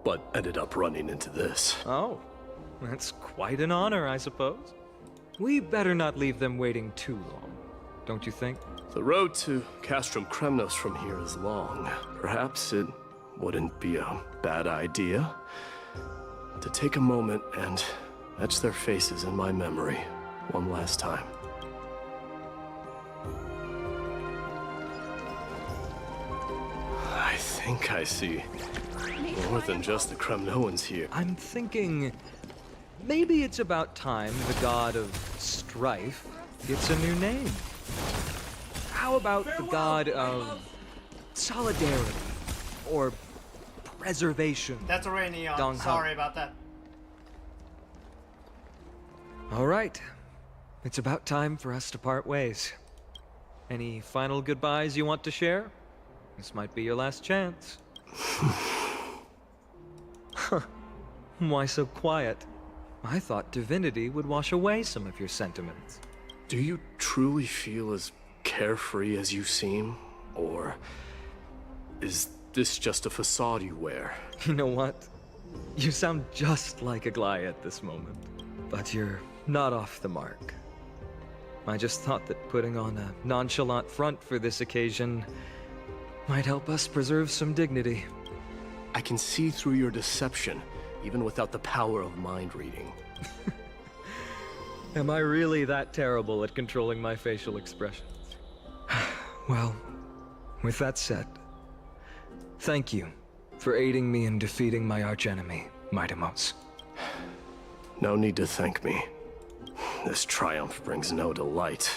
but ended up running into this. Oh, that's quite an honor, I suppose. We better not leave them waiting too long, don't you think? The road to Castrum Kremnos from here is long. Perhaps it wouldn't be a bad idea to take a moment and etch their faces in my memory one last time. I think I see more than just the Kremnoans here. I'm thinking maybe it's about time the god of strife gets a new name. How about the god of solidarity or preservation? That's already Neon. Dong Hao. Sorry about that. All right. It's about time for us to part ways. Any final goodbyes you want to share? This might be your last chance. Huh. Why so quiet? I thought divinity would wash away some of your sentiments. Do you truly feel as carefree as you seem? Or is this just a facade you wear? You know what? You sound just like a Glaya at this moment. But you're not off the mark. I just thought that putting on a nonchalant front for this occasion might help us preserve some dignity. I can see through your deception, even without the power of mind reading. Am I really that terrible at controlling my facial expressions? Well, with that said, thank you for aiding me in defeating my archenemy, Mightimos. No need to thank me. This triumph brings no delight,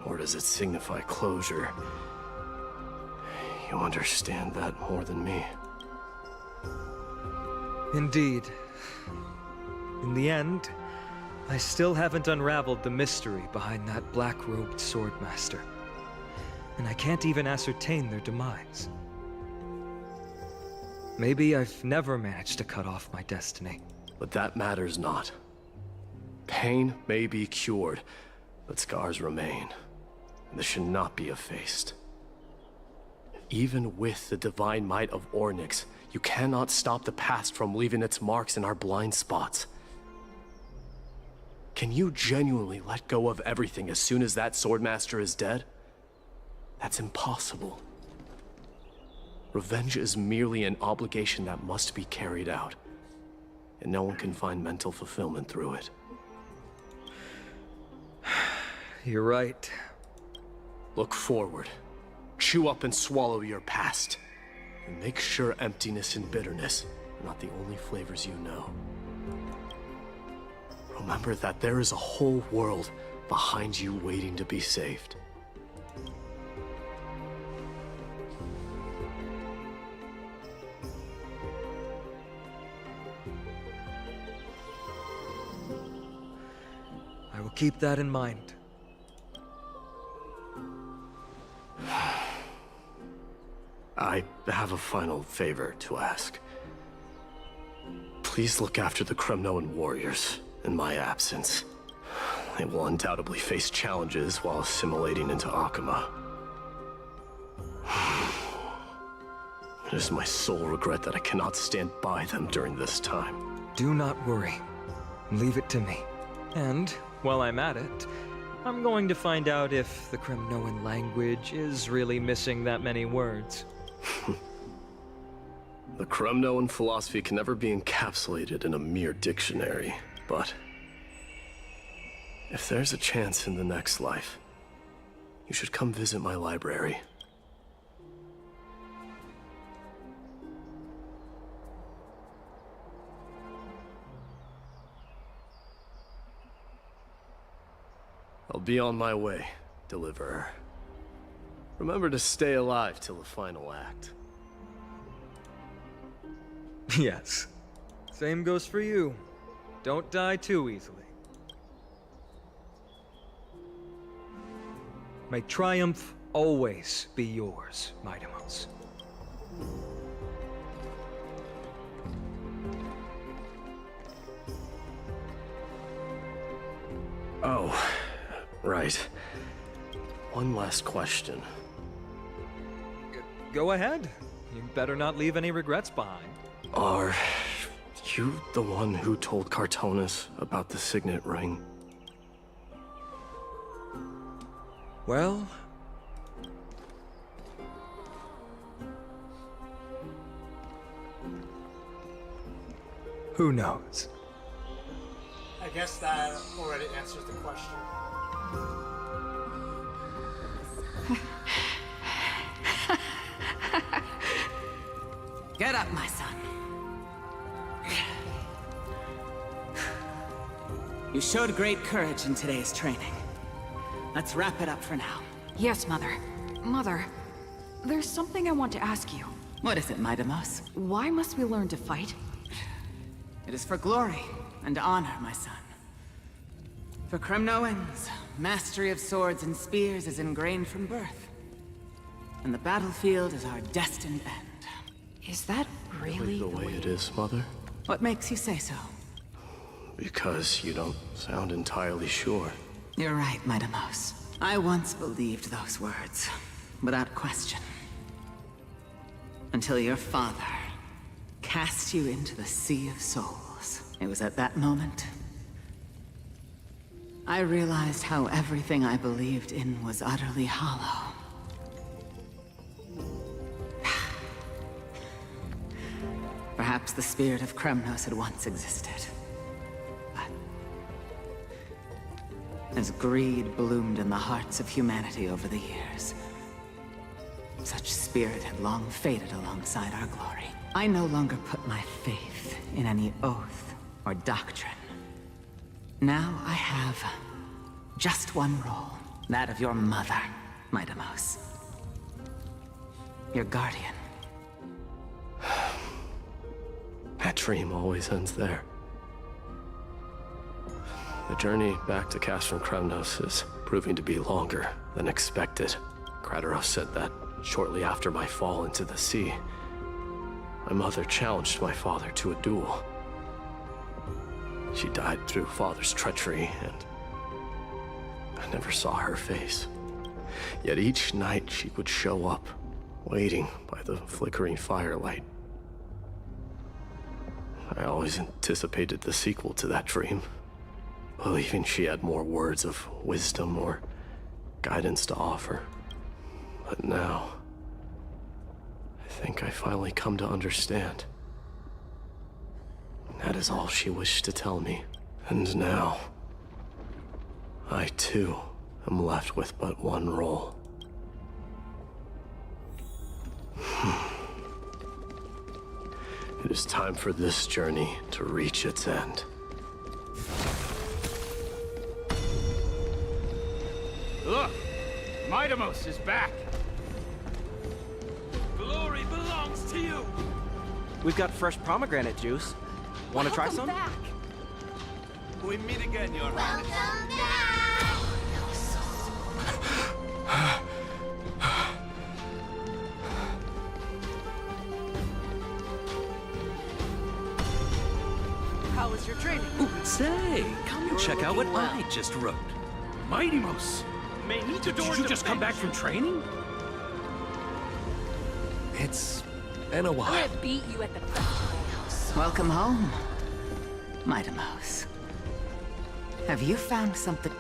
nor does it signify closure. You understand that more than me. Indeed. In the end, I still haven't unraveled the mystery behind that black-robed swordmaster. And I can't even ascertain their demise. Maybe I've never managed to cut off my destiny. But that matters not. Pain may be cured, but scars remain. And this should not be effaced. Even with the divine might of Ornyx, you cannot stop the past from leaving its marks in our blind spots. Can you genuinely let go of everything as soon as that swordmaster is dead? That's impossible. Revenge is merely an obligation that must be carried out, and no one can find mental fulfillment through it. You're right. Look forward. Chew up and swallow your past. And make sure emptiness and bitterness are not the only flavors you know. Remember that there is a whole world behind you waiting to be saved. I will keep that in mind. have a final favor to ask. Please look after the Kremnoan warriors in my absence. They will undoubtedly face challenges while assimilating into Akuma. It is my sole regret that I cannot stand by them during this time. Do not worry. Leave it to me. And, while I'm at it, I'm going to find out if the Kremnoan language is really missing that many words. The Kremnoan philosophy can never be encapsulated in a mere dictionary, but if there's a chance in the next life, you should come visit my library. I'll be on my way, Deliverer. Remember to stay alive till the final act. Yes. Same goes for you. Don't die too easily. May triumph always be yours, Mightimos. Oh, right. One last question. Go ahead. You better not leave any regrets behind. Are you the one who told Cartonis about the signet ring? Well... who knows? I guess that already answers the question. Get up, my son. You showed great courage in today's training. Let's wrap it up for now. Yes, Mother. Mother, there's something I want to ask you. What is it, Mightimos? Why must we learn to fight? It is for glory and honor, my son. For Kremnoans, mastery of swords and spears is ingrained from birth. And the battlefield is our destined end. Is that really the way it is, Mother? What makes you say so? Because you don't sound entirely sure. You're right, Mightimos. I once believed those words, without question. Until your father cast you into the Sea of Souls. It was at that moment I realized how everything I believed in was utterly hollow. Perhaps the spirit of Kremnos had once existed. But as greed bloomed in the hearts of humanity over the years, such spirit had long faded alongside our glory. I no longer put my faith in any oath or doctrine. Now I have just one role, that of your mother, Mightimos. Your guardian. That dream always ends there. The journey back to Castrum Kremnos is proving to be longer than expected. Kratos said that shortly after my fall into the sea, my mother challenged my father to a duel. She died through father's treachery, and I never saw her face. Yet each night she would show up, waiting by the flickering firelight. I always anticipated the sequel to that dream, believing she had more words of wisdom or guidance to offer. But now, I think I finally come to understand. That is all she wished to tell me. And now, I too am left with but one role. It is time for this journey to reach its end. Look! Mightimos is back! Glory belongs to you! We've got fresh pomegranate juice. Want to try some? Back. We meet again, Your Highness. Welcome back! how was your training? Ooh, say, come and check out what I just wrote. Mighty Mouse! Did you just come back from training? It's been a while. I'm gonna beat you at the house. Welcome home, Mighty Mouse. Have you found something?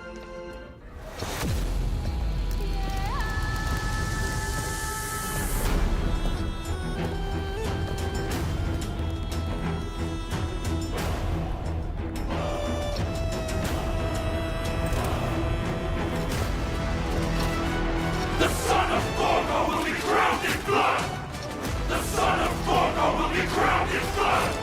The son of Gorgo will be crowned in blood! The son of Gorgo will be crowned in blood!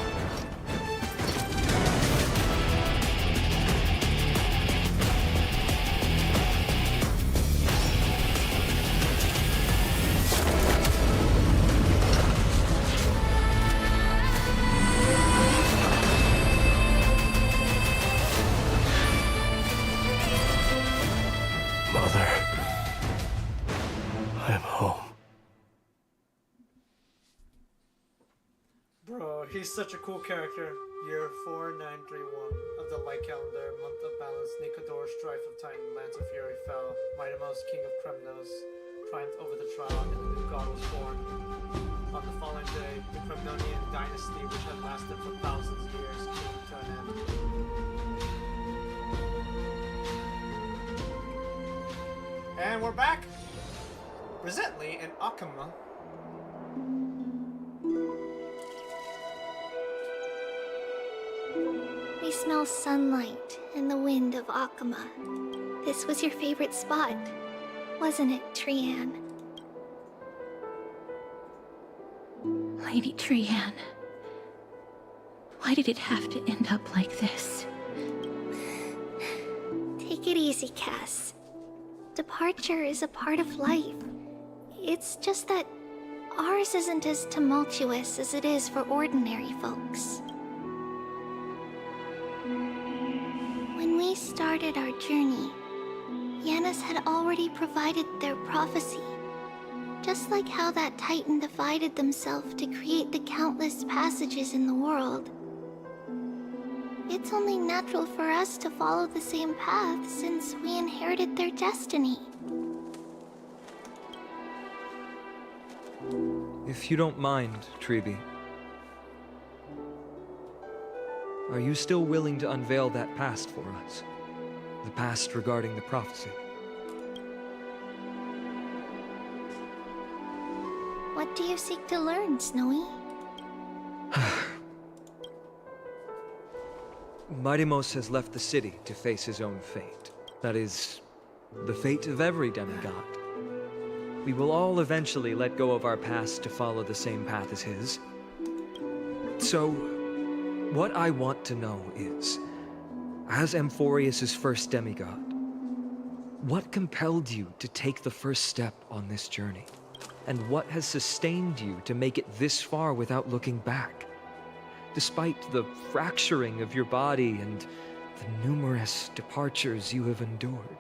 Mother. I'm home. Bro, he's such a cool character. Year 4931 of the light calendar, month of balance, Nicodor, strife of Titan, lands of fury fell, Mighty Mouse, king of Kremnos, triumphed over the trial, and the new god was born. On the following day, the Kremnonian dynasty, which had lasted for thousands of years, came to an end. And we're back! Presently in Akama. We smell sunlight and the wind of Akama. This was your favorite spot, wasn't it, Trian? Lady Trian, why did it have to end up like this? Take it easy, Cass. Departure is a part of life. It's just that ours isn't as tumultuous as it is for ordinary folks. When we started our journey, Yanis had already provided their prophecy. Just like how that Titan divided themselves to create the countless passages in the world. It's only natural for us to follow the same path since we inherited their destiny. If you don't mind, Treeby, are you still willing to unveil that past for us? The past regarding the prophecy? What do you seek to learn, Snowy? Mighty-Mos has left the city to face his own fate. That is, the fate of every demigod. We will all eventually let go of our past to follow the same path as his. So, what I want to know is, as Amphorius' first demigod, what compelled you to take the first step on this journey? And what has sustained you to make it this far without looking back? Despite the fracturing of your body and the numerous departures you have endured.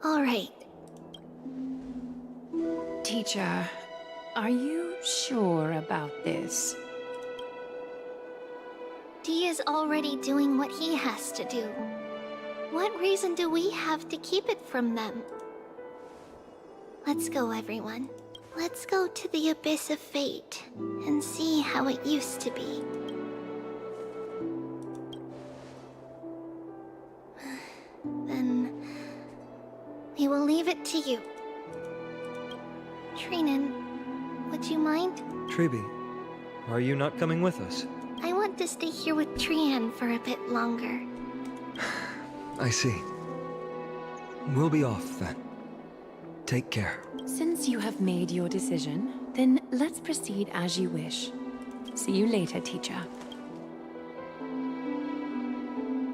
All right. Teacher, are you sure about this? Dee is already doing what he has to do. What reason do we have to keep it from them? Let's go, everyone. Let's go to the Abyss of Fate and see how it used to be. Then we will leave it to you. Trinan, would you mind? Treeby, are you not coming with us? I want to stay here with Trian for a bit longer. I see. We'll be off then. Take care. Since you have made your decision, then let's proceed as you wish. See you later, teacher.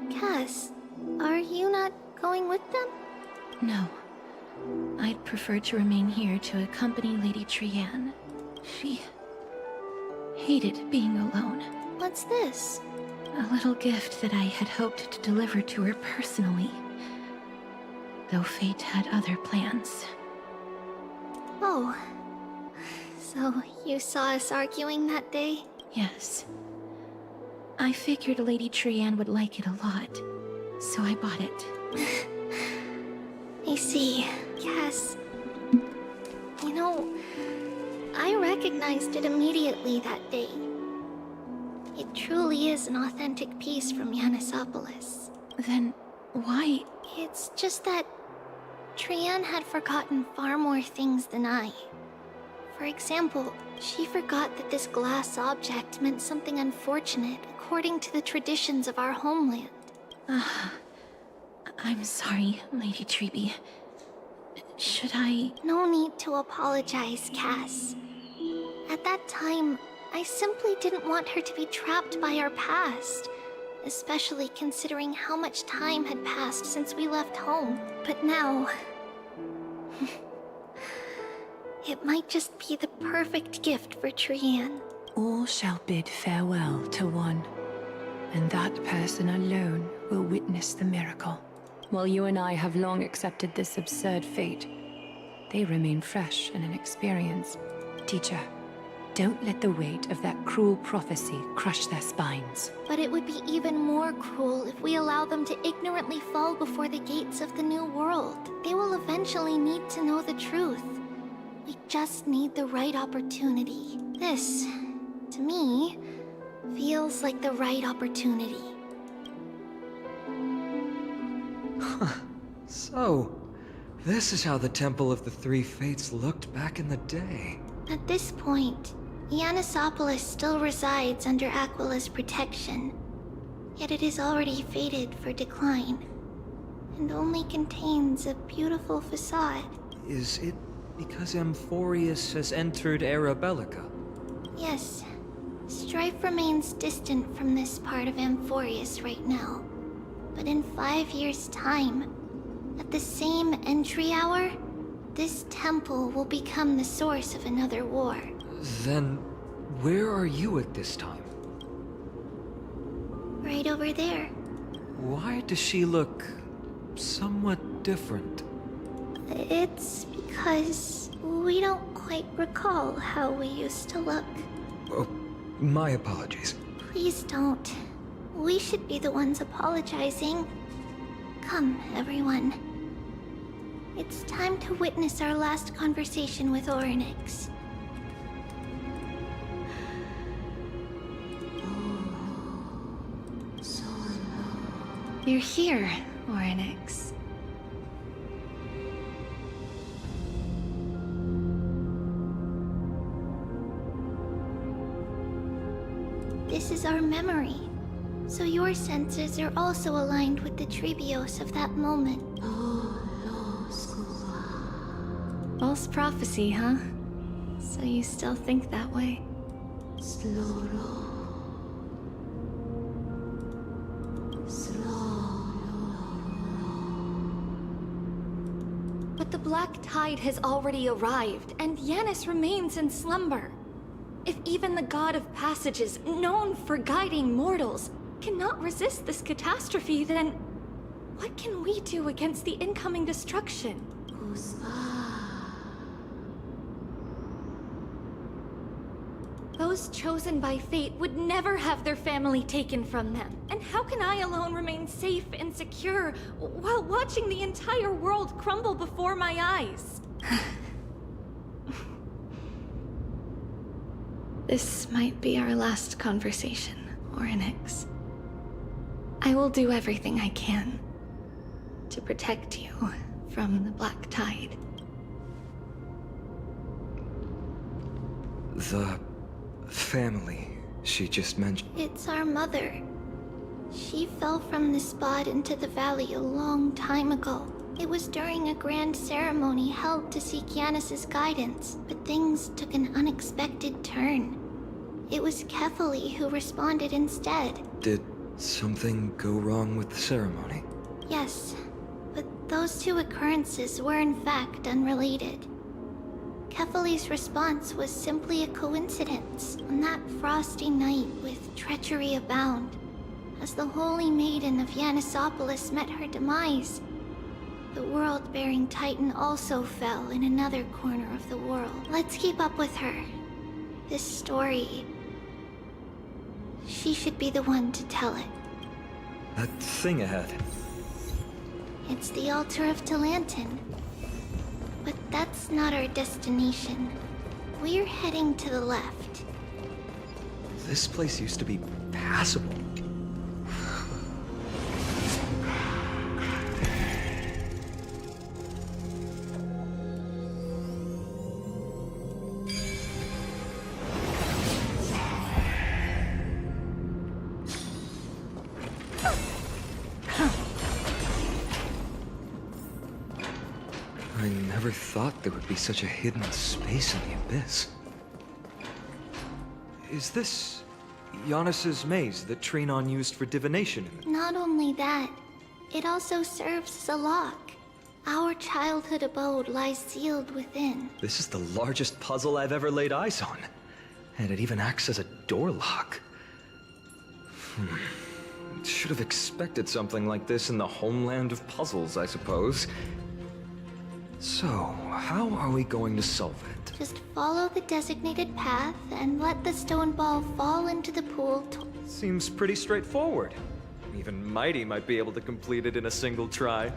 Cass, are you not going with them? No. I'd prefer to remain here to accompany Lady Trian. She hated being alone. What's this? A little gift that I had hoped to deliver to her personally. Though fate had other plans. Oh. So, you saw us arguing that day? Yes. I figured Lady Trianne would like it a lot, so I bought it. I see. Cass. You know, I recognized it immediately that day. It truly is an authentic piece from Yanisopolis. Then, why? It's just that Trianne had forgotten far more things than I. For example, she forgot that this glass object meant something unfortunate according to the traditions of our homeland. I'm sorry, Lady Treby. Should I? No need to apologize, Cass. At that time, I simply didn't want her to be trapped by our past, especially considering how much time had passed since we left home. But now... it might just be the perfect gift for Trianne. All shall bid farewell to one, and that person alone will witness the miracle. While you and I have long accepted this absurd fate, they remain fresh and inexperienced. Teacher, don't let the weight of that cruel prophecy crush their spines. But it would be even more cruel if we allow them to ignorantly fall before the gates of the new world. They will eventually need to know the truth. We just need the right opportunity. This, to me, feels like the right opportunity. So, this is how the Temple of the Three Fates looked back in the day. At this point, Yanisopolis still resides under Aquila's protection, yet it is already fated for decline, and only contains a beautiful facade. Is it because Amphorius has entered Era Bellica? Yes. Strife remains distant from this part of Amphorius right now. But in 5 years' time, at the same entry hour, this temple will become the source of another war. Then, where are you at this time? Right over there. Why does she look somewhat different? It's because we don't quite recall how we used to look. Oh, my apologies. Please don't. We should be the ones apologizing. Come, everyone. It's time to witness our last conversation with Orynyx. You're here, Orynyx. This is our memory. So your senses are also aligned with the Trebios of that moment. False prophecy, huh? So you still think that way? But the Black Tide has already arrived, and Yanis remains in slumber. If even the God of Passages, known for guiding mortals, cannot resist this catastrophe, then what can we do against the incoming destruction? Those chosen by fate would never have their family taken from them. And how can I alone remain safe and secure while watching the entire world crumble before my eyes? This might be our last conversation, Orynyx. I will do everything I can to protect you from the Black Tide. The family she just mentioned. It's our mother. She fell from the spot into the valley a long time ago. It was during a grand ceremony held to seek Yanis's guidance, but things took an unexpected turn. It was Kefali who responded instead. Did something go wrong with the ceremony? Yes, but those two occurrences were in fact unrelated. Kefali's response was simply a coincidence on that frosty night with treachery abound. As the Holy Maiden of Yanisopolis met her demise, the world-bearing Titan also fell in another corner of the world. Let's keep up with her. this story. She should be the one to tell it. That thing ahead. It's the altar of Talantin. But that's not our destination. We're heading to the left. This place used to be passable. I never thought there would be such a hidden space in the Abyss. Is this Giannis's maze that Trinon used for divination? Not only that, it also serves as a lock. Our childhood abode lies sealed within. This is the largest puzzle I've ever laid eyes on. And it even acts as a door lock. Should have expected something like this in the homeland of puzzles, I suppose. So, how are we going to solve it? Just follow the designated path and let the stone ball fall into the pool. Seems pretty straightforward. Even Mighty might be able to complete it in a single try.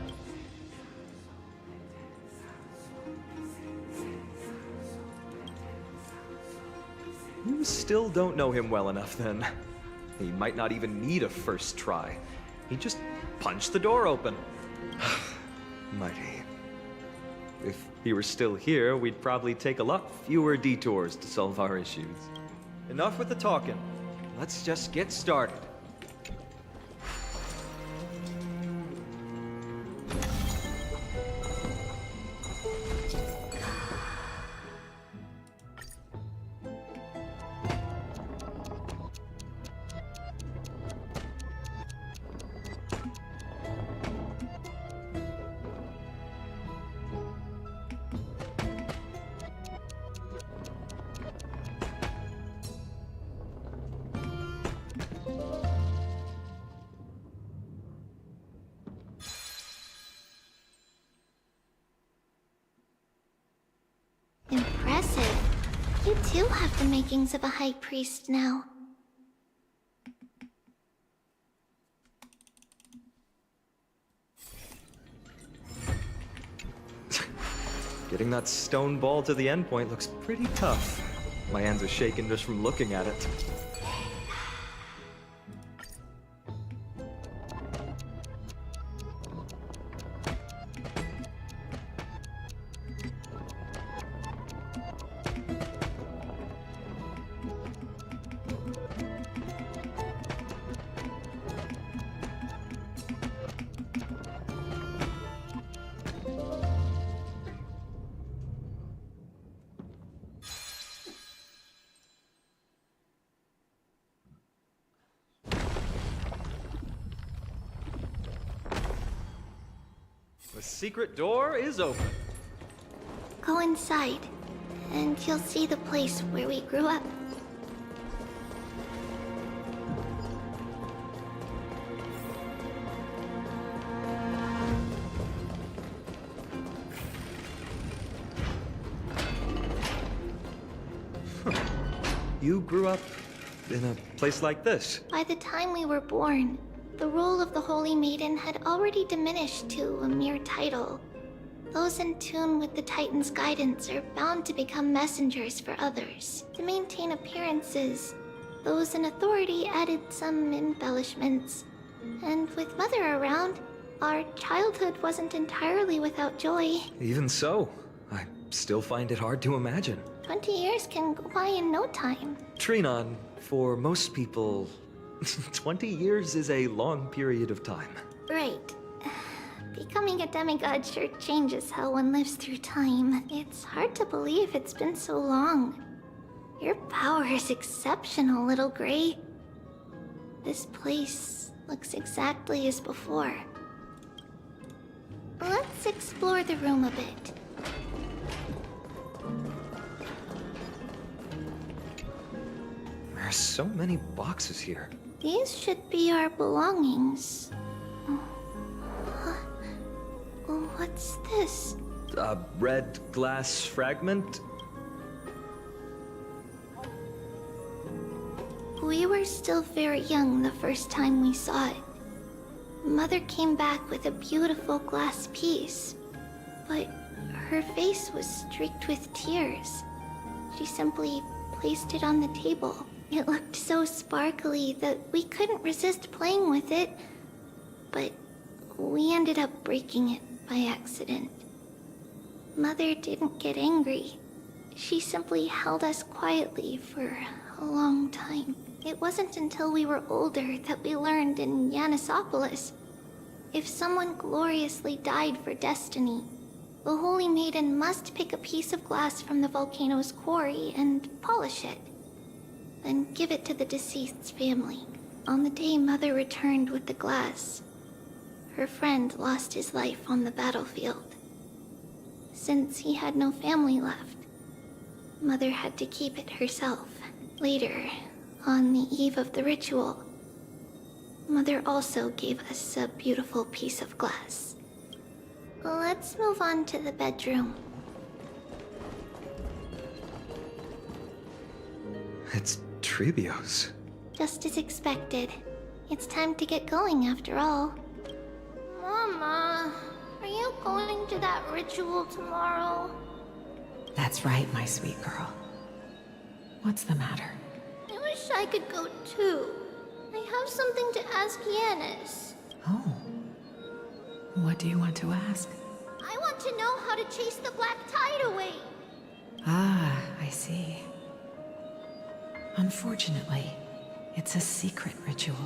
You still don't know him well enough, then. He might not even need a first try. He'd just punch the door open. Mighty. If he were still here, we'd probably take a lot fewer detours to solve our issues. Enough with the talking. Let's just get started. Impressive. You too have the makings of a high priest now. Getting that stone ball to the endpoint looks pretty tough. My hands are shaking just from looking at it. The secret door is open. Go inside, and you'll see the place where we grew up. You grew up in a place like this? By the time we were born, the role of the Holy Maiden had already diminished to a mere title. Those in tune with the Titan's guidance are bound to become messengers for others. To maintain appearances, those in authority added some embellishments. And with Mother around, our childhood wasn't entirely without joy. Even so, I still find it hard to imagine. 20 years can go by in no time. Trinon, for most people, 20 years is a long period of time. Right. Becoming a demigod sure changes how one lives through time. It's hard to believe it's been so long. Your power is exceptional, Little Gray. This place looks exactly as before. Let's explore the room a bit. There are so many boxes here. These should be our belongings. What's this? A red glass fragment? We were still very young the first time we saw it. Mother came back with a beautiful glass piece, but her face was streaked with tears. She simply placed it on the table. It looked so sparkly that we couldn't resist playing with it, but we ended up breaking it by accident. Mother didn't get angry. She simply held us quietly for a long time. It wasn't until we were older that we learned in Yanissopolis, if someone gloriously died for destiny, the Holy Maiden must pick a piece of glass from the volcano's quarry and polish it, then give it to the deceased's family. On the day Mother returned with the glass, her friend lost his life on the battlefield. Since he had no family left, Mother had to keep it herself. Later, on the eve of the ritual, Mother also gave us a beautiful piece of glass. Let's move on to the bedroom. It's Trebios. Just as expected. It's time to get going after all. Mama, are you going to that ritual tomorrow? That's right, my sweet girl. What's the matter? I wish I could go too. I have something to ask Yanis. Oh. What do you want to ask? I want to know how to chase the black tide away. Ah, I see. Unfortunately, it's a secret ritual,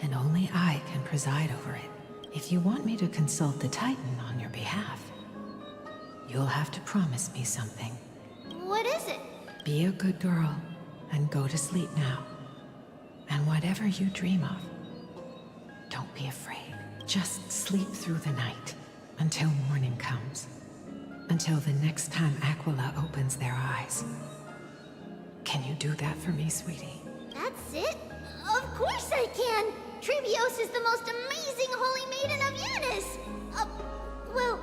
and only I can preside over it. If you want me to consult the Titan on your behalf, you'll have to promise me something. What is it? Be a good girl, and go to sleep now. And whatever you dream of, don't be afraid. Just sleep through the night, until morning comes. Until the next time Aquila opens their eyes. Can you do that for me, sweetie? That's it? Of course I can! Trebios is the most amazing Holy Maiden of Yanis! Well,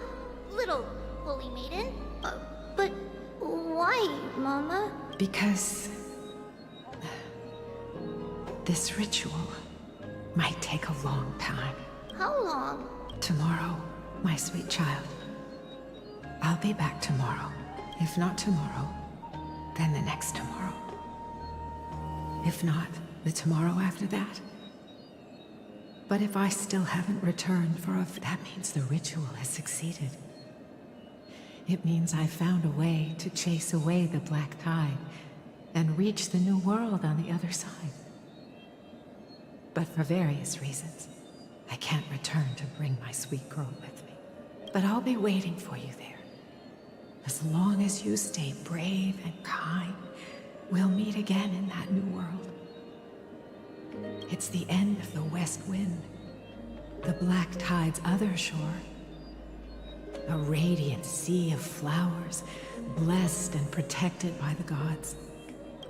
little Holy Maiden. But why, Mama? Because this ritual might take a long time. How long? Tomorrow, my sweet child. I'll be back tomorrow. If not tomorrow, then the next tomorrow. If not, the tomorrow after that. But if I still haven't returned that means the ritual has succeeded. It means I found a way to chase away the black tide and reach the new world on the other side. But for various reasons, I can't return to bring my sweet girl with me. But I'll be waiting for you there. As long as you stay brave and kind, we'll meet again in that new world. It's the end of the West Wind, the black tide's other shore. A radiant sea of flowers, blessed and protected by the gods.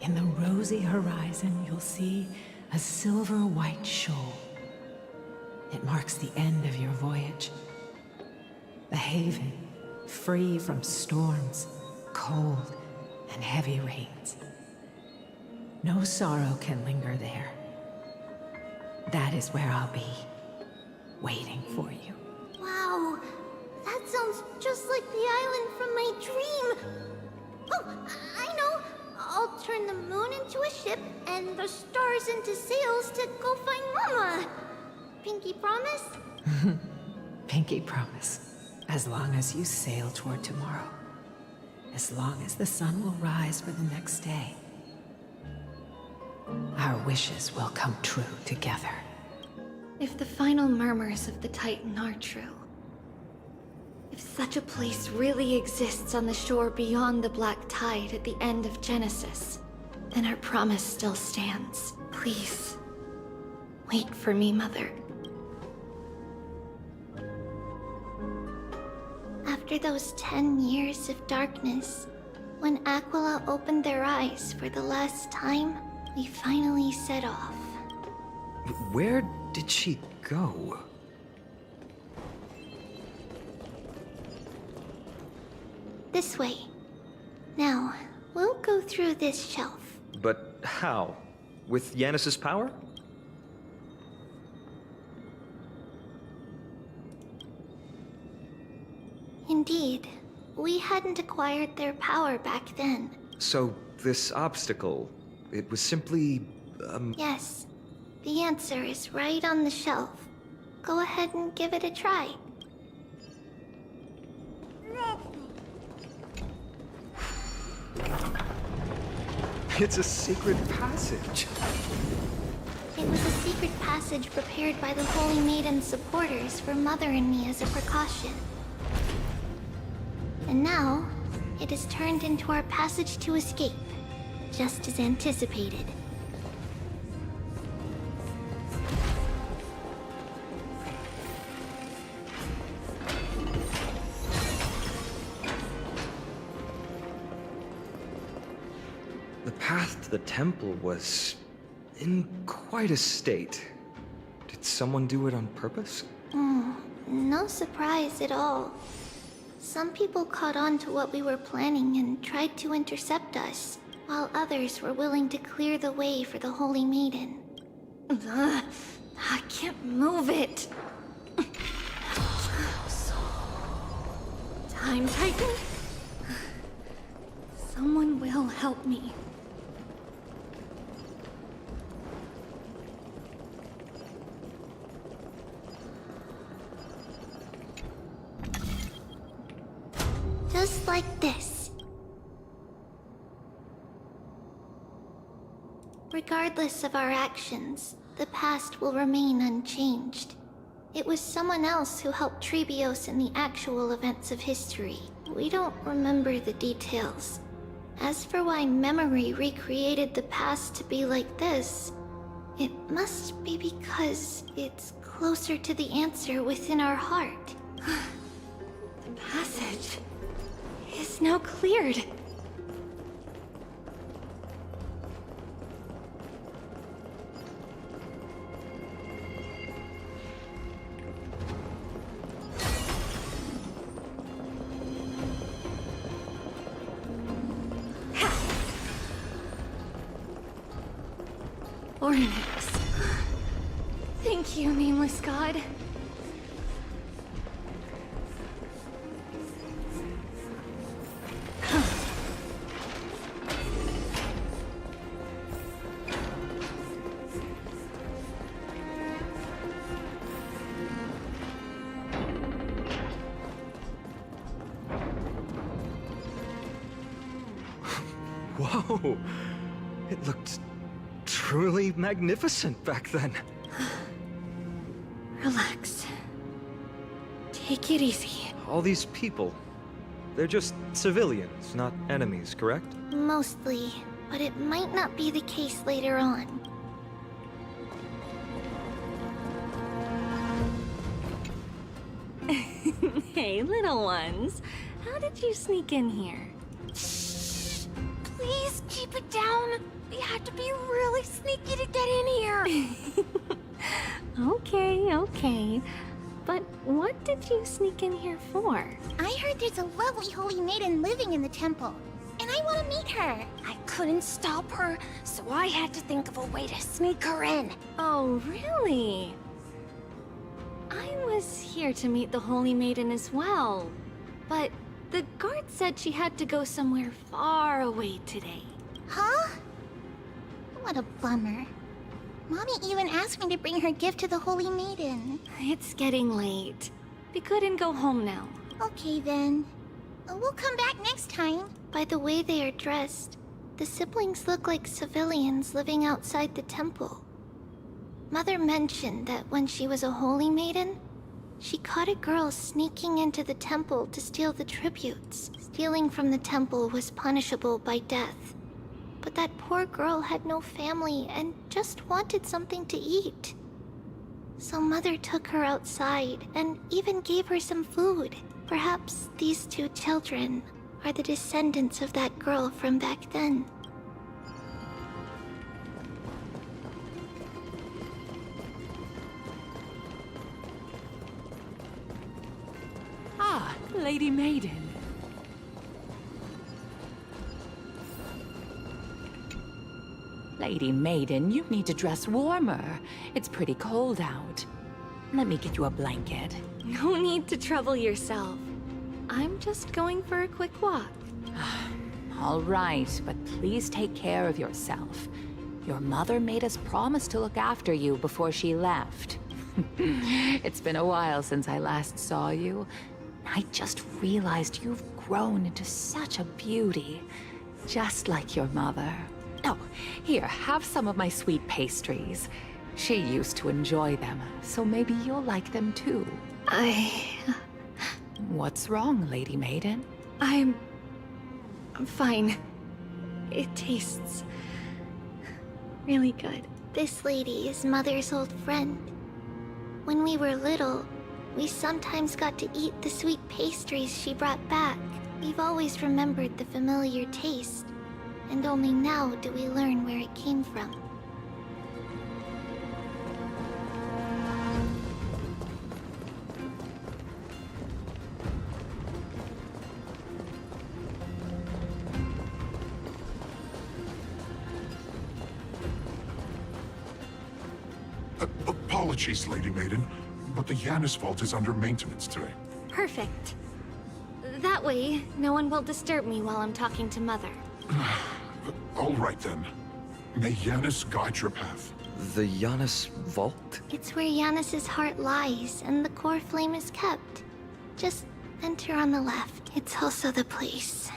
In the rosy horizon, you'll see a silver-white shoal. It marks the end of your voyage. The haven, free from storms, cold, and heavy rains. No sorrow can linger there. That is where I'll be, waiting for you. Wow, that sounds just like the island from my dream. Oh, I know. I'll turn the moon into a ship and the stars into sails to go find Mama. Pinky promise? Pinky promise. As long as you sail toward tomorrow. As long as the sun will rise for the next day. Our wishes will come true together. If the final murmurs of the Titan are true, if such a place really exists on the shore beyond the black tide at the end of Genesis, then our promise still stands. Please, wait for me, Mother. After those 10 years of darkness, when Aquila opened their eyes for the last time, we finally set off. Where did she go? This way. Now, we'll go through this shelf. But how? With Yanis's power? Indeed. We hadn't acquired their power back then. So, this obstacle, it was simply, Yes. The answer is right on the shelf. Go ahead and give it a try. It's a secret passage. It was a secret passage prepared by the Holy Maiden's supporters for Mother and me as a precaution. And now, it is turned into our passage to escape, just as anticipated. The path to the temple was in quite a state. Did someone do it on purpose? No surprise at all. Some people caught on to what we were planning and tried to intercept us, while others were willing to clear the way for the Holy Maiden. Ugh, I can't move it. Time Titan? Someone will help me. Just like this. Regardless of our actions, the past will remain unchanged. It was someone else who helped Trebios in the actual events of history. We don't remember the details. As for why memory recreated the past to be like this, it must be because it's closer to the answer within our heart. The passage is now cleared. Ornix. Thank you, nameless god. Whoa! It looked truly magnificent back then. Relax. Take it easy. All these people, they're just civilians, not enemies, correct? Mostly, but it might not be the case later on. Hey, little ones. How did you sneak in here? Please keep it down. We had to be really sneaky to get in here. Okay. But what did you sneak in here for? I heard there's a lovely holy maiden living in the temple, and I want to meet her. I couldn't stop her, so I had to think of a way to sneak her in. Oh, really? I was here to meet the Holy Maiden as well, but the guard said she had to go somewhere far away today. Huh? What a bummer. Mommy even asked me to bring her gift to the Holy Maiden. It's getting late. We couldn't go home now. Okay then. We'll come back next time. By the way they are dressed, the siblings look like civilians living outside the temple. Mother mentioned that when she was a holy maiden, she caught a girl sneaking into the temple to steal the tributes. Stealing from the temple was punishable by death. But that poor girl had no family and just wanted something to eat. So Mother took her outside and even gave her some food. Perhaps these two children are the descendants of that girl from back then. Ah, Lady Maiden. Lady Maiden, you need to dress warmer. It's pretty cold out. Let me get you a blanket. No need to trouble yourself. I'm just going for a quick walk. All right, but please take care of yourself. Your mother made us promise to look after you before she left. It's been a while since I last saw you. I just realized you've grown into such a beauty, just like your mother. Oh, here, have some of my sweet pastries. She used to enjoy them, so maybe you'll like them too. What's wrong, Lady Maiden? I'm fine. It tastes really good. This lady is Mother's old friend. When we were little, we sometimes got to eat the sweet pastries she brought back. We've always remembered the familiar taste, and only now do we learn where it came from. Apologies, Lady Maiden, but the Yanis vault is under maintenance today. Perfect. That way, no one will disturb me while I'm talking to Mother. All right then. May Yanis guide your path. The Yanis vault? It's where Yanis's heart lies and the core flame is kept. Just enter on the left. It's also the place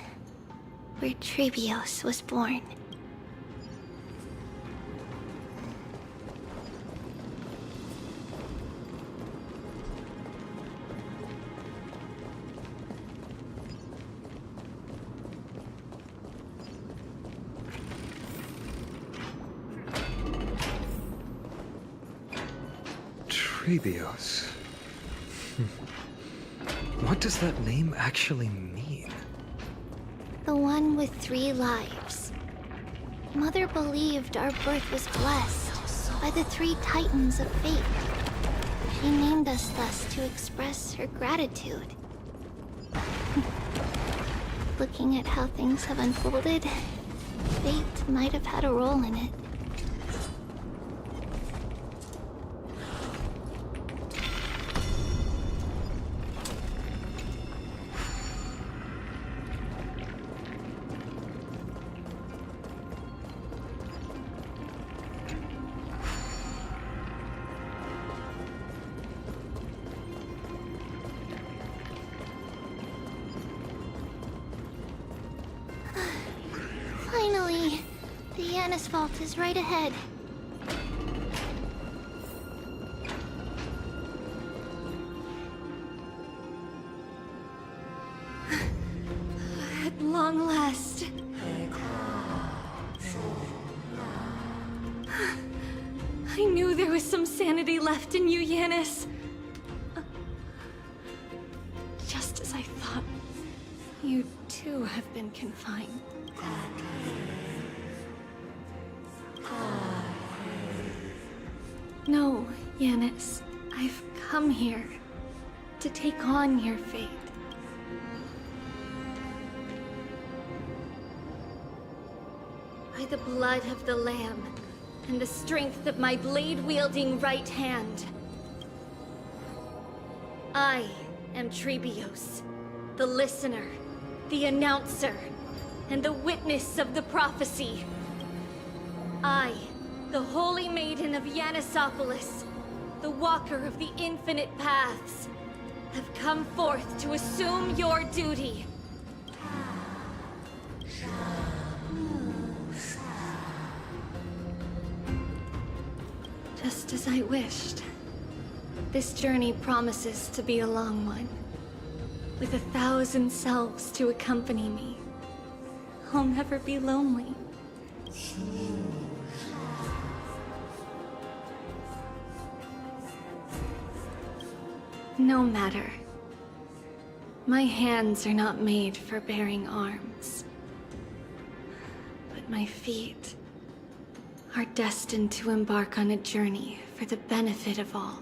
where Trebios was born. Trebios. What does that name actually mean? The one with 3 lives. Mother believed our birth was blessed by the 3 titans of fate. She named us thus to express her gratitude. Looking at how things have unfolded, fate might have had a role in it. Finally, the Yanis vault is right ahead. At long last. I knew there was some sanity left in you, Yanis. Just as I thought, you too have been confined. No, Yanis. I've come here to take on your fate. By the blood of the Lamb and the strength of my blade-wielding right hand, I am Trebios, the listener, the announcer, and the witness of the prophecy. I, the Holy Maiden of Yanisopolis, the Walker of the Infinite Paths, have come forth to assume your duty. Just as I wished. This journey promises to be a long one, with 1,000 selves to accompany me. I'll never be lonely. No matter. My hands are not made for bearing arms. But my feet are destined to embark on a journey for the benefit of all.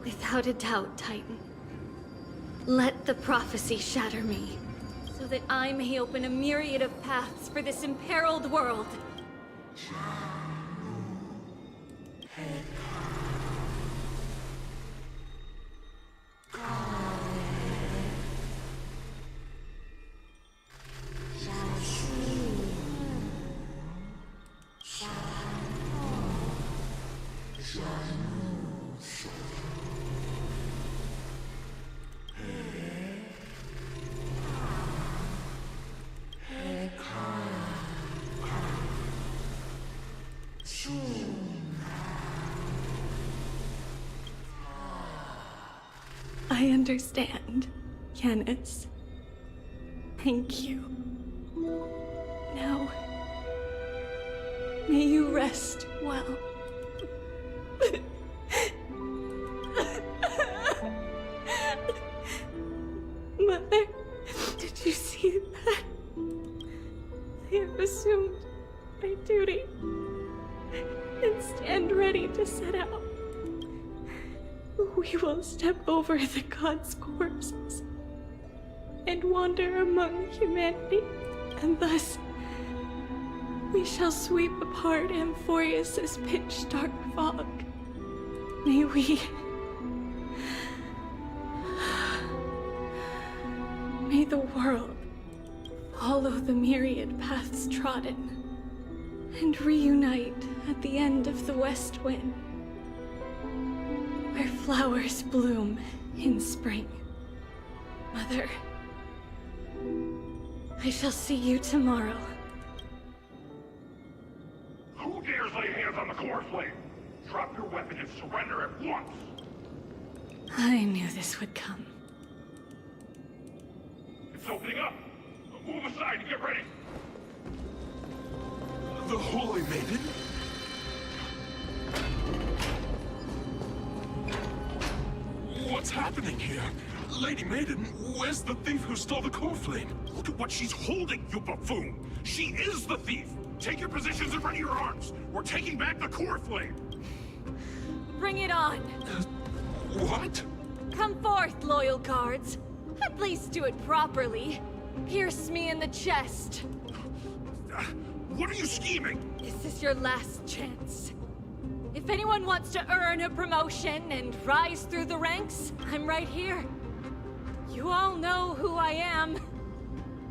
Without a doubt, Titan. Let the prophecy shatter me, so that I may open a myriad of paths for this imperiled world. I understand, Yanis. Thank you. Now, may you rest well. Mother, did you see that? I have assumed my duty and stand ready to set out. We will step over the gods' corpses and wander among humanity, and thus we shall sweep apart Amphorius's pitch-dark fog. May the world follow the myriad paths trodden and reunite at the end of the West Wind, where flowers bloom in spring. Mother, I shall see you tomorrow. Who dares lay hands on the core flame? Drop your weapon and surrender at once! I knew this would come. It's opening up! Move aside and get ready! The Holy Maiden? What's happening here? Lady Maiden, where's the thief who stole the core flame? Look at what she's holding, you buffoon! She is the thief! Take your positions and ready your arms! We're taking back the core flame! Bring it on! What? Come forth, loyal guards. At least do it properly. Pierce me in the chest. What are you scheming? This is your last chance. If anyone wants to earn a promotion and rise through the ranks, I'm right here. You all know who I am.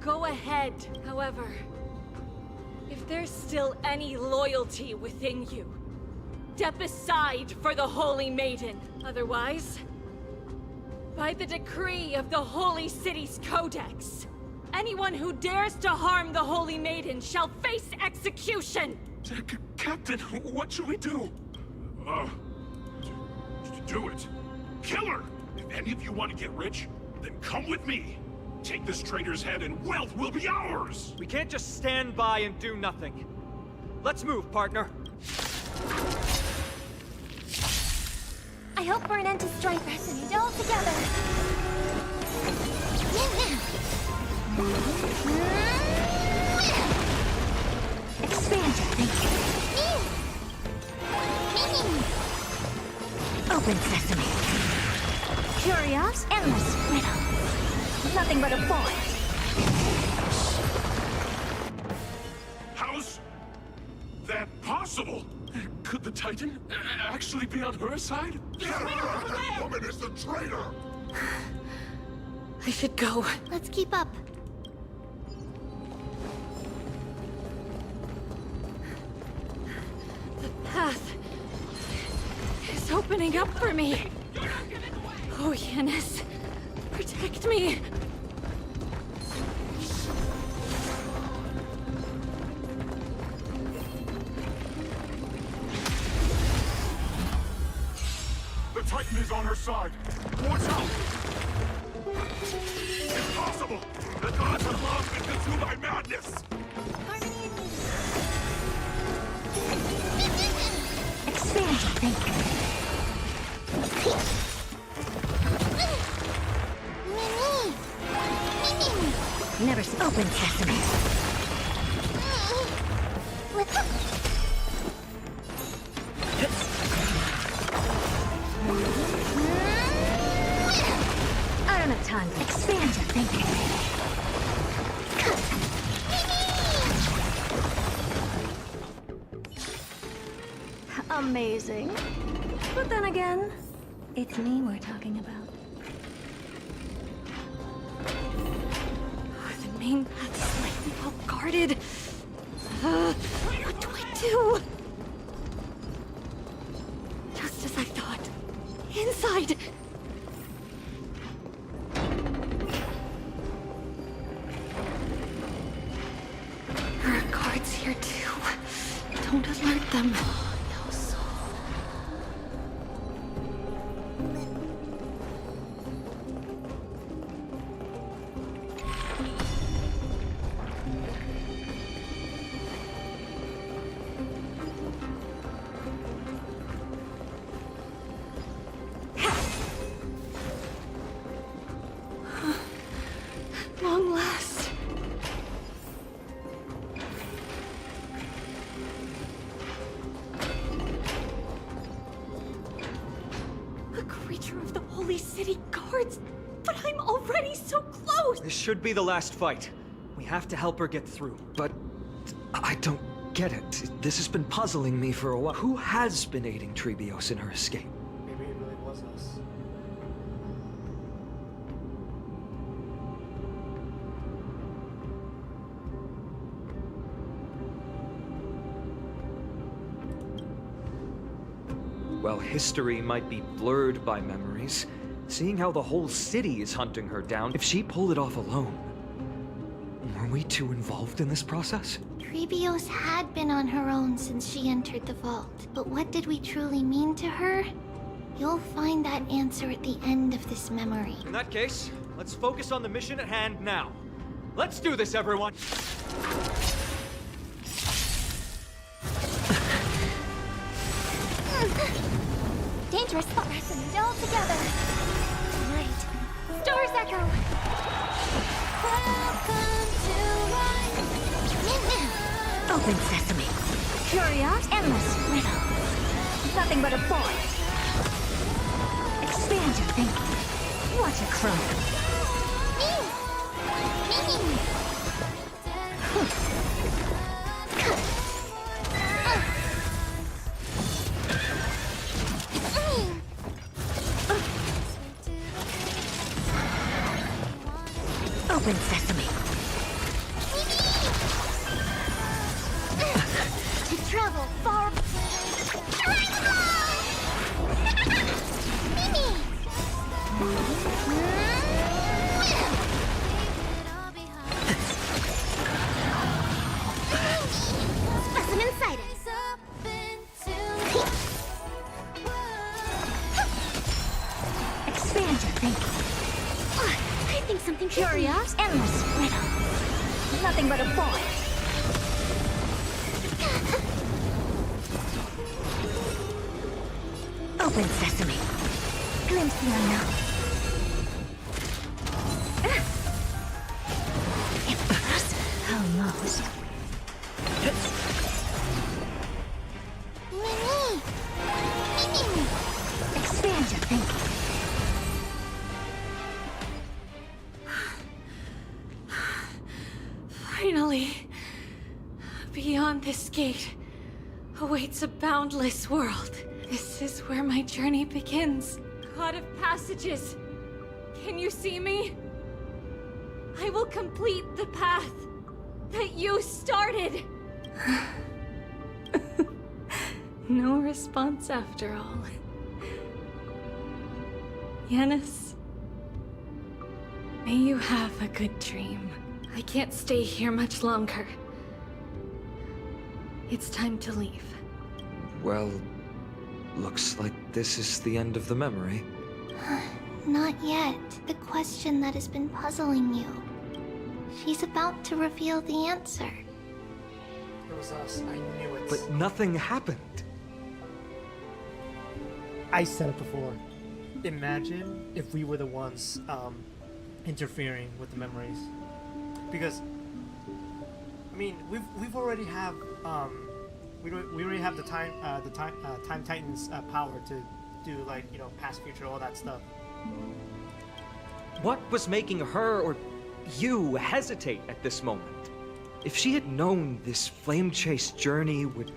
Go ahead, however. If there's still any loyalty within you, step aside for the Holy Maiden. Otherwise, by the decree of the Holy City's Codex, anyone who dares to harm the Holy Maiden shall face execution! Captain, what should we do? Do it. Kill her! If any of you want to get rich, then come with me. Take this traitor's head and wealth will be ours! We can't just stand by and do nothing. Let's move, partner. I hope for an end to strife resonate all together. Expand your thinking. Open sesame. Curious, endless riddle. Nothing but a boy. How's that possible? Could the Titan actually be on her side? That woman is the traitor! I should go. Let's keep up. The path is opening up for me. Oh, Yanis, protect me. The Titan is on her side. Watch out! Impossible! The gods have long been consumed by madness! Expand your thinking. Never open sesame. Amazing. But then again, it's me we're talking about. The main path is lightly well guarded. What do I do? Just as I thought. Inside! There are guards here too. Don't alert them. Long last. A creature of the Holy City Guards, but I'm already so close! This should be the last fight. We have to help her get through. But I don't get it. This has been puzzling me for a while. Who has been aiding Trebios in her escape? Maybe it really was us. Well, history might be blurred by memories. Seeing how the whole city is hunting her down, if she pulled it off alone, were we too involved in this process? Trebios had been on her own since she entered the vault. But what did we truly mean to her? You'll find that answer at the end of this memory. In that case, let's focus on the mission at hand now. Let's do this, everyone! Dangerous spot. Fastened all together. Right. Stars echo. Welcome to Open sesame. Curious, endless riddle. Nothing but a boy. Expand your thinking. What a crumb. Open sesame. To travel far. Specimen sighted. Expand your thinking. I think something curious, endless riddle. Nothing but a boy. Open sesame. Glimpse the unknown. Almost. Expand your thinking. Finally, beyond this gate awaits a boundless world. This is where my journey begins. God of passages, can you see me? I will complete the path that you started. No response after all. Yanis, may you have a good dream. I can't stay here much longer. It's time to leave. Well, looks like this is the end of the memory. Not yet. The question that has been puzzling you. She's about to reveal the answer. It was us. I knew it. But nothing happened. I said it before. Imagine if we were the ones interfering with the memories. Because I mean, we've already have we already have the time Titans power to do, like, you know, past, future, all that stuff. What was making her or you hesitate at this moment? If she had known this flame chase journey would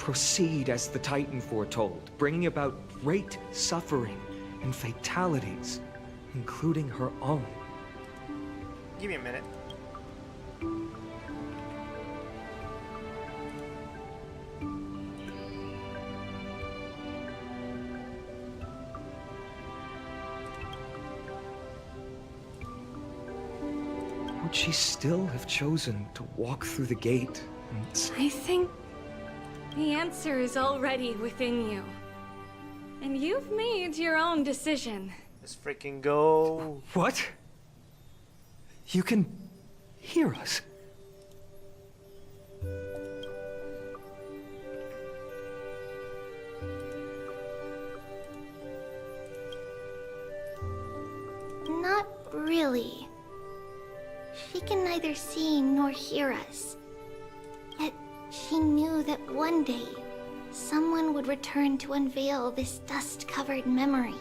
proceed as the Titan foretold, bringing about great suffering and fatalities, including her own. Give me a minute. Would she still have chosen to walk through the gate and... I think the answer is already within you. And you've made your own decision. Let's freaking go. What? You can hear us? Not really. She can neither see nor hear us. Yet she knew that one day, someone would return to unveil this dust-covered memory.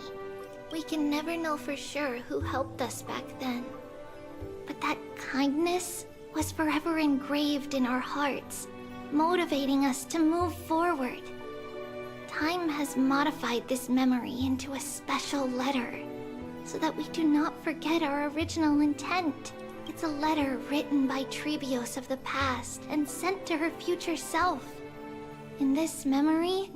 We can never know for sure who helped us back then. But that kindness was forever engraved in our hearts, motivating us to move forward. Time has modified this memory into a special letter, so that we do not forget our original intent. It's a letter written by Trebios of the past and sent to her future self. In this memory,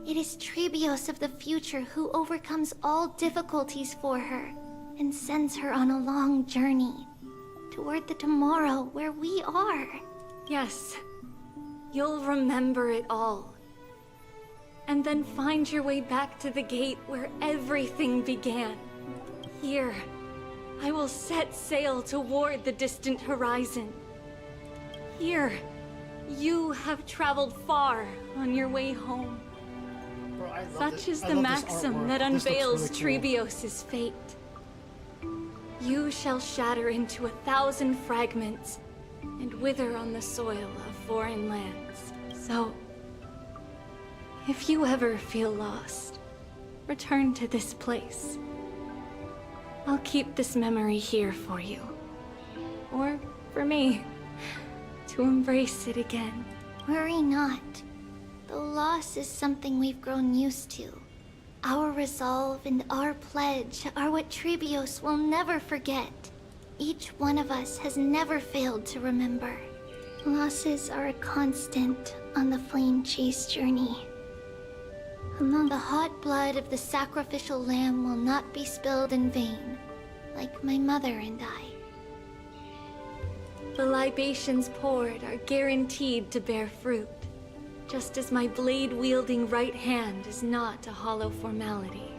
it is Trebios of the future who overcomes all difficulties for her and sends her on a long journey toward the tomorrow where we are. Yes, you'll remember it all. And then find your way back to the gate where everything began. Here, I will set sail toward the distant horizon. Here, you have traveled far on your way home. Bro, I love Such is I the love this maxim artwork. that This looks unveils really cool. Trebios' fate. You shall shatter into 1,000 fragments and wither on the soil of foreign lands. So, if you ever feel lost, return to this place. I'll keep this memory here for you. Or for me, to embrace it again. Worry not. Though loss is something we've grown used to, our resolve and our pledge are what Trebios will never forget. Each one of us has never failed to remember. Losses are a constant on the flame chase journey. Among the hot blood of the sacrificial lamb will not be spilled in vain, like my mother and I. The libations poured are guaranteed to bear fruit, just as my blade-wielding right hand is not a hollow formality.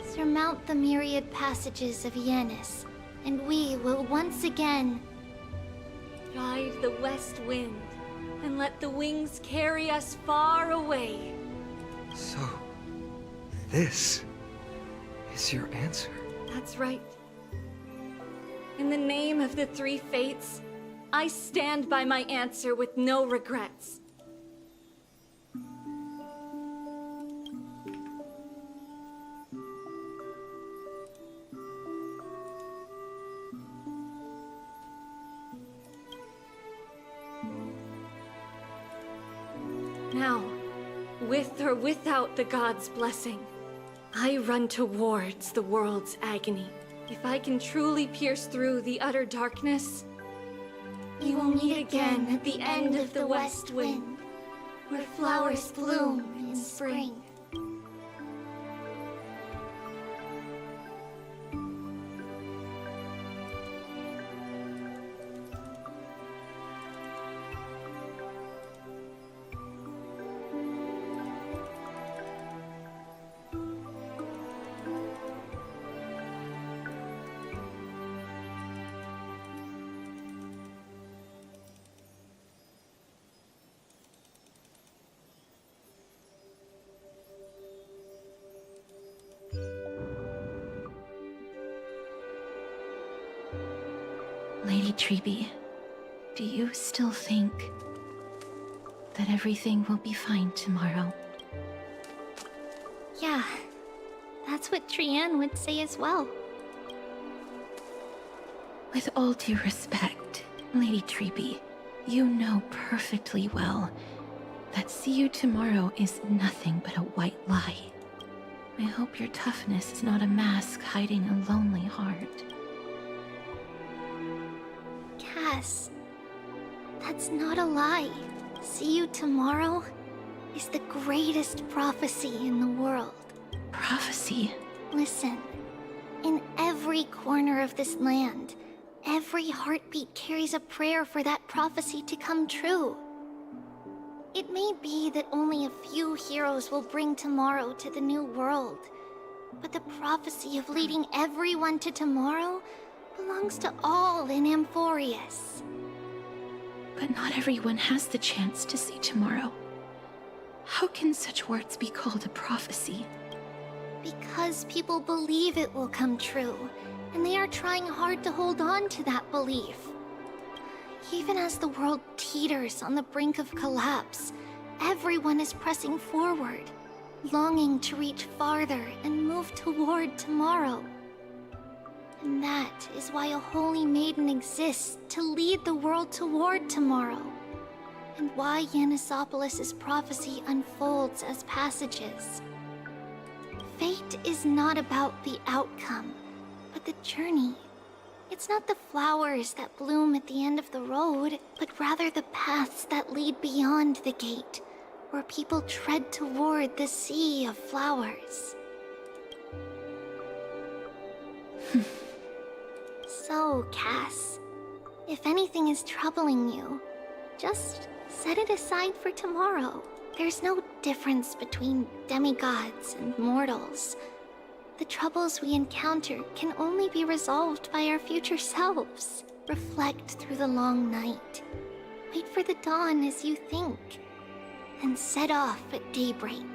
Surmount the myriad passages of Yanis, and we will once again ride the west wind and let the wings carry us far away. So, this is your answer? That's right. In the name of the three fates, I stand by my answer with no regrets. Now, with or without the god's blessing, I run towards the world's agony. If I can truly pierce through the utter darkness, we will meet again at the end of the west wind, where flowers bloom in spring. Lady Trebi, do you still think that everything will be fine tomorrow? Yeah, that's what Trianne would say as well. With all due respect, Lady Trebi, you know perfectly well That see you tomorrow is nothing but a white lie. I hope your toughness is not a mask hiding a lonely heart. Cass, that's not a lie. See you tomorrow is the greatest prophecy in the world. Prophecy? Listen, in every corner of this land, every heartbeat carries a prayer for that prophecy to come true. It may be that only a few heroes will bring tomorrow to the new world, but the prophecy of leading everyone to tomorrow belongs to all in Amphorius. But not everyone has the chance to see tomorrow. How can such words be called a prophecy? Because people believe it will come true, and they are trying hard to hold on to that belief. Even as the world teeters on the brink of collapse, everyone is pressing forward, longing to reach farther and move toward tomorrow. And that is why a holy maiden exists to lead the world toward tomorrow, and why Yanisopoulos' prophecy unfolds as passages. Fate is not about the outcome, but the journey. It's not the flowers that bloom at the end of the road, but rather the paths that lead beyond the gate, where people tread toward the sea of flowers. So, Cass, if anything is troubling you, just set it aside for tomorrow. There's no difference between demigods and mortals. The troubles we encounter can only be resolved by our future selves. Reflect through the long night. Wait for the dawn as you think. And set off at daybreak.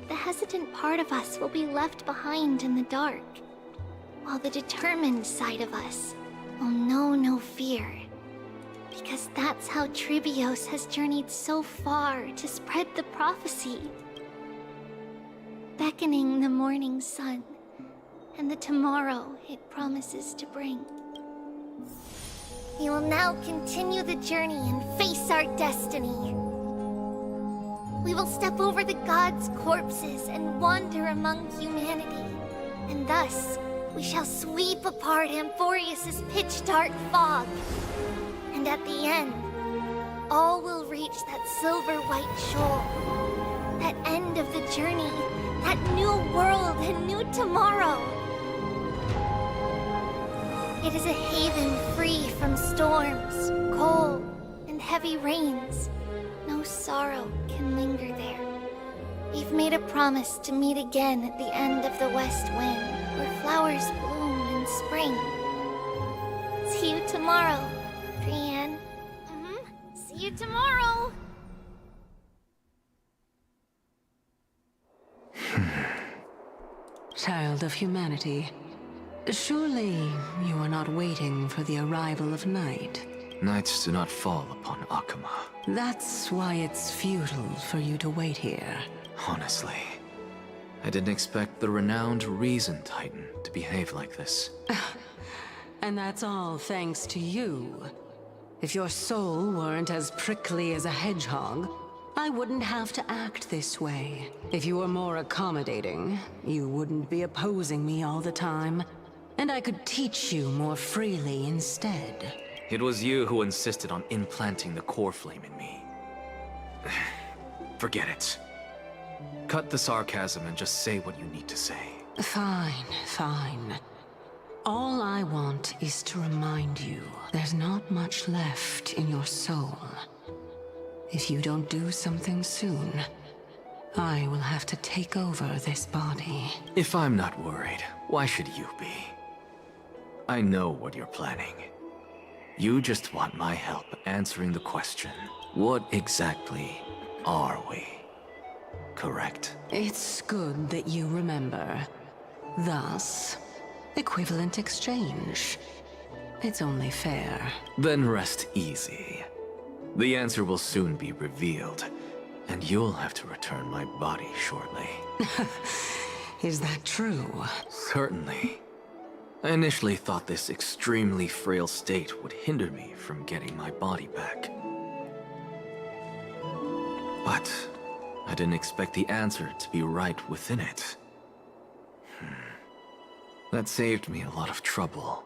The hesitant part of us will be left behind in the dark, while the determined side of us will know no fear. Because that's how Trivios has journeyed so far to spread the prophecy. Beckoning the morning sun, and the tomorrow it promises to bring. We will now continue the journey and face our destiny. We will step over the gods' corpses and wander among humanity, and thus we shall sweep apart Amphorius' pitch-dark fog. And at the end, all will reach that silver-white shoal, that end of the journey, that new world and new tomorrow. It is a haven free from storms, cold, and heavy rains. No sorrow can linger there. We've made a promise to meet again at the end of the west wind, where flowers bloom in spring. See you tomorrow, Brienne. See you tomorrow! Child of humanity, surely you are not waiting for the arrival of night. Nights do not fall upon Akama. That's why it's futile for you to wait here. Honestly, I didn't expect the renowned Reason Titan to behave like this. And that's all thanks to you. If your soul weren't as prickly as a hedgehog, I wouldn't have to act this way. If you were more accommodating, you wouldn't be opposing me all the time, and I could teach you more freely instead. It was you who insisted on implanting the core flame in me. Forget it. Cut the sarcasm and just say what you need to say. Fine, fine. All I want is to remind you, there's not much left in your soul. If you don't do something soon, I will have to take over this body. If I'm not worried, why should you be? I know what you're planning. You just want my help answering the question, what exactly are we? Correct? It's good that you remember. Thus, equivalent exchange. It's only fair. Then rest easy. The answer will soon be revealed, and you'll have to return my body shortly. Is that true? Certainly. I initially thought this extremely frail state would hinder me from getting my body back. But I didn't expect the answer to be right within it. That saved me a lot of trouble.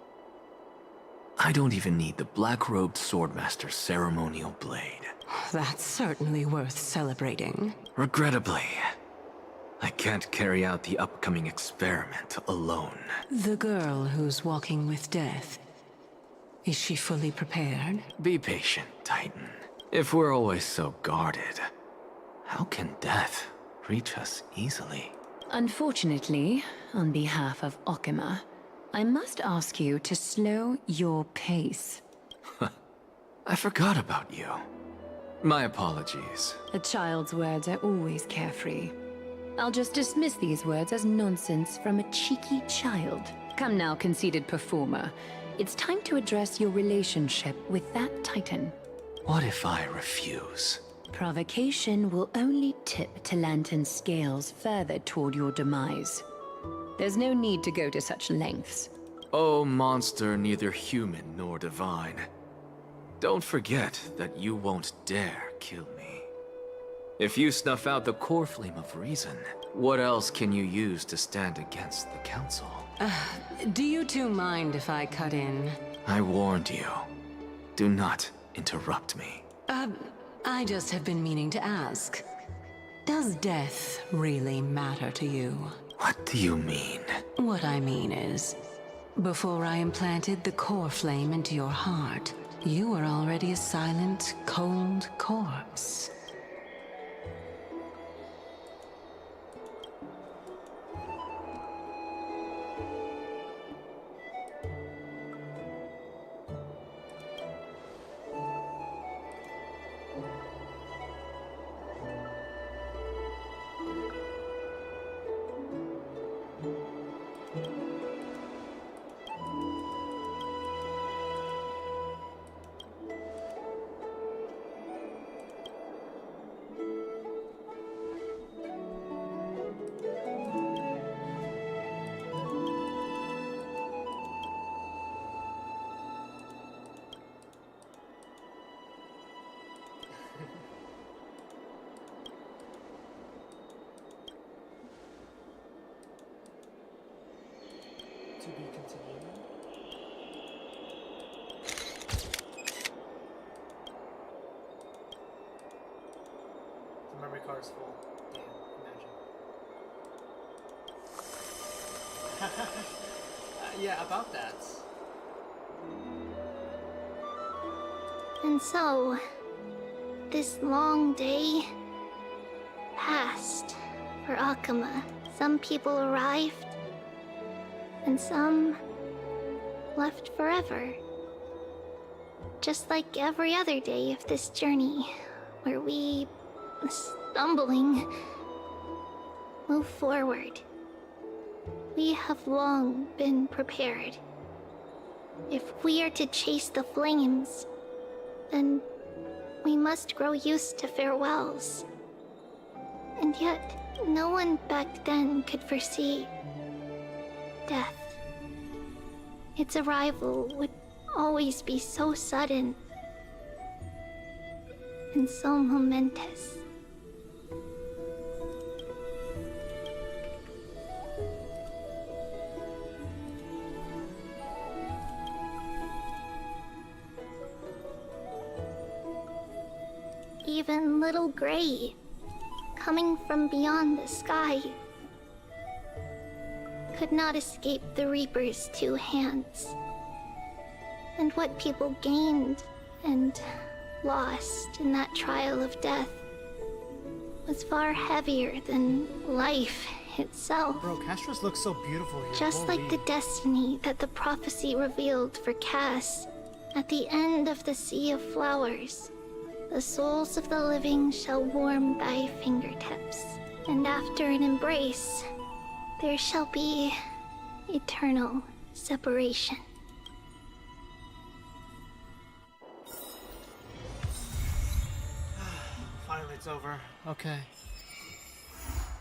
I don't even need the black-robed Swordmaster's ceremonial blade. That's certainly worth celebrating. Regrettably, I can't carry out the upcoming experiment alone. The girl who's walking with death, is she fully prepared? Be patient, Titan. If we're always so guarded, how can death reach us easily? Unfortunately, on behalf of Okima, I must ask you to slow your pace. I forgot about you. My apologies. A child's words are always carefree. I'll just dismiss these words as nonsense from a cheeky child. Come now, conceited performer. It's time to address your relationship with that Titan. What if I refuse? Provocation will only tip Talantan's scales further toward your demise. There's no need to go to such lengths. Oh, monster neither human nor divine. Don't forget that you won't dare kill me. If you snuff out the core flame of reason, what else can you use to stand against the Council? Do you two mind if I cut in? I warned you. Do not interrupt me. I just have been meaning to ask. Does death really matter to you? What do you mean? What I mean is, before I implanted the core flame into your heart, you were already a silent, cold corpse. To be continued. The memory card's full. Damn, imagine. Yeah, about that. And so, this long day passed for Akuma. Some people arrived, and some left forever. Just like every other day of this journey, where we, stumbling, move forward. We have long been prepared. If we are to chase the flames, then we must grow used to farewells. And yet, no one back then could foresee death. Its arrival would always be so sudden and so momentous. Even little Gray, coming from beyond the sky, could not escape the Reaper's two hands. And what people gained and lost in that trial of death was far heavier than life itself. Bro, Castros looks so beautiful here. Just Holy. like the destiny that the prophecy revealed for Cass at the end of the Sea of Flowers. The souls of the living shall warm thy fingertips, and after an embrace, there shall be eternal separation. Finally, it's over. Okay.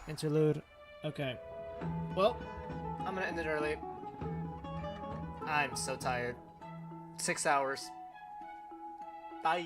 Interlude. Okay. Well, I'm gonna end it early. I'm so tired. 6 hours. Bye.